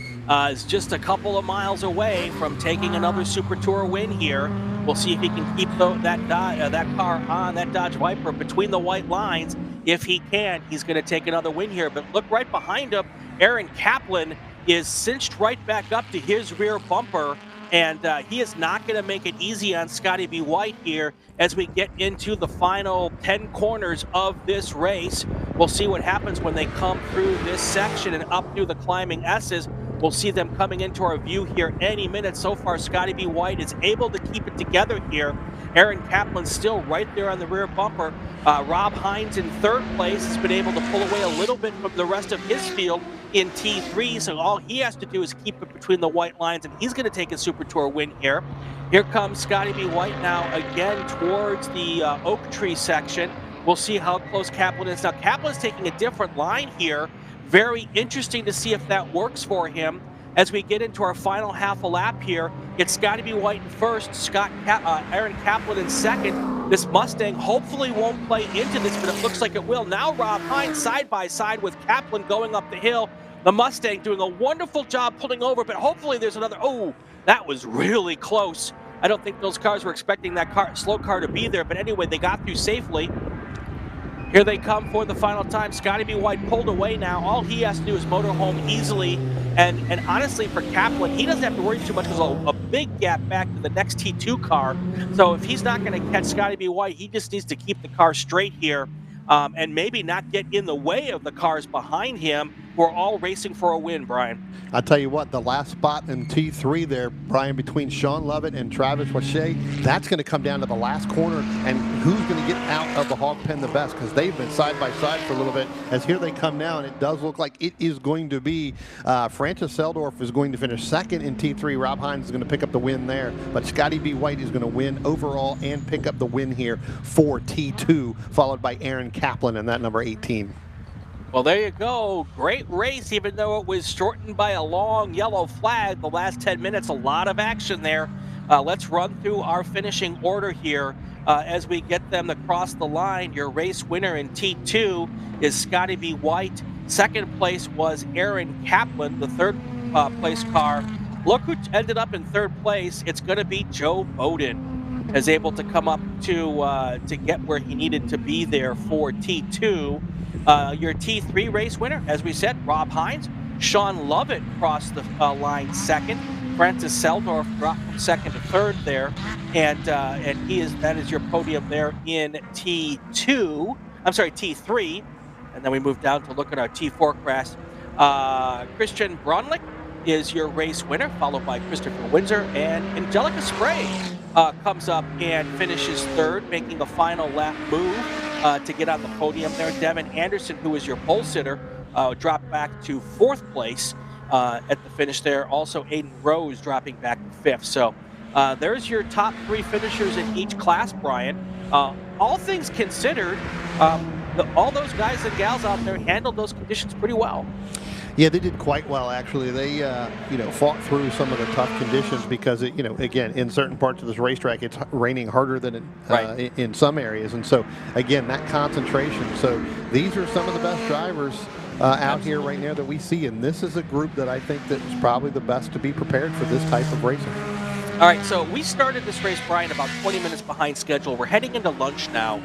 is just a couple of miles away from taking another Super Tour win here. We'll see if he can keep that car on, that Dodge Viper, between the white lines. If he can, he's going to take another win here. But look right behind him, Aaron Kaplan is cinched right back up to his rear bumper. And he is not going to make it easy on Scotty B. White here as we get into the final 10 corners of this race. We'll see what happens when they come through this section and up through the climbing S's. We'll see them coming into our view here any minute. So far, Scotty B. White is able to keep it together here. Aaron Kaplan's still right there on the rear bumper. Rob Hines in third place has been able to pull away a little bit from the rest of his field in T3, so all he has to do is keep it between the white lines, and he's going to take a Super Tour win here. Here comes Scotty B. White now again towards the Oak Tree section. We'll see how close Kaplan is. Now, Kaplan's taking a different line here. Very interesting to see if that works for him. As we get into our final half a lap here, it's Scotty B. White in first, Aaron Kaplan in second. This Mustang hopefully won't play into this, but it looks like it will. Now Rob Hines side by side with Kaplan going up the hill. The Mustang doing a wonderful job pulling over, but hopefully there's another. Oh, that was really close. I don't think those cars were expecting that slow car to be there, but anyway, they got through safely. Here they come for the final time. Scotty B. White pulled away now. All he has to do is motor home easily. And honestly, for Kaplan, he doesn't have to worry too much. There's a big gap back to the next T2 car. So if he's not going to catch Scotty B. White, he just needs to keep the car straight here and maybe not get in the way of the cars behind him who are all racing for a win, Brian. I'll tell you what, the last spot in T3 there, Brian, between Sean Lovett and Travis Wachet, that's going to come down to the last corner and who's going to get out of the hog pen the best, because they've been side by side for a little bit. As here they come now, and it does look like it is going to be Francis Seldorf is going to finish second in T3. Rob Hines is going to pick up the win there, but Scotty B. White is going to win overall and pick up the win here for T2, followed by Aaron Kaplan in that number 18. Well, there you go. Great race, even though it was shortened by a long yellow flag. The last 10 minutes, a lot of action there. Let's run through our finishing order here as we get them across the line. Your race winner in T2 is Scotty B. White. Second place was Aaron Kaplan, the third place car. Look who ended up in third place. It's going to be Joe Bowden, is able to come up to get where he needed to be there for T2. Your T3 race winner, as we said, Rob Hines. Sean Lovett crossed the line second. Francis Seldorf dropped from second to third there, and that is your podium there in T2. I'm sorry, T3, and then we move down to look at our T4 crash. Christian Bronlick is your race winner, followed by Christopher Windsor, and Angelica Spray comes up and finishes third, making a final lap move to get on the podium there. Devin Anderson, who is your pole sitter, dropped back to fourth place at the finish there. Also, Aiden Rose dropping back to fifth. So there's your top three finishers in each class, Brian. All things considered, all those guys and gals out there handled those conditions pretty well. Yeah, they did quite well, actually. They, fought through some of the tough conditions because, again, in certain parts of this racetrack, it's raining harder than in some areas. And so, again, that concentration. So these are some of the best drivers out here right now that we see. And this is a group that I think that is probably the best to be prepared for this type of racing. All right, so we started this race, Brian, about 20 minutes behind schedule. We're heading into lunch now.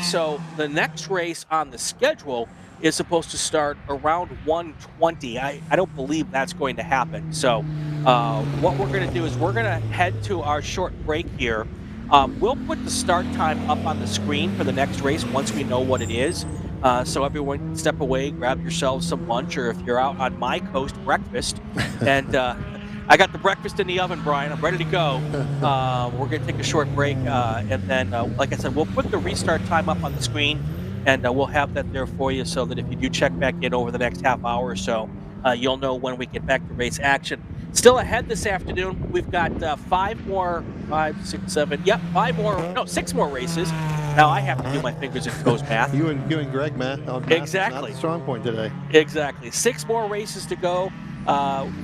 So the next race on the schedule is supposed to start around 1:20. I don't believe that's going to happen. So what we're going to do is we're going to head to our short break here. We'll put the start time up on the screen for the next race once we know what it is. So everyone can step away, grab yourselves some lunch, or if you're out on my coast, breakfast. And I got the breakfast in the oven, Brian. I'm ready to go. We're going to take a short break. And then, like I said, we'll put the restart time up on the screen. And we'll have that there for you so that if you do check back in over the next half hour or so, you'll know when we get back to race action. Still ahead this afternoon, we've got 6 more races. Now I have to do my fingers and toes math. You and Greg, man. Exactly. Not the strong point today. Exactly. 6 more races to go.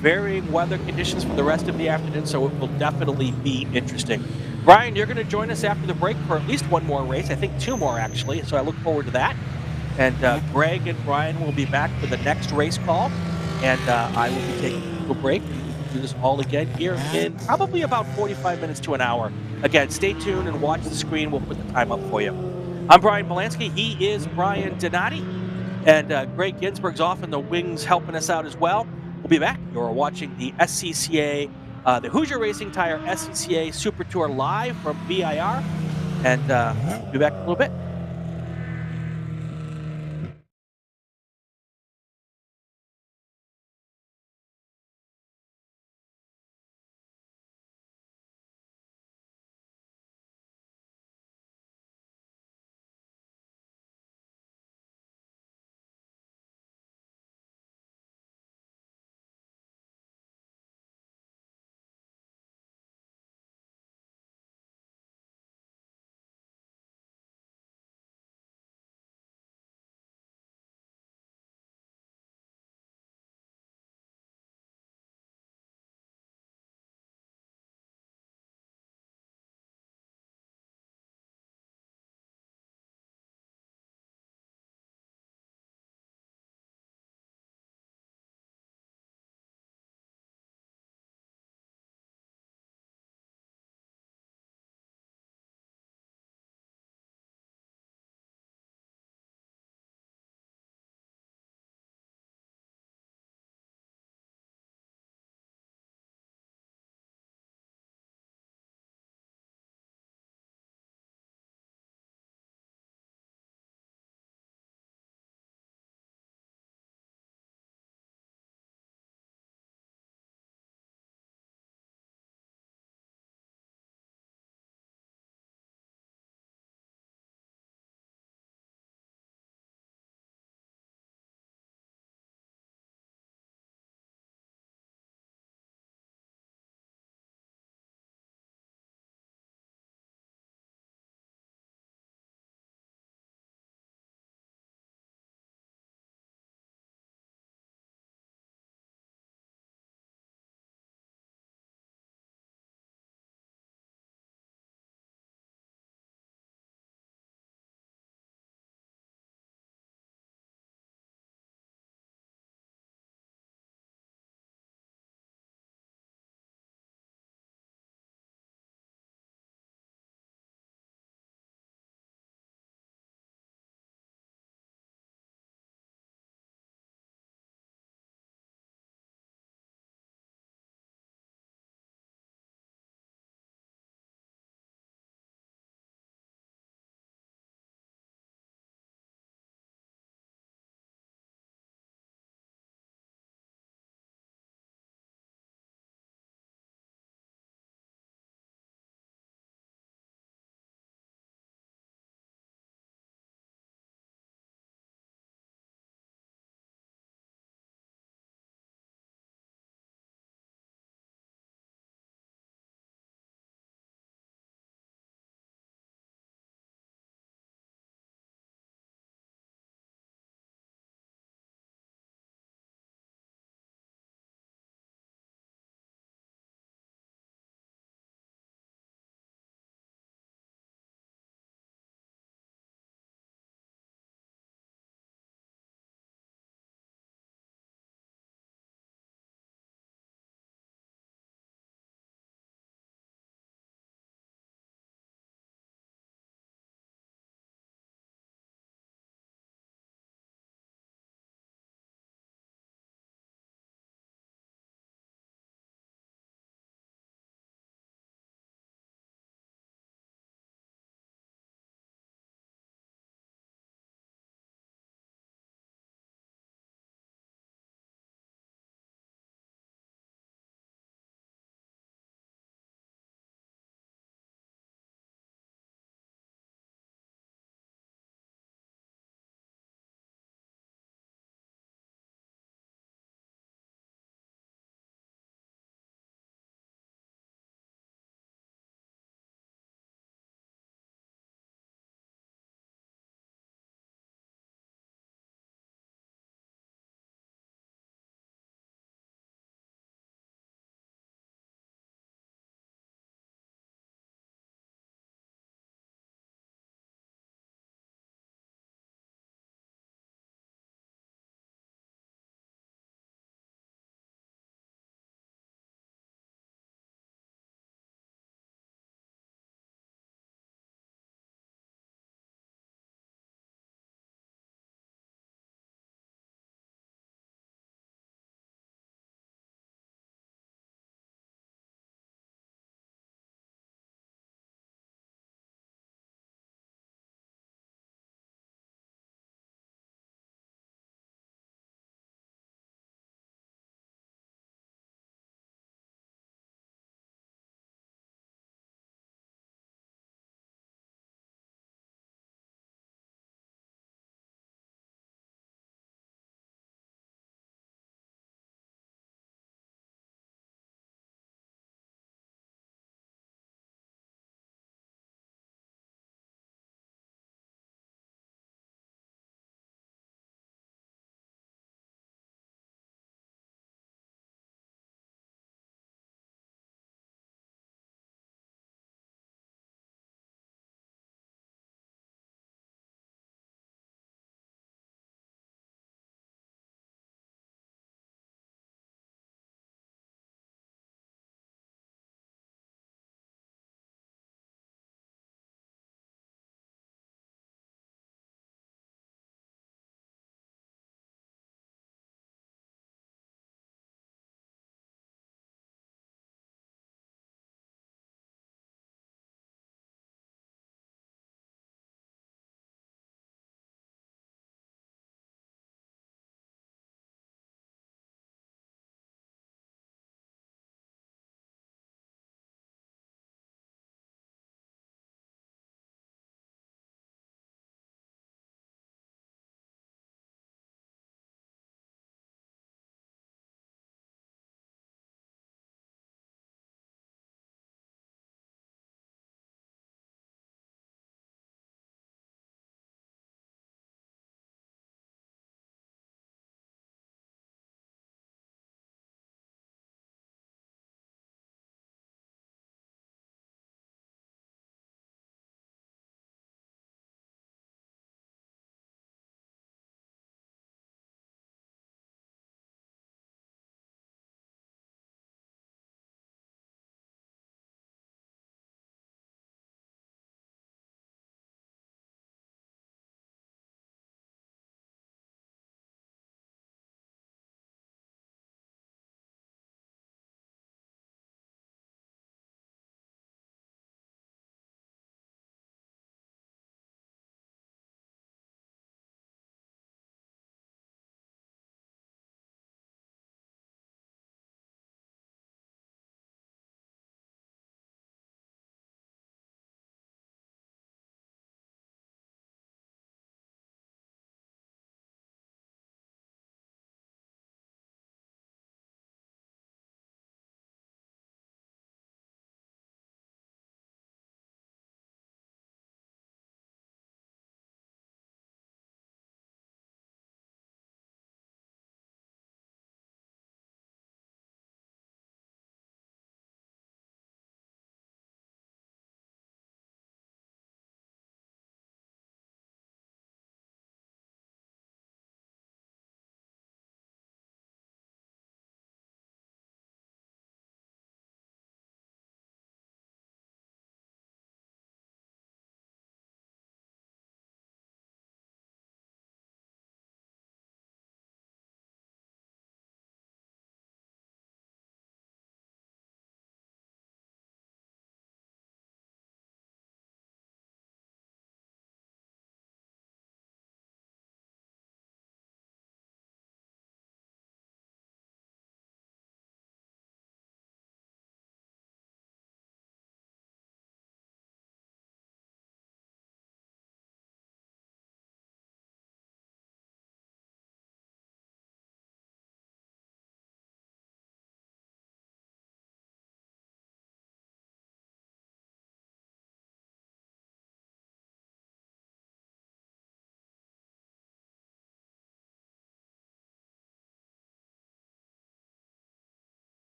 Varying weather conditions for the rest of the afternoon, so it will definitely be interesting. Brian, you're going to join us after the break for at least one more race. I think 2 more, actually, so I look forward to that. And Greg and Brian will be back for the next race call. And I will be taking a break, and we will do this all again here in probably about 45 minutes to an hour. Again, stay tuned and watch the screen. We'll put the time up for you. I'm Brian Belansky. He is Brian Donati. And Greg Ginsburg's off in the wings helping us out as well. We'll be back. You're watching the SCCA, the Hoosier Racing Tire SCCA Super Tour live from VIR. And we'll be back in a little bit.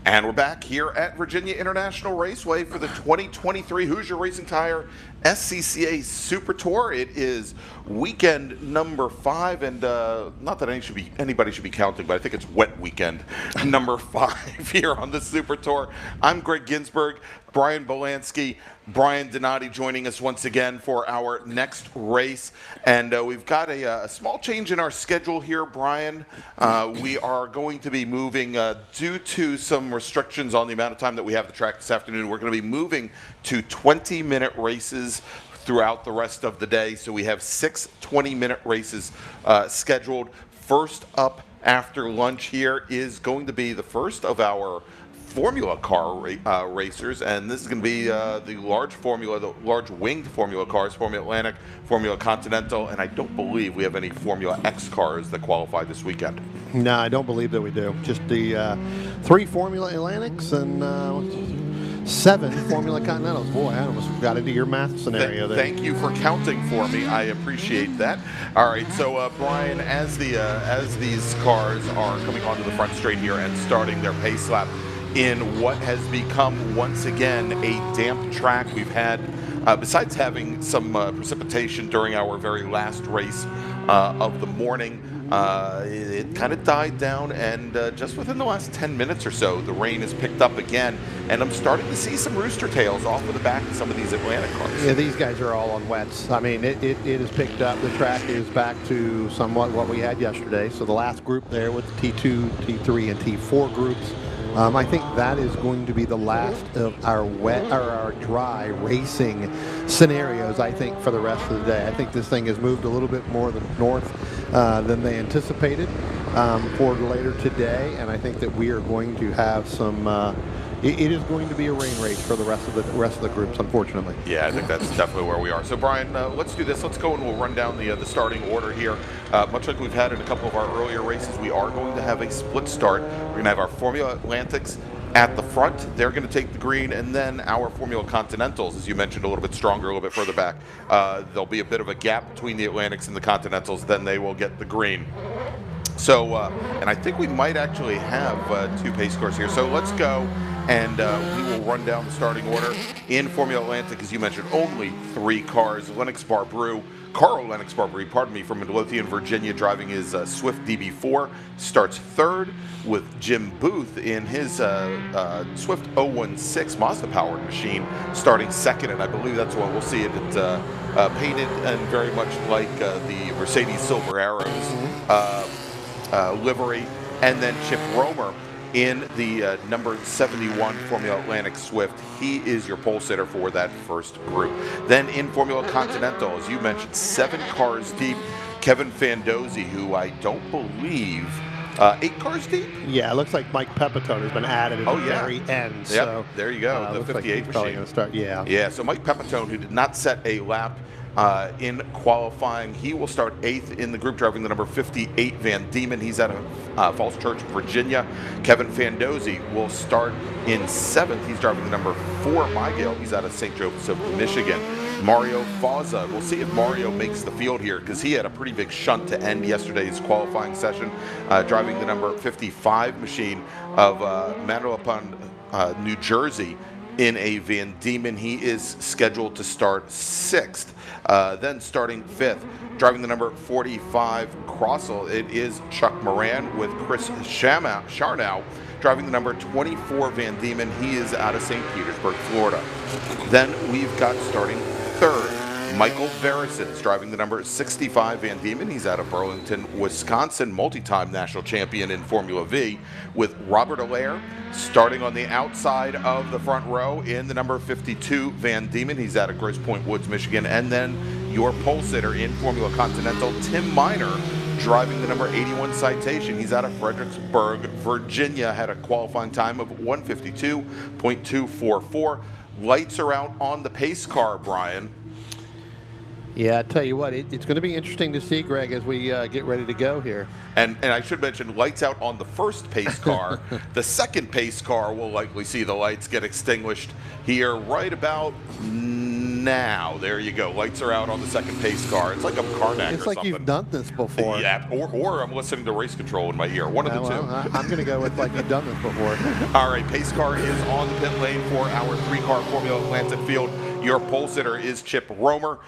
And we're back here at Virginia International Raceway for the 2023 Hoosier Racing Tire SCCA Super Tour. It is weekend number 5, and not that anybody should be counting, but I think it's wet weekend number 5 here on the Super Tour. I'm Greg Ginsburg, Brian Bolansky, Brian Donati joining us once again for our next race. And we've got a small change in our schedule here, Brian. We are going to be moving, due to some restrictions on the amount of time that we have at the track this afternoon, we're going to be moving to 20-minute races throughout the rest of the day. So we have 6 20-minute races scheduled. First up after lunch here is going to be the first of our Formula car racers, and this is going to be the large winged Formula cars, Formula Atlantic, Formula Continental, and I don't believe we have any Formula X cars that qualify this weekend. No, I don't believe that we do. Just the 3 Formula Atlantics and 7 Formula Continentals. Boy, I almost got into your math scenario there. Thank you for counting for me. I appreciate that. All right, so Brian, as these cars are coming onto the front straight here and starting their pace lap in what has become once again a damp track, we've had, besides having some precipitation during our very last race of the morning, it kind of died down, and just within the last 10 minutes or so, the rain has picked up again, and I'm starting to see some rooster tails off of the back of some of these Atlantic cars. Yeah, these guys are all on wets. I mean, it has picked up. The track is back to somewhat what we had yesterday. So the last group there with the T2, T3, and T4 groups, I think that is going to be the last of our our dry racing scenarios, I think, for the rest of the day. I think this thing has moved a little bit more north than they anticipated for later today, and I think that we are going to have some it is going to be a rain race for the rest of the groups, unfortunately. Yeah, I think that's definitely where we are. So, Brian, let's do this. Let's go and we'll run down the starting order here. Much like we've had in a couple of our earlier races, we are going to have a split start. We're going to have our Formula Atlantics at the front. They're going to take the green, and then our Formula Continentals, as you mentioned, a little bit stronger, a little bit further back. There'll be a bit of a gap between the Atlantics and the Continentals, then they will get the green. So, and I think we might actually have 2 pace cars here. So let's go, and we will run down the starting order. In Formula Atlantic, as you mentioned, only 3 cars. Carl Lennox Barbary, from Midlothian, Virginia, driving his Swift DB4, starts 3rd, with Jim Booth in his Swift 016 Mazda-powered machine starting 2nd, and I believe that's what we'll see it painted and very much like the Mercedes Silver Arrows livery, and then Chip Romer in the number 71 Formula Atlantic Swift. He is your pole sitter for that first group. Then in Formula Continental, as you mentioned, 7 cars deep, Kevin Fandozzi, who I don't believe 8 cars deep? Yeah, it looks like Mike Pepitone has been added at the very end. Yep, So there you go, the 58 like probably machine. Going to start, yeah. Yeah, so Mike Pepitone, who did not set a lap in qualifying, he will start 8th in the group, driving the number 58 Van Diemen. He's out of Falls Church, Virginia. Kevin Fandozzi will start in 7th. He's driving the number 4 Mygale. He's out of St. Joseph, Michigan. Mario Fauza, we'll see if Mario makes the field here, because he had a pretty big shunt to end yesterday's qualifying session, driving the number 55 machine of Manalapan, New Jersey, in a Van Diemen. He is scheduled to start 6th. Then starting 5th, driving the number 45 Crossell, it is Chuck Moran, with Chris Charnow driving the number 24 Van Diemen. He is out of St. Petersburg, Florida. Then we've got starting 3rd, Michael Verisons driving the number 65 Van Diemen. He's out of Burlington, Wisconsin, multi-time national champion in Formula V, with Robert Allaire starting on the outside of the front row in the number 52 Van Diemen. He's out of Grosse Pointe Woods, Michigan. And then your pole sitter in Formula Continental, Tim Miner, driving the number 81 Citation. He's out of Fredericksburg, Virginia, had a qualifying time of 152.244. Lights are out on the pace car, Brian. Yeah, I tell you what, it's going to be interesting to see, Greg, as we get ready to go here. And I should mention, lights out on the first pace car. The second pace car will likely see the lights get extinguished here right about now. There you go. Lights are out on the second pace car. It's like a Karnak It's or like something. you've done this before. Yeah, or I'm listening to race control in my ear. One of the two. I'm going to go with like you've done this before. All right, pace car is on the pit lane for our 3-car Formula Atlantic field. Your pole sitter is Chip Romer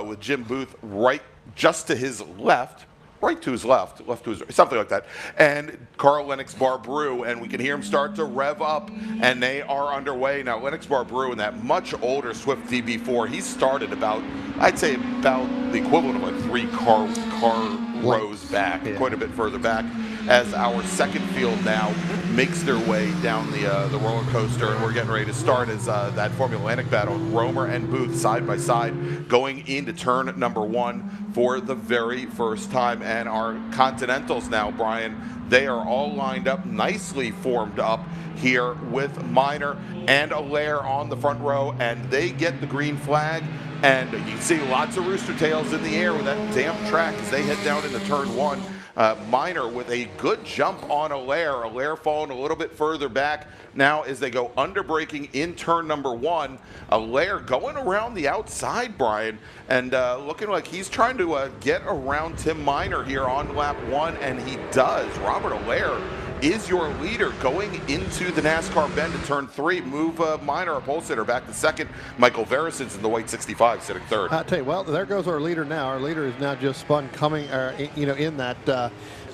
with Jim Booth right just to his left. Right to his left to his right, something like that. And Carl Lennox Barbrew, and we can hear him start to rev up, and they are underway. Now, Lennox Barbrew in that much older Swift DB4, he started about, I'd say about the equivalent of like 3 car rows back, quite a bit further back, as our second field now makes their way down the roller coaster, and we're getting ready to start as that Formula Atlantic battle. Romer and Booth side by side going into turn number 1 for the very first time. And our Continentals now, Brian, they are all lined up, nicely formed up here with Minor and Allaire on the front row, and they get the green flag. And you can see lots of rooster tails in the air with that damp track as they head down into turn 1. Minor with a good jump on Allaire. Allaire falling a little bit further back now as they go under braking in turn number 1. Allaire going around the outside, Brian, and looking like he's trying to get around Tim Minor here on lap 1, and he does. Robert Allaire is your leader going into the NASCAR bend in turn 3. Move Minor, a pole sitter, back to second. Michael Verison's in the white 65 sitting third. I'll tell you, well, there goes our leader now. Our leader is now just spun coming, in that.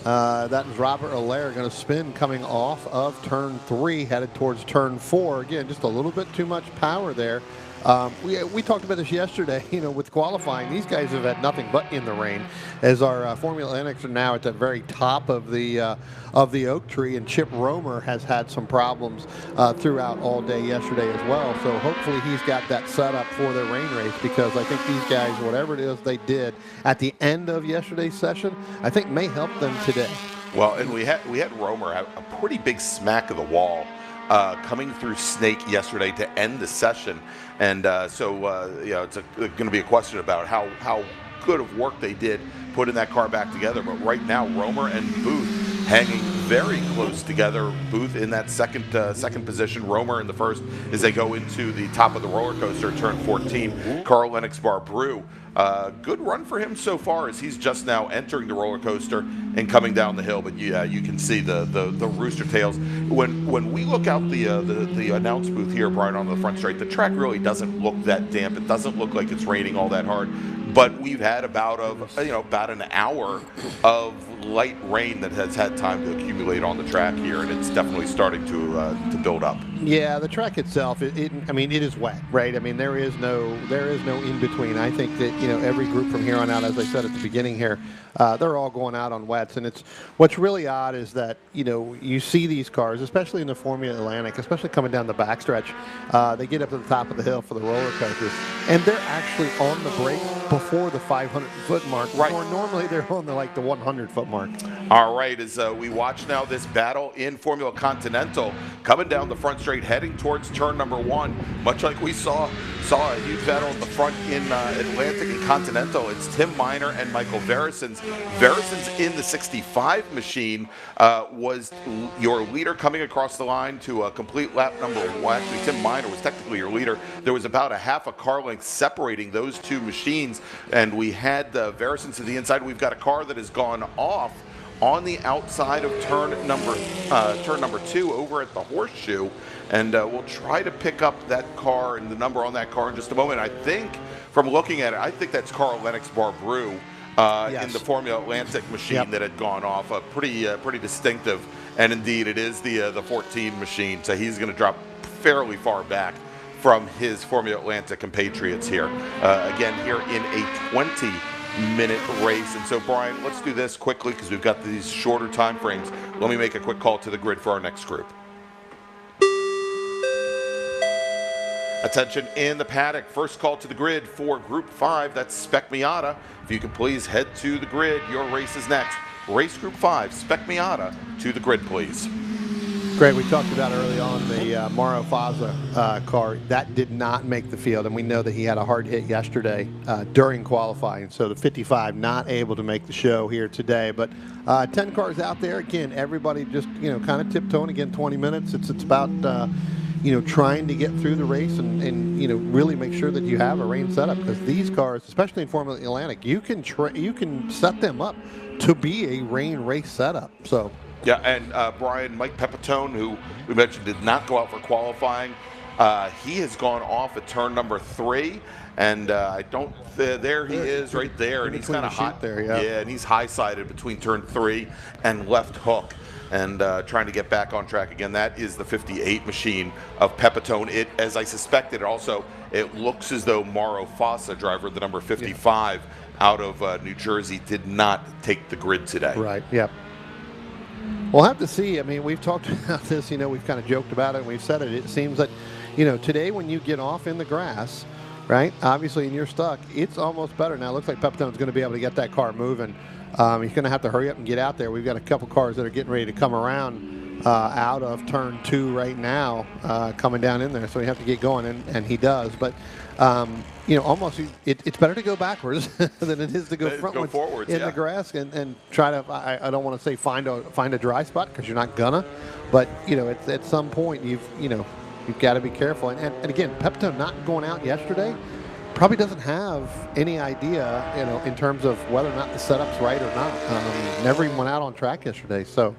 That is Robert Allaire going to spin coming off of turn 3, headed towards turn 4. Again, just a little bit too much power there. We talked about this yesterday, with qualifying. These guys have had nothing but in the rain, as our Formula Atlantics are now at the very top of the oak tree, and Chip Romer has had some problems throughout all day yesterday as well. So hopefully he's got that set up for their rain race, because I think these guys, whatever it is they did at the end of yesterday's session, I think may help them today. Well, and we had Romer have a pretty big smack of the wall coming through Snake yesterday to end the session. And it's going to be a question about how good of work they did putting that car back together. But right now, Romer and Booth hanging very close together. Booth in that second position, Romer in the first as they go into the top of the roller coaster, turn 14. Carl Lennox Barbrew. Good run for him so far, as he's just now entering the roller coaster and coming down the hill. But yeah, you can see the rooster tails. When we look out the announce booth here, Brian, on the front straight, the track really doesn't look that damp. It doesn't look like it's raining all that hard. But we've had about an hour of light rain that has had time to accumulate on the track here, and it's definitely starting to build up. Yeah, the track itself, it is wet, right? I mean, there is no in between. I think that every group from here on out, as I said at the beginning here, they're all going out on wets, and it's what's really odd is that you see these cars, especially in the Formula Atlantic, especially coming down the backstretch, they get up to the top of the hill for the roller coasters, and they're actually on the brake before the 500-foot mark. Right. Or normally they're on the 100-foot mark. All right, as we watch now this battle in Formula Continental, coming down the front straight, heading towards turn number 1, much like we saw a huge battle at the front in Atlantic and Continental. It's Tim Minor and Michael Verison's. Verison's in the 65 machine was your leader coming across the line to a complete lap number 1. Actually, Tim Minor was technically your leader. There was about a half a car length separating those two machines, and we had Verison to the inside. We've got a car that has gone off on the outside of turn number 2 over at the Horseshoe, and we'll try to pick up that car and the number on that car in just a moment. I think, from looking at it, I think that's Carl Lennox Barbrew Yes. in the Formula Atlantic machine that had gone off. Pretty distinctive, and indeed it is the 14 machine, so he's going to drop fairly far back from his Formula Atlantic compatriots here. Again, here in a 20-minute race. And so, Brian, let's do this quickly because we've got these shorter time frames. Let me make a quick call to the grid for our next group. Attention in the paddock. First call to the grid for Group 5. That's Spec Miata. If you could please head to the grid. Your race is next. Race Group 5, Spec Miata, to the grid, please. Greg, we talked about early on the Mauro Faza car. That did not make the field, and we know that he had a hard hit yesterday during qualifying. So the 55 not able to make the show here today. But 10 cars out there. Again, everybody just kind of tiptoeing. Again, 20 minutes. It's about trying to get through the race and really make sure that you have a rain setup, because these cars, especially in Formula Atlantic, you can set them up to be a rain race setup. So. Yeah, and Brian, Mike Pepitone, who we mentioned did not go out for qualifying, he has gone off at turn number 3, and I don't. There he is, right there, and he's kind of hot there. Yeah, and he's high-sided between turn 3 and left hook, and trying to get back on track again. That is the 58 machine of Pepitone. It, as I suspected, it looks as though Mauro Fossa, driver the number 55 out of New Jersey, did not take the grid today. Right. Yep. We'll have to see. I mean, we've talked about this, we've kind of joked about it, and we've said it. It seems that, today when you get off in the grass, right, obviously, and you're stuck, it's almost better. Now, it looks like Pepitone's going to be able to get that car moving. He's going to have to hurry up and get out there. We've got a couple cars that are getting ready to come around out of turn 2 right now, coming down in there. So we have to get going, and he does. But, almost it's better to go backwards than it is to go forwards in the grass and try to, I don't want to say find a dry spot, because you're not gonna. But, at some point you've got to be careful. And again, Pepitone not going out yesterday probably doesn't have any idea, in terms of whether or not the setup's right or not. Never even went out on track yesterday, so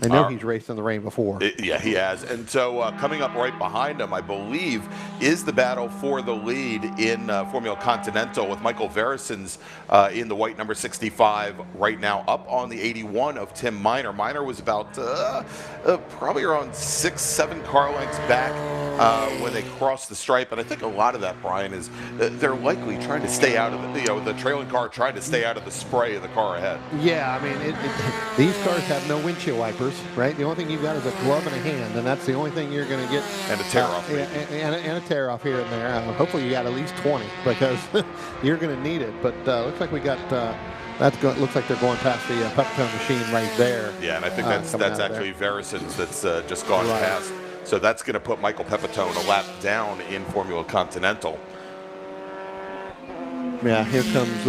I know he's raced in the rain before. Yeah, he has. And so coming up right behind him, I believe, is the battle for the lead in Formula Continental, with Michael Verisons in the white number 65 right now, up on the 81 of Tim Miner. Miner was about probably around 6-7 car lengths back when they crossed the stripe. And I think a lot of that, Brian, is they're likely trying to stay out of the trailing car trying to stay out of the spray of the car ahead. Yeah, I mean, these cars have no windshield wipers, right? The only thing you've got is a glove and a hand, and that's the only thing you're going to get. And a tear off. And a tear off here and there. Hopefully you got at least 20, because you're going to need it. But looks like we got. Looks like they're going past the Pepitone machine right there. Yeah, and I think that's actually Verisons that's just gone past. So that's going to put Michael Pepitone a lap down in Formula Continental. Yeah, here comes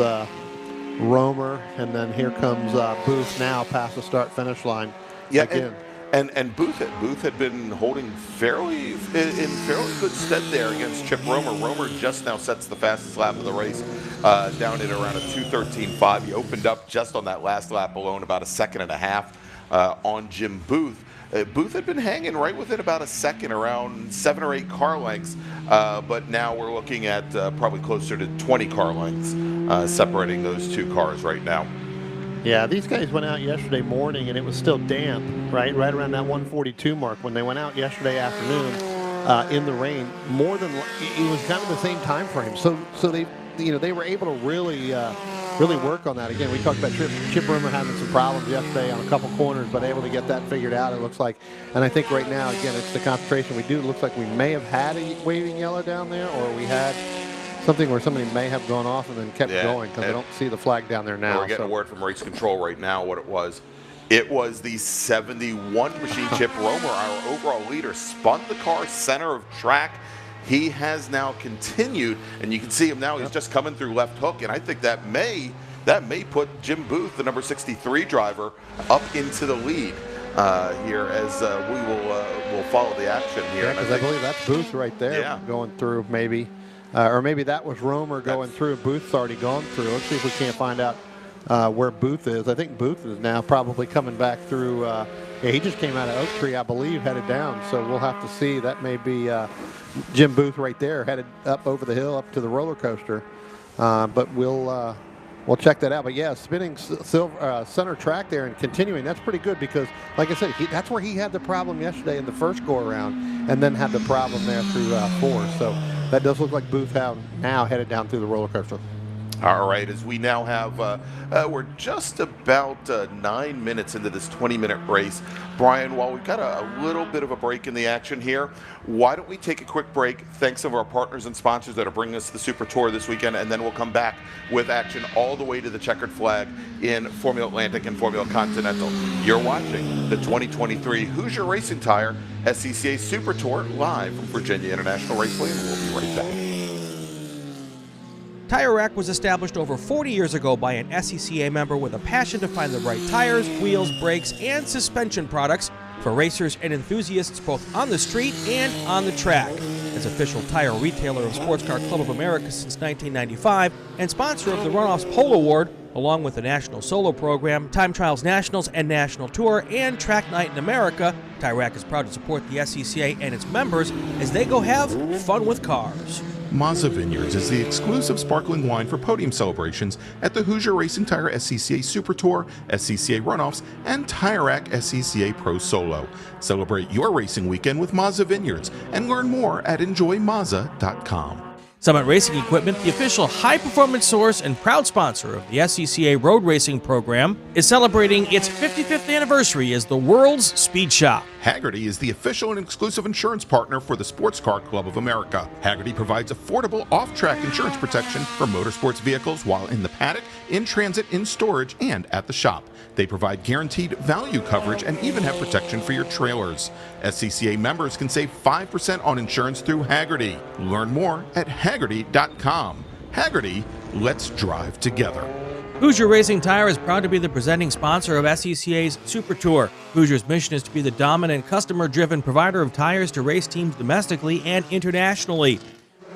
Romer, and then here comes Booth now past the start-finish line. Yeah, again. And Booth had been holding fairly good stead there against Chip Romer. Romer just now sets the fastest lap of the race, down at around a 2:13.5. He opened up just on that last lap alone about a second and a half on Jim Booth. Booth had been hanging right within about a second, around 7 or 8 car lengths, but now we're looking at probably closer to 20 car lengths separating those two cars right now. Yeah, these guys went out yesterday morning, and it was still damp, right around that 142 mark when they went out yesterday afternoon in the rain. It was kind of the same time frame, so they were able to really work on that. Again, we talked about Chip Romer having some problems yesterday on a couple corners, but able to get that figured out, it looks like. And I think right now, again, it's the concentration we do. It looks like we may have had a waving yellow down there, or we had something where somebody may have gone off and then kept going, because I don't see the flag down there now. We're getting a word from race control right now what it was. It was the 71 machine. Chip Romer, our overall leader, spun the car center of track. He has now continued, and you can see him now. He's just coming through left hook, and I think that may put Jim Booth, the number 63 driver, up into the lead here as we'll follow the action here. Yeah, because I believe that's Booth right there going through, maybe. Or maybe that was Romer going through. Booth's already gone through. Let's see if we can't find out where Booth is. I think Booth is now probably coming back through. He just came out of Oak Tree, I believe, headed down. So we'll have to see. That may be Jim Booth right there, headed up over the hill, up to the roller coaster. But we'll check that out. But yeah, spinning center track there and continuing. That's pretty good, because, like I said, that's where he had the problem yesterday in the first go around, and then had the problem there through 4. So that does look like Booth now headed down through the roller coaster. All right, as we now have, we're just about 9 minutes into this 20-minute race. Brian, while we've got a little bit of a break in the action here, why don't we take a quick break? Thanks to our partners and sponsors that are bringing us the Super Tour this weekend, and then we'll come back with action all the way to the checkered flag in Formula Atlantic and Formula Continental. You're watching the 2023 Hoosier Racing Tire SCCA Super Tour live from Virginia International Raceway, and we'll be right back. Tire Rack was established over 40 years ago by an SCCA member with a passion to find the right tires, wheels, brakes, and suspension products for racers and enthusiasts both on the street and on the track. As official tire retailer of Sports Car Club of America since 1995 and sponsor of the Runoffs Pole Award, along with the National Solo Program, Time Trials Nationals and National Tour, and Track Night in America, Tire Rack is proud to support the SCCA and its members as they go have fun with cars. Mazza Vineyards is the exclusive sparkling wine for podium celebrations at the Hoosier Racing Tire SCCA Super Tour, SCCA Runoffs, and Tire Rack SCCA Pro Solo. Celebrate your racing weekend with Mazza Vineyards and learn more at enjoymazza.com. Summit Racing Equipment, the official high-performance source and proud sponsor of the SCCA road racing program, is celebrating its 55th anniversary as the world's speed shop. Hagerty is the official and exclusive insurance partner for the Sports Car Club of America. Hagerty provides affordable off-track insurance protection for motorsports vehicles while in the paddock, in transit, in storage, and at the shop. They provide guaranteed value coverage and even have protection for your trailers. SCCA members can save 5% on insurance through Hagerty. Learn more at Hagerty.com. Hagerty, let's drive together. Hoosier Racing Tire is proud to be the presenting sponsor of SCCA's Super Tour. Hoosier's mission is to be the dominant, customer-driven provider of tires to race teams domestically and internationally.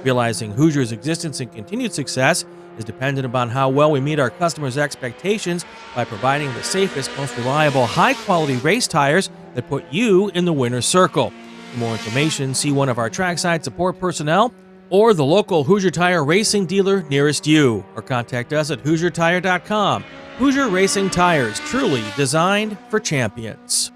Realizing Hoosier's existence and continued success is dependent upon how well we meet our customers' expectations by providing the safest, most reliable, high-quality race tires that put you in the winner's circle. For more information, see one of our trackside support personnel or the local Hoosier Tire racing dealer nearest you, or contact us at HoosierTire.com. Hoosier Racing Tires, truly designed for champions.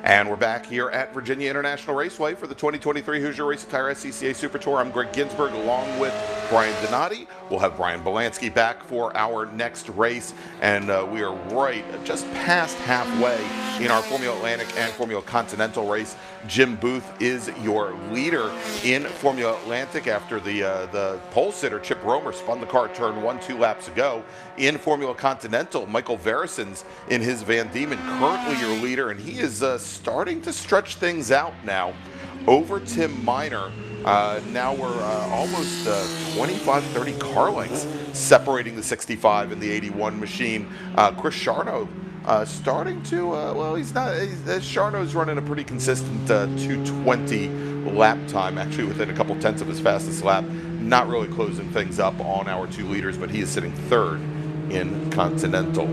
And we're back here at Virginia International Raceway for the 2023 Hoosier Racing Tire SCCA Super Tour. I'm Greg Ginsberg along with Brian Donati. We'll have Brian Belansky back for our next race. And we are right just past halfway in our Formula Atlantic and Formula Continental race. Jim Booth is your leader in Formula Atlantic after the pole sitter, Chip Romer, spun the car turn 1 2 laps ago. In Formula Continental, Michael Verison's in his Van Diemen, currently your leader, and he is starting to stretch things out now over Tim Miner. Now we're almost 25, 30 car lengths separating the 65 and the 81 machine. Chris Charno starting to, well, he's not, Charno's running a pretty consistent 220 lap time, actually within a couple tenths of his fastest lap. Not really closing things up on our two leaders, but he is sitting third in Continental.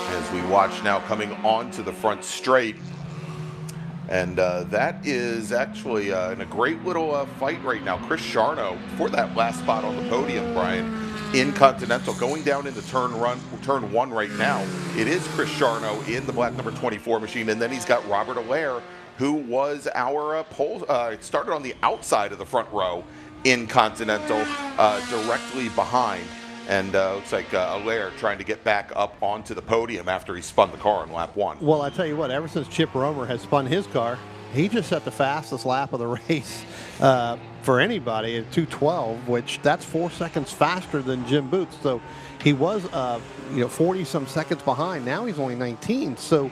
As we watch now coming onto the front straight, and that is actually in a great little fight right now. Chris Charno for that last spot on the podium, Brian, in Continental, going down into turn 1 right now. It is Chris Charno in the black number 24 machine, and then he's got Robert Allaire, who was our pole, started on the outside of the front row in Continental, directly behind. And looks like Allaire trying to get back up onto the podium after he spun the car in lap 1. Well, I tell you what, ever since Chip Romer has spun his car, he just set the fastest lap of the race for anybody at 2:12, which that's 4 seconds faster than Jim Booth. So he was 40 some seconds behind. Now he's only 19. So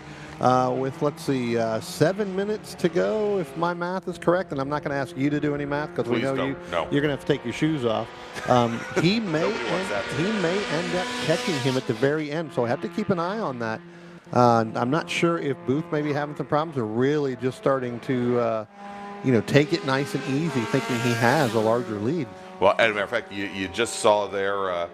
with, let's see, 7 minutes to go, if my math is correct, and I'm not going to ask you to do any math because we know you're going to have to take your shoes off. He may end up catching him at the very end, so I have to keep an eye on that. I'm not sure if Booth may be having some problems or really just starting to, take it nice and easy, thinking he has a larger lead. Well, as a matter of fact, you just saw there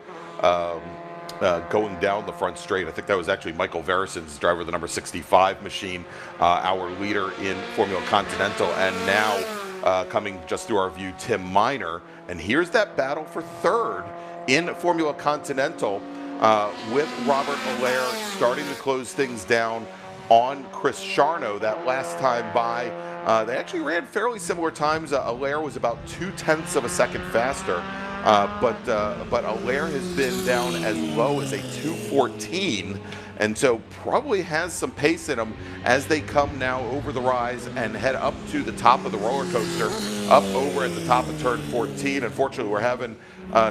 going down the front straight. I think that was actually Michael Verison's driver, the number 65 machine, our leader in Formula Continental, and now coming just through our view, Tim Miner. And here's that battle for third in Formula Continental with Robert Allaire starting to close things down on Chris Charno that last time by. They actually ran fairly similar times. Allaire was about 0.2 of a second faster. But Allaire has been down as low as a 2:14, and so probably has some pace in them as they come now over the rise and head up to the top of the roller coaster, up over at the top of turn 14. Unfortunately, we're having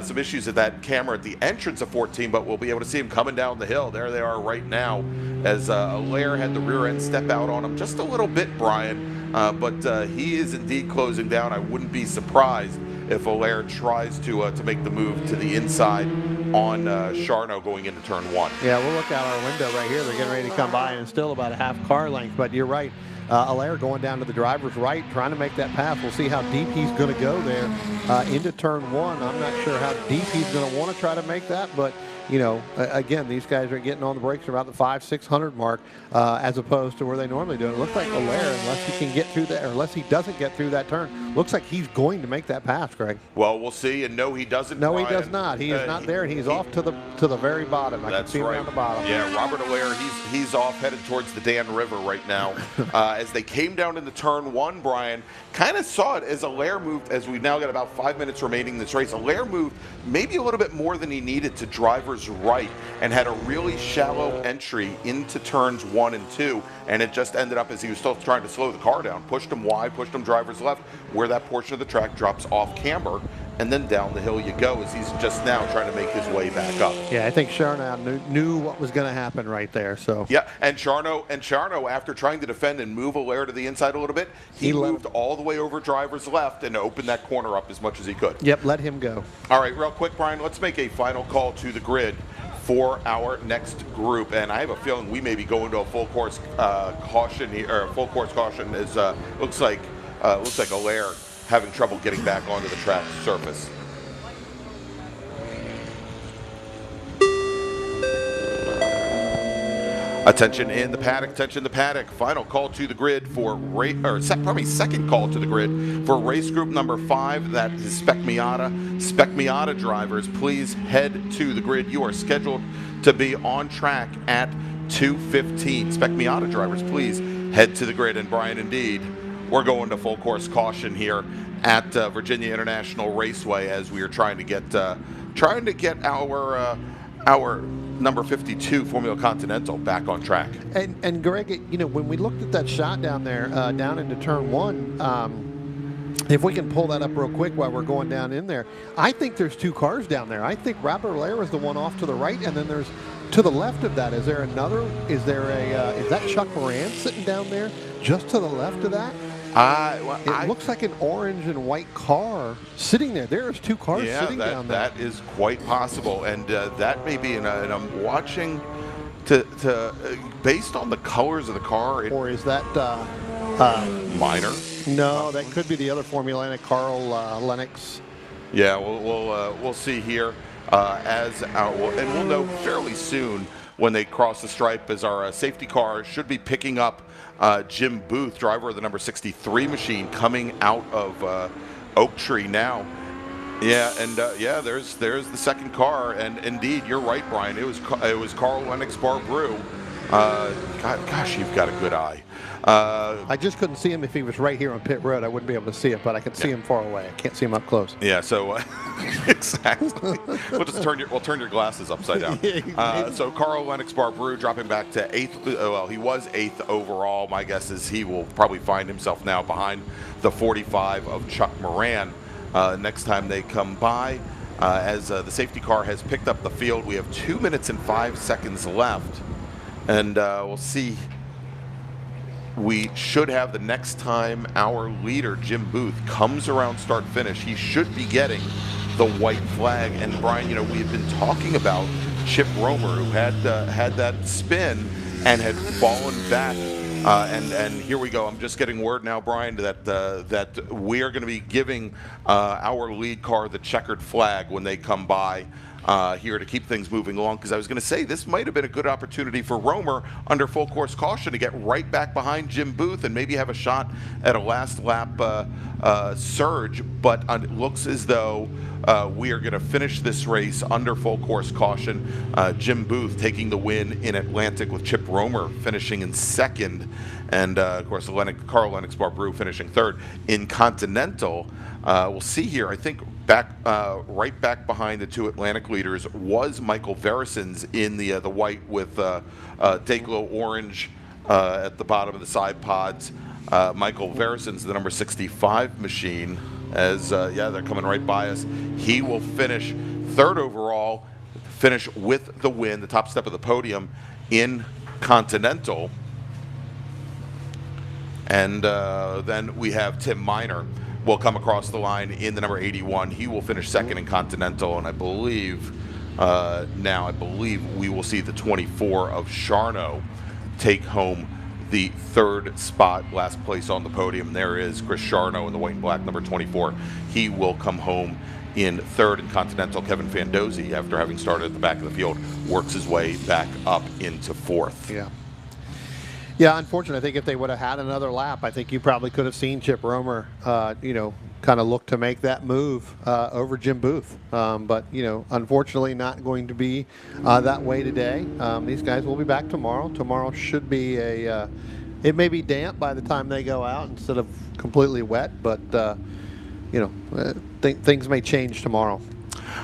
some issues with that camera at the entrance of 14, but we'll be able to see them coming down the hill. There they are right now, as Allaire had the rear end step out on him just a little bit, Brian, but he is indeed closing down. I wouldn't be surprised if Allaire tries to make the move to the inside on Charno going into turn 1. Yeah, we'll look out our window right here. They're getting ready to come by, and it's still about a half car length. But you're right. Allaire going down to the driver's right, trying to make that pass. We'll see how deep he's going to go there into turn 1. I'm not sure how deep he's going to want to try to make that, but you know, again, these guys are getting on the brakes around the 500-600 mark as opposed to where they normally do. It looks like Allaire, unless he can get through that, or unless he doesn't get through that turn, looks like he's going to make that pass, Greg. Well, we'll see. And no, he doesn't. No, Brian. he does not. He is not there, and he's off to the very bottom. I can see him down the bottom. Yeah, Robert Allaire, he's off headed towards the Dan River right now. As they came down into turn 1, Brian, kind of saw it as Allaire moved, as we've now got about 5 minutes remaining in this race. Allaire moved maybe a little bit more than he needed to driver's right and had a really shallow entry into turns 1 and 2, and it just ended up as he was still trying to slow the car down, pushed him wide, pushed him driver's left, where that portion of the track drops off camber, and then down the hill you go as he's just now trying to make his way back up. Yeah, I think Charno knew what was going to happen right there. So yeah, and Charno, after trying to defend and move Allaire to the inside a little bit, he moved all the way over driver's left and opened that corner up as much as he could. Yep, let him go. All right, real quick, Brian, let's make a final call to the grid for our next group, and I have a feeling we may be going to a full course caution here, or full course caution. Is looks like Allaire having trouble getting back onto the track surface. Attention in the paddock, attention in the paddock. Final call to the grid for second call to the grid for race group number 5. That is Spec Miata. Spec Miata drivers, please head to the grid. You are scheduled to be on track at 2:15. Spec Miata drivers, please head to the grid. And Brian, indeed, we're going to full course caution here at Virginia International Raceway as we are trying to get our number 52 Formula Continental back on track. And Greg, you know, when we looked at that shot down there, down into turn 1, if we can pull that up real quick while we're going down in there, I think there's 2 cars down there. I think Robert Allaire is the one off to the right, and then there's to the left of that. Is there another? Is that Chuck Moran sitting down there just to the left of that? It looks like an orange and white car sitting there. There's 2 cars sitting down there. That is quite possible, and that may be. And I'm watching based on the colors of the car. Or is that Minor? No, that could be the other Formula One, Carl Lennox. Yeah, we'll see here and we'll know fairly soon when they cross the stripe, as our safety car should be picking up Jim Booth, driver of the number 63 machine, coming out of Oak Tree now. Yeah, and there's the second car, and indeed, you're right, Brian. It was Carl Lennox Barbrew. Gosh, you've got a good eye. I just couldn't see him if he was right here on pit road. I wouldn't be able to see it, but I can see him far away. I can't see him up close. Yeah, so exactly. We'll turn your glasses upside down. So Carl Lennox Barbrew dropping back to 8th. Well, he was 8th overall. My guess is he will probably find himself now behind the 45 of Chuck Moran next time they come by. As the safety car has picked up the field, we have 2 minutes and 5 seconds left, and we'll see. We should have the next time our leader, Jim Booth, comes around start-finish, he should be getting the white flag. And Brian, you know, we've been talking about Chip Romer, who had that spin and had fallen back. And here we go. I'm just getting word now, Brian, that we are going to be giving our lead car the checkered flag when they come by here to keep things moving along. Because I was going to say this might have been a good opportunity for Romer under full course caution to get right back behind Jim Booth and maybe have a shot at a last lap surge. But it looks as though we are going to finish this race under full course caution. Jim Booth taking the win in Atlantic with Chip Romer finishing in second. And, of course, Carl Lennox Barbrew finishing third. In Continental, we'll see here, I think right back behind the 2 Atlantic leaders was Michael Verisons in the white with Dayglow orange at the bottom of the side pods. Michael Verisons, the number 65 machine, as they're coming right by us. He will finish third overall, finish with the win, the top step of the podium in Continental. And then we have Tim Miner will come across the line in the number 81. He will finish second in Continental, and I believe we will see the 24 of Charno take home the third spot, last place on the podium. There is Chris Charno in the white and black number 24. He will come home in third in Continental. Kevin Fandozzi, after having started at the back of the field, works his way back up into fourth. Yeah, unfortunately, I think if they would have had another lap, I think you probably could have seen Chip Romer, kind of look to make that move over Jim Booth. But, unfortunately not going to be that way today. These guys will be back tomorrow. Tomorrow should be it may be damp by the time they go out instead of completely wet, but, things may change tomorrow.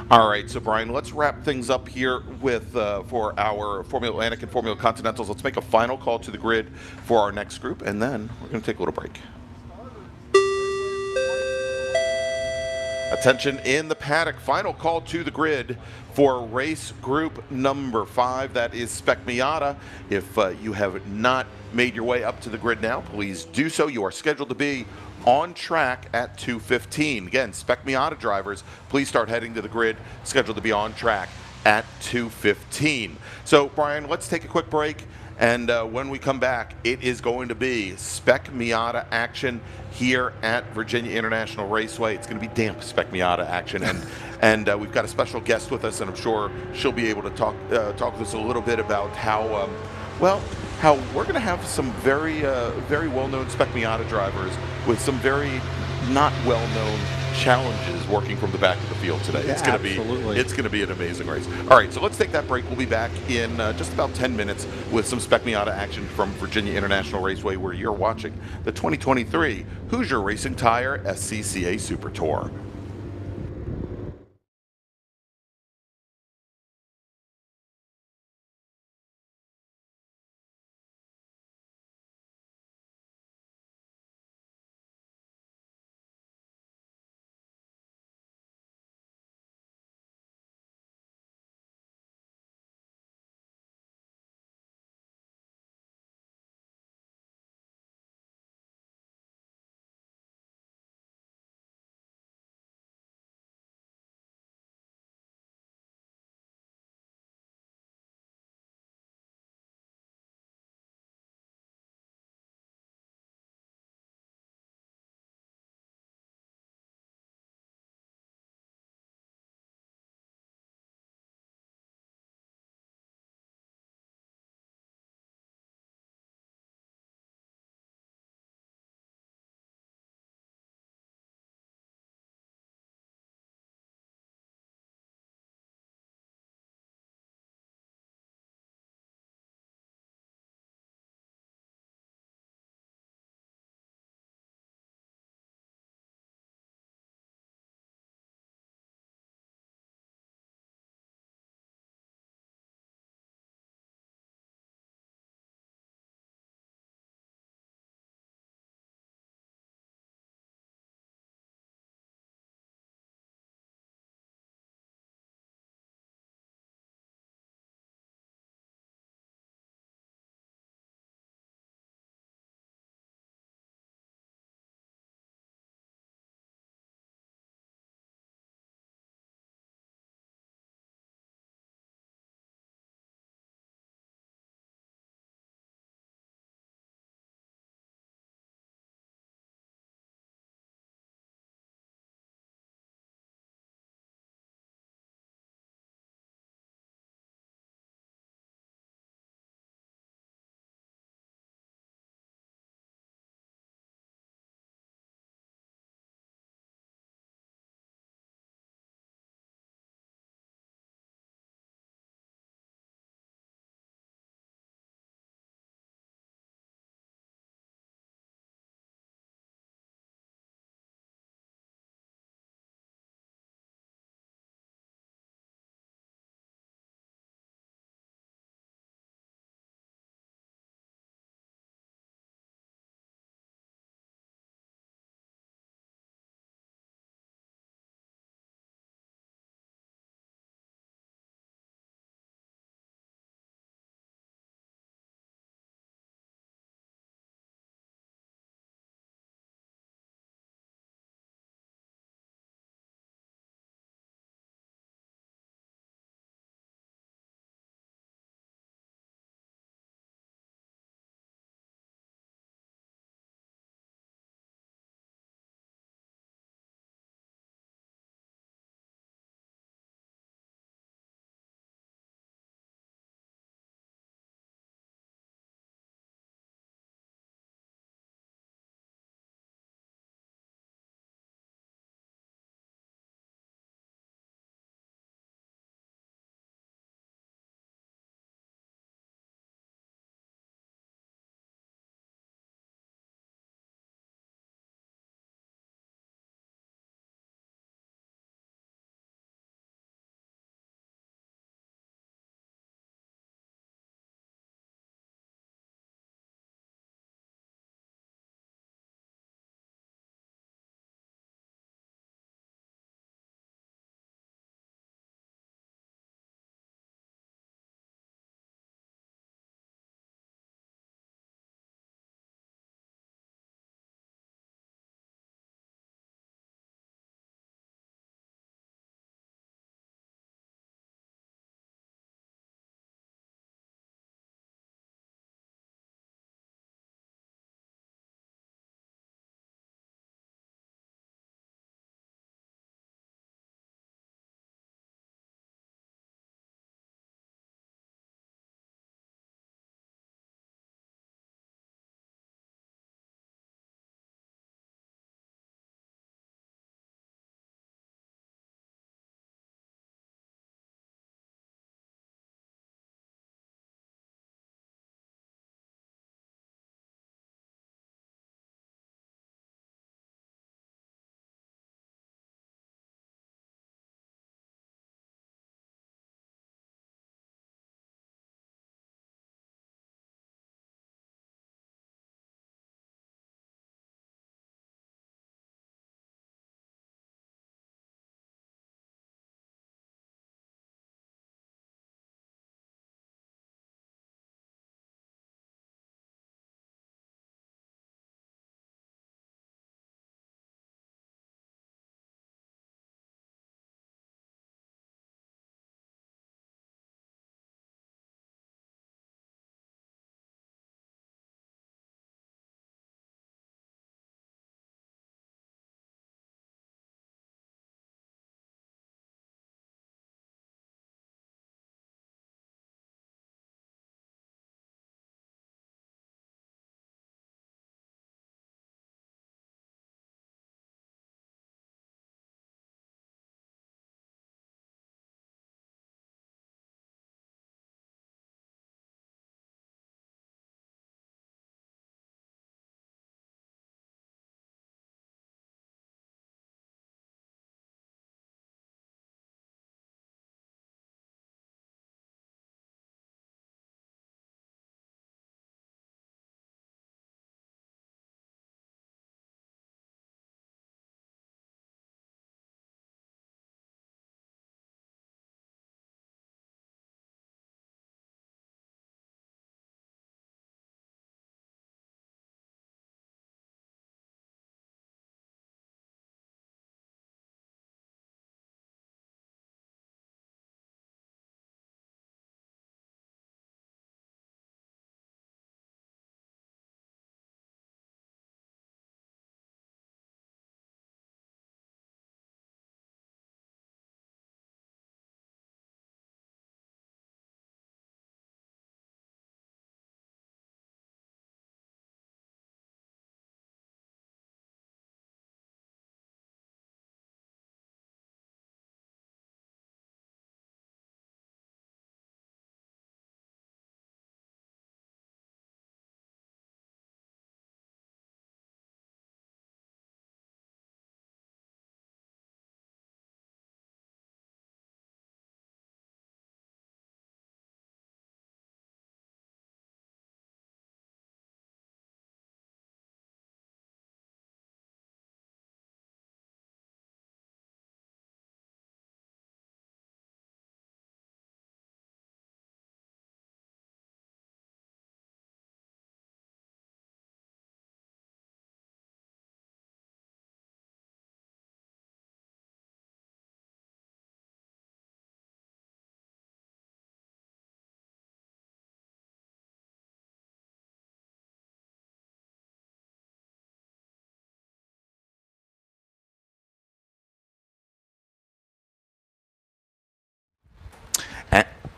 All right, so Brian, let's wrap things up here with for our Formula Atlantic and Formula Continentals. Let's make a final call to the grid for our next group, and then we're going to take a little break. Attention in the paddock. Final call to the grid for race group number 5. That is Spec Miata. If you have not made your way up to the grid now, please do so. You are scheduled to be on track at 2:15. Again, Spec Miata drivers, please start heading to the grid, scheduled to be on track at 2:15. So, Brian, let's take a quick break, and when we come back, it is going to be Spec Miata action here at Virginia International Raceway. It's going to be damp Spec Miata action, and we've got a special guest with us, and I'm sure she'll be able to talk with us a little bit about how we're going to have some very well-known Spec Miata drivers with some very not well-known challenges working from the back of the field today. Yeah, it's going to be an amazing race. All right, so let's take that break. We'll be back in just about 10 minutes with some Spec Miata action from Virginia International Raceway, where you're watching the 2023 Hoosier Racing Tire SCCA Super Tour.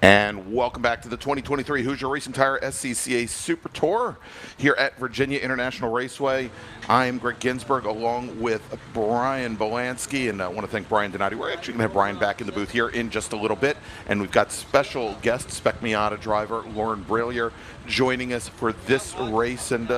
And welcome back to the 2023 Hoosier Racing Tire SCCA Super Tour here at Virginia International Raceway. I'm Greg Ginsburg along with Brian Belansky, and I want to thank Brian Donati. We're actually going to have Brian back in the booth here in just a little bit, and we've got special guest Spec Miata driver Lauren Bralier joining us for this race, and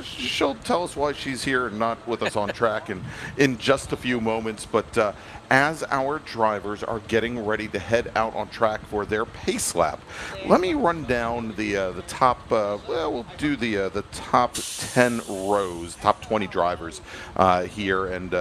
she'll tell us why she's here and not with us on track in just a few moments. But as our drivers are getting ready to head out on track for their pace lap, let me run down the top. We'll do the top 10 rows, top 20 drivers here, and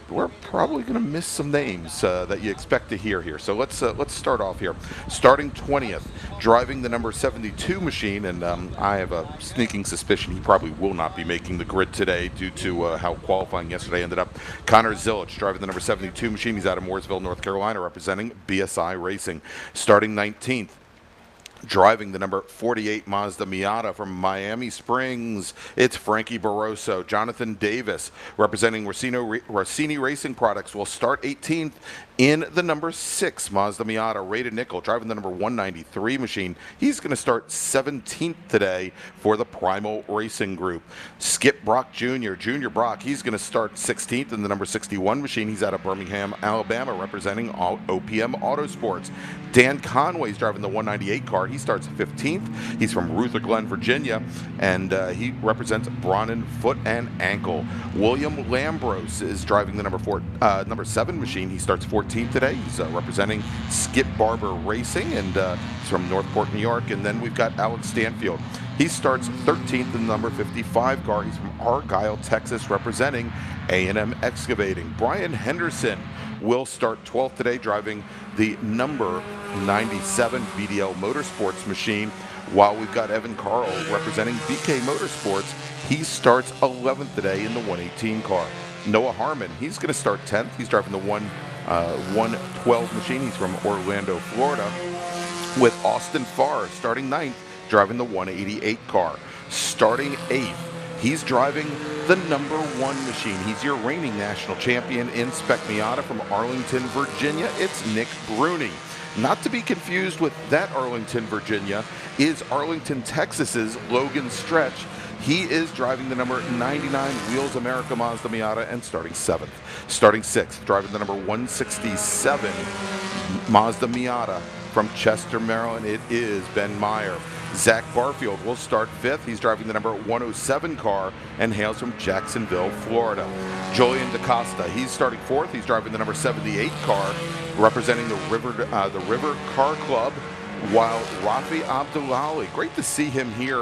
we're probably gonna miss some names that you expect to hear here. So let's start off here. Starting 20th, driving the number 72 machine, and I have a sneaking suspicion he probably will not be making the grid today due to how qualifying yesterday ended up. Connor Zillich driving the number 72 machine. He's out of Mooresville, North Carolina, representing BSI Racing. Starting 19th, driving the number 48 Mazda Miata from Miami Springs, it's Frankie Barroso. Jonathan Davis, representing Rossini Racing Products, will start 18th in the number 6 Mazda Miata. Ray Nickel, driving the number 193 machine. He's going to start 17th today for the Primal Racing Group. Skip Brock Jr., Junior Brock, he's going to start 16th in the number 61 machine. He's out of Birmingham, Alabama, representing OPM Autosports. Dan Conway's driving the 198 car. He starts 15th. He's from Ruther Glen, Virginia, and he represents Brannan Foot and Ankle. William Lambros is driving the number 7 machine. He starts 14th today. He's representing Skip Barber Racing, and he's from Northport, New York. And then we've got Alex Stanfield. He starts 13th in the number 55 car. He's from Argyle, Texas, representing A&M Excavating. Brian Henderson will start 12th today, driving the number 97 VDL Motorsports machine, while we've got Evan Carl representing BK Motorsports. He starts 11th today in the 118 car. Noah Harmon, he's going to start 10th. He's driving the 112 machine. He's from Orlando, Florida, with Austin Farr starting 9th, driving the 188 car. Starting 8th, he's driving the number 1 machine. He's your reigning national champion in Spec Miata from Arlington, Virginia. It's Nick Bruni. Not to be confused with that Arlington, Virginia, is Arlington, Texas's Logan Stretch. He is driving the number 99 Wheels America Mazda Miata and starting 7th. Starting 6th, driving the number 167 Mazda Miata from Chester, Maryland, it is Ben Meyer. Zach Barfield will start 5th. He's driving the number 107 car and hails from Jacksonville, Florida. Julian DaCosta, he's starting 4th. He's driving the number 78 car, representing the River Car Club, while Rafi Abdullali, great to see him here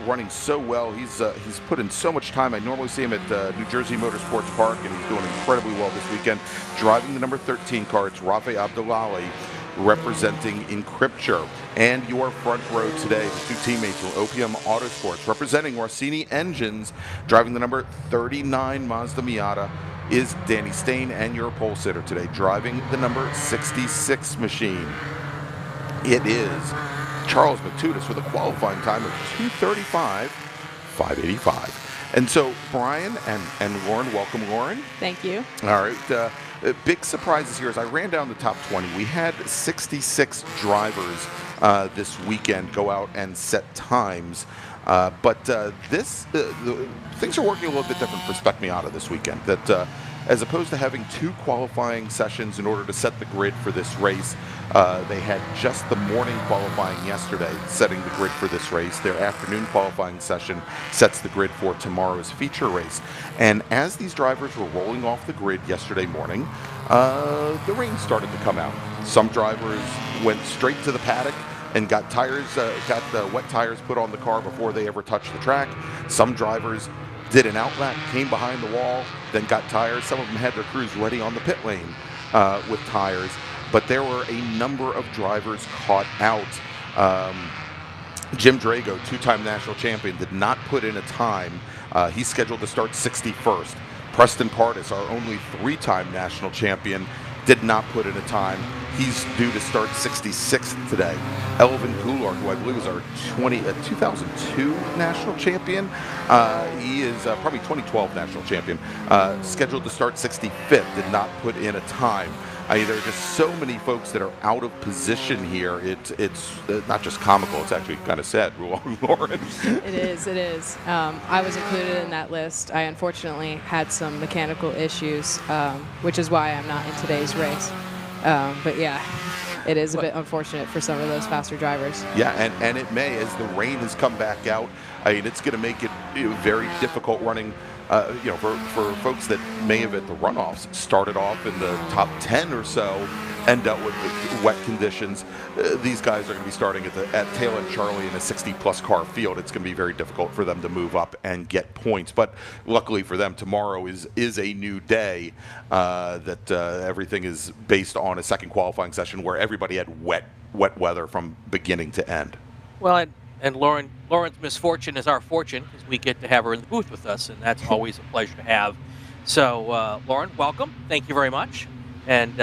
running so well. He's put in so much time. I normally see him at New Jersey Motorsports Park, and he's doing incredibly well this weekend. Driving the number 13 car, it's Rafi Abdullali, representing Encrypture. And your front row today, the 2 teammates from OPM Autosports, representing Rossini Engines, driving the number 39 Mazda Miata, is Danny Stain, and your pole sitter today, driving the number 66 machine. It is Charles Matudis with a qualifying time of 2:35.585. And so Brian and Lauren, welcome, Lauren. Thank you. All right. Big surprises here as I ran down the top 20. We had 66 drivers this weekend go out and set times. But things are working a little bit different for Spec Miata this weekend. That as opposed to having 2 qualifying sessions in order to set the grid for this race, they had just the morning qualifying yesterday setting the grid for this race. Their afternoon qualifying session sets the grid for tomorrow's feature race. And as these drivers were rolling off the grid yesterday morning, the rain started to come out. Some drivers went straight to the paddock and got wet tires put on the car before they ever touched the track. Some drivers did an outlet, came behind the wall, then got tires. Some of them had their crews ready on the pit lane with tires. But there were a number of drivers caught out. Jim Drago, 2-time national champion, did not put in a time. He's scheduled to start 61st. Preston Pardis, our only 3-time national champion, did not put in a time. He's due to start 66th today. Elvin Goulart, who I believe is our 2002 national champion, he is probably 2012 national champion, scheduled to start 65th, did not put in a time. There are just so many folks that are out of position here. It's not just comical; it's actually kind of sad, Lauren. It is. I was included in that list. I unfortunately had some mechanical issues, which is why I'm not in today's race. But yeah, it is a bit unfortunate for some of those faster drivers. Yeah, and it may, as the rain has come back out, it's going to make it very difficult running. For folks that may have at the runoffs started off in the top 10 or so and dealt with the wet conditions, these guys are going to be starting at tail end Charlie in a 60-plus car field. It's going to be very difficult for them to move up and get points. But luckily for them, tomorrow is a new day that everything is based on a second qualifying session where everybody had wet weather from beginning to end. Well, and Lauren's misfortune is our fortune because we get to have her in the booth with us, and that's always a pleasure to have. So, Lauren, welcome. Thank you very much. And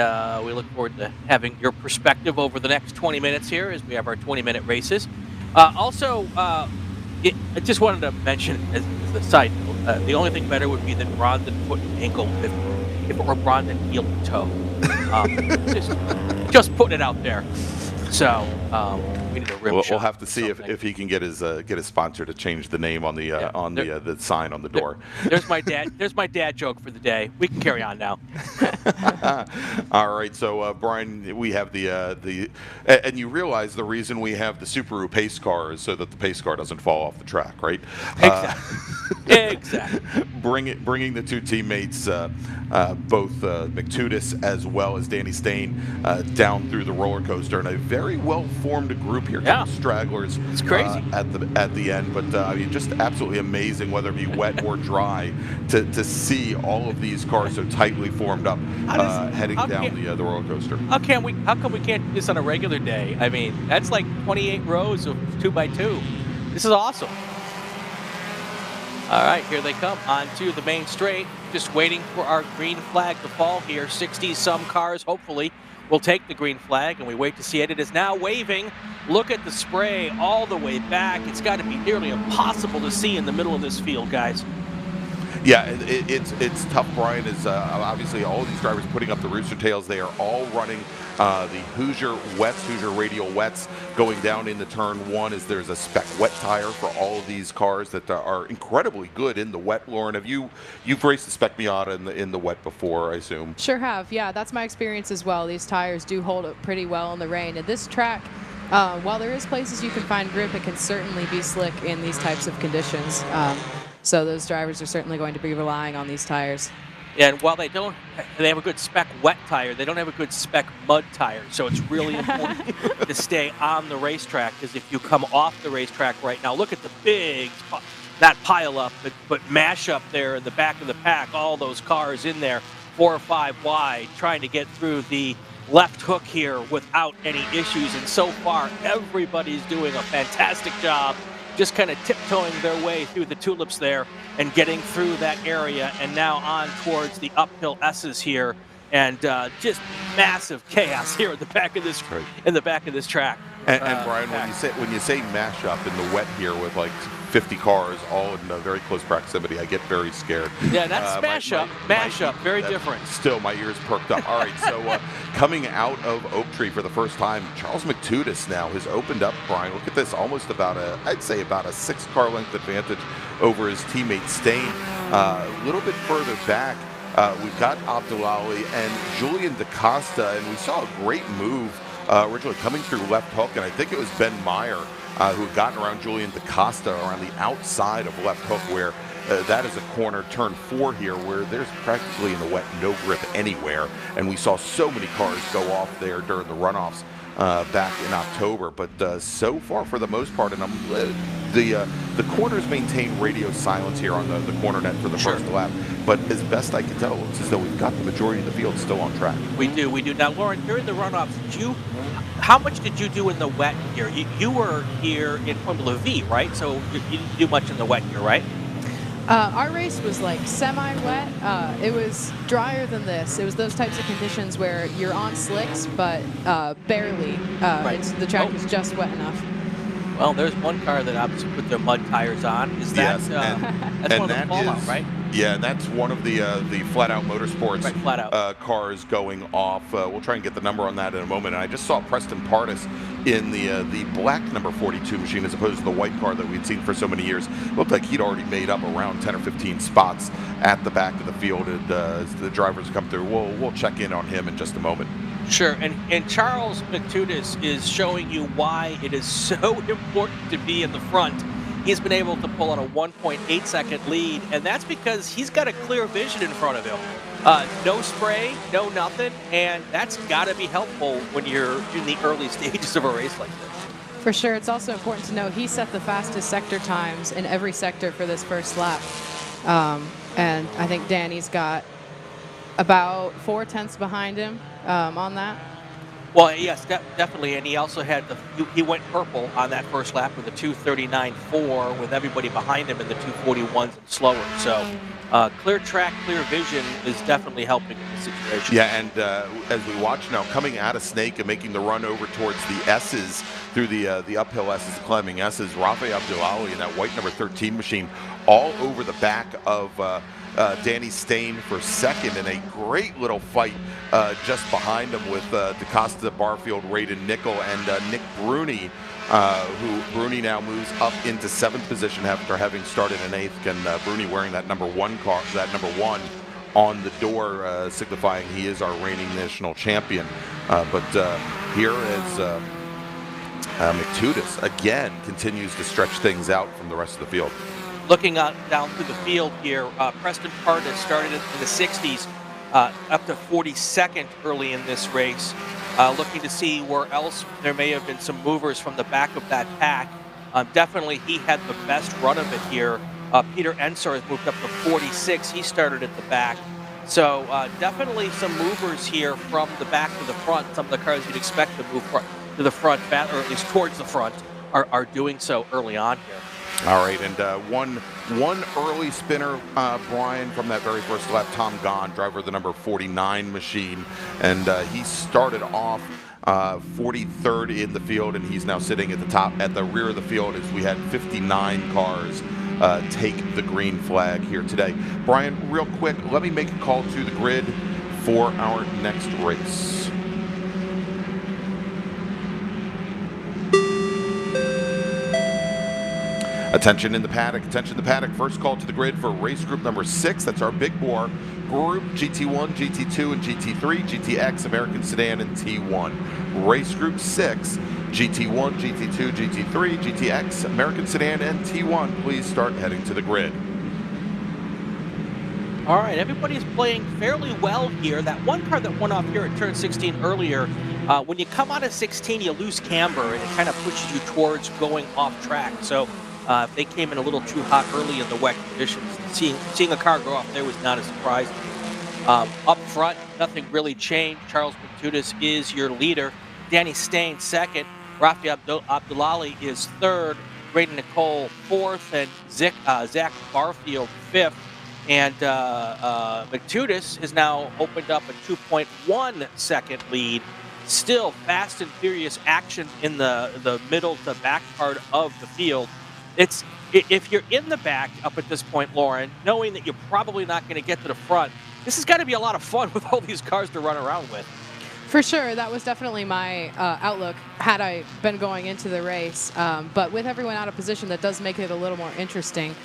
we look forward to having your perspective over the next 20 minutes here as we have our 20-minute races. I just wanted to mention as a side note, the only thing better would be than Brondon foot and ankle if it were Brondon heel and toe. Just putting it out there. So we need a rim shot. We'll have to see if he can get his sponsor to change the name on the the sign on the door. There's my dad joke for the day. We can carry on now. All right, so Brian, we have the and you realize the reason we have the Subaru pace car is so that the pace car doesn't fall off the track, right? Exactly. Exactly. Bringing the two teammates, both McTudis as well as Danny Stain, down through the roller coaster, and a very well-formed group here. Yeah. Stragglers. It's crazy at the end, but just absolutely amazing, whether it be wet or dry, to see all of these cars so tightly formed up, heading down the roller coaster. How come we can't do this on a regular day? I mean, that's like 28 rows of 2x2. This is awesome. All right, here they come onto the main straight. Just waiting for our green flag to fall here. 60-some cars, hopefully, will take the green flag, and we wait to see it. It is now waving. Look at the spray all the way back. It's got to be nearly impossible to see in the middle of this field, guys. Yeah, it's tough, Brian. Is obviously all of these drivers putting up the rooster tails. They are all running the Hoosier wets, Hoosier radial wets, going down into turn one. As there's a spec wet tire for all of these cars that are incredibly good in the wet. Lauren, you've raced the spec Miata in the wet before, I assume? Sure have. Yeah, that's my experience as well. These tires do hold up pretty well in the rain. And this track, while there is places you can find grip, it can certainly be slick in these types of conditions. So those drivers are certainly going to be relying on these tires. Yeah, and while they have a good spec wet tire, they don't have a good spec mud tire. So it's really important to stay on the racetrack, because if you come off the racetrack right now, look at the big, not pile up, but mash up there in the back of the pack, all those cars in there, 4 or 5 wide, trying to get through the left hook here without any issues. And so far, everybody's doing a fantastic job just kind of tiptoeing their way through the tulips there and getting through that area, and now on towards the uphill S's here, and just massive chaos here at the back of this track. And Brian, when you say mash up in the wet here with like 50 cars all in a very close proximity, I get very scared. Yeah, that's mash up, very different. Still, my ears perked up. All right, so coming out of Oak Tree for the first time, Charles McTudis now has opened up, Brian. Look at this, almost about a 6-car length advantage over his teammate Stain. A little bit further back, we've got Abdullahi and Julian DaCosta, and we saw a great move originally coming through left hook, and I think it was Ben Meyer who had gotten around Julian DaCosta around the outside of left hook, where that is a corner, turn 4 here, where there's practically in the wet no grip anywhere, and we saw so many cars go off there during the runoffs back in October. But so far, for the most part, and the corners maintain radio silence here on the corner net for the first lap. But as best I can tell, it looks as though we've got the majority of the field still on track. We do. Now, Lauren, during the runoffs, how much did you do in the wet here? You were here in Formula V, right? So you didn't do much in the wet here, right? Our race was like semi-wet. It was drier than this. It was those types of conditions where you're on slicks, but barely. Right. The track is just wet enough. Well, there's one car that obviously put their mud tires on. Is that Yes, that's and one of the that fallout, is right? yeah, and that's one of the Flat Out Motorsports Right, Flat Out. cars going off. We'll try and get the number on that in a moment. And I just saw Preston Pardis in the black number 42 machine as opposed to the white car that we'd seen for so many years. Looked like he'd already made up around 10 or 15 spots at the back of the field, and as the drivers come through, we'll check in on him in just a moment. Sure, and Charles McTudis is showing you why it is so important to be in the front. He's been able to pull on a 1.8 second lead, and that's because he's got a clear vision in front of him. No spray, no nothing, and that's got to be helpful when you're in the early stages of a race like this. For sure. It's also important to know he set the fastest sector times in every sector for this first lap. And I think Danny's got about 4/10 behind him on that. Well, yes, definitely, and he also had he went purple on that first lap with a 2:39.4 with everybody behind him in the 2:41s and slower. So clear track, clear vision is definitely helping in the situation. Yeah, and as we watch now, coming out of Snake and making the run over towards the S's through the uphill S's, climbing S's, Rafi Abdullahi in that white number 13 machine, all over the back of Danny Stain for second, in a great little fight just behind him with DeCosta, Barfield, Raiden Nickel, and Nick Bruni, who Bruni now moves up into 7th position after having started in 8th, and Bruni wearing that number 1 car, that number 1 on the door, signifying he is our reigning national champion. But here is McTudis again continues to stretch things out from the rest of the field. Looking down through the field here, Preston Pardis started in the 60s, up to 42nd early in this race. Looking to see where else there may have been some movers from the back of that pack. Definitely he had the best run of it here. Peter Ensor has moved up to 46. He started at the back. So definitely some movers here from the back to the front. Some of the cars you'd expect to move to the front, or at least towards the front, are doing so early on here. All right, and one early spinner, Brian, from that very first lap, Tom Gahn, driver of the number 49 machine, and he started off 43rd in the field, and he's now sitting at the top, at the rear of the field, as we had 59 cars take the green flag here today. Brian, real quick, let me make a call to the grid for our next race. Attention in the paddock, attention in the paddock. First call to the grid for race group number 6. That's our big bore group, GT1, GT2, and GT3, GTX, American Sedan, and T1. Race group 6, GT1, GT2, GT3, GTX, American Sedan, and T1. Please start heading to the grid. All right, everybody's playing fairly well here. That one car that went off here at turn 16 earlier, when you come out of 16, you lose camber, and it kind of pushes you towards going off track. So if they came in a little too hot early in the wet conditions, seeing a car go off there was not a surprise. Up front, nothing really changed. Charles McTudis is your leader. Danny Stain second. Rafi Abdullahi is third. Raiden Nicole fourth. And Zach Barfield fifth. And McTudis has now opened up a 2.1 second lead. Still fast and furious action in the middle to back part of the field. If you're in the back up at this point, Lauren, knowing that you're probably not going to get to the front, this has got to be a lot of fun with all these cars to run around with. For sure, that was definitely my outlook had I been going into the race. But with everyone out of position, that does make it a little more interesting.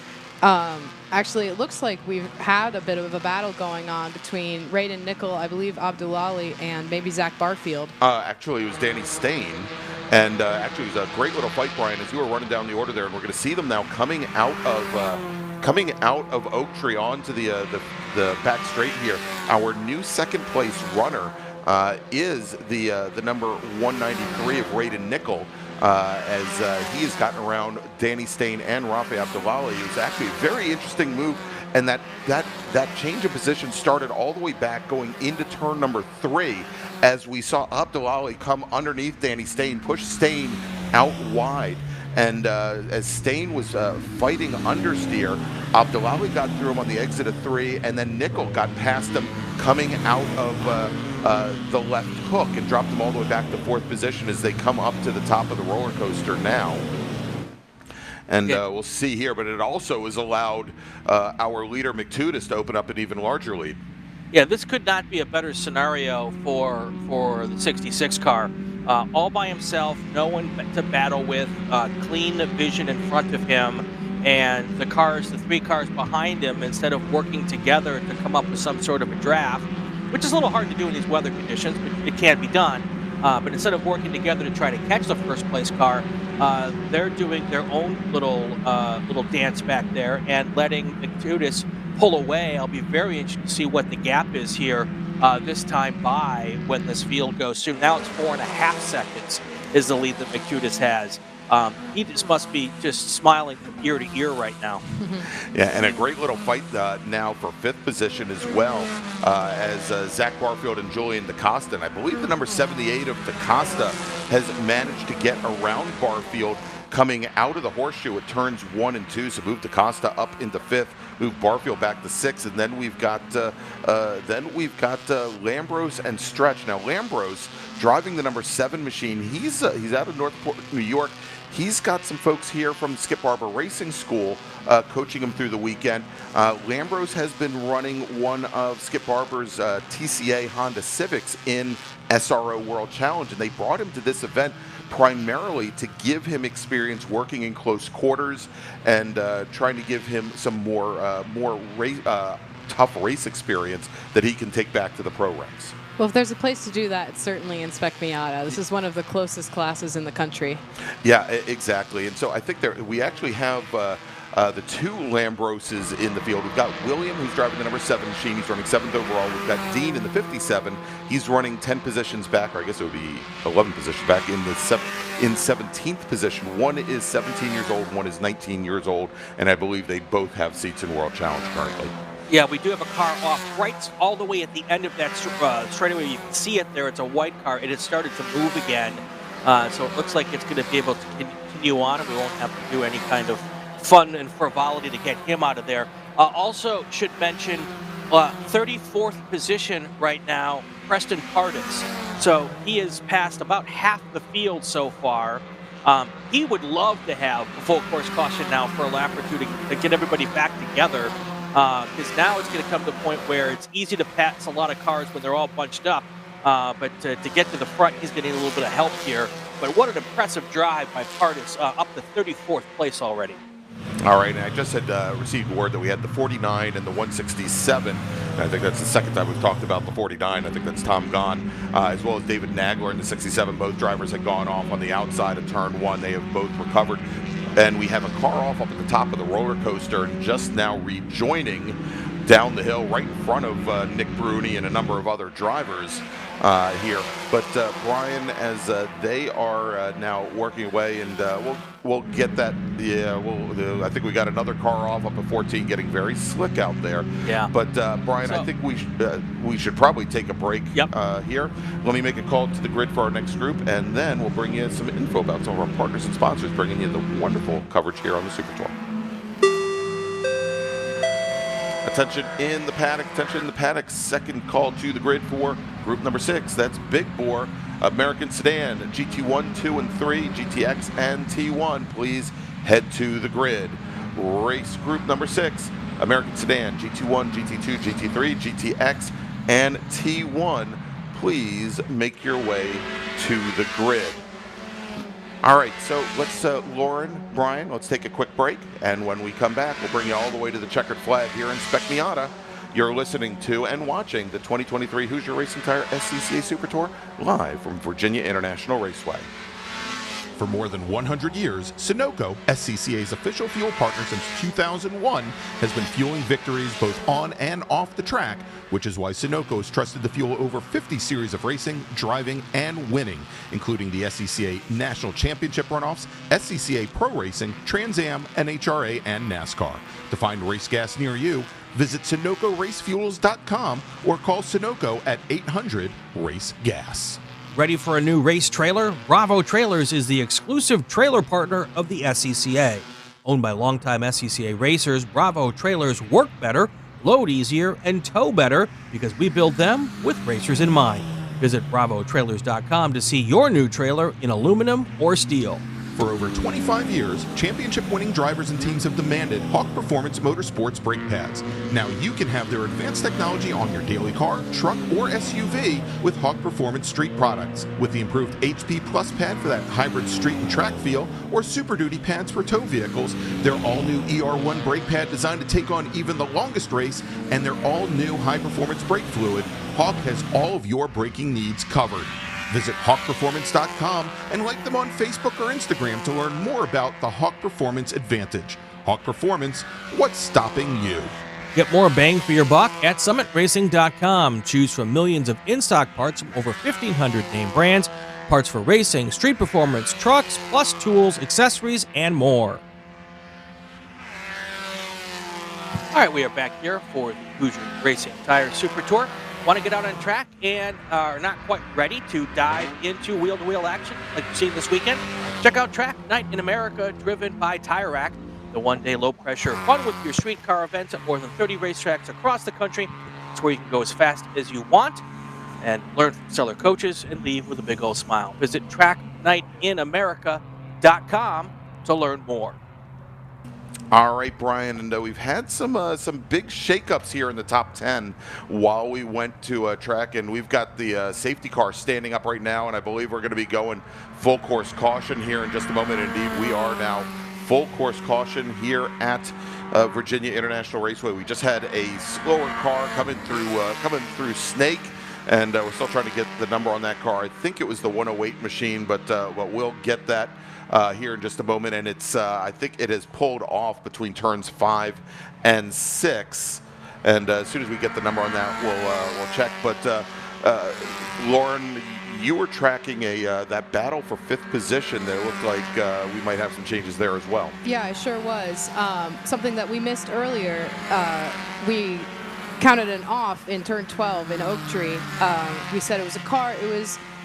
Actually, it looks like we've had a bit of a battle going on between Raiden Nickel, I believe Abdullahi, and maybe Zach Barfield. Actually, it was Danny Stain. And actually, it was a great little fight, Brian, as you were running down the order there. And we're going to see them now coming out of Oak Tree onto the back straight here. Our new second place runner is the number 193 of Raiden Nickel, as he has gotten around Danny Stain and Rafi Abdullahi. It was actually a very interesting move, and that change of position started all the way back going into turn number 3, as we saw Abdullahi come underneath Danny Stain, push Stain out wide. And as Stain was fighting understeer, Abdullahi got through him on the exit of 3, and then Nickel got past him coming out of the left hook and dropped him all the way back to 4th position as they come up to the top of the roller coaster now. And Yeah. we'll see here, but it also has allowed our leader McTudis to open up an even larger lead. Yeah, this could not be a better scenario for the 66 car. All by himself, no one to battle with, clean vision in front of him, and the 3 cars behind him, instead of working together to come up with some sort of a draft, which is a little hard to do in these weather conditions, but it can be done. But instead of working together to try to catch the first place car, they're doing their own little dance back there and letting McTudis pull away. I'll be very interested to see what the gap is here this time by when this field goes through. Now it's 4.5 seconds is the lead that McTudis has. He just must be just smiling from ear to ear right now. Yeah, and a great little fight now for 5th position as well, as Zach Barfield and Julian DaCosta. And I believe the number 78 of DaCosta has managed to get around Barfield coming out of the horseshoe at turns 1 and 2, so move DaCosta up into 5th, move Barfield back to 6th, and then we've got Lambros and Stretch. Now Lambros driving the number 7 machine. He's out of Northport, New York. He's got some folks here from Skip Barber Racing School coaching him through the weekend. Lambros has been running one of Skip Barber's TCA Honda Civics in SRO World Challenge, and they brought him to this event primarily to give him experience working in close quarters and trying to give him some more tough race experience that he can take back to the pro ranks. Well, if there's a place to do that, it's certainly in Spec Miata. This is one of the closest classes in the country. Yeah, exactly. And so I think we actually have the 2 Lambroses in the field. We've got William, who's driving the number 7 machine. He's running 7th overall. We've got Dean in the 57. He's running 10 positions back, or I guess it would be 11 positions back in the 17th position. One is 17 years old, one is 19 years old, and I believe they both have seats in World Challenge currently. Yeah, we do have a car off right all the way at the end of that straightaway. You can see it there. It's a white car. It has started to move again. So it looks like it's going to be able to continue on, and we won't have to do any kind of fun and frivolity to get him out of there. Also should mention 34th position right now, Preston Pardis. So he has passed about half the field so far. He would love to have a full course caution now for a lap or two to get everybody back together. Because now it's going to come to the point where it's easy to pass a lot of cars when they're all bunched up. But to get to the front, he's getting a little bit of help here. But what an impressive drive by Pardis, up to 34th place already. All right, and I just had received word that we had the 49 and the 167. And I think that's the second time we've talked about the 49. I think that's Tom Gahn, as well as David Nagler in the 67. Both drivers had gone off on the outside of turn 1. They have both recovered. And we have a car off up at the top of the roller coaster and just now rejoining down the hill right in front of Nick Bruni and a number of other drivers here. But Brian, as they are now working away, and we'll get that. Yeah, I think we got another car off up at 14, getting very slick out there. Yeah. But Brian, I think we should probably take a break here. Let me make a call to the grid for our next group, and then we'll bring you some info about some of our partners and sponsors, bringing you the wonderful coverage here on the Super Tour. Attention in the paddock, second call to the grid for group number 6. That's Big Bore, American Sedan, GT1, 2, and 3, GTX, and T1. Please head to the grid. Race group number 6, American Sedan, GT1, GT2, GT3, GTX, and T1. Please make your way to the grid. All right, so let's, Lauren, Brian, let's take a quick break. And when we come back, we'll bring you all the way to the checkered flag here in Spec Miata. You're listening to and watching the 2023 Hoosier Racing Tire SCCA Super Tour live from Virginia International Raceway. For more than 100 years, Sunoco, SCCA's official fuel partner since 2001, has been fueling victories both on and off the track, which is why Sunoco has trusted the fuel over 50 series of racing, driving, and winning, including the SCCA National Championship runoffs, SCCA Pro Racing, Trans Am, NHRA, and NASCAR. To find race gas near you, visit SunocoRaceFuels.com or call Sunoco at 800-RACE-GAS. Ready for a new race trailer? Bravo Trailers is the exclusive trailer partner of the SCCA. Owned by longtime SCCA racers, Bravo Trailers work better, load easier, and tow better because we build them with racers in mind. Visit bravotrailers.com to see your new trailer in aluminum or steel. For over 25 years, championship-winning drivers and teams have demanded Hawk Performance Motorsports brake pads. Now you can have their advanced technology on your daily car, truck, or SUV with Hawk Performance Street products. With the improved HP Plus pad for that hybrid street and track feel, or Super Duty pads for tow vehicles, their all-new ER1 brake pad designed to take on even the longest race, and their all-new high-performance brake fluid, Hawk has all of your braking needs covered. Visit hawkperformance.com and like them on Facebook or Instagram to learn more about the Hawk Performance Advantage. Hawk Performance, what's stopping you? Get more bang for your buck at summitracing.com. Choose from millions of in-stock parts from over 1,500 name brands, parts for racing, street performance, trucks, plus tools, accessories, and more. All right, we are back here for the Hoosier Racing Tire Super Tour. Want to get out on track and are not quite ready to dive into wheel-to-wheel action like you've seen this weekend? Check out Track Night in America, driven by Tire Rack, the one-day low-pressure fun with your street car events at more than 30 racetracks across the country. It's where you can go as fast as you want and learn from stellar coaches and leave with a big old smile. Visit tracknightinamerica.com to learn more. All right, Brian, and we've had some big shakeups here in the top 10 while we went to track, and we've got the safety car standing up right now, and I believe we're going to be going full course caution here in just a moment. Indeed, we are now full course caution here at Virginia International Raceway. We just had a slower car coming through Snake, and we're still trying to get the number on that car. I think it was the 108 machine, but we'll get that here in just a moment, and it's I think it has pulled off between turns 5 and 6, and as soon as we get the number on that, we'll check. But Lauren, you were tracking that battle for 5th position. That looked like we might have some changes there as well. Yeah, it sure was. Something that we missed earlier, we counted an off in turn 12 in Oak Tree. We said it was the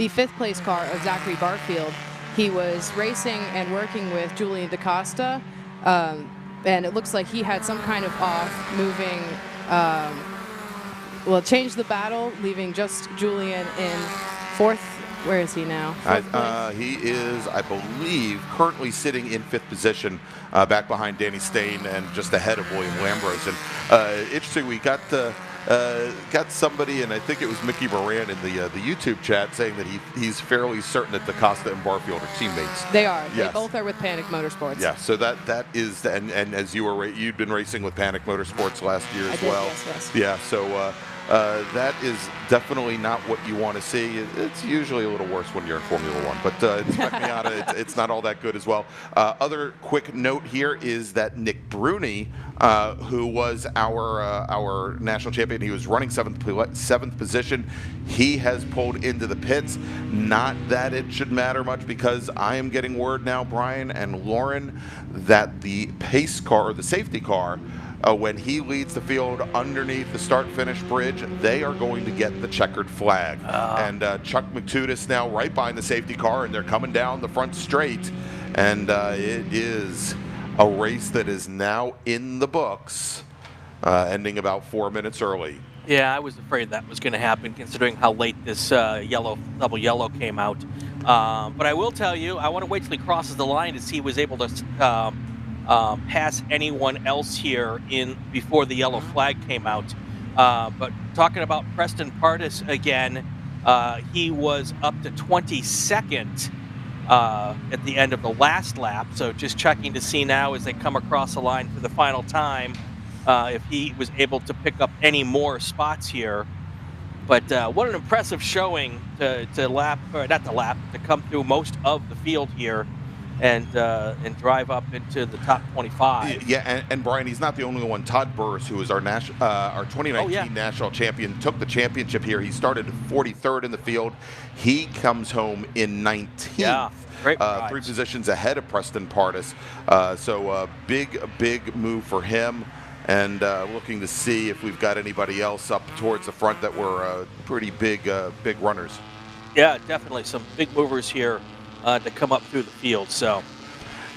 5th place car of Zachary Barfield. He was racing and working with Julian DaCosta, and it looks like he had some kind of off, moving, changed the battle, leaving just Julian in 4th. Where is he now? He is, I believe, currently sitting in 5th position, back behind Danny Stain and just ahead of William Lambros. And interesting, we got somebody, and I think it was Mickey Moran in the YouTube chat, saying that he's fairly certain that DaCosta and Barfield are teammates. They are. Yes. They both are with Paddock Motorsports. Yeah. So that is, and as you'd been racing with Paddock Motorsports last year as well. Yes. Yeah. So that is definitely not what you want to see. It's usually a little worse when you're in Formula One, but in Spec Miata, it's not all that good as well. Other quick note here is that Nick Bruni, who was our national champion, he was running 7th position. He has pulled into the pits. Not that it should matter much, because I am getting word now, Brian and Lauren, that the pace car, or the safety car, when he leads the field underneath the start-finish bridge, they are going to get the checkered flag. And Chuck McTudis now right behind the safety car, and they're coming down the front straight. And it is a race that is now in the books, ending about 4 minutes early. Yeah, I was afraid that was going to happen, considering how late this double yellow came out. But I will tell you, I want to wait till he crosses the line to see if he was able to pass anyone else here before the yellow flag came out. But talking about Preston Pardis again, he was up to 22nd at the end of the last lap. So just checking to see now as they come across the line for the final time if he was able to pick up any more spots here. But what an impressive showing to come through most of the field here and drive up into the top 25. Yeah, and Brian, he's not the only one. Todd Burris, who is our 2019 national champion, took the championship here. He started 43rd in the field. He comes home in 19th. Yeah, great 3 positions ahead of Preston Pardis. So a big move for him. And looking to see if we've got anybody else up towards the front that were pretty big runners. Yeah, definitely some big movers here to come up through the field. So,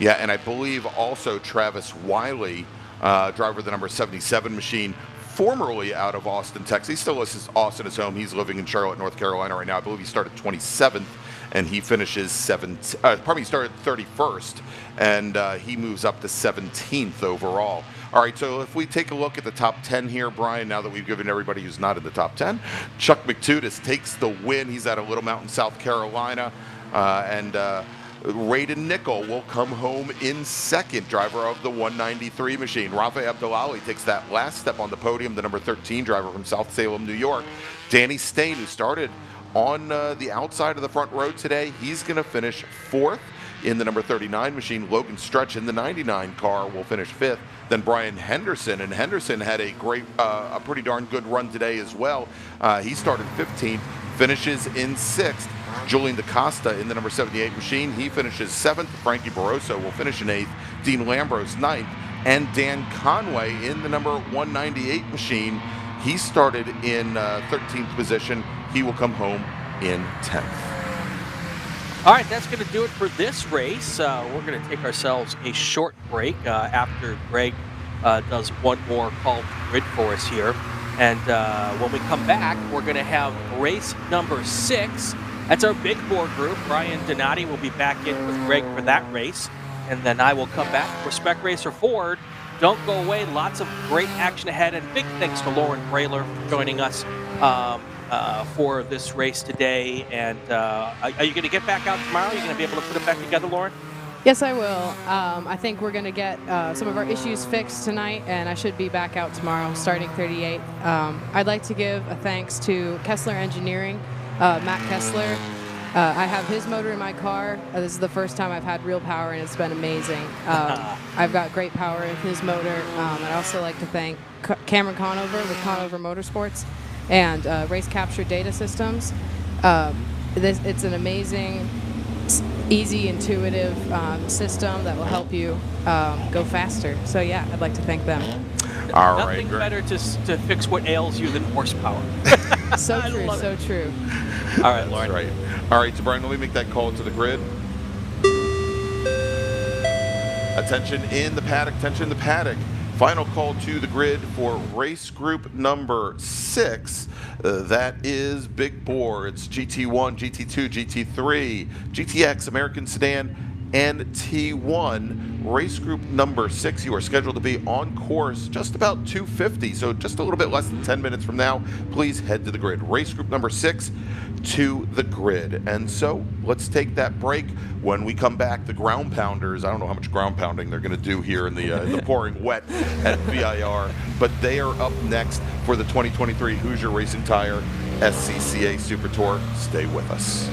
yeah, and I believe also Travis Wiley, driver of the number 77 machine, formerly out of Austin, Texas. He still lists Austin as home. He's living in Charlotte, North Carolina right now. I believe he started 27th and he finishes he started 31st, and he moves up to 17th overall. All right, so if we take a look at the top 10 here, Brian, now that we've given everybody who's not in the top 10, Chuck McTudis takes the win. He's out of Little Mountain, South Carolina, and Raiden Nickel will come home in second, driver of the 193 machine. Rafa Abdullahi takes that last step on the podium, the number 13 driver from South Salem, New York. Danny Stain, who started on the outside of the front row today, he's going to finish fourth in the number 39 machine. Logan Stretch in the 99 car will finish fifth. Then Brian Henderson, and Henderson had a pretty darn good run today as well. He started 15th, finishes in sixth. Julian DaCosta in the number 78 machine, he finishes seventh. Frankie Barroso will finish in eighth. Dean Lambros ninth, and Dan Conway in the number 198 machine. He started in 13th position. He will come home in 10th. All right, that's going to do it for this race. We're going to take ourselves a short break after Greg does one more call to grid for us here. And when we come back, we're going to have race number 6. That's our big four group. Brian Donati will be back in with Greg for that race. And then I will come back for Spec Racer Ford. Don't go away. Lots of great action ahead. And big thanks to Lauren Brayler for joining us for this race today. And are you going to get back out tomorrow? Are you going to be able to put it back together, Lauren? Yes, I will. I think we're going to get some of our issues fixed tonight, and I should be back out tomorrow starting 38. I'd like to give a thanks to Kessler Engineering, Matt Kessler. I have his motor in my car. This is the first time I've had real power, and it's been amazing. I've got great power in his motor. I'd also like to thank Cameron Conover with Conover Motorsports and Race Capture Data Systems. It's an amazing, easy, intuitive system that will help you go faster. So yeah, I'd like to thank them. All Nothing right, better to fix what ails you than horsepower. So true, so true. All right, Lauren. Right. All right, so Brian, let me make that call to the grid. Attention in the paddock, attention in the paddock. Final call to the grid for race group number 6. That is big boards, GT1, GT2, GT3, GTX, American Sedan, and T1. Race group number 6, you are scheduled to be on course just about 2:50, so just a little bit less than 10 minutes from now. Please head to the grid. Race group number 6 to the grid. And so let's take that break. When we come back, the ground pounders, I don't know how much ground pounding they're going to do here in the pouring wet at VIR, but they are up next for the 2023 Hoosier Racing Tire SCCA Super Tour. Stay with us.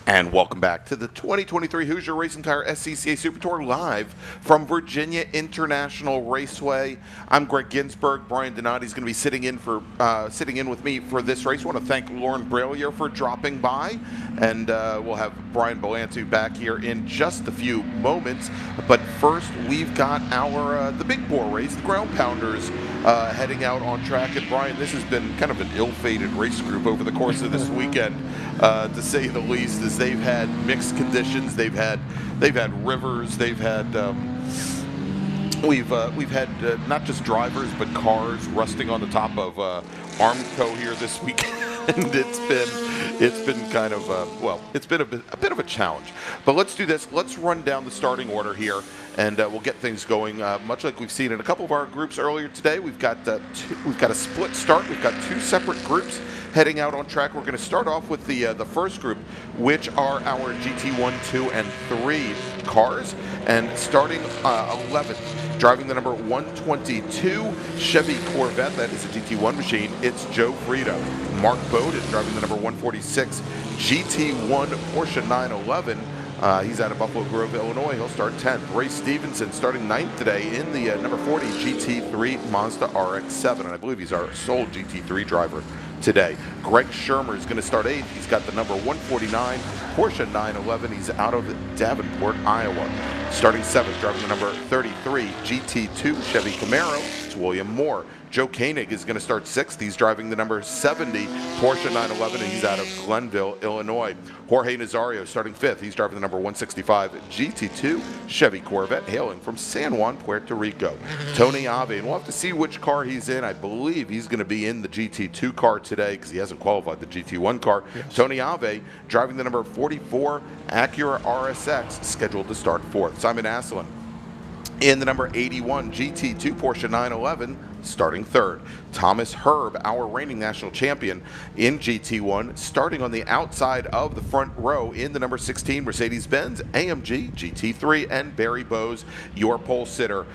And welcome back to the 2023 Hoosier Racing Tire SCCA Super Tour live from Virginia International Raceway. I'm Greg Ginsberg. Brian Donati is going to be sitting in with me for this race. I want to thank Lauren Braillier for dropping by, and we'll have Brian Belantu back here in just a few moments. But first, we've got our the big bore race, the Ground Pounders, heading out on track. And Brian, this has been kind of an ill-fated race group over the course of this weekend, to say the least. As they've had mixed conditions, they've had rivers, they've had we've had not just drivers but cars rusting on the top of Armco here this weekend. It's been kind of it's been a bit of a challenge. But let's do this. Let's run down the starting order here, and we'll get things going. Much like we've seen in a couple of our groups earlier today, we've got a split start. We've got two separate groups heading out on track. We're going to start off with the first group, which are our GT1, 2, and 3 cars. And starting 11th, driving the number 122 Chevy Corvette, that is a GT1 machine, it's Joe Frida. Mark Bowden driving the number 146 GT1 Porsche 911. He's out of Buffalo Grove, Illinois. He'll start 10th. Ray Stevenson starting 9th today in the number 40 GT3 Mazda RX-7, and I believe he's our sole GT3 driver today. Greg Shermer is going to start 8th. He's got the number 149 Porsche 911. He's out of Davenport, Iowa. Starting 7th, driving the number 33 GT2 Chevy Camaro, it's William Moore. Joe Koenig is going to start 6th. He's driving the number 70 Porsche 911, and he's out of Glenville, Illinois. Jorge Nazario starting 5th. He's driving the number 165 GT2 Chevy Corvette, hailing from San Juan, Puerto Rico. Tony Ave, and we'll have to see which car he's in. I believe he's going to be in the GT2 car today because he hasn't qualified the GT1 car. Yes. Tony Ave driving the number 44 Acura RSX, scheduled to start 4th. Simon Asselin in the number 81 GT2 Porsche 911, starting 3rd. Thomas Herb, our reigning national champion in GT1, starting on the outside of the front row in the number 16 Mercedes-Benz AMG GT3. And Barry Bowes, your pole sitter,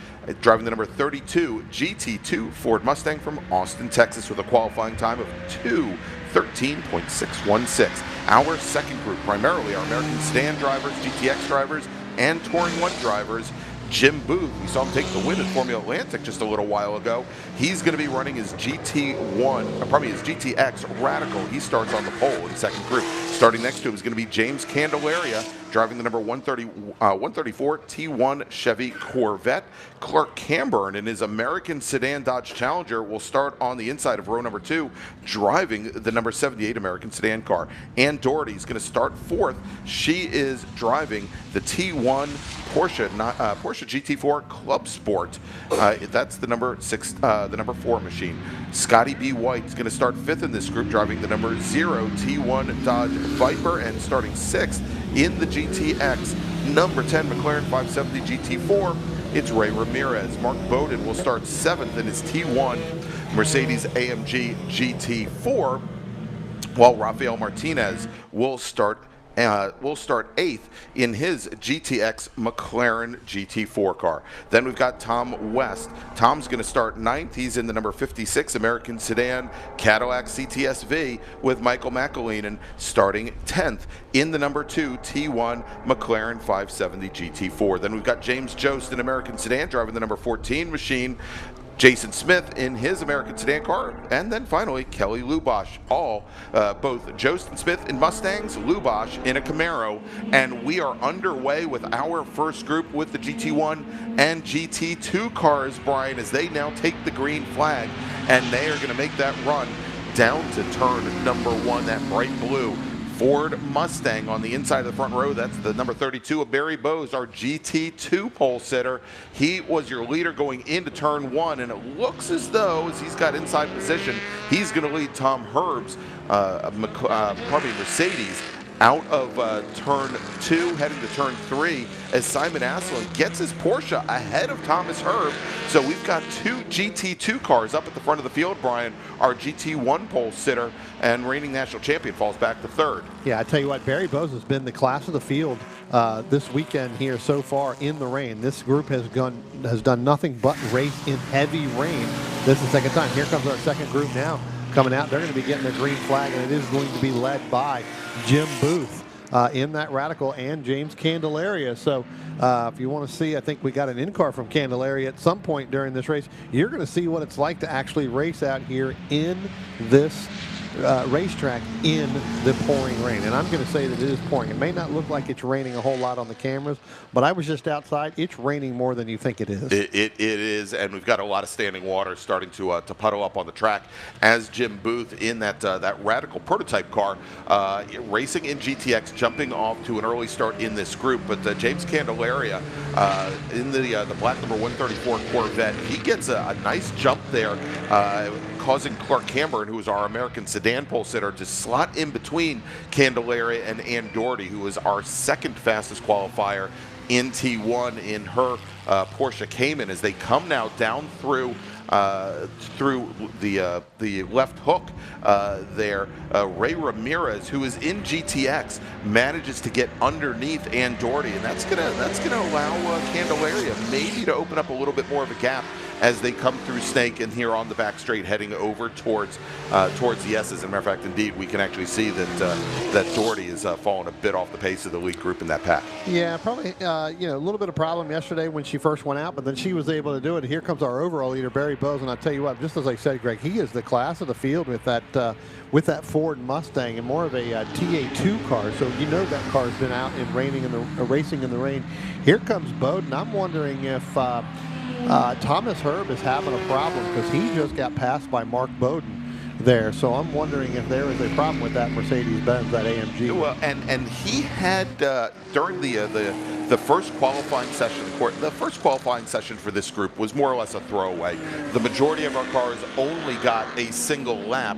driving the number 32 GT2 Ford Mustang from Austin, Texas, with a qualifying time of 2:13.616. Our second group, primarily our American sedan drivers, GTX drivers, and Touring 1 drivers. Jim Booth, we saw him take the win at Formula Atlantic just a little while ago. He's going to be running his his GTX Radical. He starts on the pole in the second group. Starting next to him is going to be James Candelaria, driving the number 134 T1 Chevy Corvette. Clark Camburn in his American sedan Dodge Challenger will start on the inside of row number 2, driving the number 78 American sedan car. Ann Doherty is going to start 4th. She is driving the T1 Porsche GT4 Club Sport. That's the number 4 machine. Scotty B. White is going to start 5th in this group, driving the number 0 T1 Dodge Viper, and starting 6th in the GTX number 10 McLaren 570 GT4. It's Ray Ramirez. Mark Bowden will start 7th in his T1 Mercedes AMG GT4, while Rafael Martinez will start 8th in his GTX McLaren GT4 car. Then we've got Tom West. Tom's going to start 9th. He's in the number 56 American sedan Cadillac CTS-V, with Michael McEleenan starting 10th in the number 2 T1 McLaren 570 GT4. Then we've got James Jost in American sedan, driving the number 14 machine. Jason Smith in his American sedan car, and then finally Kelly Lubosh, both Jost and Smith in Mustangs, Lubosh in a Camaro. And we are underway with our first group with the GT1 and GT2 cars, Brian, as they now take the green flag, and they are going to make that run down to turn number 1, that bright blue Ford Mustang on the inside of the front row. That's the number 32 of Barry Bowes, our GT2 pole sitter. He was your leader going into turn 1, and it looks as though, as he's got inside position, he's going to lead Tom Herb's Mercedes out of turn 2, heading to turn 3, as Simon Asselin gets his Porsche ahead of Thomas Herb. So we've got 2 GT2 cars up at the front of the field, Brian. Our GT1 pole sitter and reigning national champion falls back to 3rd. Yeah, I tell you what, Barry Bowes has been the class of the field this weekend here so far in the rain. This group has done nothing but race in heavy rain. This is the second time. Here comes our second group now coming out. They're going to be getting the green flag, and it is going to be led by Jim Booth. in that Radical and James Candelaria. So if you want to see, I think we got an in-car from Candelaria at some point during this race. You're going to see what it's like to actually race out here in this racetrack in the pouring rain. And I'm going to say that it is pouring. It may not look like it's raining a whole lot on the cameras, but I was just outside. It's raining more than you think it is. It is, and we've got a lot of standing water starting to puddle up on the track as Jim Booth in that Radical prototype car racing in GTX, jumping off to an early start in this group. But James Candelaria in the black number 134 Corvette, he gets a nice jump there, causing Clark Cameron, who is our American sedan pole sitter, to slot in between Candelaria and Ann Doherty, who was our second fastest qualifier in T1 in her Porsche Cayman, as they come now down through the left hook there. Ray Ramirez, who is in GTX, manages to get underneath Ann Doherty, and that's gonna allow Candelaria maybe to open up a little bit more of a gap as they come through Snake and here on the back straight, heading over towards the S's. As a matter of fact, indeed, we can actually see that Doherty is falling a bit off the pace of the lead group in that pack. Yeah, probably a little bit of problem yesterday when she first went out, but then she was able to do it. Here comes our overall leader, Barry Bowes, and I tell you what, just as I said, Greg, he is the class of the field with that Ford Mustang, and more of a TA2 car. So you know that car's been out and racing in the rain. Here comes Bowden. I'm wondering if Thomas Herb is having a problem, because he just got passed by Mark Bowden there. So I'm wondering if there is a problem with that Mercedes-Benz, that AMG. Well, and he had during the first qualifying session, the first qualifying session for this group was more or less a throwaway. The majority of our cars only got a single lap.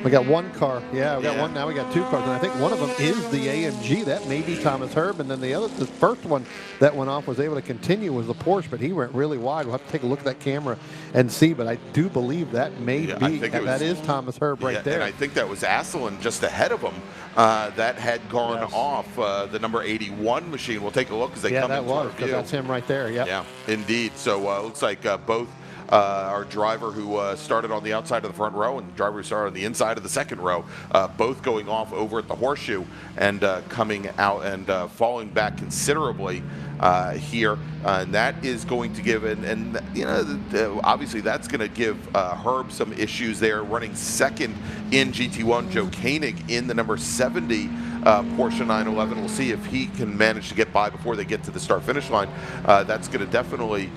We got one car. Yeah, we got one. Now we got two cars, and I think one of them is the AMG. That may be Thomas Herb, and then the first one that went off was able to continue was the Porsche, but he went really wide. We'll have to take a look at that camera and see, but I do believe that may be. That is Thomas Herb right there. And I think that was Asselin just ahead of him that had gone off the number 81 machine. We'll take a look as they come into our view. That's him right there. Yep. Yeah, indeed. So it looks like both our driver who started on the outside of the front row and the driver who started on the inside of the second row, both going off over at the horseshoe and coming out and falling back considerably here. And that is going to give, obviously that's going to give Herb some issues there, running second in GT1. Joe Koenig in the number 70 Porsche 911. We'll see if he can manage to get by before they get to the start-finish line. That's going to definitely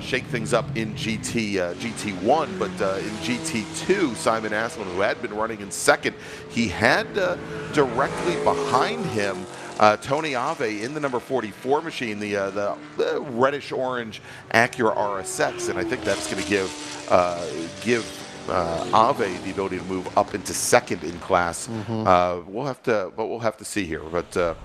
shake things up in GT1, but in GT2, Simon Asselin, who had been running in second, he had directly behind him Tony Ave in the number 44 machine, the reddish-orange Acura RSX, and I think that's going to give Ave the ability to move up into second in class. We'll have to see here, but.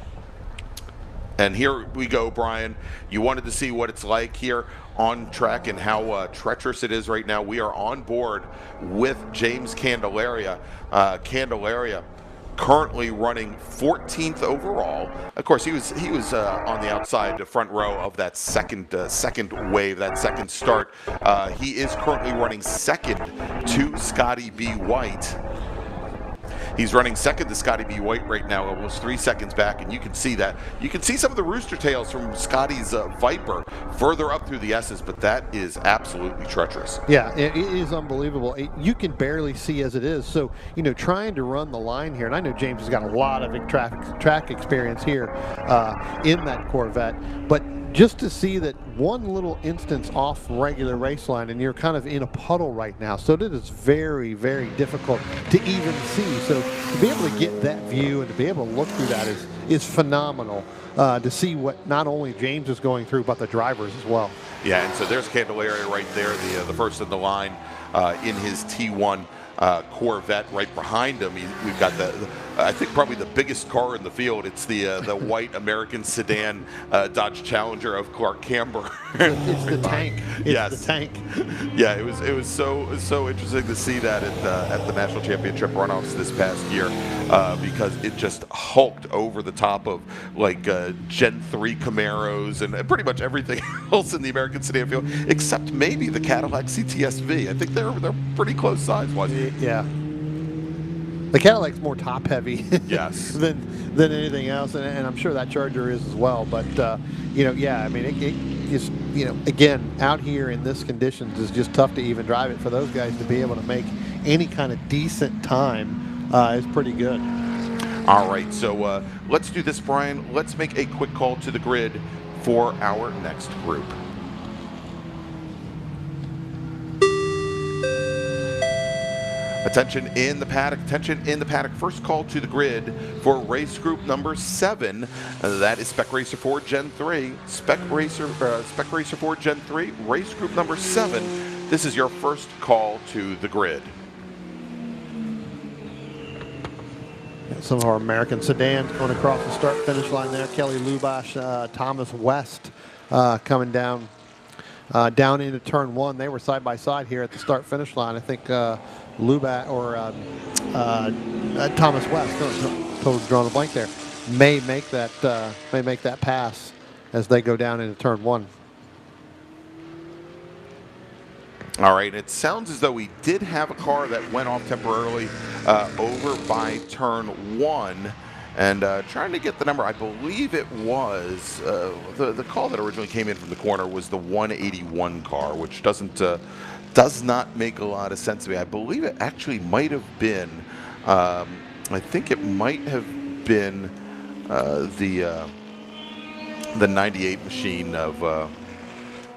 And here we go, Brian. You wanted to see what it's like here on track and how treacherous it is right now. We are on board with James Candelaria. Candelaria currently running 14th overall. Of course, he was on the outside, the front row of that second wave, that second start. He is currently running second to Scotty B. White. He's running second to Scotty B. White right now, almost 3 seconds back, and you can see that. You can see some of the rooster tails from Scotty's Viper further up through the S's, but that is absolutely treacherous. Yeah, it is unbelievable. You can barely see as it is. So, trying to run the line here, and I know James has got a lot of track experience here in that Corvette, but just to see that one little instance off regular race line and you're kind of in a puddle right now. So that is very, very difficult to even see. So to be able to get that view and to be able to look through that is phenomenal to see what not only James is going through, but the drivers as well. Yeah, and so there's Candelaria right there, the first in the line in his T1 Corvette. Right behind him, we've got I think probably the biggest car in the field. It's the white American sedan Dodge Challenger of Clark Cameron. It's the tank. It's the tank. Yeah, it was so interesting to see that at the National Championship runoffs this past year because it just hulked over the top of like Gen 3 Camaros and pretty much everything else in the American sedan field, except maybe the Cadillac CTS-V. I think they're pretty close size-wise. Yeah. the Cadillac's more top heavy Yes. than anything else, and I'm sure that Charger is as well. But yeah, I mean, it just again, out here in this conditions is just tough to even drive it. For those guys to be able to make any kind of decent time is pretty good. All right, so let's do this, Brian. Let's make a quick call to the grid for our next group. Attention in the paddock. Attention in the paddock. First call to the grid for race group number 7. That is Spec Racer 4 Gen 3. Spec Racer 4 Gen 3. Race group number 7. This is your first call to the grid. Some of our American sedans going across the start-finish line there. Kelly Lubash, Thomas West coming down into turn 1. They were side by side here at the start-finish line. I think Lubash or Thomas West, totally drawing a blank there, may make that pass as they go down into turn 1. All right, it sounds as though we did have a car that went off temporarily over by turn 1. And trying to get the number, I believe it was, the call that originally came in from the corner was the 181 car, which does not make a lot of sense to me. I believe it actually might have been, I think it might have been the 98 machine of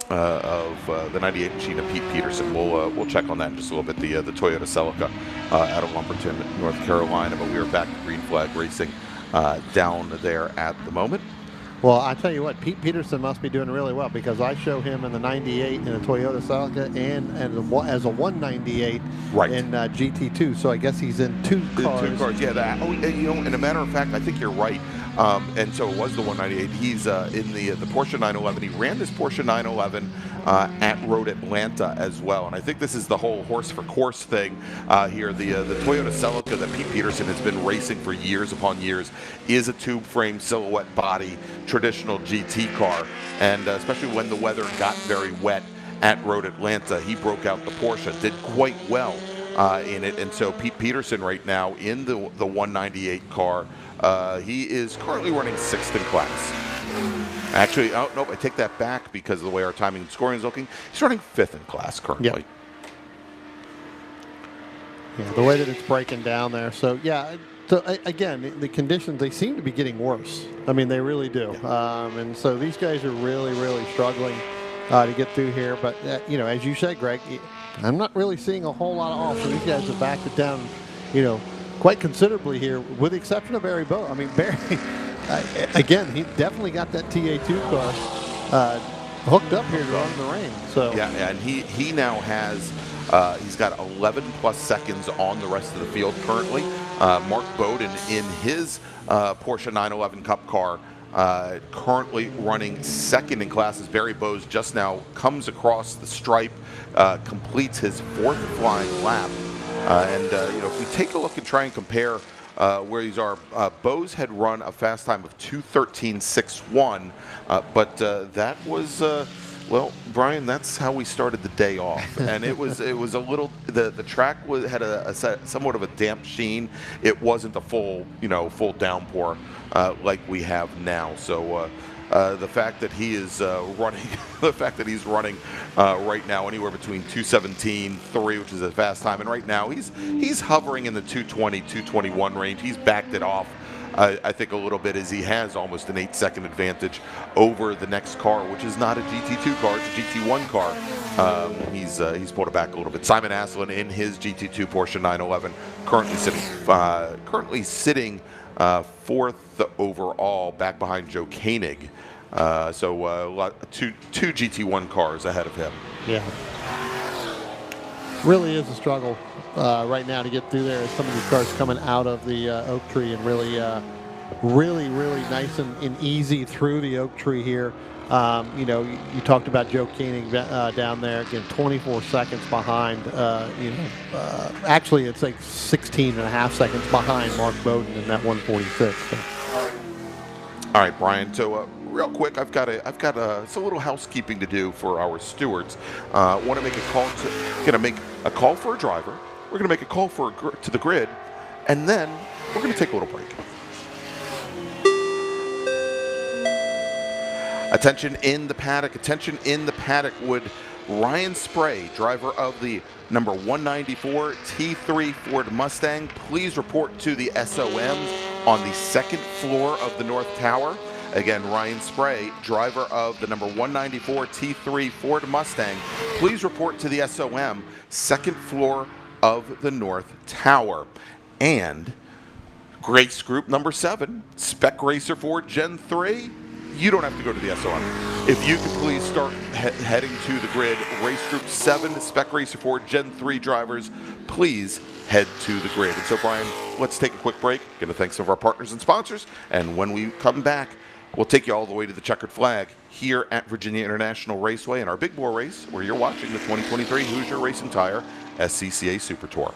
the 98 machine of Pete Peterson. We'll check on that in just a little bit. The Toyota Celica out of Lumberton, North Carolina. But we are back to Green Flag Racing down there at the moment. Well, I tell you what, Pete Peterson must be doing really well, because I show him in the 98 in a Toyota Celica and as a 198 right. in GT2. So I guess he's in 2 cars. 2 cars, yeah. And a matter of fact, I think you're right. And so it was the 198. He's in the Porsche 911. He ran this Porsche 911 at Road Atlanta as well. And I think this is the whole horse for course thing here. The Toyota Celica that Pete Peterson has been racing for years upon years is a tube frame silhouette body traditional GT car. And especially when the weather got very wet at Road Atlanta, he broke out the Porsche, did quite well in it. And so Pete Peterson right now in the 198 car, he is currently running 6th in class. Actually, oh, nope, I take that back because of the way our timing and scoring is looking. He's running 5th in class currently. Yep. Yeah, the way that it's breaking down there. So, yeah, so again, the conditions, they seem to be getting worse. I mean, they really do. Yeah. And so these guys are really, really struggling to get through here. But, as you said, Greg, I'm not really seeing a whole lot of off. So these guys have backed it down, quite considerably here, with the exception of Barry Bowe. I mean, Barry, again, he definitely got that TA2 car hooked up here to run in the rain. So yeah, and he now has he's got 11 plus seconds on the rest of the field currently. Mark Bowden in his Porsche 911 Cup car currently running 2nd in class as Barry Bowes just now comes across the stripe, completes his 4th flying lap. If we take a look and try and compare where these are, Bowes had run a fast time of 2:13.61, but that was, well, Brian, that's how we started the day off, and it was a little. The track had somewhat of a damp sheen. It wasn't a full downpour like we have now. So the fact that he is running right now anywhere between 2:17.3, which is a fast time, and right now he's hovering in the 2:20, 2:21 range. He's backed it off, I think, a little bit, as he has almost an 8-second advantage over the next car, which is not a GT2 car, it's a GT1 car. He's pulled it back a little bit. Simon Asselin in his GT2 Porsche 911 currently sitting 4th overall, back behind Joe Koenig. Two GT1 cars ahead of him. Yeah, really is a struggle right now to get through there. As some of these cars coming out of the oak tree and really nice and easy through the oak tree here. You talked about Joe Koenig down there, again, 24 seconds behind. Actually, it's like 16 and a half seconds behind Mark Bowden in that 146. So. All right, Brian. So real quick, I've got it's a little housekeeping to do for our stewards. Want to make a call for a driver. We're going to make a call to the grid, and then we're going to take a little break. Attention in the paddock. Attention in the paddock. Would Ryan Spray, driver of the number 194 T3 Ford Mustang, please report to the SOMs on the second floor of the North Tower. Again, Ryan Spray, driver of the number 194 T3 Ford Mustang, please report to the SOM, second floor of the North Tower. And race group number 7, Spec Racer Ford Gen 3, you don't have to go to the SOM. If you could please start heading to the grid, race group 7, Spec Racer Ford Gen 3 drivers, please head to the grid. And so, Brian, let's take a quick break. Going to thank some of our partners and sponsors. And when we come back, we'll take you all the way to the checkered flag here at Virginia International Raceway in our Big Bore race, where you're watching the 2023 Hoosier Racing Tire SCCA Super Tour.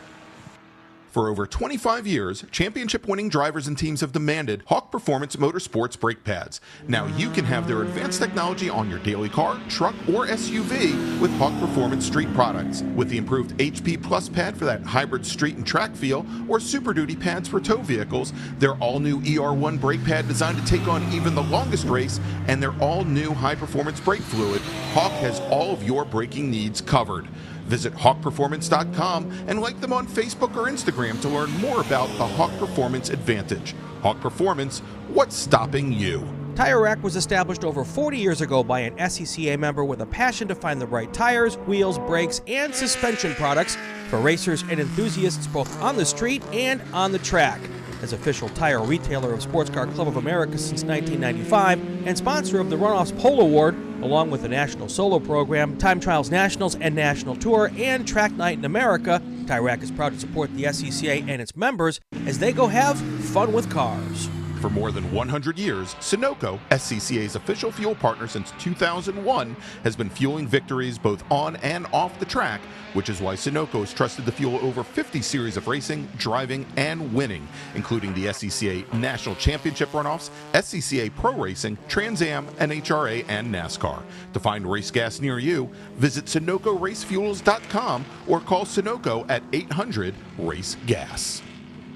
For over 25 years, championship-winning drivers and teams have demanded Hawk Performance Motorsports brake pads. Now you can have their advanced technology on your daily car, truck, or SUV with Hawk Performance Street products. With the improved HP Plus pad for that hybrid street and track feel, or Super Duty pads for tow vehicles, their all-new ER1 brake pad designed to take on even the longest race, and their all-new high-performance brake fluid, Hawk has all of your braking needs covered. Visit hawkperformance.com and like them on Facebook or Instagram to learn more about the Hawk Performance Advantage. Hawk Performance, what's stopping you? Tire Rack was established over 40 years ago by an SCCA member with a passion to find the right tires, wheels, brakes, and suspension products for racers and enthusiasts both on the street and on the track. As official tire retailer of Sports Car Club of America since 1995 and sponsor of the Runoffs Pole Award, along with the National Solo Program, Time Trials Nationals and National Tour, and Track Night in America, Tire Rack is proud to support the SCCA and its members as they go have fun with cars. For more than 100 years, Sunoco, SCCA's official fuel partner since 2001, has been fueling victories both on and off the track, which is why Sunoco has trusted the fuel over 50 series of racing, driving, and winning, including the SCCA National Championship runoffs, SCCA Pro Racing, Trans Am, NHRA, and NASCAR. To find race gas near you, visit SunocoRaceFuels.com or call Sunoco at 800-RACE-GAS.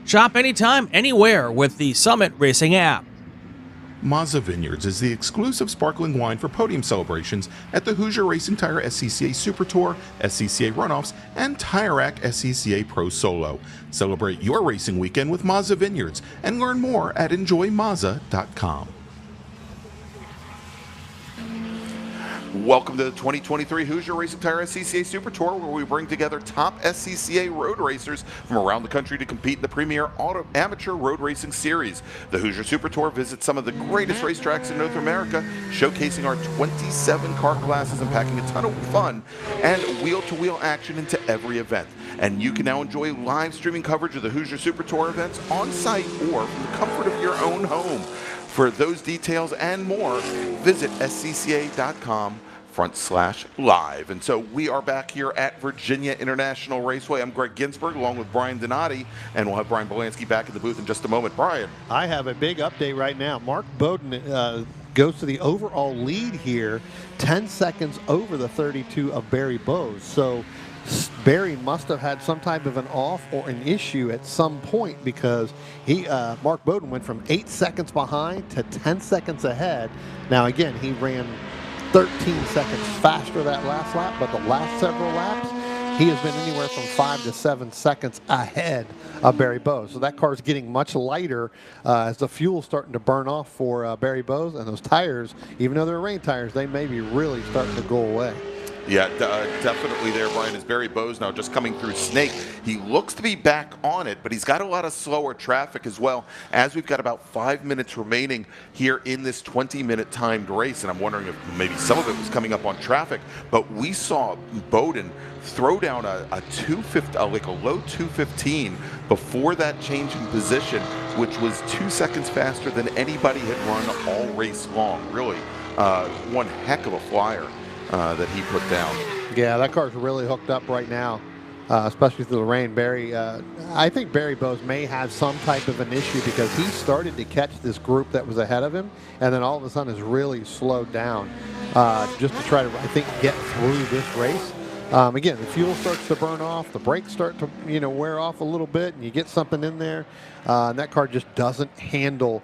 Shop anytime, anywhere with the Summit Racing app. Mazza Vineyards is the exclusive sparkling wine for podium celebrations at the Hoosier Racing Tire SCCA Super Tour, SCCA Runoffs, and Tire Rack SCCA Pro Solo. Celebrate your racing weekend with Mazza Vineyards and learn more at enjoymazza.com. Welcome to the 2023 Hoosier Racing Tire SCCA Super Tour, where we bring together top SCCA road racers from around the country to compete in the premier amateur road racing series. The Hoosier Super Tour visits some of the greatest racetracks in North America, showcasing our 27 car classes and packing a ton of fun and wheel-to-wheel action into every event. And you can now enjoy live streaming coverage of the Hoosier Super Tour events on site or from the comfort of your own home. For those details and more, visit scca.com/live. And so we are back here at Virginia International Raceway. I'm Greg Ginsburg along with Brian Donati, and we'll have Brian Belansky back in the booth in just a moment. Brian. I have a big update right now. Mark Bowden goes to the overall lead here, 10 seconds over the 32 of Barry Bowes. So Barry must have had some type of an off or an issue at some point, because Mark Bowden went from 8 seconds behind to 10 seconds ahead. Now again, he ran 13 seconds faster that last lap, but the last several laps, he has been anywhere from 5 to 7 seconds ahead of Barry Bowes. So that car is getting much lighter as the fuel's starting to burn off for Barry Bowes, and those tires, even though they're rain tires, they may be really starting to go away. Yeah, definitely there, Brian, is Barry Bowes now just coming through Snake. He looks to be back on it, but he's got a lot of slower traffic as well, as we've got about 5 minutes remaining here in this 20-minute timed race. And I'm wondering if maybe some of it was coming up on traffic, but we saw Bowden throw down a low 215 before that change in position, which was 2 seconds faster than anybody had run all race long. Really, one heck of a flyer that he put down. Yeah, that car's really hooked up right now, especially through the rain. I think Barry Bowes may have some type of an issue, because he started to catch this group that was ahead of him, and then all of a sudden has really slowed down just to try to, I think, get through this race. Again, the fuel starts to burn off, the brakes start to wear off a little bit, and you get something in there, and that car just doesn't handle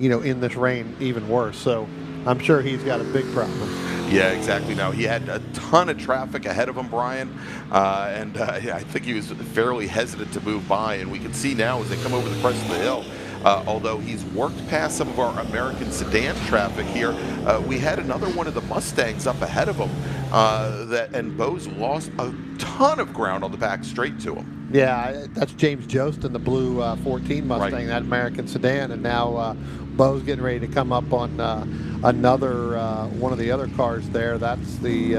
in this rain even worse. So I'm sure he's got a big problem. Yeah, exactly. Now, he had a ton of traffic ahead of him, Brian, and I think he was fairly hesitant to move by, and we can see now as they come over the crest of the hill, although he's worked past some of our American sedan traffic here, we had another one of the Mustangs up ahead of him, and Bose lost a ton of ground on the back straight to him. Yeah, that's James Jost in the blue 14 Mustang, right. That American sedan, and now Bo's getting ready to come up on another one of the other cars there. That's the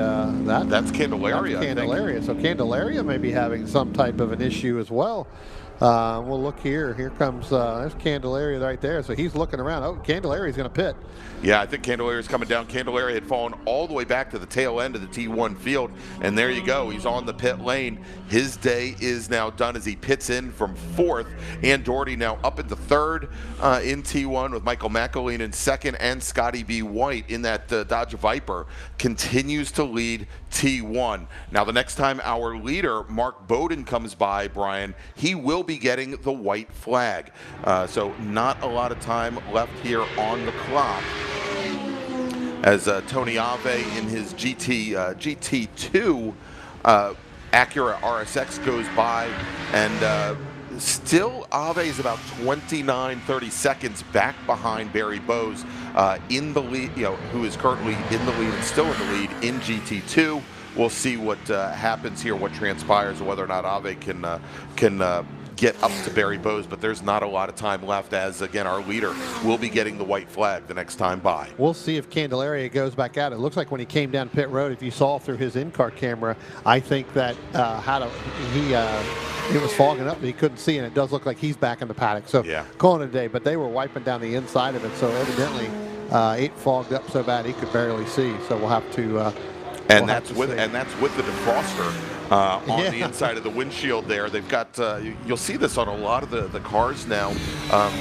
that's Candelaria. That's Candelaria. So Candelaria may be having some type of an issue as well. We'll look here. Here comes there's Candelaria right there. So he's looking around. Oh, Candelaria's going to pit. Yeah, I think Candelaria's coming down. Candelaria had fallen all the way back to the tail end of the T1 field, and there you go. He's on the pit lane. His day is now done as he pits in from fourth. Ann Doherty now up into third in T1 with Michael McElleen in second, and Scotty B. White in that Dodge Viper continues to lead T1. Now, the next time our leader, Mark Bowden, comes by, Brian, he will be getting the white flag. So not a lot of time left here on the clock. As Tony Ave in his GT2 Acura RSX goes by, and still Ave is about 29-30 seconds back behind Barry Bose in the lead, who is currently in the lead and still in the lead in GT2. We'll see what happens here, what transpires, or whether or not Ave can get up to Barry Bose, but there's not a lot of time left, as again our leader will be getting the white flag the next time by. We'll see if Candelaria goes back out. It looks like when he came down pit road, if you saw through his in-car camera, I think that it was fogging up and he couldn't see, and it does look like he's back in the paddock. So yeah, calling it a day, but they were wiping down the inside of it, so evidently it fogged up so bad he could barely see. So we'll have to and that's with the defroster on the inside of the windshield there. They've got you'll see this on a lot of the cars now.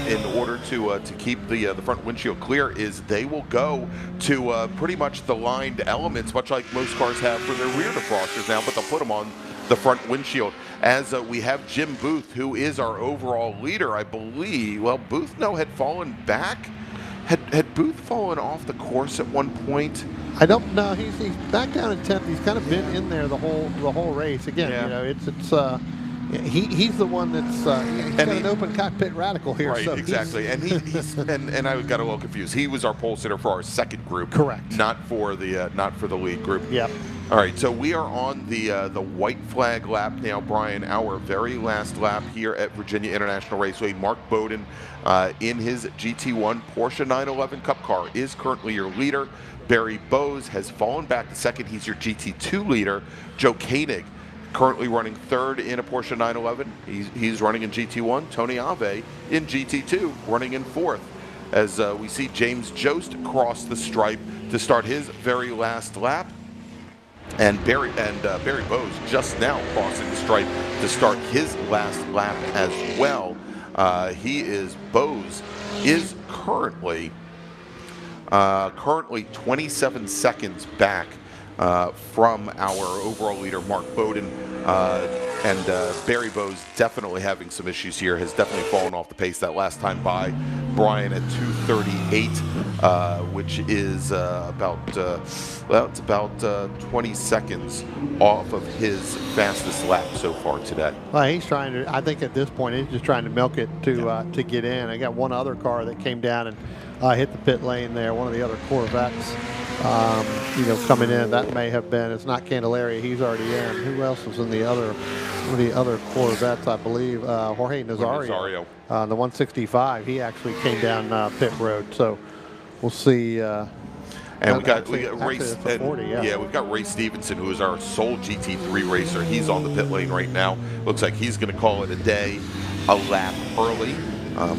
In order to keep the front windshield clear, is they will go to pretty much the lined elements, much like most cars have for their rear defrosters now, but they'll put them on the front windshield. As we have Jim Booth, who is our overall leader, I believe. Well, Booth had fallen back. Had Booth fallen off the course at one point? I don't know. He's back down in 10th. He's kind of been in there the whole race. Again, he's the one that's he's got an open cockpit radical here. Right, so exactly. And and I got a little confused. He was our pole sitter for our second group. Correct. Not for the lead group. Yep. All right, so we are on the white flag lap now, Brian. Our very last lap here at Virginia International Raceway. Mark Bowden, in his GT1 Porsche 911 Cup car, is currently your leader. Barry Bose has fallen back to second. He's your GT2 leader. Joe Koenig, currently running third in a Porsche 911. He's running in GT1. Tony Ave in GT2, running in fourth. As we see James Jost cross the stripe to start his very last lap. And Barry Bose just now crossing the stripe to start his last lap as well. Bose is currently 27 seconds back from our overall leader, Mark Bowden. And Barry Bose definitely having some issues here, has definitely fallen off the pace that last time by. Brian at 2:38, which is it's about 20 seconds off of his fastest lap so far today. Well, he's trying to, I think at this point, he's just trying to milk it to get in. I got one other car that came down and hit the pit lane there, one of the other Corvettes. Coming in, that may have been, it's not Candelaria, he's already in. Who else was in one of the other Corvettes, I believe? Jorge Nazario. The 165, he actually came down pit road. So we'll see. And we got Ray. 40, we've got Ray Stevenson, who is our sole GT3 racer. He's on the pit lane right now. Looks like he's going to call it a day, a lap early.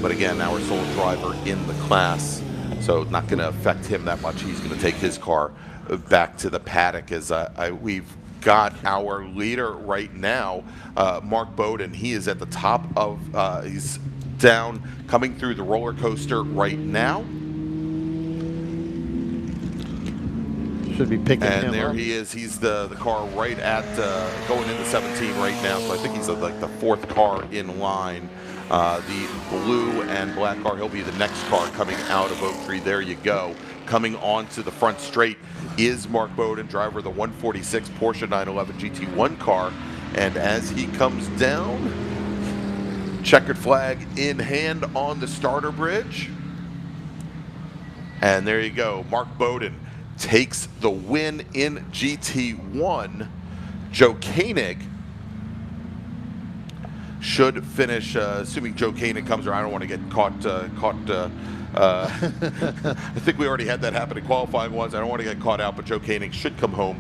But again, our sole driver in the class. So not going to affect him that much. He's going to take his car back to the paddock. As we've got our leader right now, Mark Bowden. He is at the top of, he's down, coming through the roller coaster right now. should be picking him And there up. he is. He's the car right at going into 17 right now. So I think he's like the 4th car in line. The blue and black car, he'll be the next car coming out of Oak Tree. There you go. Coming onto the front straight is Mark Bowden, driver of the 146 Porsche 911 GT1 car. And as he comes down, checkered flag in hand on the starter bridge. And there you go. Mark Bowden takes the win in GT1. Joe Koenig should finish, assuming Joe Koenig comes around. I don't want to get caught. I think we already had that happen in qualifying once. I don't want to get caught out, but Joe Koenig should come home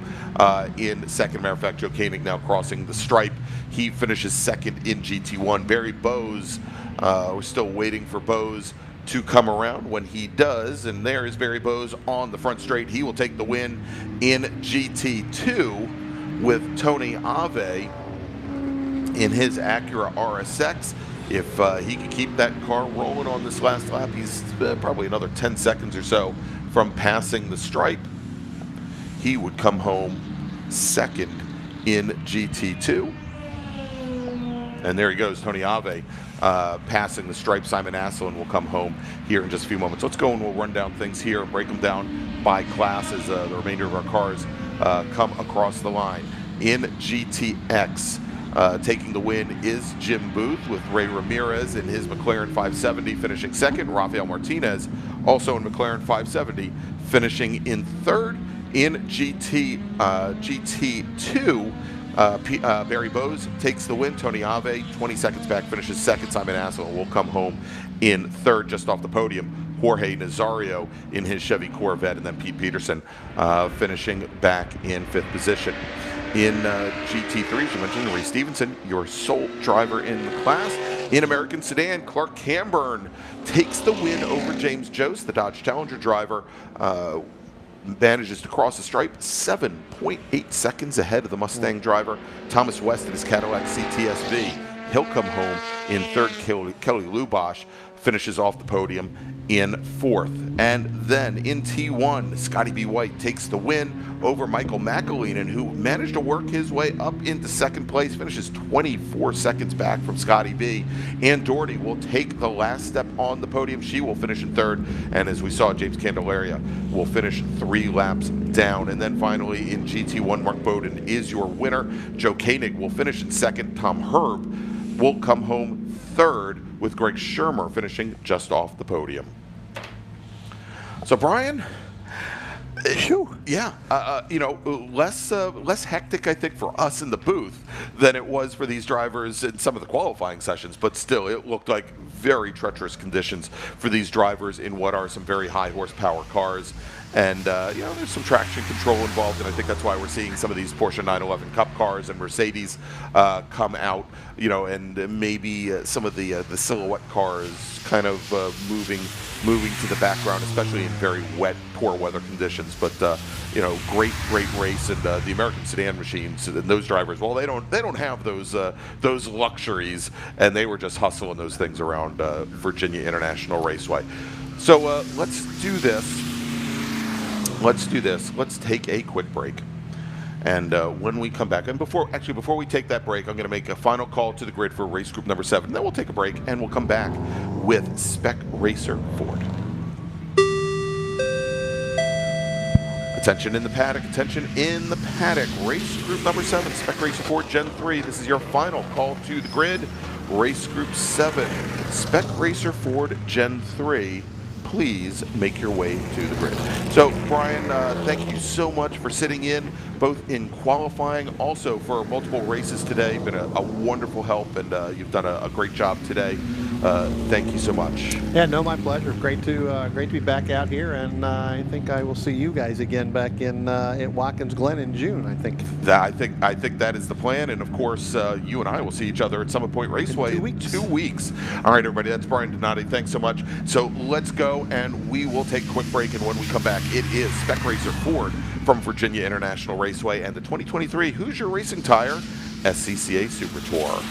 in second. Matter of fact, Joe Koenig now crossing the stripe. He finishes second in GT1. Barry Bowes, we're still waiting for Bowes to come around. When he does, and there is Barry Bowes on the front straight, he will take the win in GT2 with Tony Ave in his Acura RSX. If he can keep that car rolling on this last lap, he's probably another 10 seconds or so from passing the stripe. He would come home second in GT2. And there he goes, Tony Ave passing the stripe. Simon Asselin will come home here in just a few moments. Let's go and we'll run down things here and break them down by class as the remainder of our cars come across the line. In GTX, taking the win is Jim Booth with Ray Ramirez in his McLaren 570 finishing second. Rafael Martinez also in McLaren 570 finishing in third. In GT2, Barry Bowes takes the win. Tony Ave, 20 seconds back, finishes second. Simon Asselin will come home in third, just off the podium. Jorge Nazario in his Chevy Corvette, and then Pete Peterson finishing back in 5th position. In GT3, as you mentioned, Ray Stevenson, your sole driver in the class. In American Sedan, Clark Camburn takes the win over James Jost, the Dodge Challenger driver. Manages to cross the stripe 7.8 seconds ahead of the Mustang driver. Thomas West in his Cadillac CTSV. He'll come home in third. Kelly Lubosch finishes off the podium in fourth. And then in T1, Scotty B. White takes the win over Michael McAleenan, who managed to work his way up into second place, finishes 24 seconds back from Scotty B. Ann Doherty will take the last step on the podium. She will finish in third. And as we saw, James Candelaria will finish 3 laps down. And then finally in GT1, Mark Bowden is your winner. Joe Koenig will finish in second. Tom Herb will come home third, with Greg Shermer finishing just off the podium. So Brian, yeah, less hectic, I think, for us in the booth than it was for these drivers in some of the qualifying sessions. But still, it looked like very treacherous conditions for these drivers in what are some very high horsepower cars. And, there's some traction control involved, and I think that's why we're seeing some of these Porsche 911 Cup cars and Mercedes come out, and maybe some of the silhouette cars kind of moving to the background, especially in very wet, poor weather conditions. But, great race, and the American Sedan machines and those drivers, well, they don't have those luxuries, and they were just hustling those things around Virginia International Raceway. So let's do this. Let's take a quick break. And when we come back, and before we take that break, I'm going to make a final call to the grid for race group number 7. Then we'll take a break, and we'll come back with Spec Racer Ford. Attention in the paddock, race group number 7, Spec Racer Ford Gen 3. This is your final call to the grid. Race group 7, Spec Racer Ford Gen 3. Please make your way to the grid. So, Brian, thank you so much for sitting in, both in qualifying, also for multiple races today. Been a wonderful help, and you've done a great job today. Thank you so much. Yeah, no, my pleasure. Great to be back out here, and I think I will see you guys again back in at Watkins Glen in June. I think. I think that is the plan, and of course, you and I will see each other at Summit Point Raceway in 2 weeks. All right, everybody, that's Brian Donati. Thanks so much. So let's go, and we will take a quick break. And when we come back, it is Spec Racer Ford from Virginia International Raceway and the 2023 Hoosier Racing Tire SCCA Super Tour.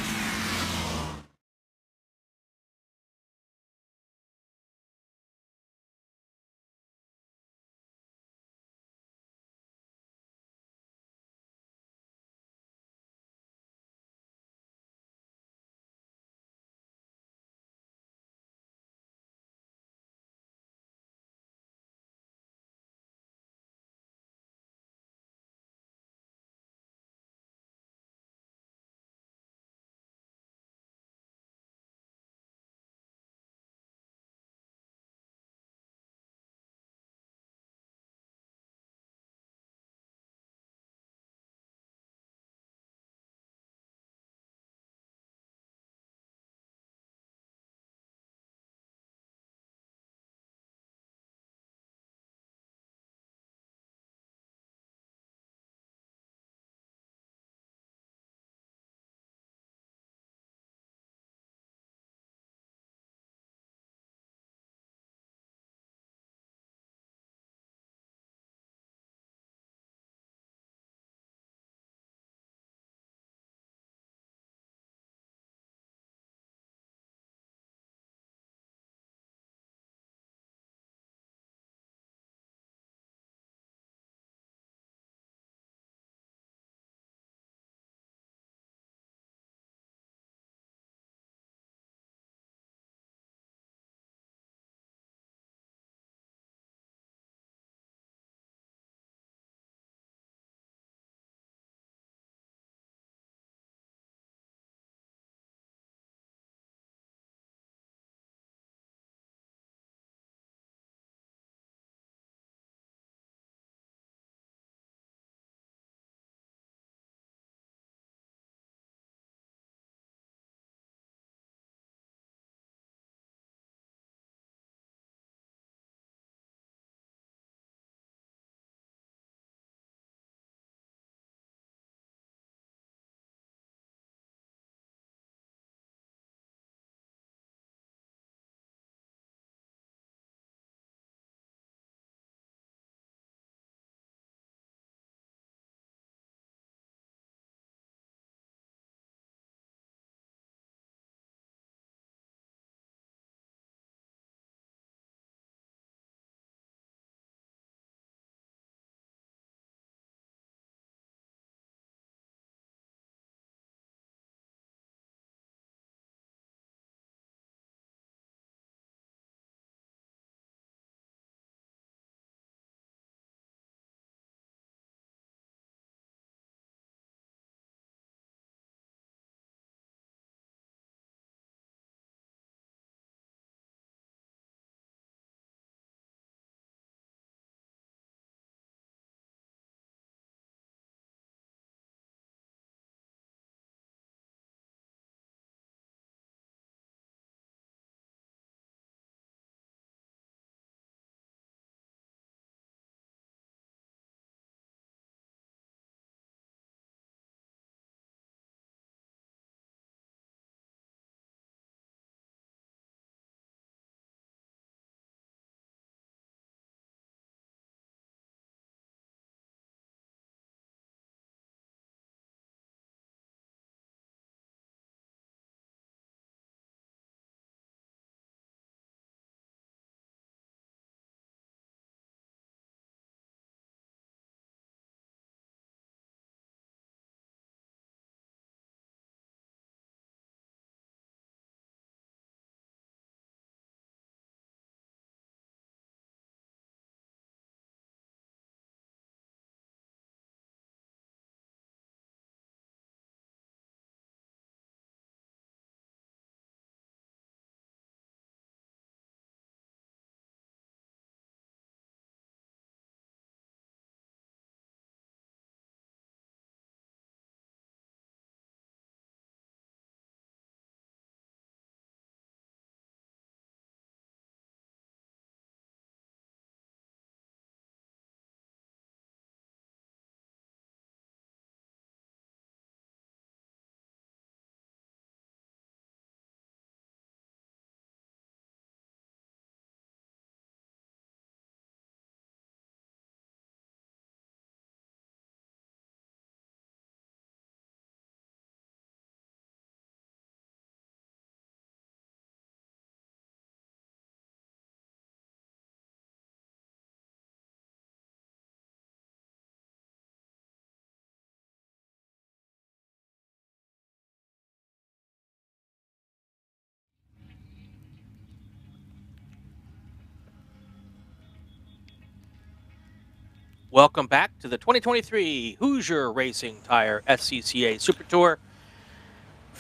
Welcome back to the 2023 Hoosier Racing Tire SCCA Super Tour.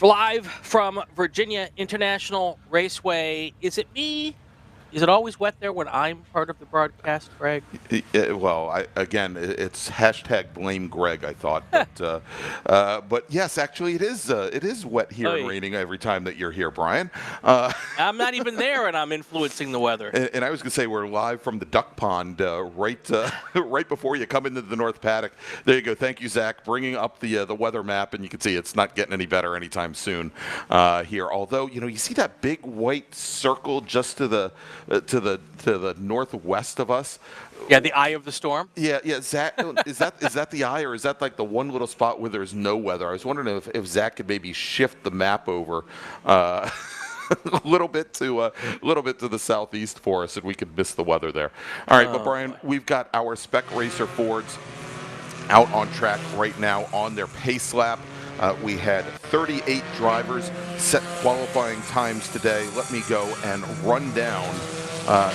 Live from Virginia International Raceway. Is it me? Is it always wet there when I'm part of the broadcast, Greg? Well, it's hashtag blame Greg, I thought. But yes, actually, it is wet here and raining every time that you're here, Brian. I'm not even there, and I'm influencing the weather. And I was going to say, we're live from the duck pond right before you come into the North Paddock. There you go. Thank you, Zach, bringing up the weather map, and you can see it's not getting any better anytime soon here. Although, you see that big white circle just to the northwest of us. Yeah, the eye of the storm. Yeah. Zach, is that the eye, or is that like the one little spot where there's no weather? I was wondering if Zach could maybe shift the map over a little bit to the southeast for us, and we could miss the weather there. All right, but Brian, we've got our Spec Racer Fords out on track right now on their pace lap. We had 38 drivers set qualifying times today. Let me go and run down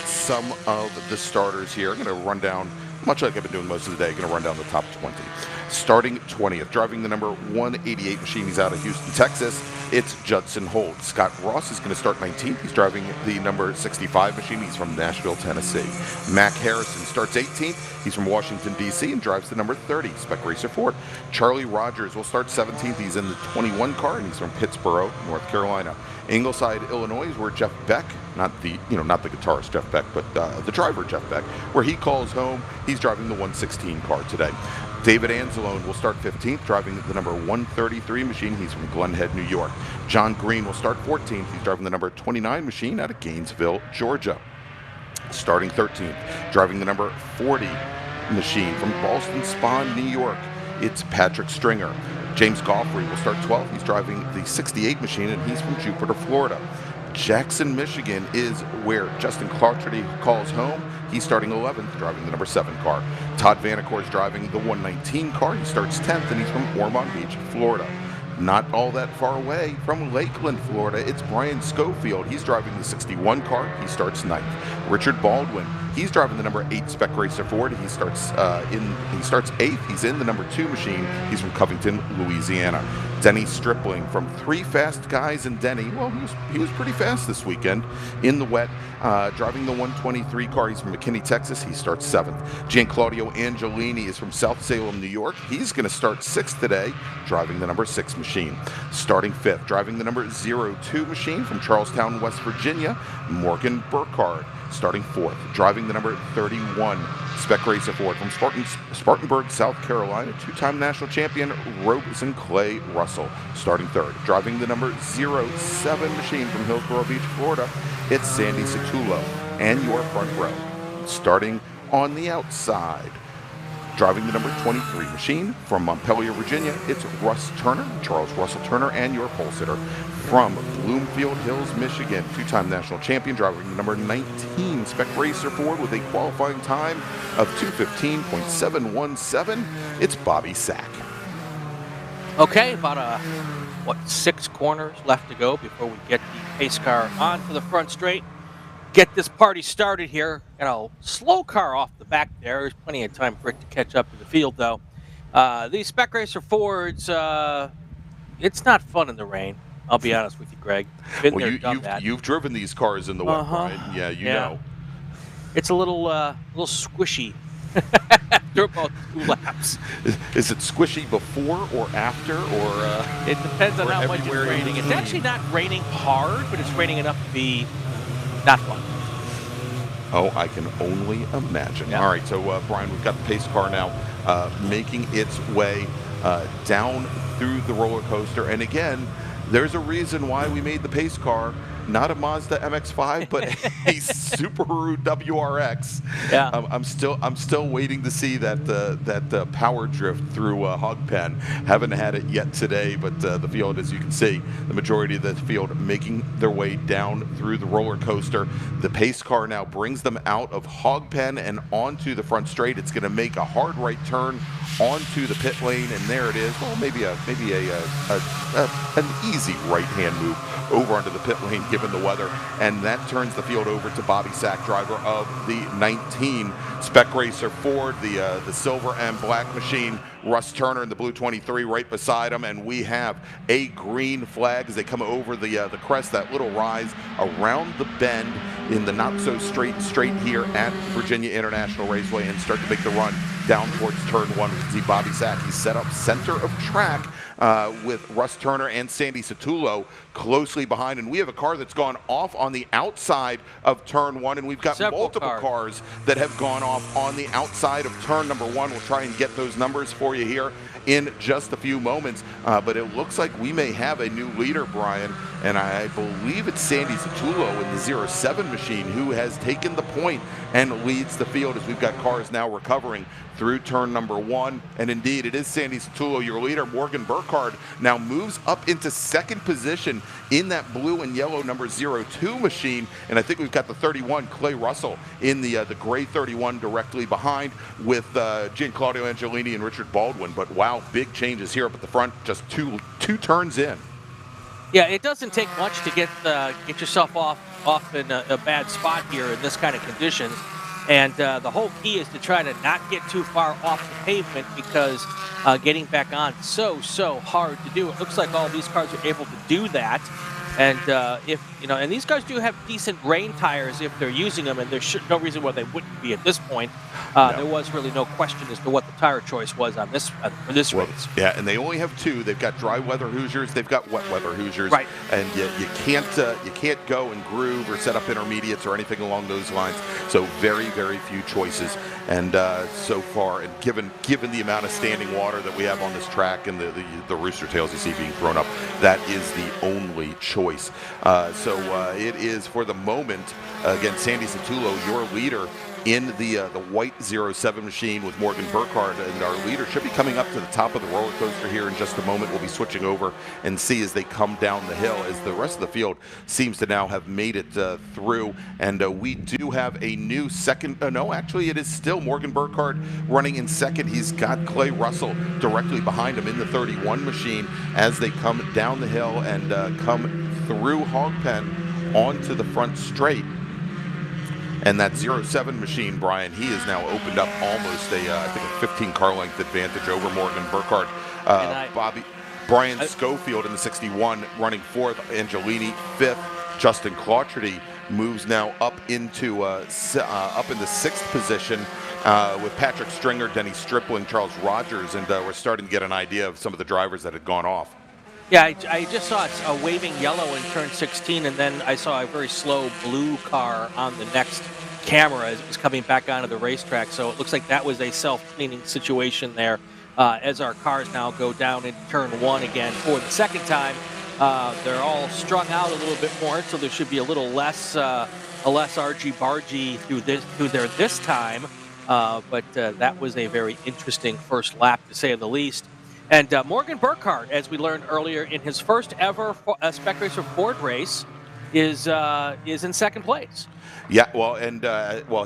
some of the starters here. I'm going to run down, much like I've been doing most of the day, going to run down the top 20. Starting 20th, driving the number 188 machine. He's out of Houston, Texas. It's Judson Holt. Scott Ross is going to start 19th. He's driving the number 65 machine. He's from Nashville, Tennessee. Mac Harrison starts 18th. He's from Washington, D.C. and drives the number 30, Spec Racer Ford. Charlie Rogers will start 17th. He's in the 21 car, and he's from Pittsburgh, North Carolina. Ingleside, Illinois is where Jeff Beck, not the guitarist Jeff Beck, but the driver Jeff Beck, where he calls home. He's driving the 116 car today. David Anzalone will start 15th, driving the number 133 machine. He's from Glen Head, New York. John Green will start 14th. He's driving the number 29 machine out of Gainesville, Georgia. Starting 13th, driving the number 40 machine from Ballston Spa, New York. It's Patrick Stringer. James Goffrey will start 12th. He's driving the 68 machine, and he's from Jupiter, Florida. Jackson, Michigan is where Justin Clartree calls home. He's starting 11th, driving the number 7 car. Todd Vanacore is driving the 119 car. He starts 10th, and he's from Ormond Beach, Florida. Not all that far away from Lakeland, Florida, it's Brian Schofield. He's driving the 61 car. He starts 9th. Richard Baldwin, he's driving the number 8 Spec Racer Ford. He starts 8th. He's in the number 2 machine. He's from Covington, Louisiana. Denny Stripling from Three Fast Guys in Denny. Well, he was pretty fast this weekend in the wet, driving the 123 car. He's from McKinney, Texas. He starts 7th. Gianclaudio Angelini is from South Salem, New York. He's going to start 6th today, driving the number 6 machine. Starting 5th, driving the number 02 machine from Charlestown, West Virginia, Morgan Burkhardt. Starting 4th, driving the number 31 Spec Racer Ford from Spartanburg, South Carolina, 2-time national champion Robeson Clay Russell. Starting 3rd, driving the number 07 machine from Hillsborough Beach, Florida, it's Sandy Satullo. And your front row, starting on the outside, driving the number 23 machine from Montpelier, Virginia, it's Russ Turner, Charles Russell Turner, and your pole sitter from Bloomfield Hills, Michigan, 2-time national champion, driving the number 19 Spec Racer Ford with a qualifying time of 2:15.717. It's Bobby Sack. Okay, about 6 corners left to go before we get the pace car onto the front straight. Get this party started here. Got a slow car off the back there. There's plenty of time for it to catch up to the field, though. These Spec Racer Fords, it's not fun in the rain. I'll be honest with you, Greg. Been there, done that. You've driven these cars in the wet, Brian. Yeah, you know. It's a little squishy after about 2 laps. Is it squishy before or after, or? It depends on how much it's raining. It's actually not raining hard, but it's raining enough to be not fun. Oh, I can only imagine. Yeah. All right, so Brian, we've got the pace car now making its way down through the roller coaster. And again, there's a reason why we made the pace car not a Mazda MX-5, but a Subaru WRX. Yeah. I'm still waiting to see that power drift through Hog Pen. Haven't had it yet today, but the field, as you can see, the majority of the field making their way down through the roller coaster. The pace car now brings them out of Hog Pen and onto the front straight. It's going to make a hard right turn onto the pit lane, and there it is. Well, maybe an easy right-hand move over onto the pit lane given the weather, and that turns the field over to Bobby Sack, driver of the 19 Spec Racer Ford, the silver and black machine. Russ Turner in the blue 23 right beside him, and we have a green flag as they come over the crest, that little rise around the bend in the not so straight here at Virginia International Raceway, and start to make the run down towards turn 1. We can see Bobby Sack. He's set up center of track with Russ Turner and Sandy Satullo closely behind, and we have a car that's gone off on the outside of turn 1, and we've got multiple cars that have gone off on the outside of turn number 1. We'll try and get those numbers for you here in just a few moments, but it looks like we may have a new leader, Brian, and I believe it's Sandy Satullo in the 07 machine who has taken the point and leads the field as we've got cars now recovering through turn number 1. And indeed, it is Sandy Satullo, your leader. Morgan Burkhardt now moves up into second position in that blue and yellow number 02 machine. And I think we've got the 31, Clay Russell, in the gray 31 directly behind with Gianclaudio Angelini and Richard Baldwin. But wow, big changes here up at the front, just two turns in. Yeah, it doesn't take much to get yourself off in a bad spot here in this kind of conditions. And the whole key is to try to not get too far off the pavement, because getting back on so hard to do. It looks like all these cars are able to do that. And and these cars do have decent rain tires if they're using them, and there's no reason why they wouldn't be at this point. No. There was really no question as to what the tire choice was on this for this race. Yeah, and they only have 2. They've got dry weather Hoosiers, they've got wet weather Hoosiers, right? And you can't go and groove or set up intermediates or anything along those lines. So very few choices. And so far, and given the amount of standing water that we have on this track and the rooster tails you see being thrown up, that is the only choice. So it is for the moment again Sandy Satullo, your leader, in the white 07 machine with Morgan Burkhardt, and our leader should be coming up to the top of the roller coaster here in just a moment. We'll be switching over and see as they come down the hill, as the rest of the field seems to now have made it through. And we do have a new second, no, actually it is still Morgan Burkhardt running in second. He's got Clay Russell directly behind him in the 31 machine as they come down the hill and come through Hog Pen onto the front straight. And that 07 machine, Brian, he has now opened up almost I think a 15 car length advantage over Morgan Burkhardt. Brian Schofield in the 61 running 4th, Angelini 5th. Justin Clautredy moves now up into the 6th position with Patrick Stringer, Denny Stripling, Charles Rogers, and we're starting to get an idea of some of the drivers that had gone off. Yeah, I just saw a waving yellow in turn 16, and then I saw a very slow blue car on the next camera as it was coming back onto the racetrack. So it looks like that was a self-cleaning situation there as our cars now go down into turn 1 again for the second time. They're all strung out a little bit more, so there should be a little less argy-bargy through there this time. But that was a very interesting first lap, to say the least. And Morgan Burkhardt, as we learned earlier, in his first ever Spec Racer Ford race, is in second place. Yeah, well, and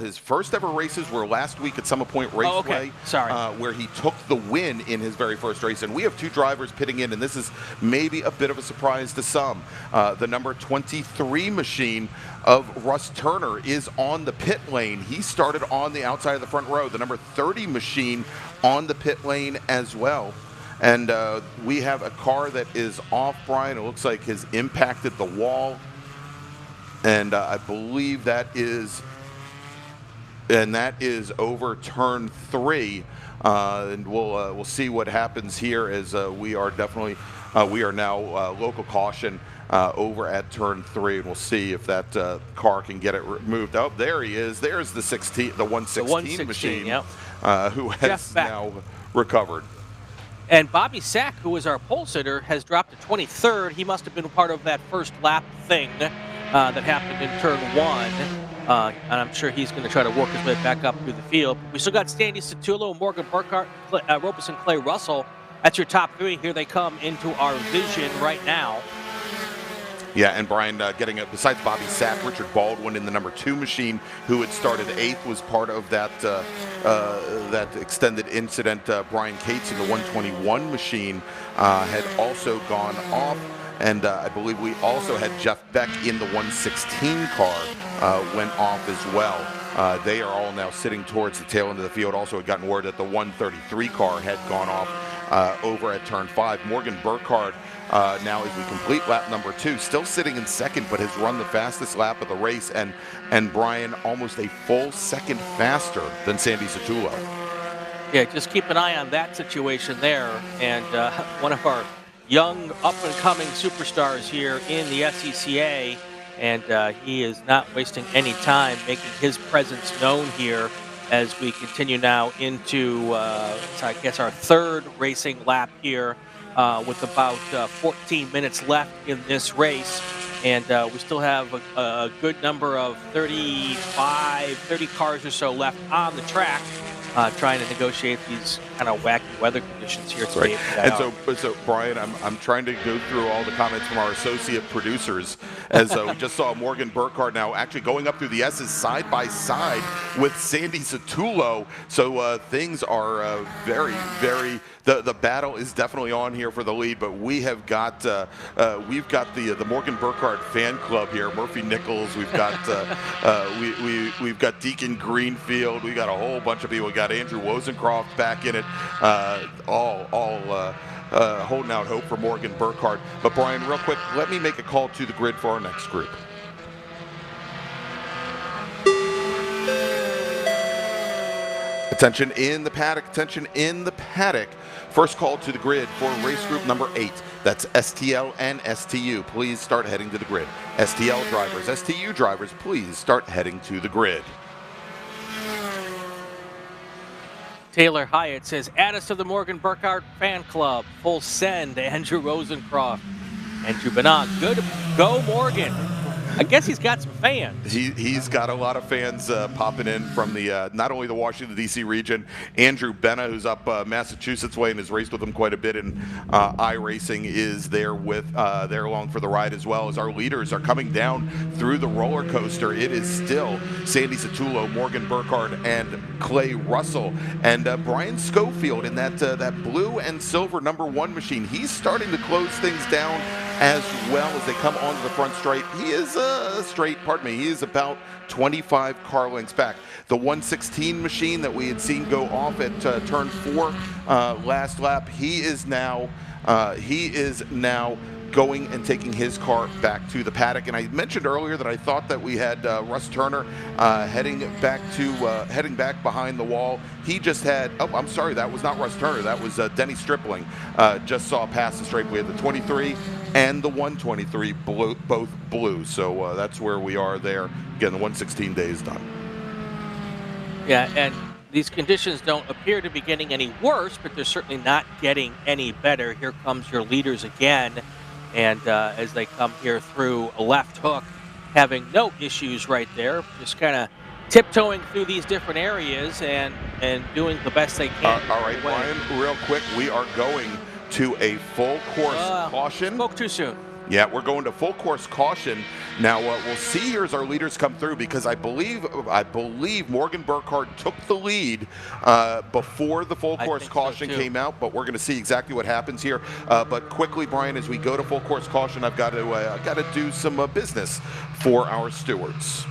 his first ever races were last week at Summit Point Raceway. Oh, okay. Sorry. Where he took the win in his very first race. And we have 2 drivers pitting in, and this is maybe a bit of a surprise to some. The number 23 machine of Russ Turner is on the pit lane. He started on the outside of the front row. The number 30 machine on the pit lane as well. And we have a car that is off, Brian. It looks like has impacted the wall. And I believe that is over turn 3. And we'll see what happens here, as we are now local caution over at turn 3, and we'll see if that car can get it removed. Oh, there he is. There's the 116 machine, yep. Who has now recovered. And Bobby Sack, who was our pole sitter, has dropped to 23rd. He must have been part of that first lap thing that happened in turn 1. And I'm sure he's going to try to work his way back up through the field. We still got Sandy Satullo, Morgan Burkhardt, Robeson, Clay Russell. That's your top 3. Here they come into our vision right now. Yeah, and Brian getting it, besides Bobby Sack, Richard Baldwin in the number 2 machine, who had started 8th, was part of that that extended incident. Brian Cates in the 121 machine had also gone off. And I believe we also had Jeff Beck in the 116 car went off as well. They are all now sitting towards the tail end of the field. Also had gotten word that the 133 car had gone off over at turn 5. Morgan Burkhardt now, as we complete lap number 2, still sitting in second, but has run the fastest lap of the race. And Brian almost a full second faster than Sandy Satullo. Yeah, just keep an eye on that situation there. And one of our young up-and-coming superstars here in the SCCA, and he is not wasting any time making his presence known here as we continue now into, I guess, our 3rd racing lap here with about 14 minutes left in this race. And we still have a good number of 30 cars or so left on the track. Trying to negotiate these kind of wacky weather conditions here today. Right. And so Brian, I'm trying to go through all the comments from our associate producers as we just saw Morgan Burkhardt now actually going up through the S's side by side with Sandy Satullo. So things are very, very. The battle is definitely on here for the lead, but we have got we've got the Morgan Burkhardt fan club here. Murphy Nichols, we've got we've got Deacon Greenfield, we got a whole bunch of people. We got Andrew Wozencroft back in it, all holding out hope for Morgan Burkhardt. But Brian, real quick, let me make a call to the grid for our next group. Attention in the paddock, attention in the paddock. First call to the grid for race group number 8. That's STL and STU. Please start heading to the grid. STL drivers, STU drivers, please start heading to the grid. Taylor Hyatt says, add us to the Morgan Burkhardt fan club. Full send, Andrew Rosencroft. Andrew Benag, good, go Morgan. I guess he's got some fans. He's got a lot of fans popping in from the not only the Washington, D.C. region. Andrew Benna, who's up Massachusetts way and has raced with him quite a bit in iRacing, is there with there along for the ride, as well as our leaders are coming down through the roller coaster. It is still Sandy Satullo, Morgan Burkhardt, and Clay Russell, and Brian Schofield in that blue and silver number 1 machine. He's starting to close things down as well as they come onto the front straight. He is he is about 25 car lengths back. The 116 machine that we had seen go off at turn 4 last lap, he is now going and taking his car back to the paddock. And I mentioned earlier that I thought that we had Russ Turner heading back behind the wall. He just had, oh, I'm sorry, that was not Russ Turner. That was Denny Stripling. Just saw past the straight. We had the 23 and the 123 both blue. So that's where we are there. Again, the 116 day is done. Yeah, and these conditions don't appear to be getting any worse, but they're certainly not getting any better. Here comes your leaders again. And as they come here through a left hook, having no issues right there, just kind of tiptoeing through these different areas and doing the best they can. All right, Brian, real quick, we are going to a full course caution. Spoke too soon. Yeah, we're going to full course caution. Now, we'll see here as our leaders come through, because I believe Morgan Burkhardt took the lead before the full course caution came out, but we're going to see exactly what happens here. But quickly, Brian, as we go to full course caution, I've got to do some business for our stewards.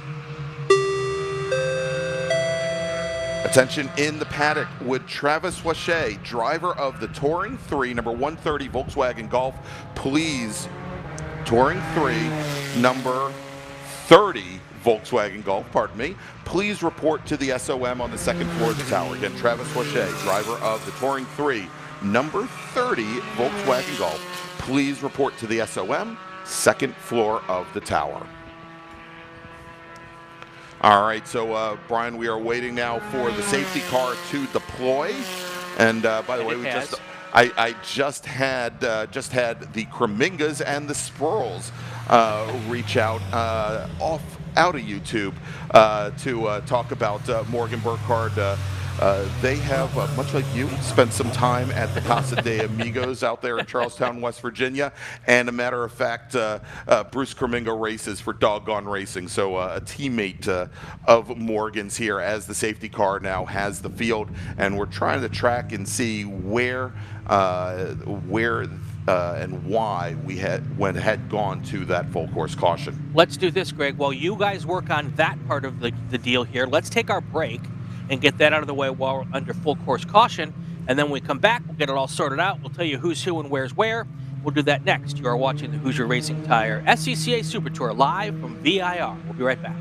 Attention in the paddock, would Travis Wache, driver of the Touring 3, number 130 Volkswagen Golf, please, Touring 3, number 30 Volkswagen Golf, pardon me, please report to the SOM on the second floor of the tower. Again, Travis Wache, driver of the Touring 3, number 30 Volkswagen Golf, please report to the SOM, second floor of the tower. All right, so Brian, we are waiting now for the safety car to deploy. And by the way, I just had the Kremingas and the Spurls reach out out of YouTube to talk about Morgan Burkhardt they have, much like you, spent some time at the Casa de Amigos out there in Charlestown, West Virginia. And a matter of fact, Bruce Kermingo races for Doggone Racing. So a teammate of Morgan's here as the safety car now has the field. And we're trying to track and see where and why we had gone to that full course caution. Let's do this, Greg. While you guys work on that part of the deal here, let's take our break and get that out of the way while we're under full course caution. And then when we come back, we'll get it all sorted out. We'll tell you who's who and where's where. We'll do that next. You are watching the Hoosier Racing Tire SCCA Super Tour live from VIR. We'll be right back.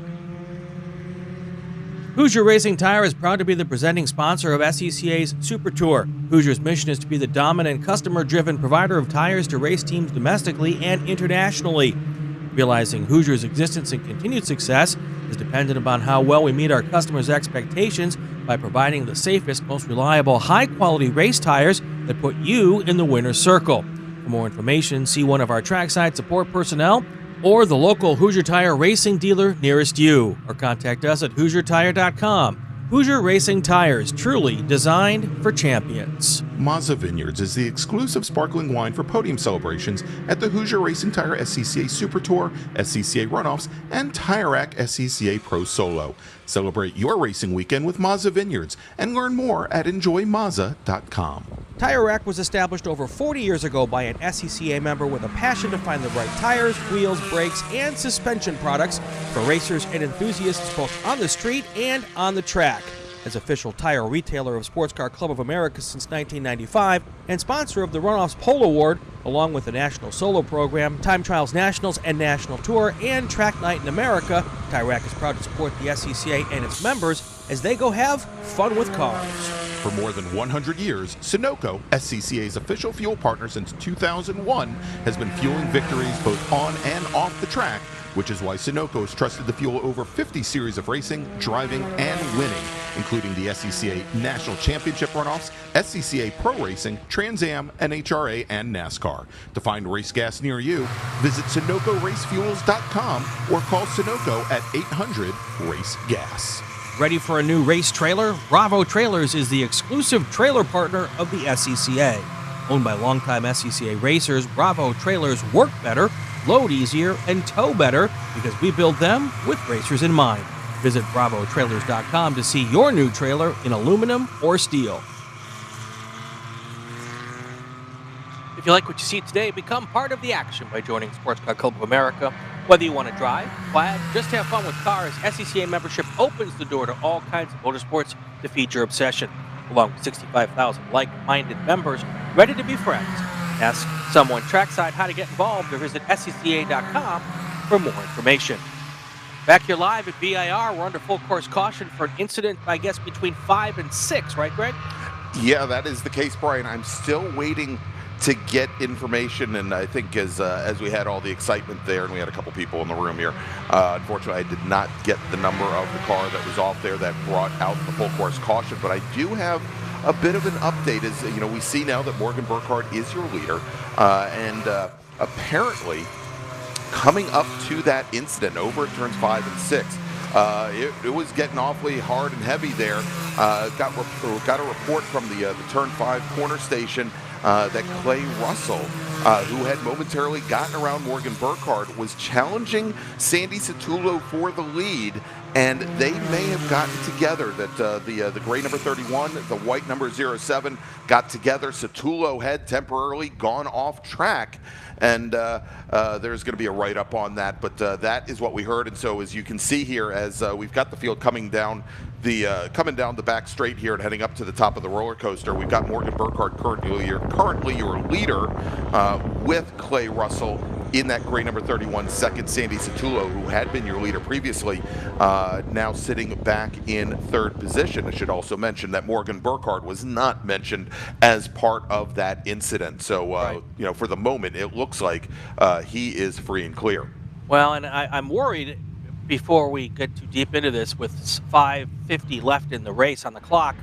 Hoosier Racing Tire is proud to be the presenting sponsor of SCCA's Super Tour. Hoosier's mission is to be the dominant, customer-driven provider of tires to race teams domestically and internationally. Realizing Hoosier's existence and continued success is dependent upon how well we meet our customers' expectations by providing the safest, most reliable, high-quality race tires that put you in the winner's circle. For more information, see one of our trackside support personnel or the local Hoosier Tire racing dealer nearest you, or contact us at HoosierTire.com. Hoosier Racing Tires, truly designed for champions. Mazza Vineyards is the exclusive sparkling wine for podium celebrations at the Hoosier Racing Tire SCCA Super Tour, SCCA Runoffs, and Tire Rack SCCA Pro Solo. Celebrate your racing weekend with Mazza Vineyards and learn more at enjoymazza.com. Tire Rack was established over 40 years ago by an SCCA member with a passion to find the right tires, wheels, brakes, and suspension products for racers and enthusiasts both on the street and on the track. As official tire retailer of Sports Car Club of America since 1995 and sponsor of the Runoffs Pole Award, along with the National Solo Program, Time Trials Nationals and National Tour, and Track Night in America, Tire Rack is proud to support the SCCA and its members as they go have fun with cars. For more than 100 years, Sunoco, SCCA's official fuel partner since 2001, has been fueling victories both on and off the track, which is why Sunoco has trusted to fuel over 50 series of racing, driving, and winning, including the SCCA National Championship Runoffs, SCCA Pro Racing, Trans Am, NHRA, and NASCAR. To find race gas near you, visit SunocoRaceFuels.com or call Sunoco at 800-RACE-GAS. Ready for a new race trailer? Bravo Trailers is the exclusive trailer partner of the SCCA. Owned by longtime SCCA racers, Bravo Trailers work better, load easier, and tow better because we build them with racers in mind. Visit bravotrailers.com to see your new trailer in aluminum or steel. If you like what you see today, become part of the action by joining Sports Car Club of America. Whether you want to drive, flag, just have fun with cars, SCCA membership opens the door to all kinds of motorsports to feed your obsession, along with 65,000 like-minded members ready to be friends. Ask someone trackside how to get involved or visit SCCA.com for more information. Back here live at VIR, we're under full course caution for an incident, I guess, between 5 and 6, right, Greg? Yeah, that is the case, Brian. I'm still waiting to get information, and I think as we had all the excitement there, and we had a couple people in the room here, unfortunately I did not get the number of the car that was off there that brought out the full course caution, but I do have a bit of an update. As you know, we see now that Morgan Burkhardt is your leader, and apparently coming up to that incident over at turns 5 and 6, it was getting awfully hard and heavy there. Got a report from the turn 5 corner station that Clay Russell, who had momentarily gotten around Morgan Burkhardt, was challenging Sandy Satullo for the lead, and they may have gotten together. That the gray number 31, the white number 07 got together. Satullo had temporarily gone off track, and there's going to be a write-up on that, but that is what we heard. And so as you can see here, as we've got the field coming down the back straight here and heading up to the top of the roller coaster, we've got Morgan Burkhardt currently your leader, with Clay Russell in that gray number 31, second Sandy Satullo, who had been your leader previously, now sitting back in third position. I should also mention that Morgan Burkhardt was not mentioned as part of that incident. So, right. You know, for the moment, it looks like he is free and clear. Well, and I'm worried before we get too deep into this, with 5:50 left in the race on the clock,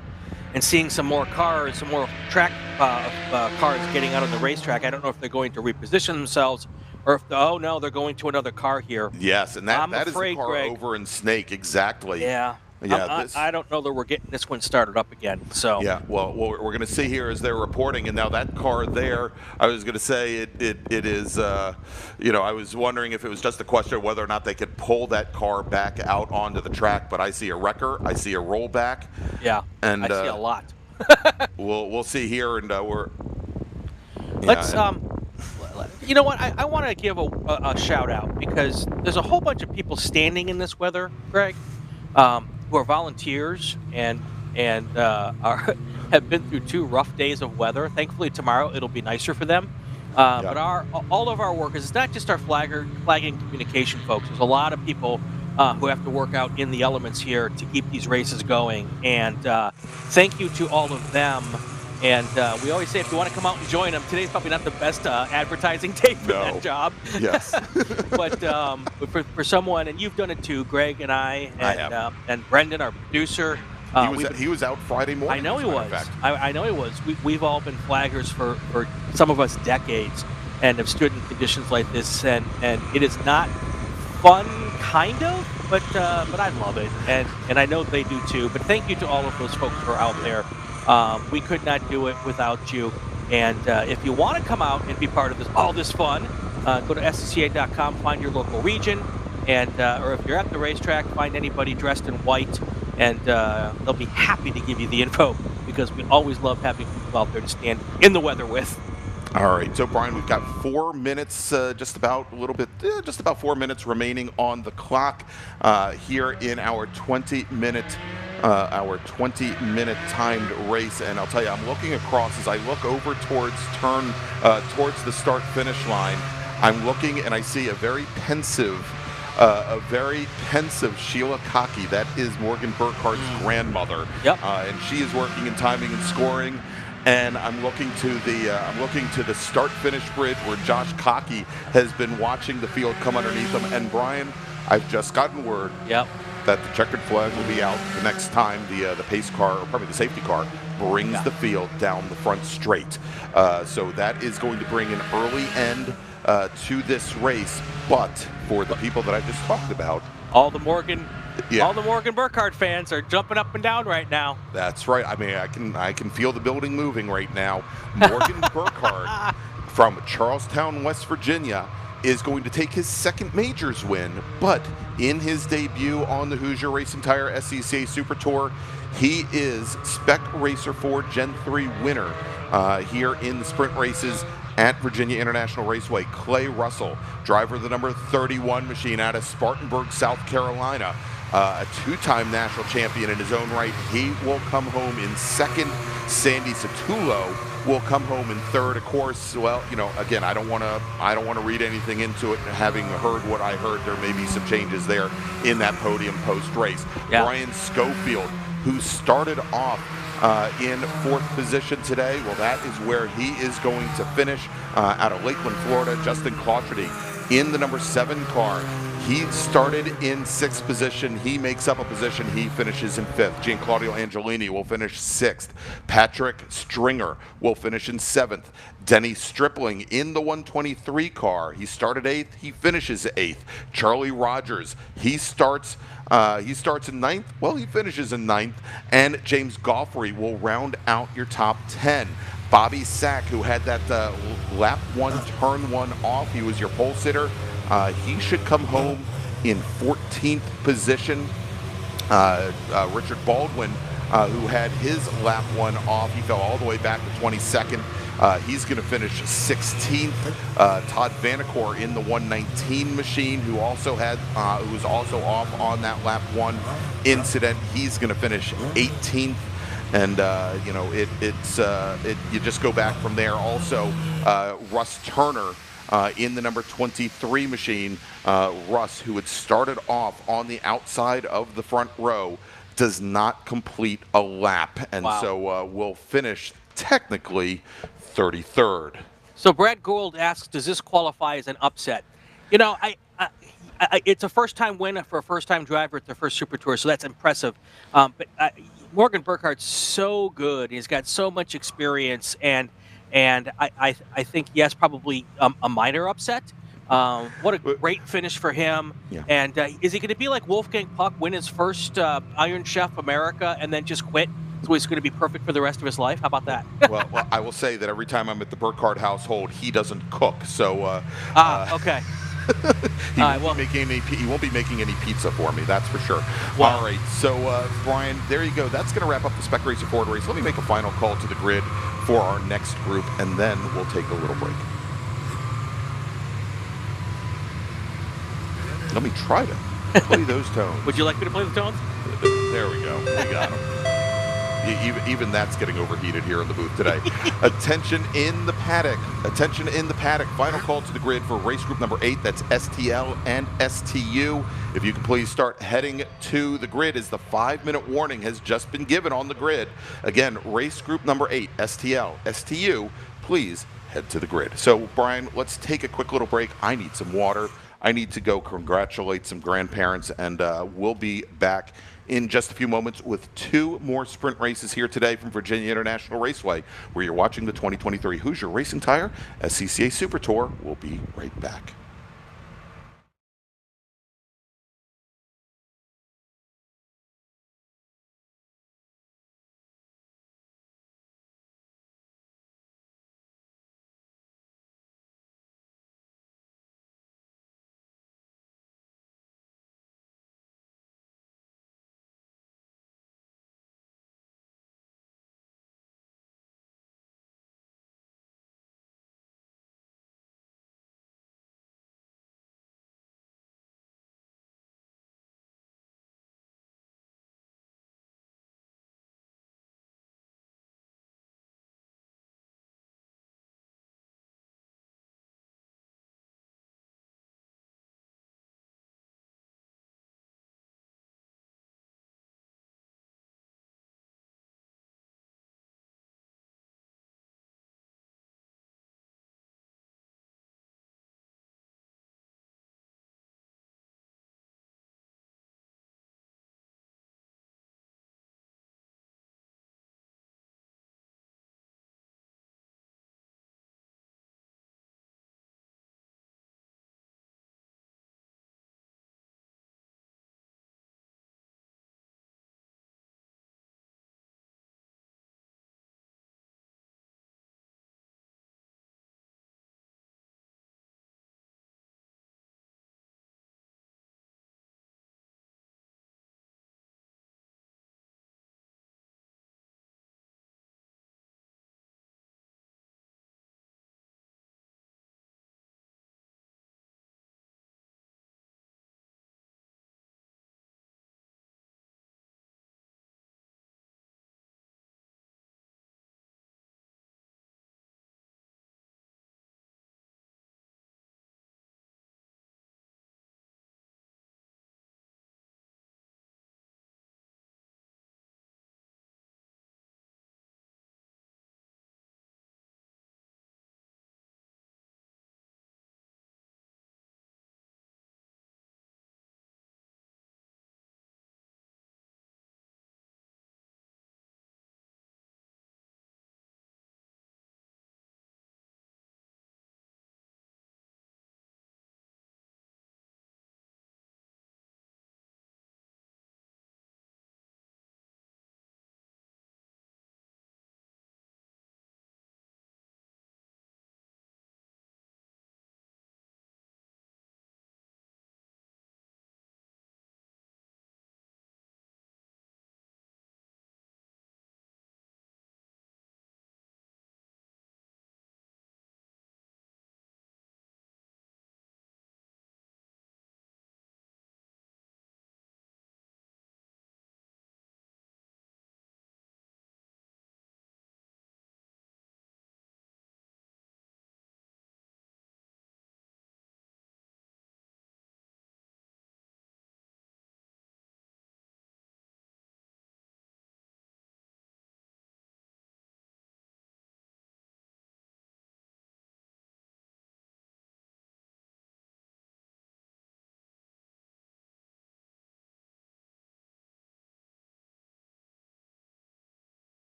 and seeing some more cars, some more track cars getting out of the racetrack. I don't know if they're going to reposition themselves, or if oh no, they're going to another car here. Yes, and that is afraid, the car Greg, over in Snake, exactly. Yeah. Yeah, I don't know that we're getting this one started up again. So Yeah, well, what we're going to see here is they're reporting, and now that car there, I was going to say it is, I was wondering if it was just a question of whether or not they could pull that car back out onto the track, but I see a wrecker, I see a rollback. yeah, And I see a lot. we'll see here, and we're. Let's you know what? I want to give a shout out because there's a whole bunch of people standing in this weather, Greg, who are volunteers and have been through 2 rough days of weather. Thankfully, tomorrow it'll be nicer for them. But all of our workers, it's not just our flagging communication folks. There's a lot of people who have to work out in the elements here to keep these races going. And thank you to all of them. And we always say if you want to come out and join them, today's probably not the best advertising day for that job. Yes. But for someone, and you've done it too, Greg and I have. And Brendan, our producer. He was out Friday morning. I know he was. I know he was. We've all been flaggers for some of us decades and have stood in conditions like this. And it is not fun, kind of, but I love it. And I know they do too. But thank you to all of those folks who are out there. We could not do it without you. And if you want to come out and be part of all this fun, go to SCCA.com, find your local region, and or if you're at the racetrack, find anybody dressed in white, and they'll be happy to give you the info because we always love having people out there to stand in the weather with. All right, so Brian, we've got 4 minutes, just about 4 minutes remaining on the clock here in our 20-minute timed race. And I'll tell you, I'm looking across as I look over towards the start-finish line. I'm looking and I see a very pensive Sheila Cockey. That is Morgan Burkhart's grandmother. Yep. And she is working in timing and scoring. And I'm looking to the start-finish bridge where Josh Cockey has been watching the field come underneath him. And Brian, I've just gotten word that the checkered flag will be out the next time the pace car, or probably the safety car, brings the field down the front straight. So that is going to bring an early end to this race. But for the people that I just talked about, all the Morgan Burkhart fans are jumping up and down right now. That's right. I mean, I can feel the building moving right now. Morgan Burkhart from Charlestown, West Virginia, is going to take his second majors win, but in his debut on the Hoosier Racing Tire SCCA Super Tour, he is Spec Racer 4 Gen 3 winner here in the sprint races at Virginia International Raceway. Clay Russell, driver of the number 31 machine out of Spartanburg, South Carolina, a 2-time national champion in his own right. He will come home in second. Sandy Satullo will come home in third. Of course, well, again, I don't want to read anything into it. Having heard what I heard, there may be some changes there in that podium post-race. Brian Schofield, who started off in 4th position today, well, that is where he is going to finish out of Lakeland, Florida. Justin Clautredy in the number 7 car. He started in 6th position. He makes up a position. He finishes in 5th. Gianclaudio Angelini will finish 6th. Patrick Stringer will finish in 7th. Denny Stripling in the 123 car. He started 8th. He finishes 8th. Charlie Rogers, he starts in 9th. Well, he finishes in 9th. And James Goffrey will round out your top 10. Bobby Sack, who had that lap 1, turn 1 off. He was your pole sitter. He should come home in 14th position. Richard Baldwin, who had his lap 1 off, he fell all the way back to 22nd. He's going to finish 16th. Todd Vanacore in the 119 machine, who was also off on that lap 1 incident. He's going to finish 18th. And you just go back from there. Also, Russ Turner in the number 23 machine. Russ, who had started off on the outside of the front row, does not complete a lap, and so will finish technically 33rd. So Brad Gould asks, does this qualify as an upset? It's a first-time win for a first-time driver at their first Super Tour, so that's impressive. But Morgan Burkhart's so good. He's got so much experience, and I think, yes, probably a minor upset. What a great finish for him. Yeah. And is he going to be like Wolfgang Puck, win his first Iron Chef America, and then just quit? So he's going to be perfect for the rest of his life? How about that? Well, I will say that every time I'm at the Burkhardt household, he doesn't cook, so Okay. he All right, he won't be making any pizza for me. That's for sure. Wow. All right, so Brian, there you go. That's going to wrap up the Spec Racer Ford race. Let me make a final call to the grid for our next group, and then we'll take a little break. Let me try to play those tones. Would you like me to play the tones? There we go. We got them. Even that's getting overheated here in the booth today. Attention in the paddock. Attention in the paddock. Final call to the grid for race group number 8. That's STL and STU. If you can please start heading to the grid, as the 5-minute warning has just been given on the grid. Again, race group number 8, STL, STU, please head to the grid. So, Brian, let's take a quick little break. I need some water. I need to go congratulate some grandparents, and we'll be back in just a few moments with 2 more sprint races here today from Virginia International Raceway, where you're watching the 2023 Hoosier Racing Tire SCCA Super Tour. We'll be right back.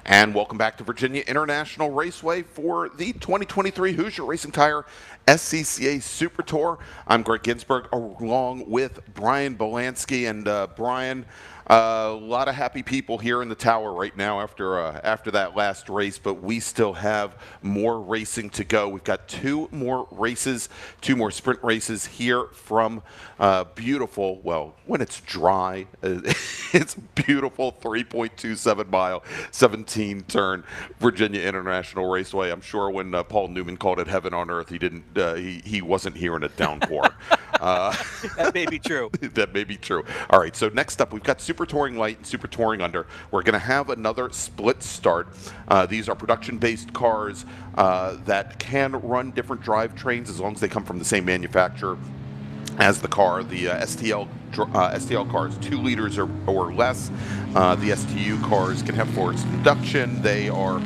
And welcome back to Virginia International Raceway for the 2023 Hoosier Racing Tire SCCA Super Tour. I'm Greg Ginsburg along with Brian Belansky. And Brian, a lot of happy people here in the tower right now after that last race, but we still have more racing to go. We've got two more sprint races here from beautiful, well, when it's dry, it's beautiful 3.27 mile, 17 turn Virginia International Raceway. I'm sure when Paul Newman called it heaven on earth, he wasn't hearing a downpour. That may be true. That may be true. All right, so next up, we've got Super Touring Light and Super Touring Under. We're going to have another split start. These are production-based cars that can run different drivetrains as long as they come from the same manufacturer as the car. The STL cars, 2 liters or less. The STU cars can have forced induction. They are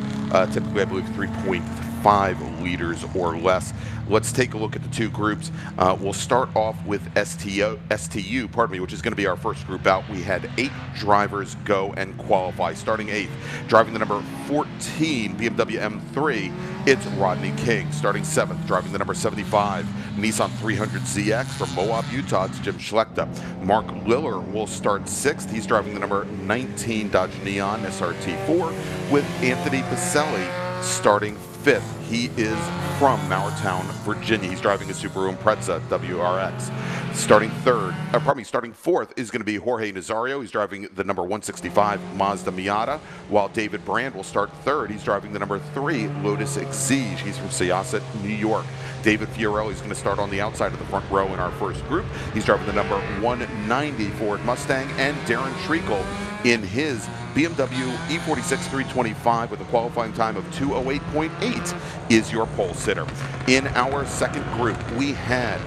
typically, I believe, 3.5 liters or less. Let's take a look at the two groups. We'll start off with STU, which is going to be our first group out. We had 8 drivers go and qualify. Starting 8th, driving the number 14 BMW M3, it's Rodney King. Starting 7th, driving the number 75 Nissan 300ZX from Moab, Utah, it's Jim Schlechter. Mark Liller will start 6th. He's driving the number 19 Dodge Neon SRT4 with Anthony Pacelli starting 5th. He is from Mowertown, Virginia. He's driving a Subaru Impreza WRX. Starting 4th is going to be Jorge Nazario. He's driving the number 165 Mazda Miata, while David Brand will start 3rd. He's driving the number 3 Lotus Exige. He's from Syosset, New York. David Fiorelli is going to start on the outside of the front row in our first group. He's driving the number 190 Ford Mustang, and Darren Treacle in his BMW E46 325 with a qualifying time of 2:08.8 is your pole sitter. In our second group, we had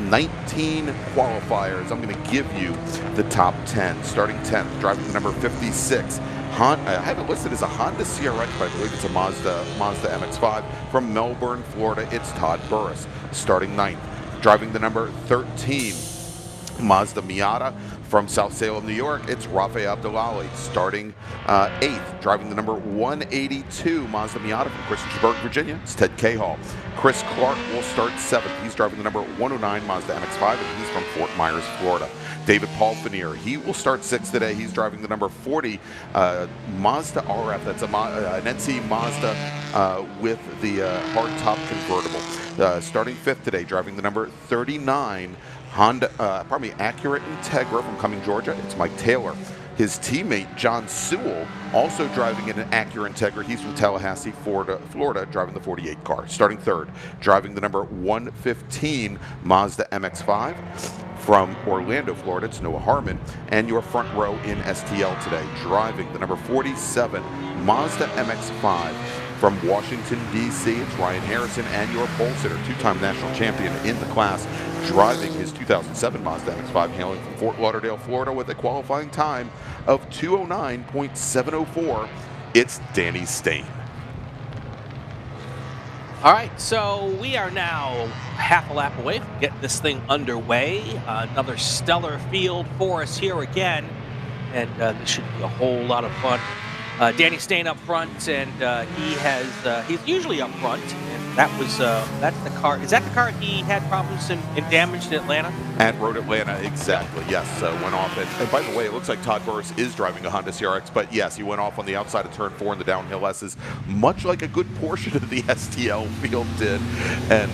19 qualifiers. I'm going to give you the top 10. Starting 10th, driving the number 56. I have it listed as a Honda CRX, but I believe it's a Mazda MX-5 from Melbourne, Florida. It's Todd Burris. Starting 9th, driving the number 13 Mazda Miata from South Salem, New York, it's Rafe Abdullahi. Starting 8th, driving the number 182 Mazda Miata from Christiansburg, Virginia, it's Ted Cahall. Chris Clark will start 7th. He's driving the number 109 Mazda MX-5, and he's from Fort Myers, Florida. David Paul Fanier, he will start 6th today. He's driving the number 40 Mazda RF. That's an NC Mazda with the hardtop convertible. Starting 5th today, driving the number 39 Acura Integra from Cumming, Georgia. It's Mike Taylor. His teammate, John Sewell, also driving in an Acura Integra. He's from Tallahassee, Florida, driving the 48 car. Starting 3rd, driving the number 115 Mazda MX-5 from Orlando, Florida. It's Noah Harmon. And your front row in STL today, driving the number 47 Mazda MX-5 from Washington, D.C., it's Ryan Harrison, and your pole sitter, 2-time national champion in the class, driving his 2007 Mazda MX-5, hailing from Fort Lauderdale, Florida, with a qualifying time of 2:09.704. It's Danny Stain. All right, so we are now half a lap away from getting this thing underway. Another stellar field for us here again, and this should be a whole lot of fun. Danny Stain up front, and he's usually up front, and that's the car. Is that the car he had problems and damaged in Atlanta? At Road Atlanta, exactly. Yes, went off. And by the way, it looks like Todd Burris is driving a Honda CRX, but yes, he went off on the outside of turn 4 in the downhill S's, much like a good portion of the STL field did, and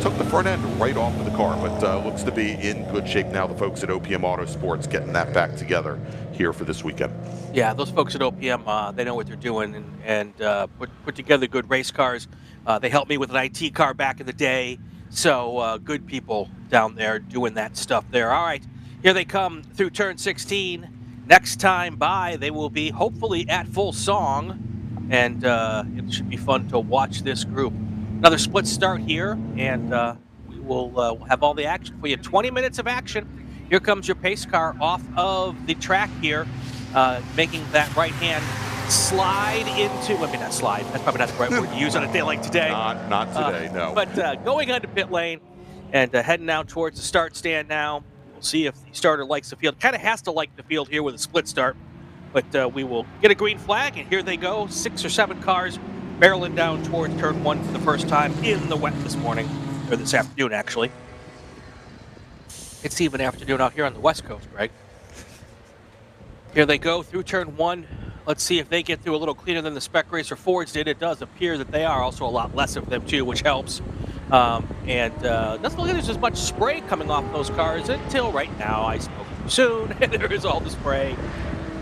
took the front end right off of the car. But looks to be in good shape now. The folks at OPM Autosports getting that back together here for this weekend. Yeah, those folks at OPM, they know what they're doing and put together good race cars. They helped me with an IT car back in the day, so good people down there doing that stuff there. All right, here they come through turn 16. Next time by, they will be hopefully at full song, and it should be fun to watch this group. Another split start here, and we will have all the action for you. 20 minutes of action. Here comes your pace car off of the track here, making that right hand slide into, not slide, that's probably not the right word to use on a day like today. Not today, no. But going onto pit lane and heading out towards the start stand now. We'll see if the starter likes the field. Kind of has to like the field here with a split start. But we will get a green flag, and here they go. 6 or 7 cars barreling down towards turn 1 for the first time in the wet this morning, or this afternoon, actually. It's even afternoon out here on the West Coast, Greg. Here they go through turn 1. Let's see if they get through a little cleaner than the Spec Racer Fords did. It does appear that they are. Also a lot less of them, too, which helps. And doesn't look like there's as much spray coming off those cars until right now. I spoke too soon, and there is all the spray.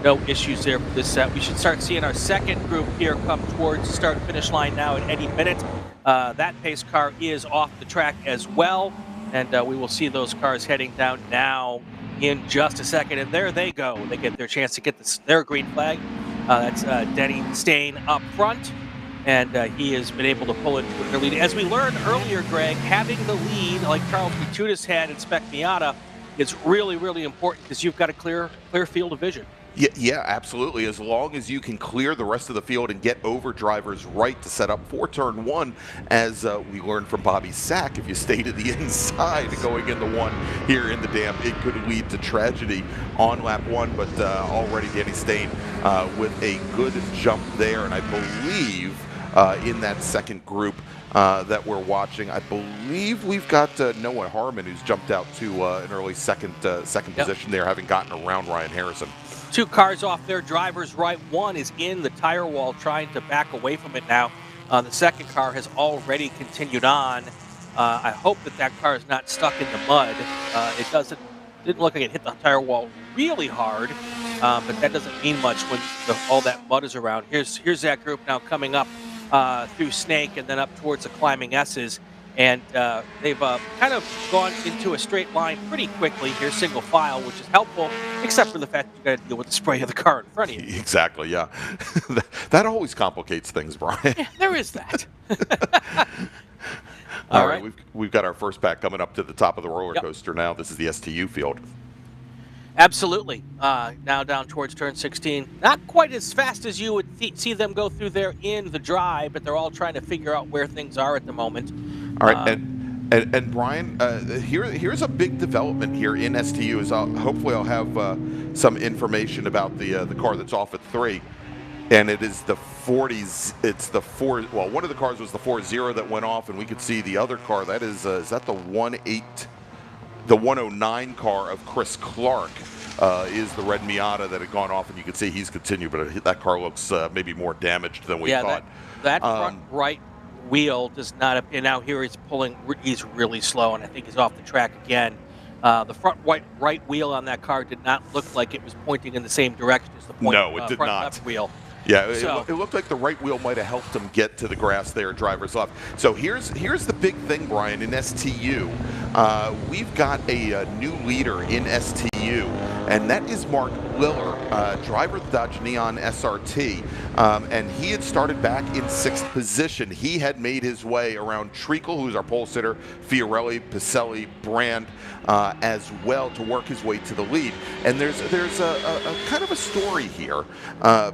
No issues there for this set. We should start seeing our second group here come towards the start-finish line now at any minute. That pace car is off the track as well, and we will see those cars heading down now in just a second. And there they go. They get their chance to get their green flag. That's Denny Stain up front, and he has been able to pull it with their lead. As we learned earlier, Greg, having the lead like Charles Batutis had in Spec Miata is really, really important because you've got a clear field of vision. Yeah, absolutely. As long as you can clear the rest of the field and get over drivers right to set up for turn 1, as we learned from Bobby Sack, if you stay to the inside going into 1 here in the damp, it could lead to tragedy on lap 1. But already Danny Stain with a good jump there, and I believe in that second group that we're watching, I believe we've got Noah Harmon, who's jumped out to an early second position there, having gotten around Ryan Harrison. 2 cars off their driver's right. One is in the tire wall trying to back away from it now. The second car has already continued on. I hope that car is not stuck in the mud. It didn't look like it hit the tire wall really hard, but that doesn't mean much when all that mud is around. Here's that group now coming up through Snake and then up towards the climbing S's. And they've kind of gone into a straight line pretty quickly here, single file, which is helpful, except for the fact that you got to deal with the spray of the car in front of you. Exactly, yeah. That always complicates things, Brian. Yeah, there is that. All right, we've got our first pack coming up to the top of the roller coaster now. This is the STU field. Absolutely. Now down towards turn 16. Not quite as fast as you would see them go through there in the dry, but they're all trying to figure out where things are at the moment. All right, and Brian, here's a big development here in STU. Is hopefully I'll have some information about the car that's off at 3, and it is the 40s. It's the 4. Well, one of the cars was the 4.0 that went off, and we could see the other car. That is that the 109 car of Chris Clark. Is the red Miata that had gone off, and you can see he's continued, but that car looks maybe more damaged than we thought. That front right wheel does not, and now here he's really slow, and I think he's off the track again. The front right wheel on that car did not look like it was pointing in the same direction as the it did front not. left wheel. Yeah, it looked like the right wheel might have helped him get to the grass there, driver's left. So here's the big thing, Brian, in STU. We've got a new leader in STU, and that is Mark Liller, driver of the Dodge Neon SRT, and he had started back in 6th position. He had made his way around Treacle, who's our pole sitter, Fiorelli, Pacelli, Brand, as well, to work his way to the lead. And there's a kind of a story here,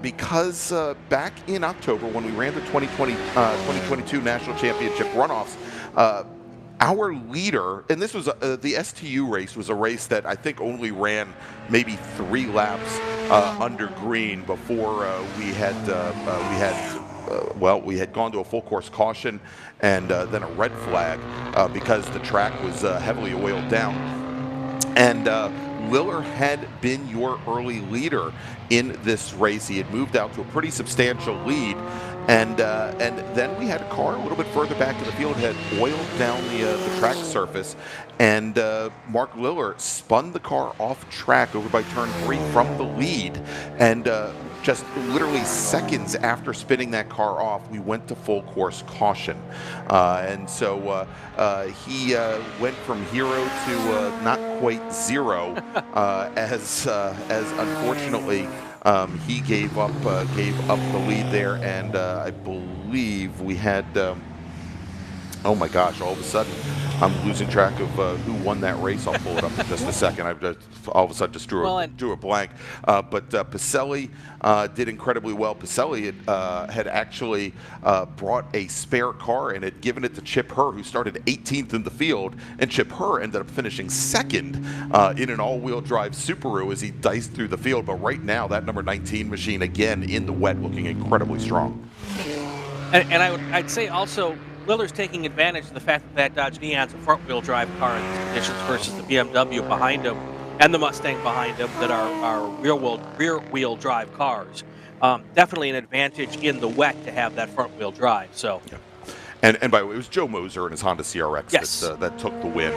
because back in October when we ran the 2022 National Championship runoffs, our leader, and this was the STU race, was a race that I think only ran maybe 3 laps under green before we had gone to a full course caution and then a red flag because the track was heavily oiled down. And Liller had been your early leader in this race. He had moved out to a pretty substantial lead. And then we had a car a little bit further back in the field had oiled down the track surface, and Mark Liller spun the car off track over by turn 3 from the lead, and just literally seconds after spinning that car off, we went to full course caution, and so he went from hero to not quite zero, as unfortunately. He gave up the lead there, and I believe we had Oh my gosh! All of a sudden, I'm losing track of who won that race. I'll pull it up in just a second. I've just all of a sudden just drew a blank. But Pacelli did incredibly well. Pacelli had actually brought a spare car and had given it to Chip Herr, who started 18th in the field, and Chip Herr ended up finishing second in an all-wheel drive Subaru as he diced through the field. But right now, that number 19 machine again in the wet, looking incredibly strong. And I'd say also, Lillard's taking advantage of the fact that Dodge Neon's a front-wheel drive car in these conditions versus the BMW behind him and the Mustang behind him that are rear-wheel drive cars. Definitely an advantage in the wet to have that front-wheel drive. So. Yeah. And by the way, it was Joe Moser and his Honda CRX that took the win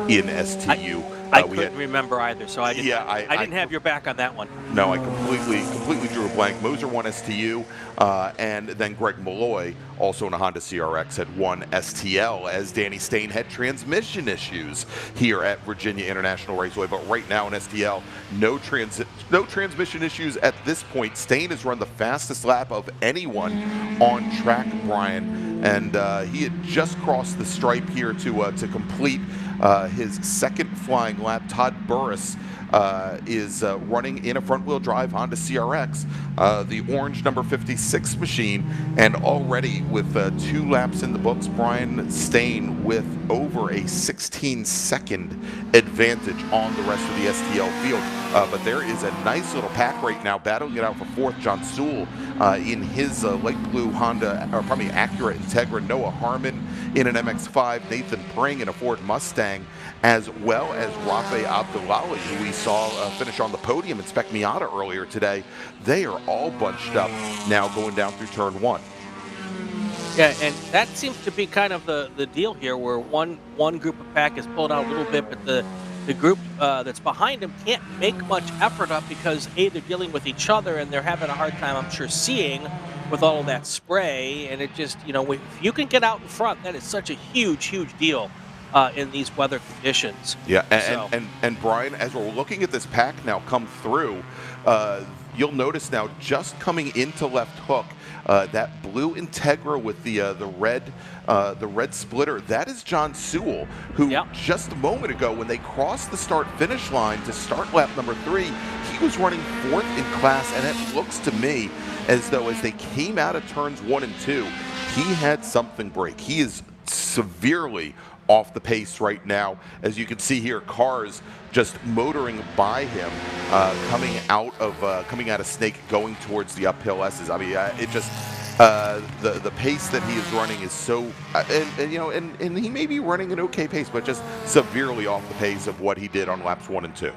in STU. I couldn't remember either, so I didn't have your back on that one. No, I completely drew a blank. Moser won STU, and then Greg Malloy, also in a Honda CRX, had won STL as Danny Stain had transmission issues here at Virginia International Raceway. But right now in STL, no transmission issues at this point. Stain has run the fastest lap of anyone on track, Brian. And he had just crossed the stripe here to complete his second flying lap. Todd Burris is running in a front-wheel drive Honda CRX, the orange number 56 machine, and already with 2 laps in the books, Brian Stain with over a 16-second advantage on the rest of the STL field. But there is a nice little pack right now battling it out for 4th. John Sewell in his light blue Honda, or probably Acura Integra. Noah Harmon in an MX-5. Nathan Pring in a Ford Mustang, as well as Rafe Abdullahi, who we saw finish on the podium in Spec Miata earlier today. They are all bunched up now going down through turn 1. Yeah, and that seems to be kind of the deal here, where one group of pack is pulled out a little bit, but the group that's behind them can't make much effort up because A, they're dealing with each other and they're having a hard time, I'm sure, seeing with all of that spray. And it just, if you can get out in front, that is such a huge deal in these weather conditions. Yeah, and Brian, as we're looking at this pack now come through, you'll notice now just coming into left hook, that blue Integra with the red splitter, that is John Sewell, who just a moment ago when they crossed the start-finish line to start lap number 3, he was running 4th in class, and it looks to me as though as they came out of turns 1 and 2, he had something break. He is severely off the pace right now. As you can see here, cars just motoring by him, coming out of Snake, going towards the uphill S's. I mean, it just the pace that he is running is so, and he may be running an okay pace, but just severely off the pace of what he did on laps 1 and 2.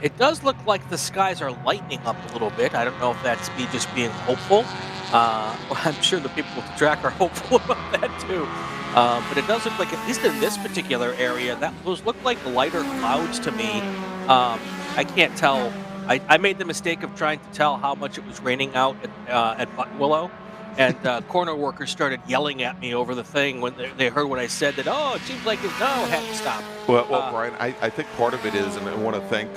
It does look like the skies are lightening up a little bit. I don't know if that's me just being hopeful. I'm sure the people at the track are hopeful about that too. But it does look like, at least in this particular area, those look like lighter clouds to me. I can't tell. I made the mistake of trying to tell how much it was raining out at Buttonwillow, and corner workers started yelling at me over the thing when they heard what I said, that, it seems like had to stop. Well, Brian, I think part of it is, and I want to thank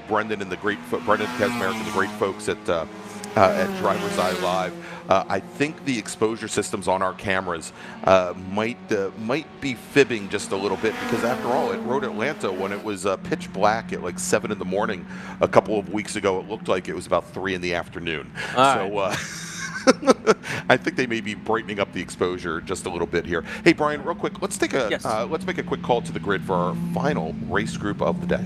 Brendan and Brendan Kesmerick and the great folks at Driver's Eye Live. I think the exposure systems on our cameras might be fibbing just a little bit, because after all, at Road Atlanta, when it was pitch black at like 7 in the morning a couple of weeks ago, it looked like it was about 3 in the afternoon. I think they may be brightening up the exposure just a little bit here. Hey, Brian, real quick, let's make a quick call to the grid for our final race group of the day.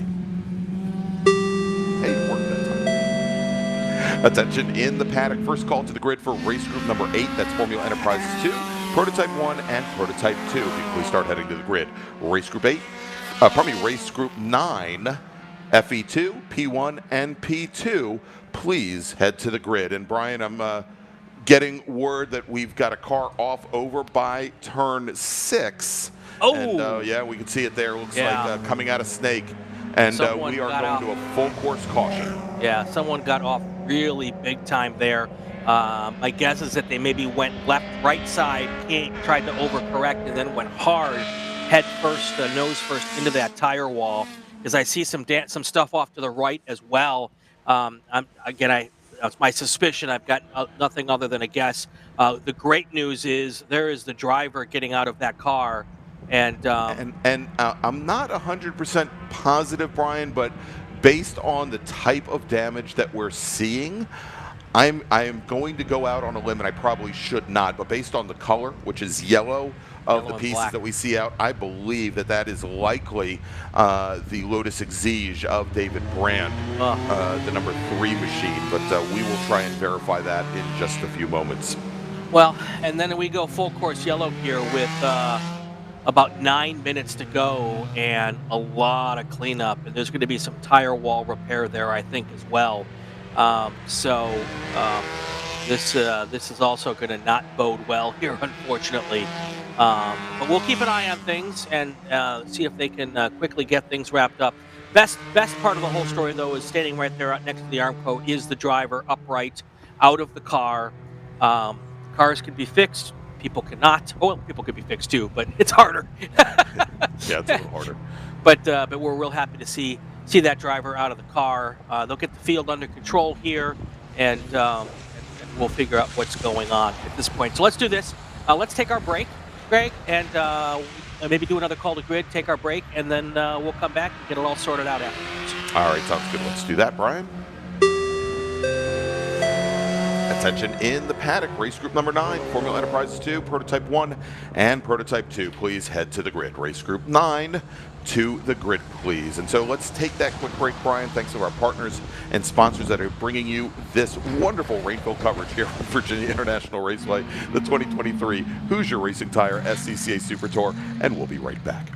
Hey, it worked that time. Attention in the paddock. First call to the grid for race group number 8. That's Formula Enterprises 2, Prototype 1, and Prototype 2. If you can please start heading to the grid. Race group 8, race group 9, FE2, P1, and P2. Please head to the grid. And Brian, I'm getting word that we've got a car off over by turn 6. Oh! And yeah, we can see it there. Looks like coming out of Snake. And we are going to a full course caution. Yeah, someone got off really big time there. My guess is that they maybe went left, right side, tried to overcorrect, and then went hard, head first, nose first into that tire wall. Because I see some stuff off to the right as well. That's my suspicion. I've got nothing other than a guess. The great news is there is the driver getting out of that car, and I'm not 100% positive, Brian, but based on the type of damage that we're seeing, I am going to go out on a limb, and I probably should not, but based on the color, which is yellow of the pieces that we see out, I believe that is likely the Lotus Exige of David Brand, the number 3 machine. But we will try and verify that in just a few moments. Well, and then we go full course yellow here with about 9 minutes to go and a lot of cleanup. And there's going to be some tire wall repair there, I think, as well. This is also going to not bode well here, unfortunately. But we'll keep an eye on things and see if they can quickly get things wrapped up. Best part of the whole story, though, is standing right there next to the Armco is the driver, upright, out of the car. Cars can be fixed. People cannot. Well, people could be fixed too, but it's harder. Yeah, it's a little harder. But we're real happy to see that driver out of the car. They'll get the field under control here, and we'll figure out what's going on at this point. So let's do this. Let's take our break, Greg, and maybe do another call to grid, take our break, and then we'll come back and get it all sorted out afterwards. All right, sounds good. Let's do that, Brian. Attention in the Paddock, race group number 9, Formula Enterprises 2, Prototype 1, and Prototype 2. Please head to the grid. Race group 9 to the grid, please. And so let's take that quick break, Brian. Thanks to our partners and sponsors that are bringing you this wonderful rainfall coverage here on Virginia International Raceway, the 2023 Hoosier Racing Tire SCCA Super Tour, and we'll be right back.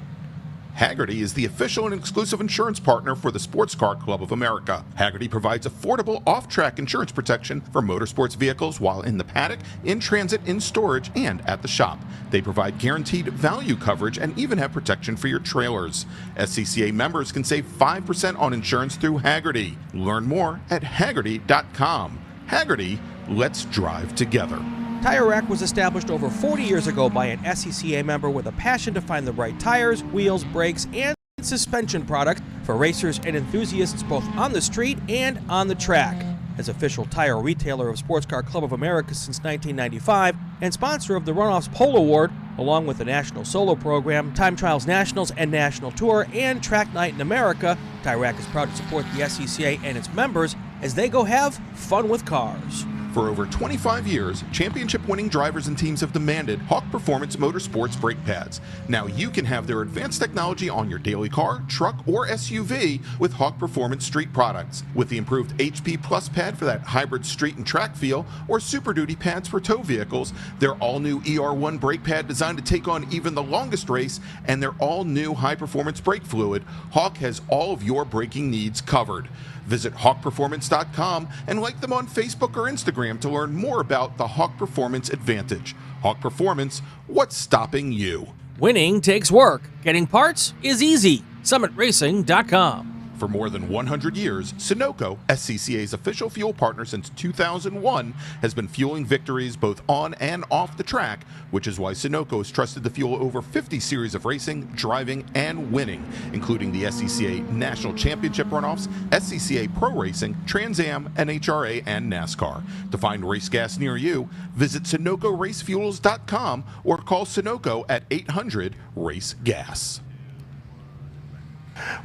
Hagerty is the official and exclusive insurance partner for the Sports Car Club of America. Hagerty provides affordable off-track insurance protection for motorsports vehicles while in the paddock, in transit, in storage, and at the shop. They provide guaranteed value coverage and even have protection for your trailers. SCCA members can save 5% on insurance through Hagerty. Learn more at Hagerty.com. Hagerty, let's drive together. Tire Rack was established over 40 years ago by an SCCA member with a passion to find the right tires, wheels, brakes, and suspension products for racers and enthusiasts both on the street and on the track. As official tire retailer of Sports Car Club of America since 1995 and sponsor of the Runoffs Pole Award, along with the National Solo Program, Time Trials Nationals and National Tour, and Track Night in America, Tire Rack is proud to support the SCCA and its members as they go have fun with cars. For over 25 years, championship-winning drivers and teams have demanded Hawk Performance Motorsports brake pads. Now you can have their advanced technology on your daily car, truck, or SUV with Hawk Performance Street products. With the improved HP Plus pad for that hybrid street and track feel, or Super Duty pads for tow vehicles, their all-new ER1 brake pad designed to take on even the longest race, and their all-new high-performance brake fluid, Hawk has all of your braking needs covered. Visit HawkPerformance.com and like them on Facebook or Instagram to learn more about the Hawk Performance Advantage. Hawk Performance, what's stopping you? Winning takes work. Getting parts is easy. SummitRacing.com. For more than 100 years, Sunoco, SCCA's official fuel partner since 2001, has been fueling victories both on and off the track, which is why Sunoco is trusted to fuel over 50 series of racing, driving, and winning, including the SCCA National Championship runoffs, SCCA Pro Racing, Trans Am, NHRA, and NASCAR. To find race gas near you, visit SunocoRaceFuels.com or call Sunoco at 800-RACE-GAS.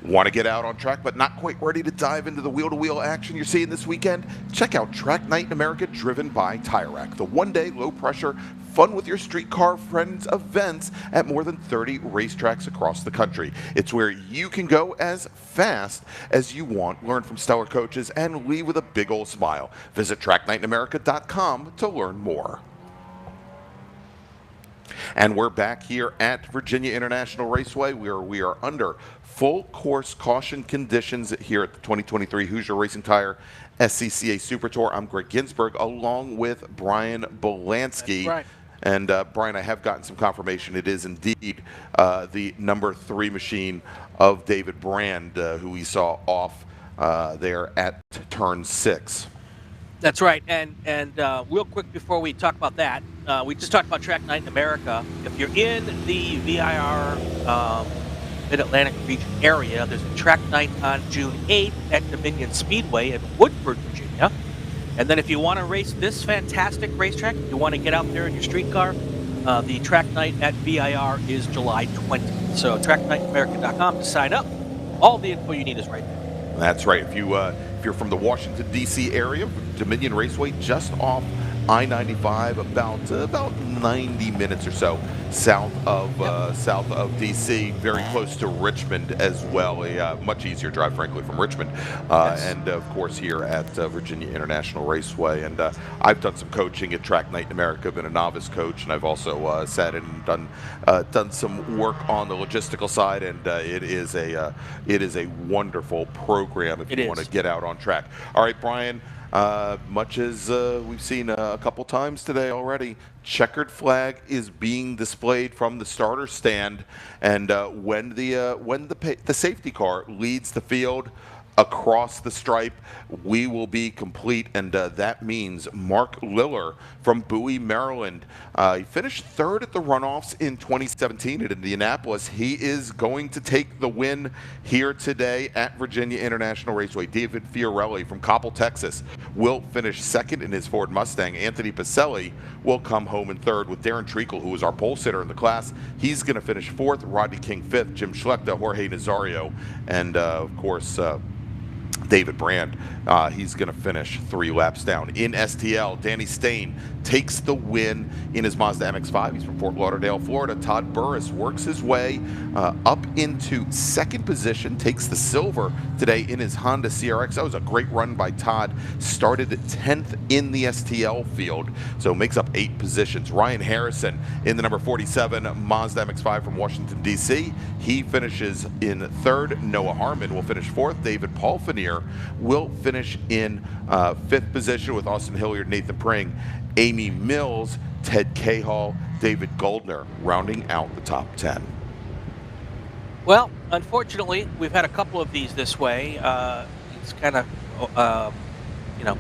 Want to get out on track but not quite ready to dive into the wheel-to-wheel action you're seeing this weekend? Check out Track Night in America driven by Tire Rack, the one-day low-pressure, fun with your street car friends events at more than 30 racetracks across the country. It's where you can go as fast as you want, learn from stellar coaches, and leave with a big old smile. Visit TrackNightInAmerica.com to learn more. And we're back here at Virginia International Raceway, where we are under full course caution conditions here at the 2023 Hoosier Racing Tire SCCA Super Tour. I'm Greg Ginsburg along with Brian Belansky. That's right. And Brian, I have gotten some confirmation it is indeed the number 3 machine of David Brand, who we saw off there at turn 6. That's right. And real quick before we talk about that, we just talked about Track Night in America. If you're in the VIR Mid-Atlantic region area, there's a Track Night on June 8th at Dominion Speedway in Woodford, Virginia. And then if you want to race this fantastic racetrack, you want to get out there in your street car, the track night at VIR is July 20th. So tracknightamerica.com to sign up. All the info you need is right there. That's right. If you're from the Washington D.C. area, Dominion Raceway just off I-95, about 90 minutes or so south of D.C., very close to Richmond as well. A much easier drive, frankly, from Richmond, and of course here at Virginia International Raceway. And I've done some coaching at Track Night in America. Been a novice coach, and I've also sat in and done some work on the logistical side. And it is a wonderful program if you want to get out on track. All right, Brian. Much as we've seen a couple times today already, checkered flag is being displayed from the starter stand, and when the safety car leads the field across the stripe, we will be complete, and that means Mark Liller from Bowie, Maryland. He finished third at the runoffs in 2017 at Indianapolis. He is going to take the win here today at Virginia International Raceway. David Fiorelli from Coppell, Texas will finish second in his Ford Mustang. Anthony Pacelli will come home in third with Darren Treacle, who is our pole sitter in the class. He's going to finish fourth. Rodney King fifth. Jim Schlechter, Jorge Nazario, and of course David Brand, he's going to finish 3 laps down. In STL, Danny Stain takes the win in his Mazda MX-5. He's from Fort Lauderdale, Florida. Todd Burris works his way up into second position, takes the silver today in his Honda CRX. That was a great run by Todd. Started at 10th in the STL field, so makes up 8 positions. Ryan Harrison in the number 47 Mazda MX-5 from Washington, D.C. He finishes in third. Noah Harmon will finish fourth. David Paulfinier will finish in 5th position with Austin Hilliard, Nathan Pring, Amy Mills, Ted Cahall, David Goldner rounding out the top 10. Well, unfortunately, we've had a couple of these this way. It's kind of,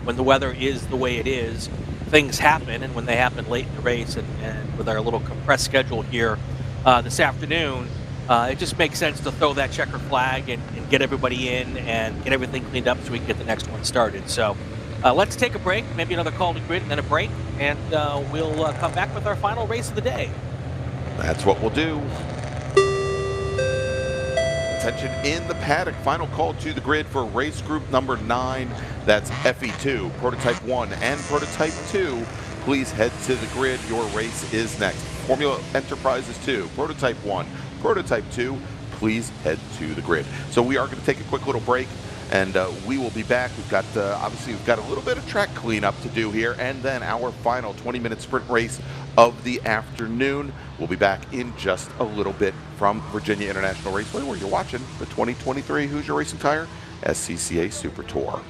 when the weather is the way it is, things happen, and when they happen late in the race, and with our little compressed schedule here this afternoon, it just makes sense to throw that checker flag and get everybody in and get everything cleaned up so we can get the next one started. So let's take a break, maybe another call to grid and then a break, and we'll come back with our final race of the day. That's what we'll do. Attention in the paddock. Final call to the grid for race group number 9. That's FE2, Prototype 1, and Prototype 2. Please head to the grid. Your race is next. Formula Enterprises 2, Prototype 1, Prototype 2. Please head to the grid. So we are going to take a quick little break, and we will be back. We've got, obviously, we've got a little bit of track cleanup to do here, and then our final 20-minute sprint race of the afternoon. We'll be back in just a little bit from Virginia International Raceway, where you're watching the 2023 Hoosier Racing Tire SCCA Super Tour.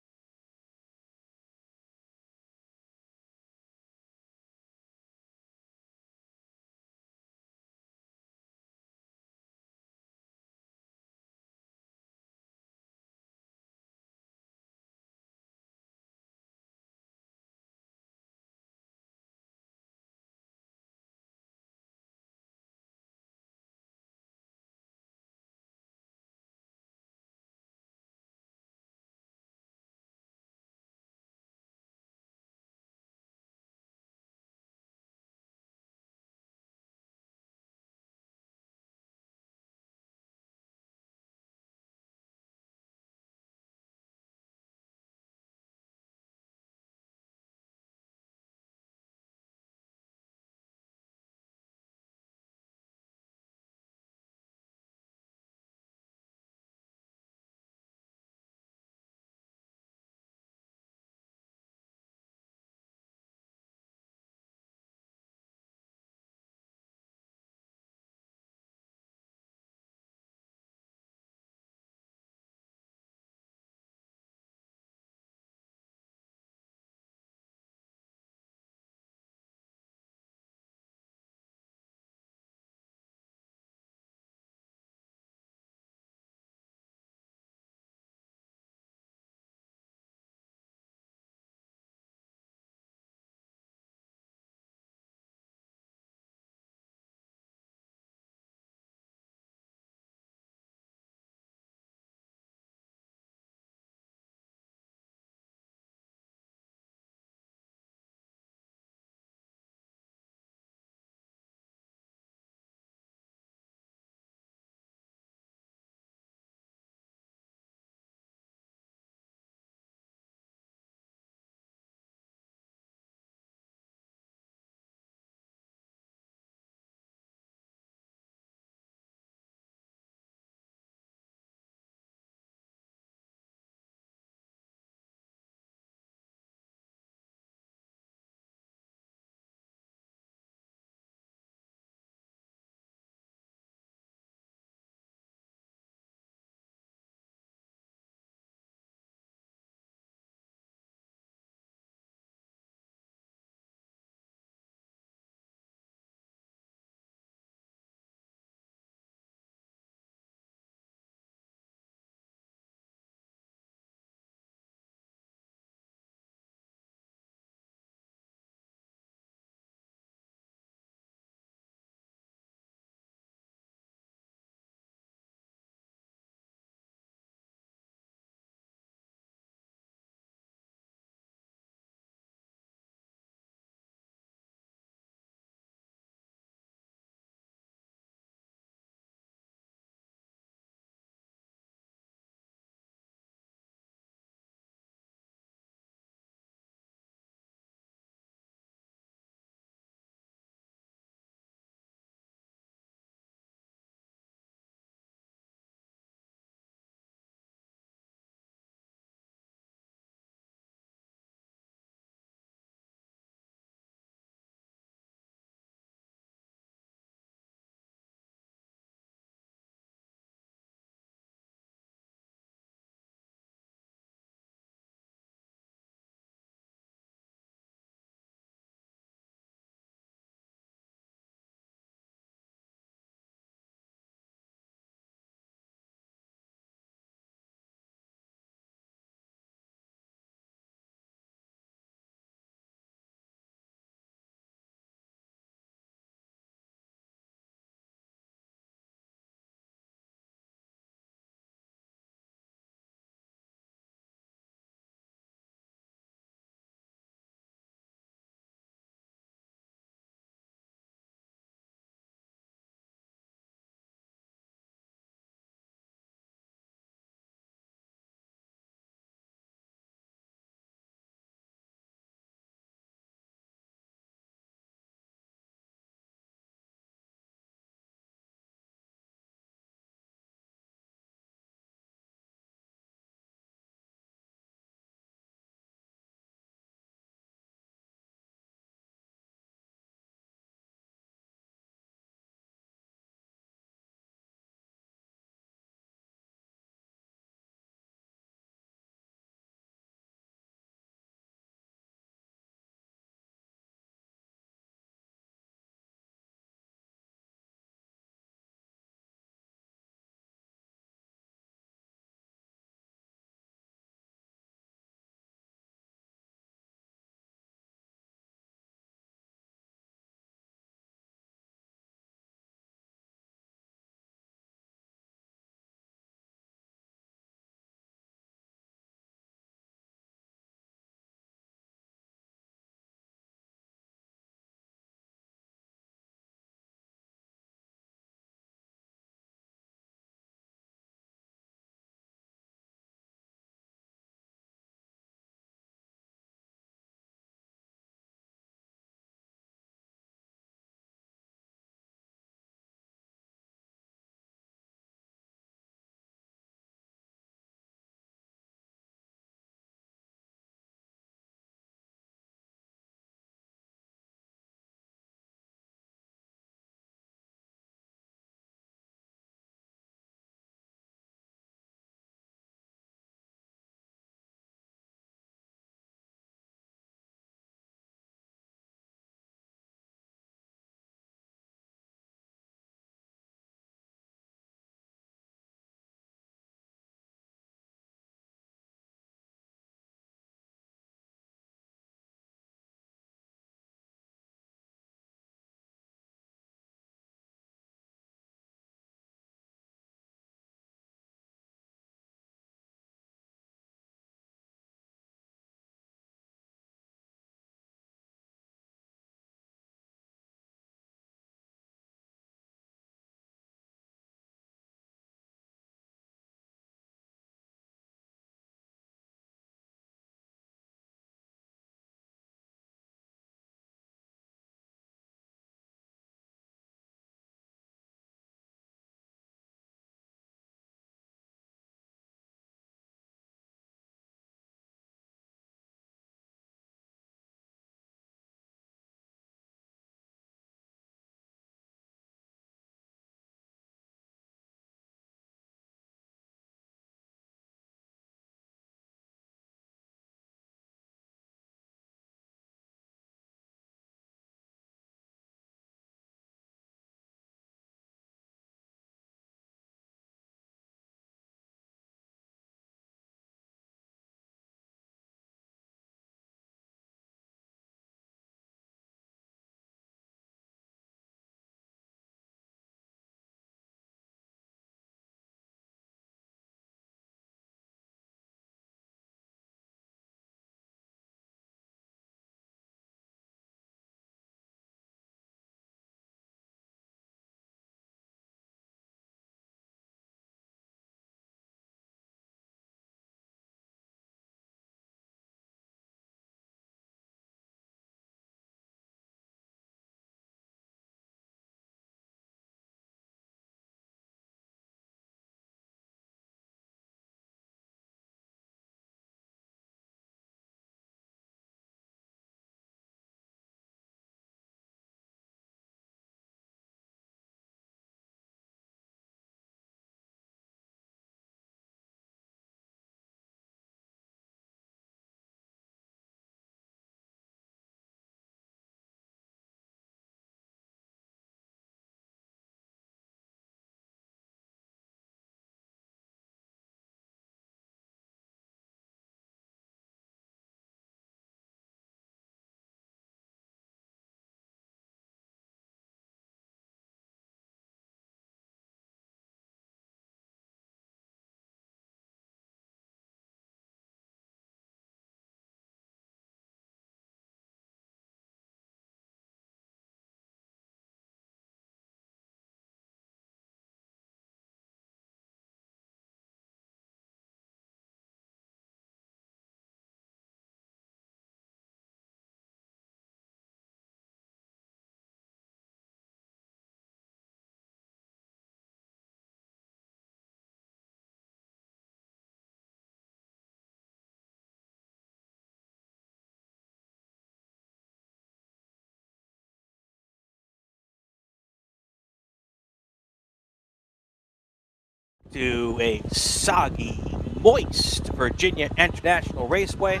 to a soggy, moist Virginia International Raceway.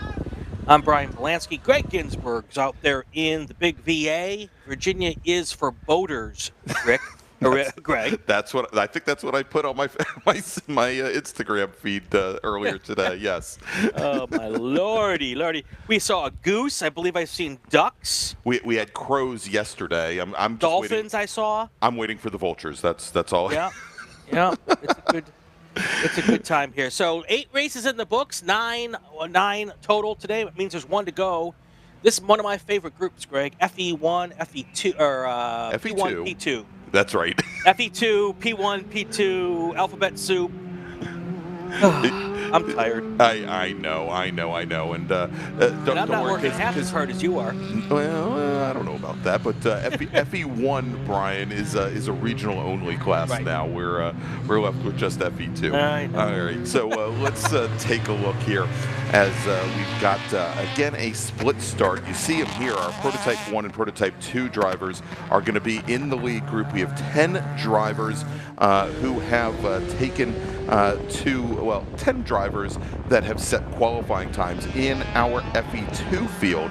I'm Brian Polanski. Greg Ginsburg's out there in the big VA. Virginia is for boaters, Rick. Greg. That's what I think. That's what I put on my Instagram feed earlier today. Yes. Oh my lordy! We saw a goose. I believe I've seen ducks. We had crows yesterday. I'm just Dolphins. Waiting. I saw. I'm waiting for the vultures. That's all. Yeah. It's a good time here. So 8 races in the books, 9 total today. It means there's 1 to go. This is one of my favorite groups, Greg. FE1, FE2, or FE2. P1, P2. That's right. FE2, P1, P2, alphabet soup. I'm tired. I know, and don't I'm not worry, working half as hard as you are. Well, I don't know about that, but FE1, Brian, is a regional only class Right. now. We're left with just FE2. I know. All right, so let's take a look here as we've got again a split start. You see them here. Our Prototype 1 and Prototype 2 drivers are going to be in the lead group. We have 10 drivers who have taken 10 drivers that have set qualifying times in our FE2 field.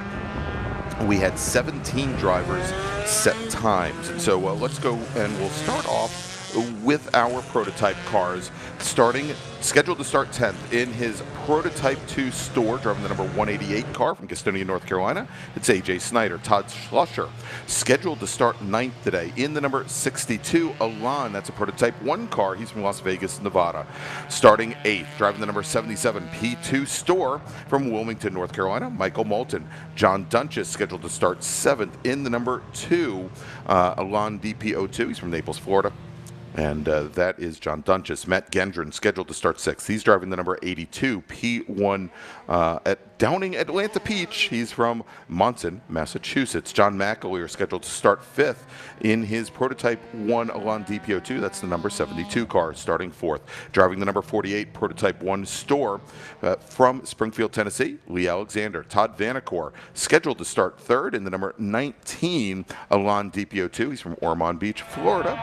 We had 17 drivers set times. And so let's go and we'll start off with our prototype cars, scheduled to start 10th in his Prototype 2 store, driving the number 188 car from Gastonia, North Carolina. It's AJ Snyder. Todd Schlusser, scheduled to start 9th today in the number 62 Elan. That's a Prototype 1 car. He's from Las Vegas, Nevada. Starting 8th, driving the number 77 P2 store from Wilmington, North Carolina. Michael Moulton. John Dunches, scheduled to start 7th in the number 2 Elan DP02. He's from Naples, Florida. And that is John Dunches. Matt Gendron, scheduled to start 6th. He's driving the number 82 P1 at Downing Atlanta Peach. He's from Monson, Massachusetts. John McAleer, scheduled to start 5th in his Prototype 1 Elan DP02. That's the number 72 car, starting 4th. Driving the number 48 Prototype 1 store from Springfield, Tennessee, Lee Alexander. Todd Vanacore, scheduled to start 3rd in the number 19 Elan DP02. He's from Ormond Beach, Florida.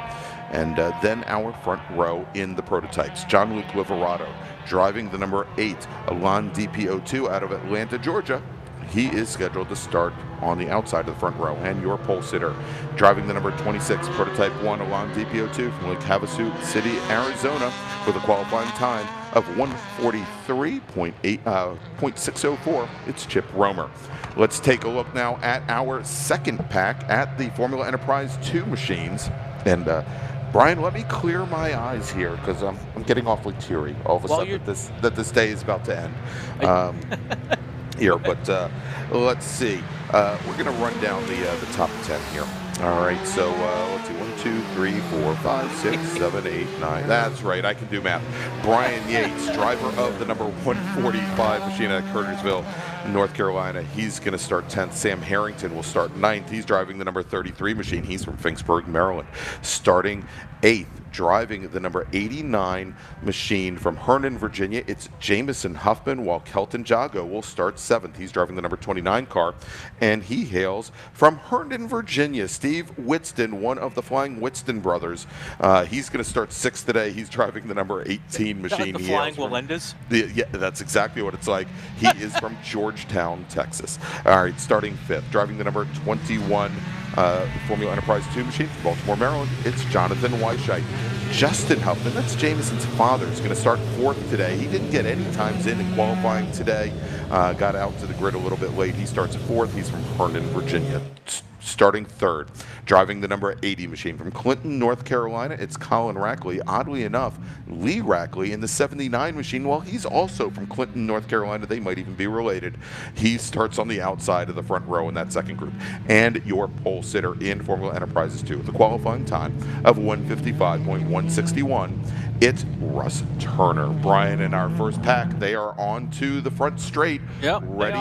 And then our front row in the prototypes. John Luke Liverato, driving the number 8 Elan DP02 out of Atlanta, Georgia. He is scheduled to start on the outside of the front row. And your pole sitter, driving the number 26 Prototype 1 Elan DP02 from Lake Havasu City, Arizona, with a qualifying time of 143.604. It's Chip Romer. Let's take a look now at our second pack at the Formula Enterprise 2 machines. And Brian, let me clear my eyes here because I'm getting awfully teary all of a sudden that this day is about to end here. But let's see. We're going to run down the top 10 here. All right, so let's see. 1, 2, 3, 4, 5, 6, 7, 8, 9. That's right, I can do math. Brian Yates, driver of the number 145 machine at Curtisville, North Carolina. He's going to start 10th. Sam Harrington will start 9th. He's driving the number 33 machine. He's from Finksburg, Maryland. Starting 8th, driving the number 89 machine from Herndon, Virginia. It's Jamison Huffman, while Kelton Jago will start 7th. He's driving the number 29 car, and he hails from Herndon, Virginia. Steve Whitston, one of the Flying Whitston brothers. He's going to start 6th today. He's driving the number 18 machine. Like the Flying Melendez? Yeah, that's exactly what it's like. He is from Georgetown, Texas. All right, starting 5th, driving the number 21 Formula Enterprise 2 machine from Baltimore, Maryland. It's Jonathan Weishite. Justin Huffman, that's Jamison's father, is going to start 4th today. He didn't get any times in qualifying today. Got out to the grid a little bit late. He starts 4th. He's from Herndon, Virginia. Starting 3rd, driving the number 80 machine from Clinton, North Carolina. It's Colin Rackley. Oddly enough, Lee Rackley in the 79 machine. Well, he's also from Clinton, North Carolina. They might even be related. He starts on the outside of the front row in that second group. And your pole sitter in Formula Enterprises 2 with a qualifying time of 155.161. It's Russ Turner. Brian, in our first pack, they are on to the front straight, ready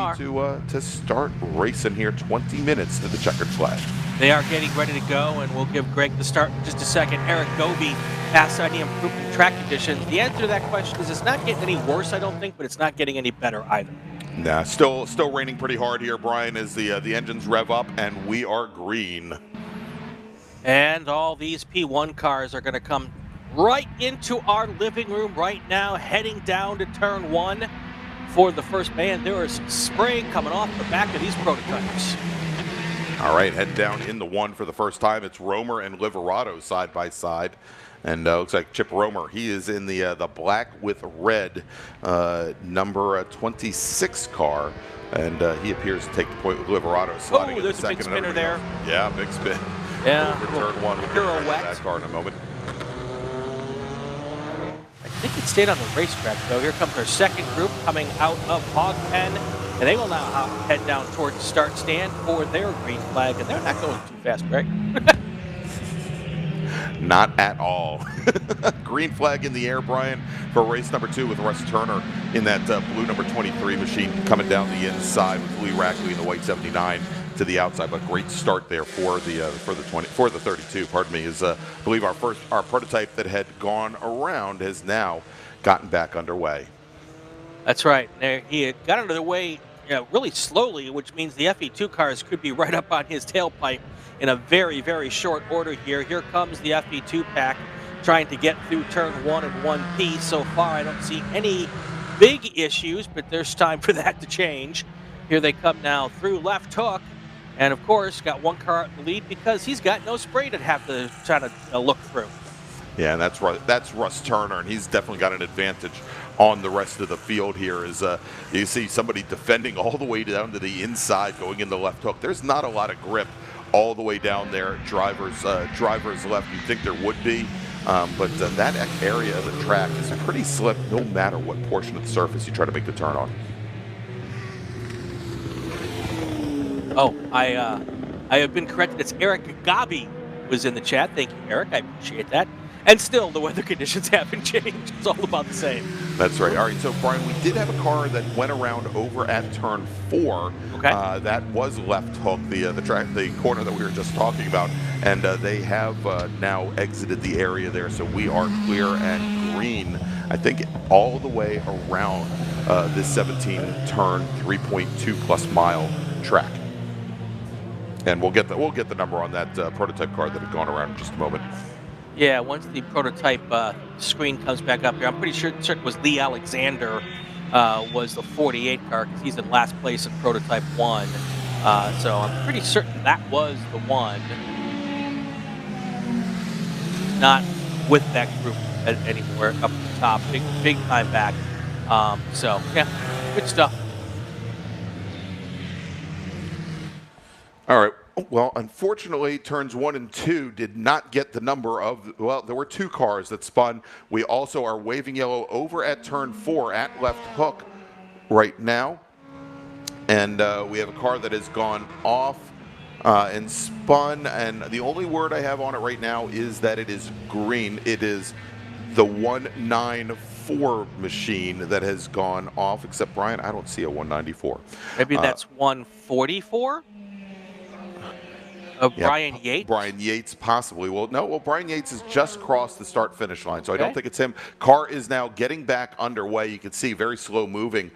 to start racing here. 20 minutes to the checkered flag. They are getting ready to go, and we'll give Greg the start in just a second. Eric Goby asked any improvement in track conditions. The answer to that question is it's not getting any worse, I don't think, but it's not getting any better either. Nah, still raining pretty hard here, Brian, as the engines rev up, and we are green. And all these P1 cars are going to come right into our living room right now, heading down to turn 1 for the first man. There is spray coming off the back of these prototypes. All right, heading down in the 1 for the first time. It's Romer and Liverado side by side. And looks like Chip Romer, he is in the black with red number 26 car. And he appears to take the point with Liverado sliding in the there's a second. big spinner there. Yeah, big spin. Yeah. Over turn 1. We'll get Pirouette. back to that car in a moment. I think it stayed on the racetrack, though. Here comes our second group coming out of Hog Pen, and they will now head down towards the start stand for their green flag, and they're not going too fast, Greg. Not at all. Green flag in the air, Brian, for race number 2 with Russ Turner in that blue number 23 machine coming down the inside with Lee Rackley in the white 79 to the outside. But great start there for the 32. Pardon me. Is I believe our prototype that had gone around has now gotten back underway. That's right. He had got under the way really slowly, which means the FE2 cars could be right up on his tailpipe in a very, very short order here. Here comes the FE2 pack trying to get through turn 1 in one piece. So far, I don't see any big issues, but there's time for that to change. Here they come now through left hook. And, of course, got one car in the lead because he's got no spray to have to try to look through. Yeah, and that's Russ Turner, and he's definitely got an advantage on the rest of the field here. As you see somebody defending all the way down to the inside, going in the left hook. There's not a lot of grip all the way down there. Drivers left. You'd think there would be, but that area of the track is pretty slip, no matter what portion of the surface you try to make the turn on. Oh, I have been corrected. It's Eric Gabi was in the chat. Thank you, Eric. I appreciate that. And still, the weather conditions haven't changed. It's all about the same. That's right. All right, so, Brian, we did have a car that went around over at turn 4. Okay. That was left hook, the corner that we were just talking about. And they have now exited the area there, so we are clear and green, I think, all the way around this 17-turn, 3.2-plus mile track. And we'll get the number on that prototype car that had gone around in just a moment. Yeah, once the prototype screen comes back up here, I'm pretty certain it was Lee Alexander was the 48 car because he's in last place in prototype 1. So I'm pretty certain that was the one. Not with that group anymore up at the top. Big time back. So, yeah, good stuff. All right. Well, unfortunately, turns 1 and 2 did not get the number of, well, there were 2 cars that spun. We also are waving yellow over at turn 4 at left hook right now. And we have a car that has gone off and spun. And the only word I have on it right now is that it is green. It is the 194 machine that has gone off, except, Brian, I don't see a 194. Maybe that's 144? Brian Yates? Brian Yates, possibly. Well, no. Well, Brian Yates has just crossed the start-finish line, so I don't think it's him. Car is now getting back underway. You can see very slow moving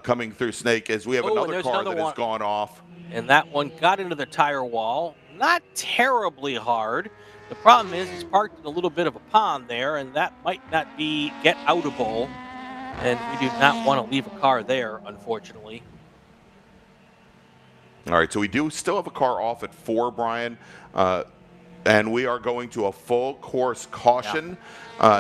coming through Snake as we have another car that has gone off. And that one got into the tire wall. Not terribly hard. The problem is it's parked in a little bit of a pond there, and that might not be get-outable. And we do not want to leave a car there, unfortunately. All right, so we do still have a car off at 4, Brian, and we are going to a full course caution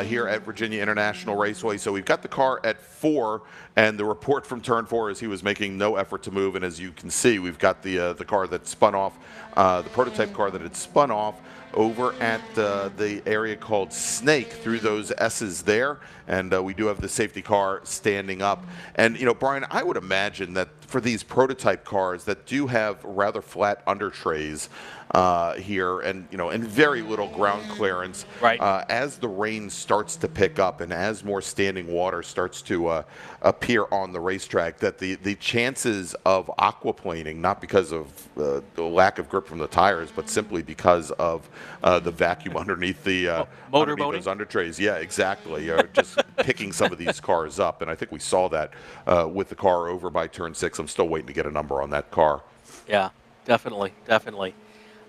here at Virginia International Raceway. So we've got the car at 4, and the report from turn 4 is he was making no effort to move. And as you can see, we've got the car that spun off, the prototype car that had spun off over at the area called Snake through those S's there. And we do have the safety car standing up. And, you know, Brian, I would imagine that for these prototype cars that do have rather flat under trays here and, you know, and very little ground clearance, right. As the rain starts to pick up and as more standing water starts to appear on the racetrack, that the chances of aquaplaning, not because of the lack of grip from the tires, but simply because of the vacuum underneath the those under trays. Yeah, exactly. Just picking some of these cars up, and I think we saw that with the car over by turn 6. I'm still waiting to get a number on that car. Yeah, definitely.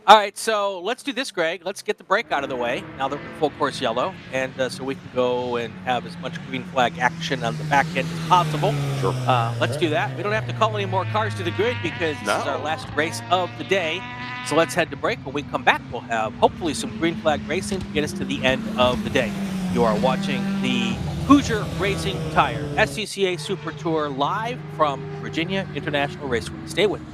All right, so let's do this, Greg. Let's get the break out of the way now that we're in full course yellow, and so we can go and have as much green flag action on the back end as possible. Sure. Let's do that. We don't have to call any more cars to the grid because this is our last race of the day. So let's head to break. When we come back, we'll have hopefully some green flag racing to get us to the end of the day. You are watching the Hoosier Racing Tire SCCA Super Tour live from Virginia International Raceway. Stay with us.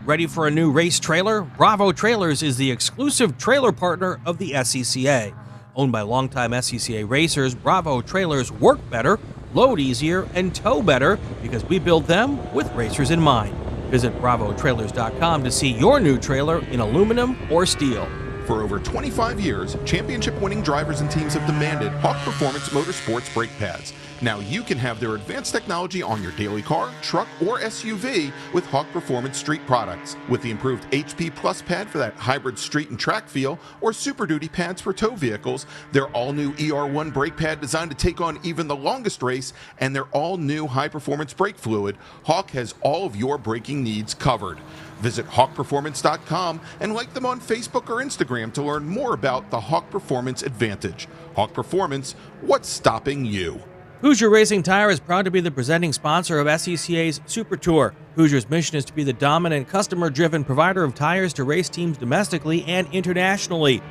Ready for a new race trailer? Bravo Trailers is the exclusive trailer partner of the SCCA. Owned by longtime SCCA racers, Bravo Trailers work better, load easier, and tow better because we build them with racers in mind. Visit bravotrailers.com to see your new trailer in aluminum or steel. For over 25 years, championship-winning drivers and teams have demanded Hawk Performance Motorsports brake pads. Now you can have their advanced technology on your daily car, truck, or SUV with Hawk Performance Street products. With the improved HP Plus pad for that hybrid street and track feel, or Super Duty pads for tow vehicles, their all-new ER1 brake pad designed to take on even the longest race, and their all-new high-performance brake fluid, Hawk has all of your braking needs covered. Visit hawkperformance.com and like them on Facebook or Instagram to learn more about the Hawk Performance Advantage. Hawk Performance, what's stopping you? Hoosier Racing Tire is proud to be the presenting sponsor of SCCA's Super Tour. Hoosier's mission is to be the dominant, customer-driven provider of tires to race teams domestically and internationally.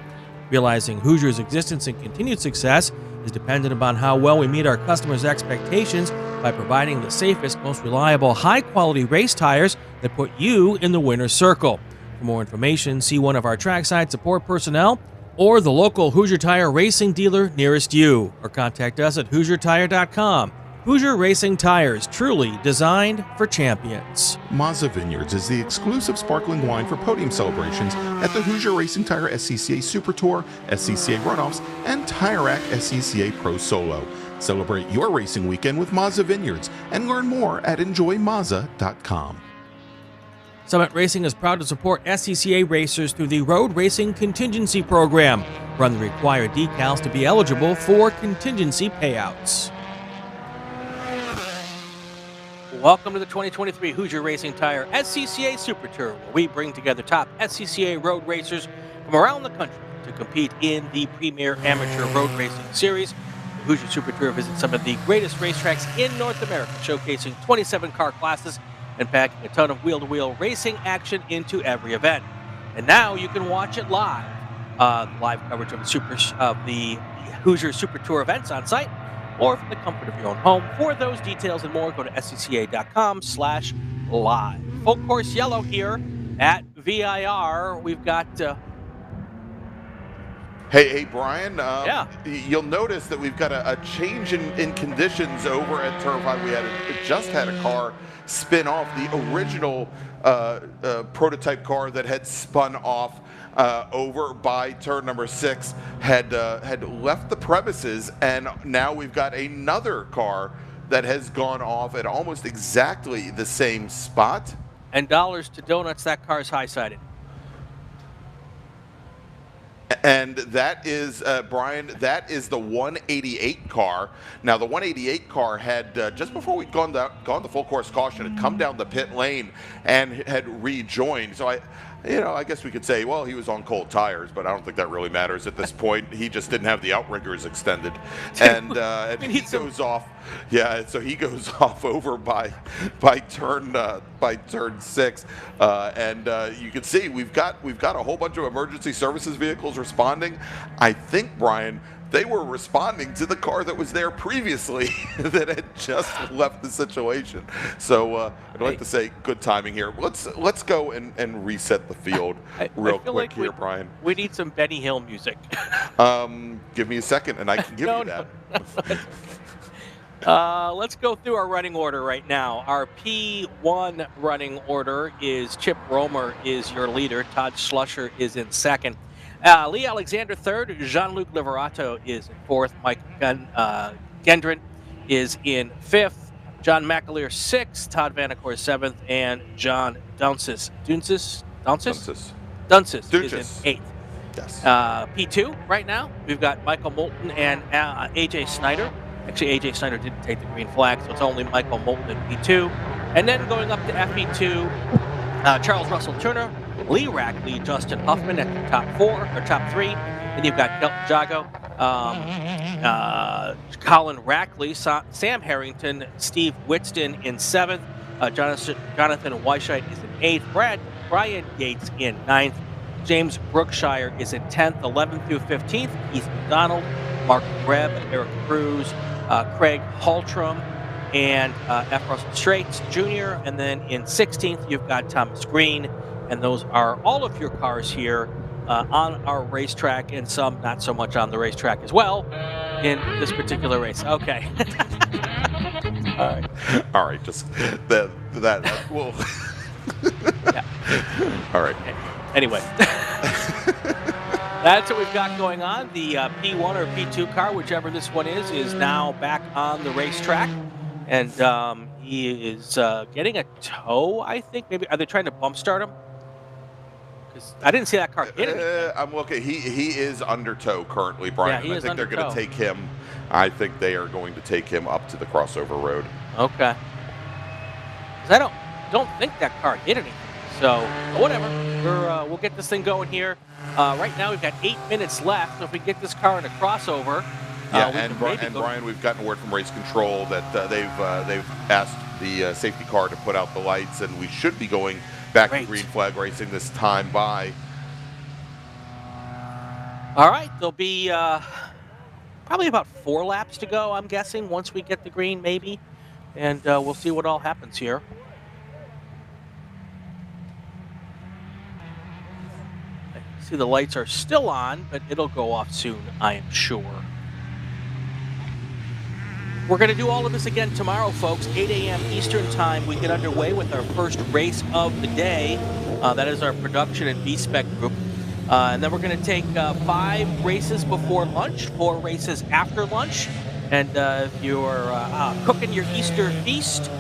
Realizing Hoosier's existence and continued success is dependent upon how well we meet our customers' expectations by providing the safest, most reliable, high-quality race tires that put you in the winner's circle. For more information, see one of our trackside support personnel or the local Hoosier Tire racing dealer nearest you, or contact us at HoosierTire.com. Hoosier Racing Tires, truly designed for champions. Mazza Vineyards is the exclusive sparkling wine for podium celebrations at the Hoosier Racing Tire SCCA Super Tour, SCCA Runoffs, and Tire Rack SCCA Pro Solo. Celebrate your racing weekend with Mazza Vineyards and learn more at enjoymazza.com. Summit Racing is proud to support SCCA racers through the Road Racing Contingency Program. Run the required decals to be eligible for contingency payouts. Welcome to the 2023 Hoosier Racing Tire SCCA Super Tour, where we bring together top SCCA road racers from around the country to compete in the premier amateur road racing series. The Hoosier Super Tour visits some of the greatest racetracks in North America, showcasing 27 car classes and packing a ton of wheel-to-wheel racing action into every event. And now you can watch it live. Live coverage of the Hoosier Super Tour events on site, or from the comfort of your own home. For those details and more, go to scca.com/live. Full course yellow here at VIR. We've got Hey, Brian. Yeah. You'll notice that we've got a change in conditions over at Turf 5. We just had a car spin off. The original prototype car that had spun off over by turn number 6 had left the premises, and now we've got another car that has gone off at almost exactly the same spot. and dollars to donuts. That car's high-sided. And that is, Brian, that is the 188 car. Now, the 188 car had, just before we'd gone the full course caution, had come down the pit lane and had rejoined. So I guess we could say, well, he was on cold tires, but I don't think that really matters at this point. He just didn't have the outriggers extended. And he goes off. Yeah, so he goes off over by turn 6, and you can see we've got a whole bunch of emergency services vehicles responding. I think, Brian, they were responding to the car that was there previously that had just left the situation. So I'd like to say good timing here. Let's go and reset the field real quick like here, Brian. We need some Benny Hill music. Give me a second, and I can give you that. Let's go through our running order right now. Our P1 running order is Chip Romer is your leader. Todd Schlusser is in second. Lee Alexander third. Jean-Luc Liverato is in fourth. Mike Gendron is in fifth. John McAleer sixth. Todd Vanacore seventh. And John Dunsis is in eighth. Yes. P2 right now, we've got Michael Moulton and AJ Snyder. Actually, AJ Snyder didn't take the green flag, so it's only Michael Moulton in P2. And then going up to FP2, Charles Russell Turner, Lee Rackley, Justin Huffman at the top 4 or top 3. Then you've got Kelton Jago, Colin Rackley, Sam Harrington, Steve Whitston in 7th. Jonathan Weishite is in 8th. Brian Yates in 9th. James Brookshire is in 10th. 11th through 15th, Keith McDonald, Mark Greb, Eric Cruz, Craig Haltram, and F. Russell Straits Jr. And then in 16th, you've got Thomas Green. And those are all of your cars here on our racetrack, and some not so much on the racetrack as well in this particular race. Okay. All right, just that will. Yeah. All right. Anyway, that's what we've got going on. The P1 or P2 car, whichever this one is now back on the racetrack, and he is getting a tow. I think maybe are they trying to bump start him? Because I didn't see that car hit him. I'm looking. He is under tow currently, Brian. Yeah, I think they're going to take him. I think they are going to take him up to the crossover road. Okay. Because I don't think that car hit anything. So whatever. We'll get this thing going here. Right now we've got 8 minutes left. So if we get this car in a crossover, and Brian, we've gotten word from race control that they've asked the safety car to put out the lights, and we should be going back to green flag racing this time by. All right, there'll be probably about 4 laps to go, I'm guessing, once we get the green, maybe. And we'll see what all happens here. I see the lights are still on, but it'll go off soon, I am sure. We're going to do all of this again tomorrow, folks. 8 a.m. Eastern Time, we get underway with our first race of the day. That is our production and B-Spec group. And then we're going to take 5 races before lunch, 4 races after lunch. And if you're cooking your Easter feast,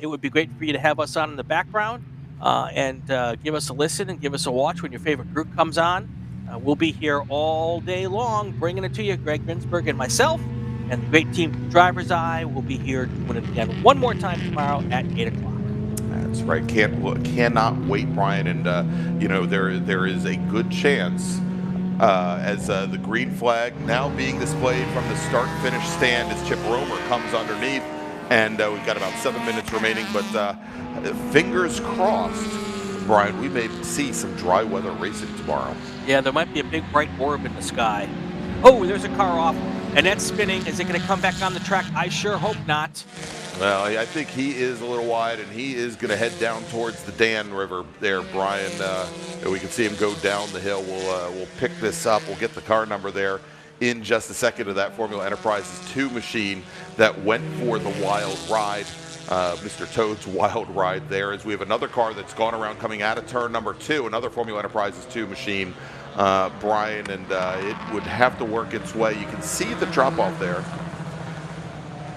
it would be great for you to have us on in the background and give us a listen and give us a watch when your favorite group comes on. We'll be here all day long bringing it to you. Greg Ginsberg and myself and the great team Driver's Eye will be here doing it again one more time tomorrow at 8 o'clock. That's right. Cannot wait, Brian. And there is a good chance as the green flag now being displayed from the start-finish stand as Chip Romer comes underneath, and we've got about 7 minutes remaining. But fingers crossed, Brian, we may see some dry weather racing tomorrow. Yeah, there might be a big bright orb in the sky. Oh, there's a car off, and that's spinning. Is it going to come back on the track? I sure hope not. Well, I think he is a little wide, and he is going to head down towards the Dan River there, Brian. We can see him go down the hill. We'll pick this up. We'll get the car number there in just a second of that Formula Enterprises 2 machine that went for the wild ride. Mr. Toad's wild ride there, as we have another car that's gone around coming out of turn number 2, another Formula Enterprises 2 machine, Brian, and it would have to work its way. You can see the drop-off there.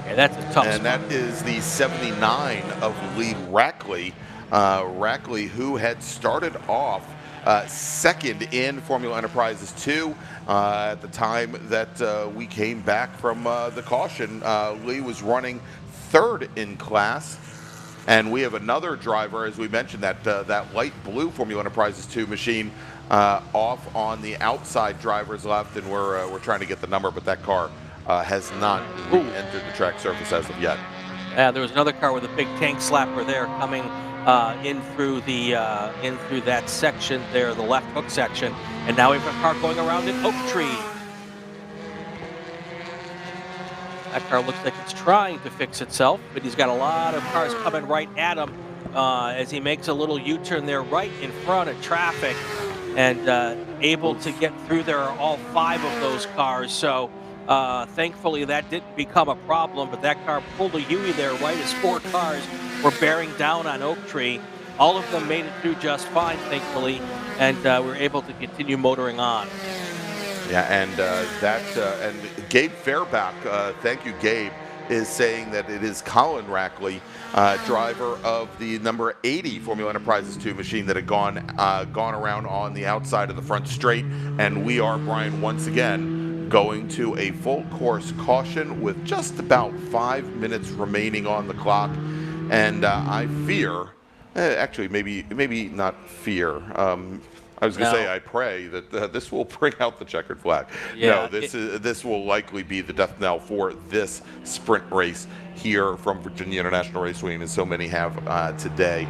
Yeah, that's a tough spot. And that is the 79 of Lee Rackley. Rackley, who had started off second in Formula Enterprises 2 at the time that we came back from the caution. Lee was running third in class. And we have another driver, as we mentioned, that light blue Formula Enterprises 2 machine off on the outside driver's left, and we're trying to get the number, but that car has not re-entered the track surface as of yet. Yeah, there was another car with a big tank slapper there coming in through that section there, the left hook section, and now we have a car going around an oak tree. That car looks like it's trying to fix itself, but he's got a lot of cars coming right at him as he makes a little U-turn there right in front of traffic, and able to get through there are all 5 of those cars. So thankfully that didn't become a problem, but that car pulled a U-turn there right as 4 cars were bearing down on Oak Tree. All of them made it through just fine, thankfully, and we're able to continue motoring on. Yeah, and and Gabe Fairback, thank you, Gabe, is saying that it is Colin Rackley, driver of the number 80 Formula Enterprises 2 machine that had gone around on the outside of the front straight, and we are, Brian, once again going to a full course caution with just about 5 minutes remaining on the clock, and I fear Actually, maybe not fear. I was going to say, I pray that this will bring out the checkered flag. Yeah, No, this will likely be the death knell for this sprint race here from Virginia International Raceway, and as so many have today,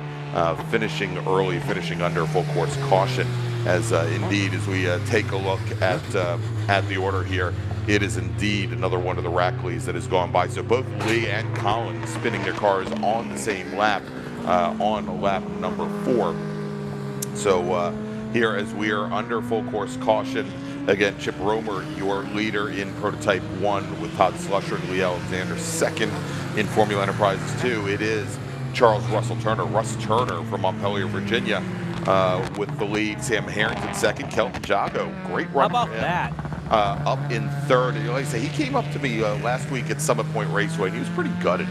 finishing early, finishing under full course caution. As indeed, as we take a look at the order here, it is indeed another one of the Rackleys that has gone by. So both Lee and Collins spinning their cars on the same lap, on lap number 4. So here, as we are under full course caution, again, Chip Romer, your leader in Prototype 1, with Todd Slusher and Lee Alexander second in Formula Enterprises 2. It is Charles Russell Turner, Russ Turner from Montpelier, Virginia, with the lead. Sam Harrington second. Kelton Jago, great run. How about that? Up in third. Like I say, he came up to me last week at Summit Point Raceway, and he was pretty gutted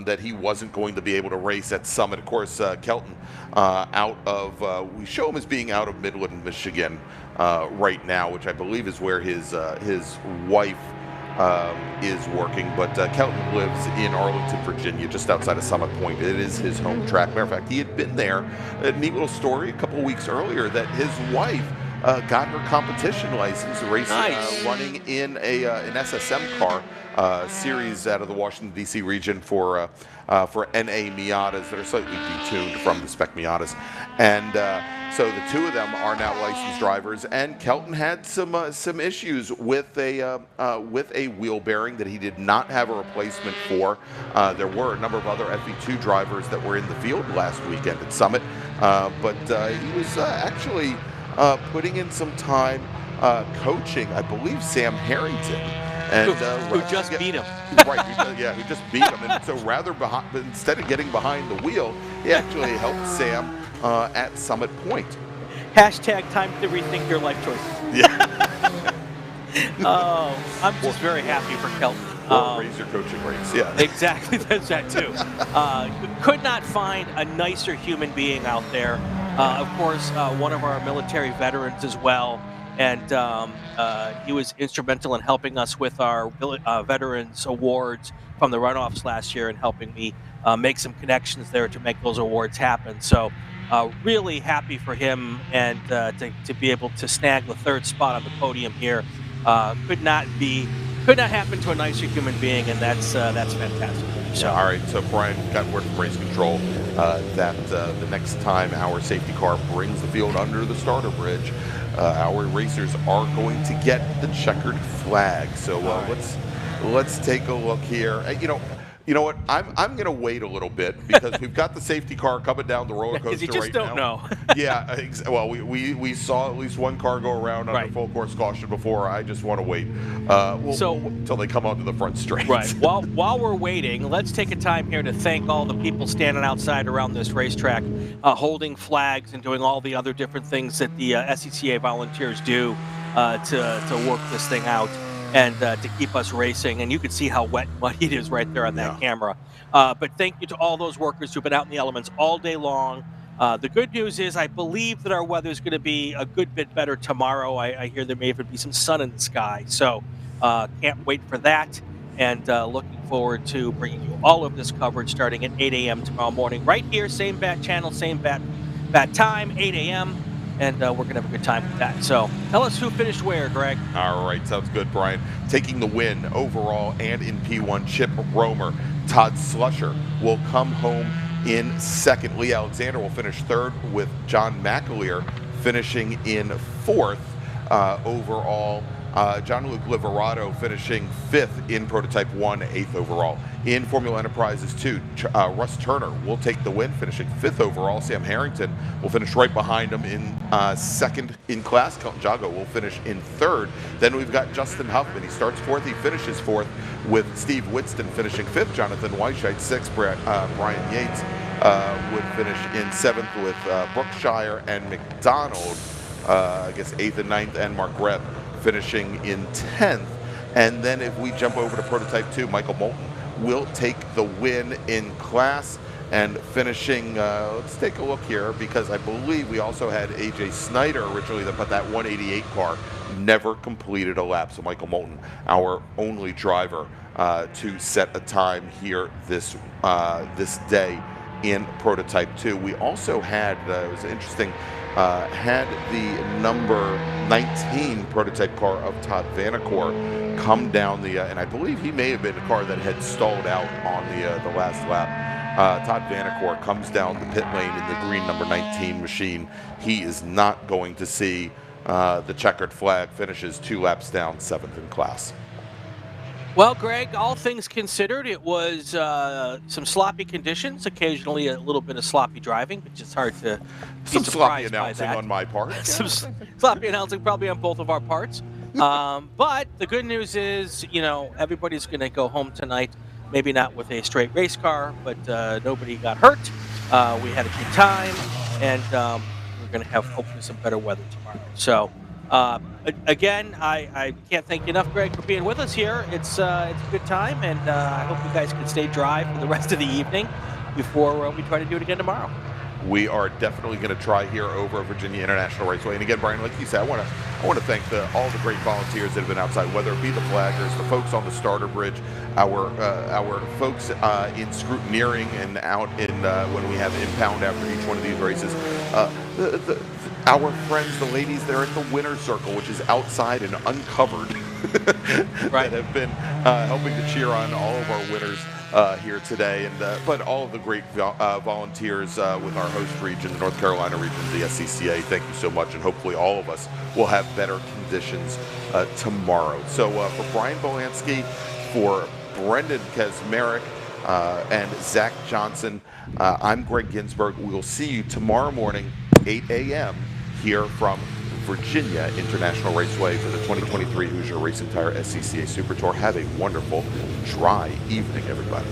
that he wasn't going to be able to race at Summit. Of course, Kelton out of, we show him as being out of Midland, Michigan right now, which I believe is where his wife is working, but Kelton lives in Arlington, Virginia, just outside of Summit Point. It is his home track. Matter of fact, he had been there. A neat little story a couple of weeks earlier that his wife got her competition license, racing, running in an SSM car series out of the Washington D.C. region for NA Miatas that are slightly detuned from the spec Miatas, and so the two of them are now licensed drivers. And Kelton had some issues with a wheel bearing that he did not have a replacement for. There were a number of other FE2 drivers that were in the field last weekend at Summit, but he was actually putting in some time coaching, I believe, Sam Harrington. And, who just beat him. Right, who just beat him. And so instead of getting behind the wheel, he actually helped Sam at Summit Point. Hashtag time to rethink your life choices. Yeah. Oh, I'm just very happy for Kelton. Raise your coaching rates, yeah. Exactly, that's that too. Could not find a nicer human being out there. Of course, one of our military veterans as well. And he was instrumental in helping us with our Veterans Awards from the runoffs last year and helping me make some connections there to make those awards happen. So really happy for him, and to be able to snag the third spot on the podium here could not happen to a nicer human being, and that's fantastic. So. Yeah, all right, so Brian got word from race control that the next time our safety car brings the field under the starter bridge, our racers are going to get the checkered flag. So let's take a look here. You know what? I'm going to wait a little bit because we've got the safety car coming down the roller coaster right now. You just don't know. Yeah. Well, we saw at least one car go around under full course caution before. I just want to wait until they come onto the front straight. Right. While we're waiting, let's take a time here to thank all the people standing outside around this racetrack, holding flags and doing all the other different things that the SCCA volunteers do to work this thing out and to keep us racing. And you can see how wet and muddy it is right there on that camera. But thank you to all those workers who've been out in the elements all day long. The good news is I believe that our weather is going to be a good bit better tomorrow. I hear there may even be some sun in the sky. So can't wait for that. And looking forward to bringing you all of this coverage starting at 8 a.m. tomorrow morning. Right here, same bat channel, same bat time, 8 a.m. And we're going to have a good time with that. So tell us who finished where, Greg. All right, sounds good, Brian. Taking the win overall and in P1, Chip Romer. Todd Slusher will come home in second. Lee Alexander will finish third, with John McAleer finishing in fourth overall. John-Luc Liverato finishing fifth in Prototype 1, eighth overall. In Formula Enterprises 2, Russ Turner will take the win, finishing fifth overall. Sam Harrington will finish right behind him in second in class. Kelton Jago will finish in third. Then we've got Justin Huffman. He starts fourth. He finishes fourth, with Steve Whitston finishing fifth. Jonathan Weisheit sixth. Brian Yates would finish in seventh, with Brookshire and McDonald, I guess eighth and ninth, and Mark Reb finishing in 10th. And then if we jump over to Prototype 2, Michael Moulton will take the win in class and finishing, let's take a look here, because I believe we also had AJ Snyder originally, but that 188 car never completed a lap. So Michael Moulton, our only driver to set a time here this day in Prototype 2. We also had, it was interesting, had the number 19 prototype car of Todd Vanacore come down the, and I believe he may have been a car that had stalled out on the last lap. Todd Vanacore comes down the pit lane in the green number 19 machine. He is not going to see the checkered flag, finishes 2 laps down, 7th in class. Well, Greg, all things considered, it was some sloppy conditions, occasionally a little bit of sloppy driving, which is hard to be Some sloppy surprised by announcing that. on my part. Some sloppy announcing probably on both of our parts. But the good news is, everybody's going to go home tonight, maybe not with a straight race car, but nobody got hurt. We had a good time, and we're going to have hopefully some better weather tomorrow. So, again, I can't thank you enough, Greg, for being with us here. It's a good time, and I hope you guys can stay dry for the rest of the evening before we try to do it again tomorrow. We are definitely going to try here over Virginia International Raceway. And again, Brian, like you said, I want to thank all the great volunteers that have been outside, whether it be the flaggers, the folks on the starter bridge, our folks in scrutineering and out in when we have impound after each one of these races. Our friends, the ladies there at the winner's circle, which is outside and uncovered, right, that have been helping to cheer on all of our winners here today, and but all of the great volunteers with our host region, the North Carolina region, the SCCA. Thank you so much, and hopefully all of us will have better conditions tomorrow. So for Brian Bolansky, for Brendan Kazmarek, and Zach Johnson, I'm Greg Ginsburg. We will see you tomorrow morning, 8 a.m. here from Virginia International Raceway for the 2023 Hoosier Racing Tire SCCA Super Tour. Have a wonderful, dry evening, everybody.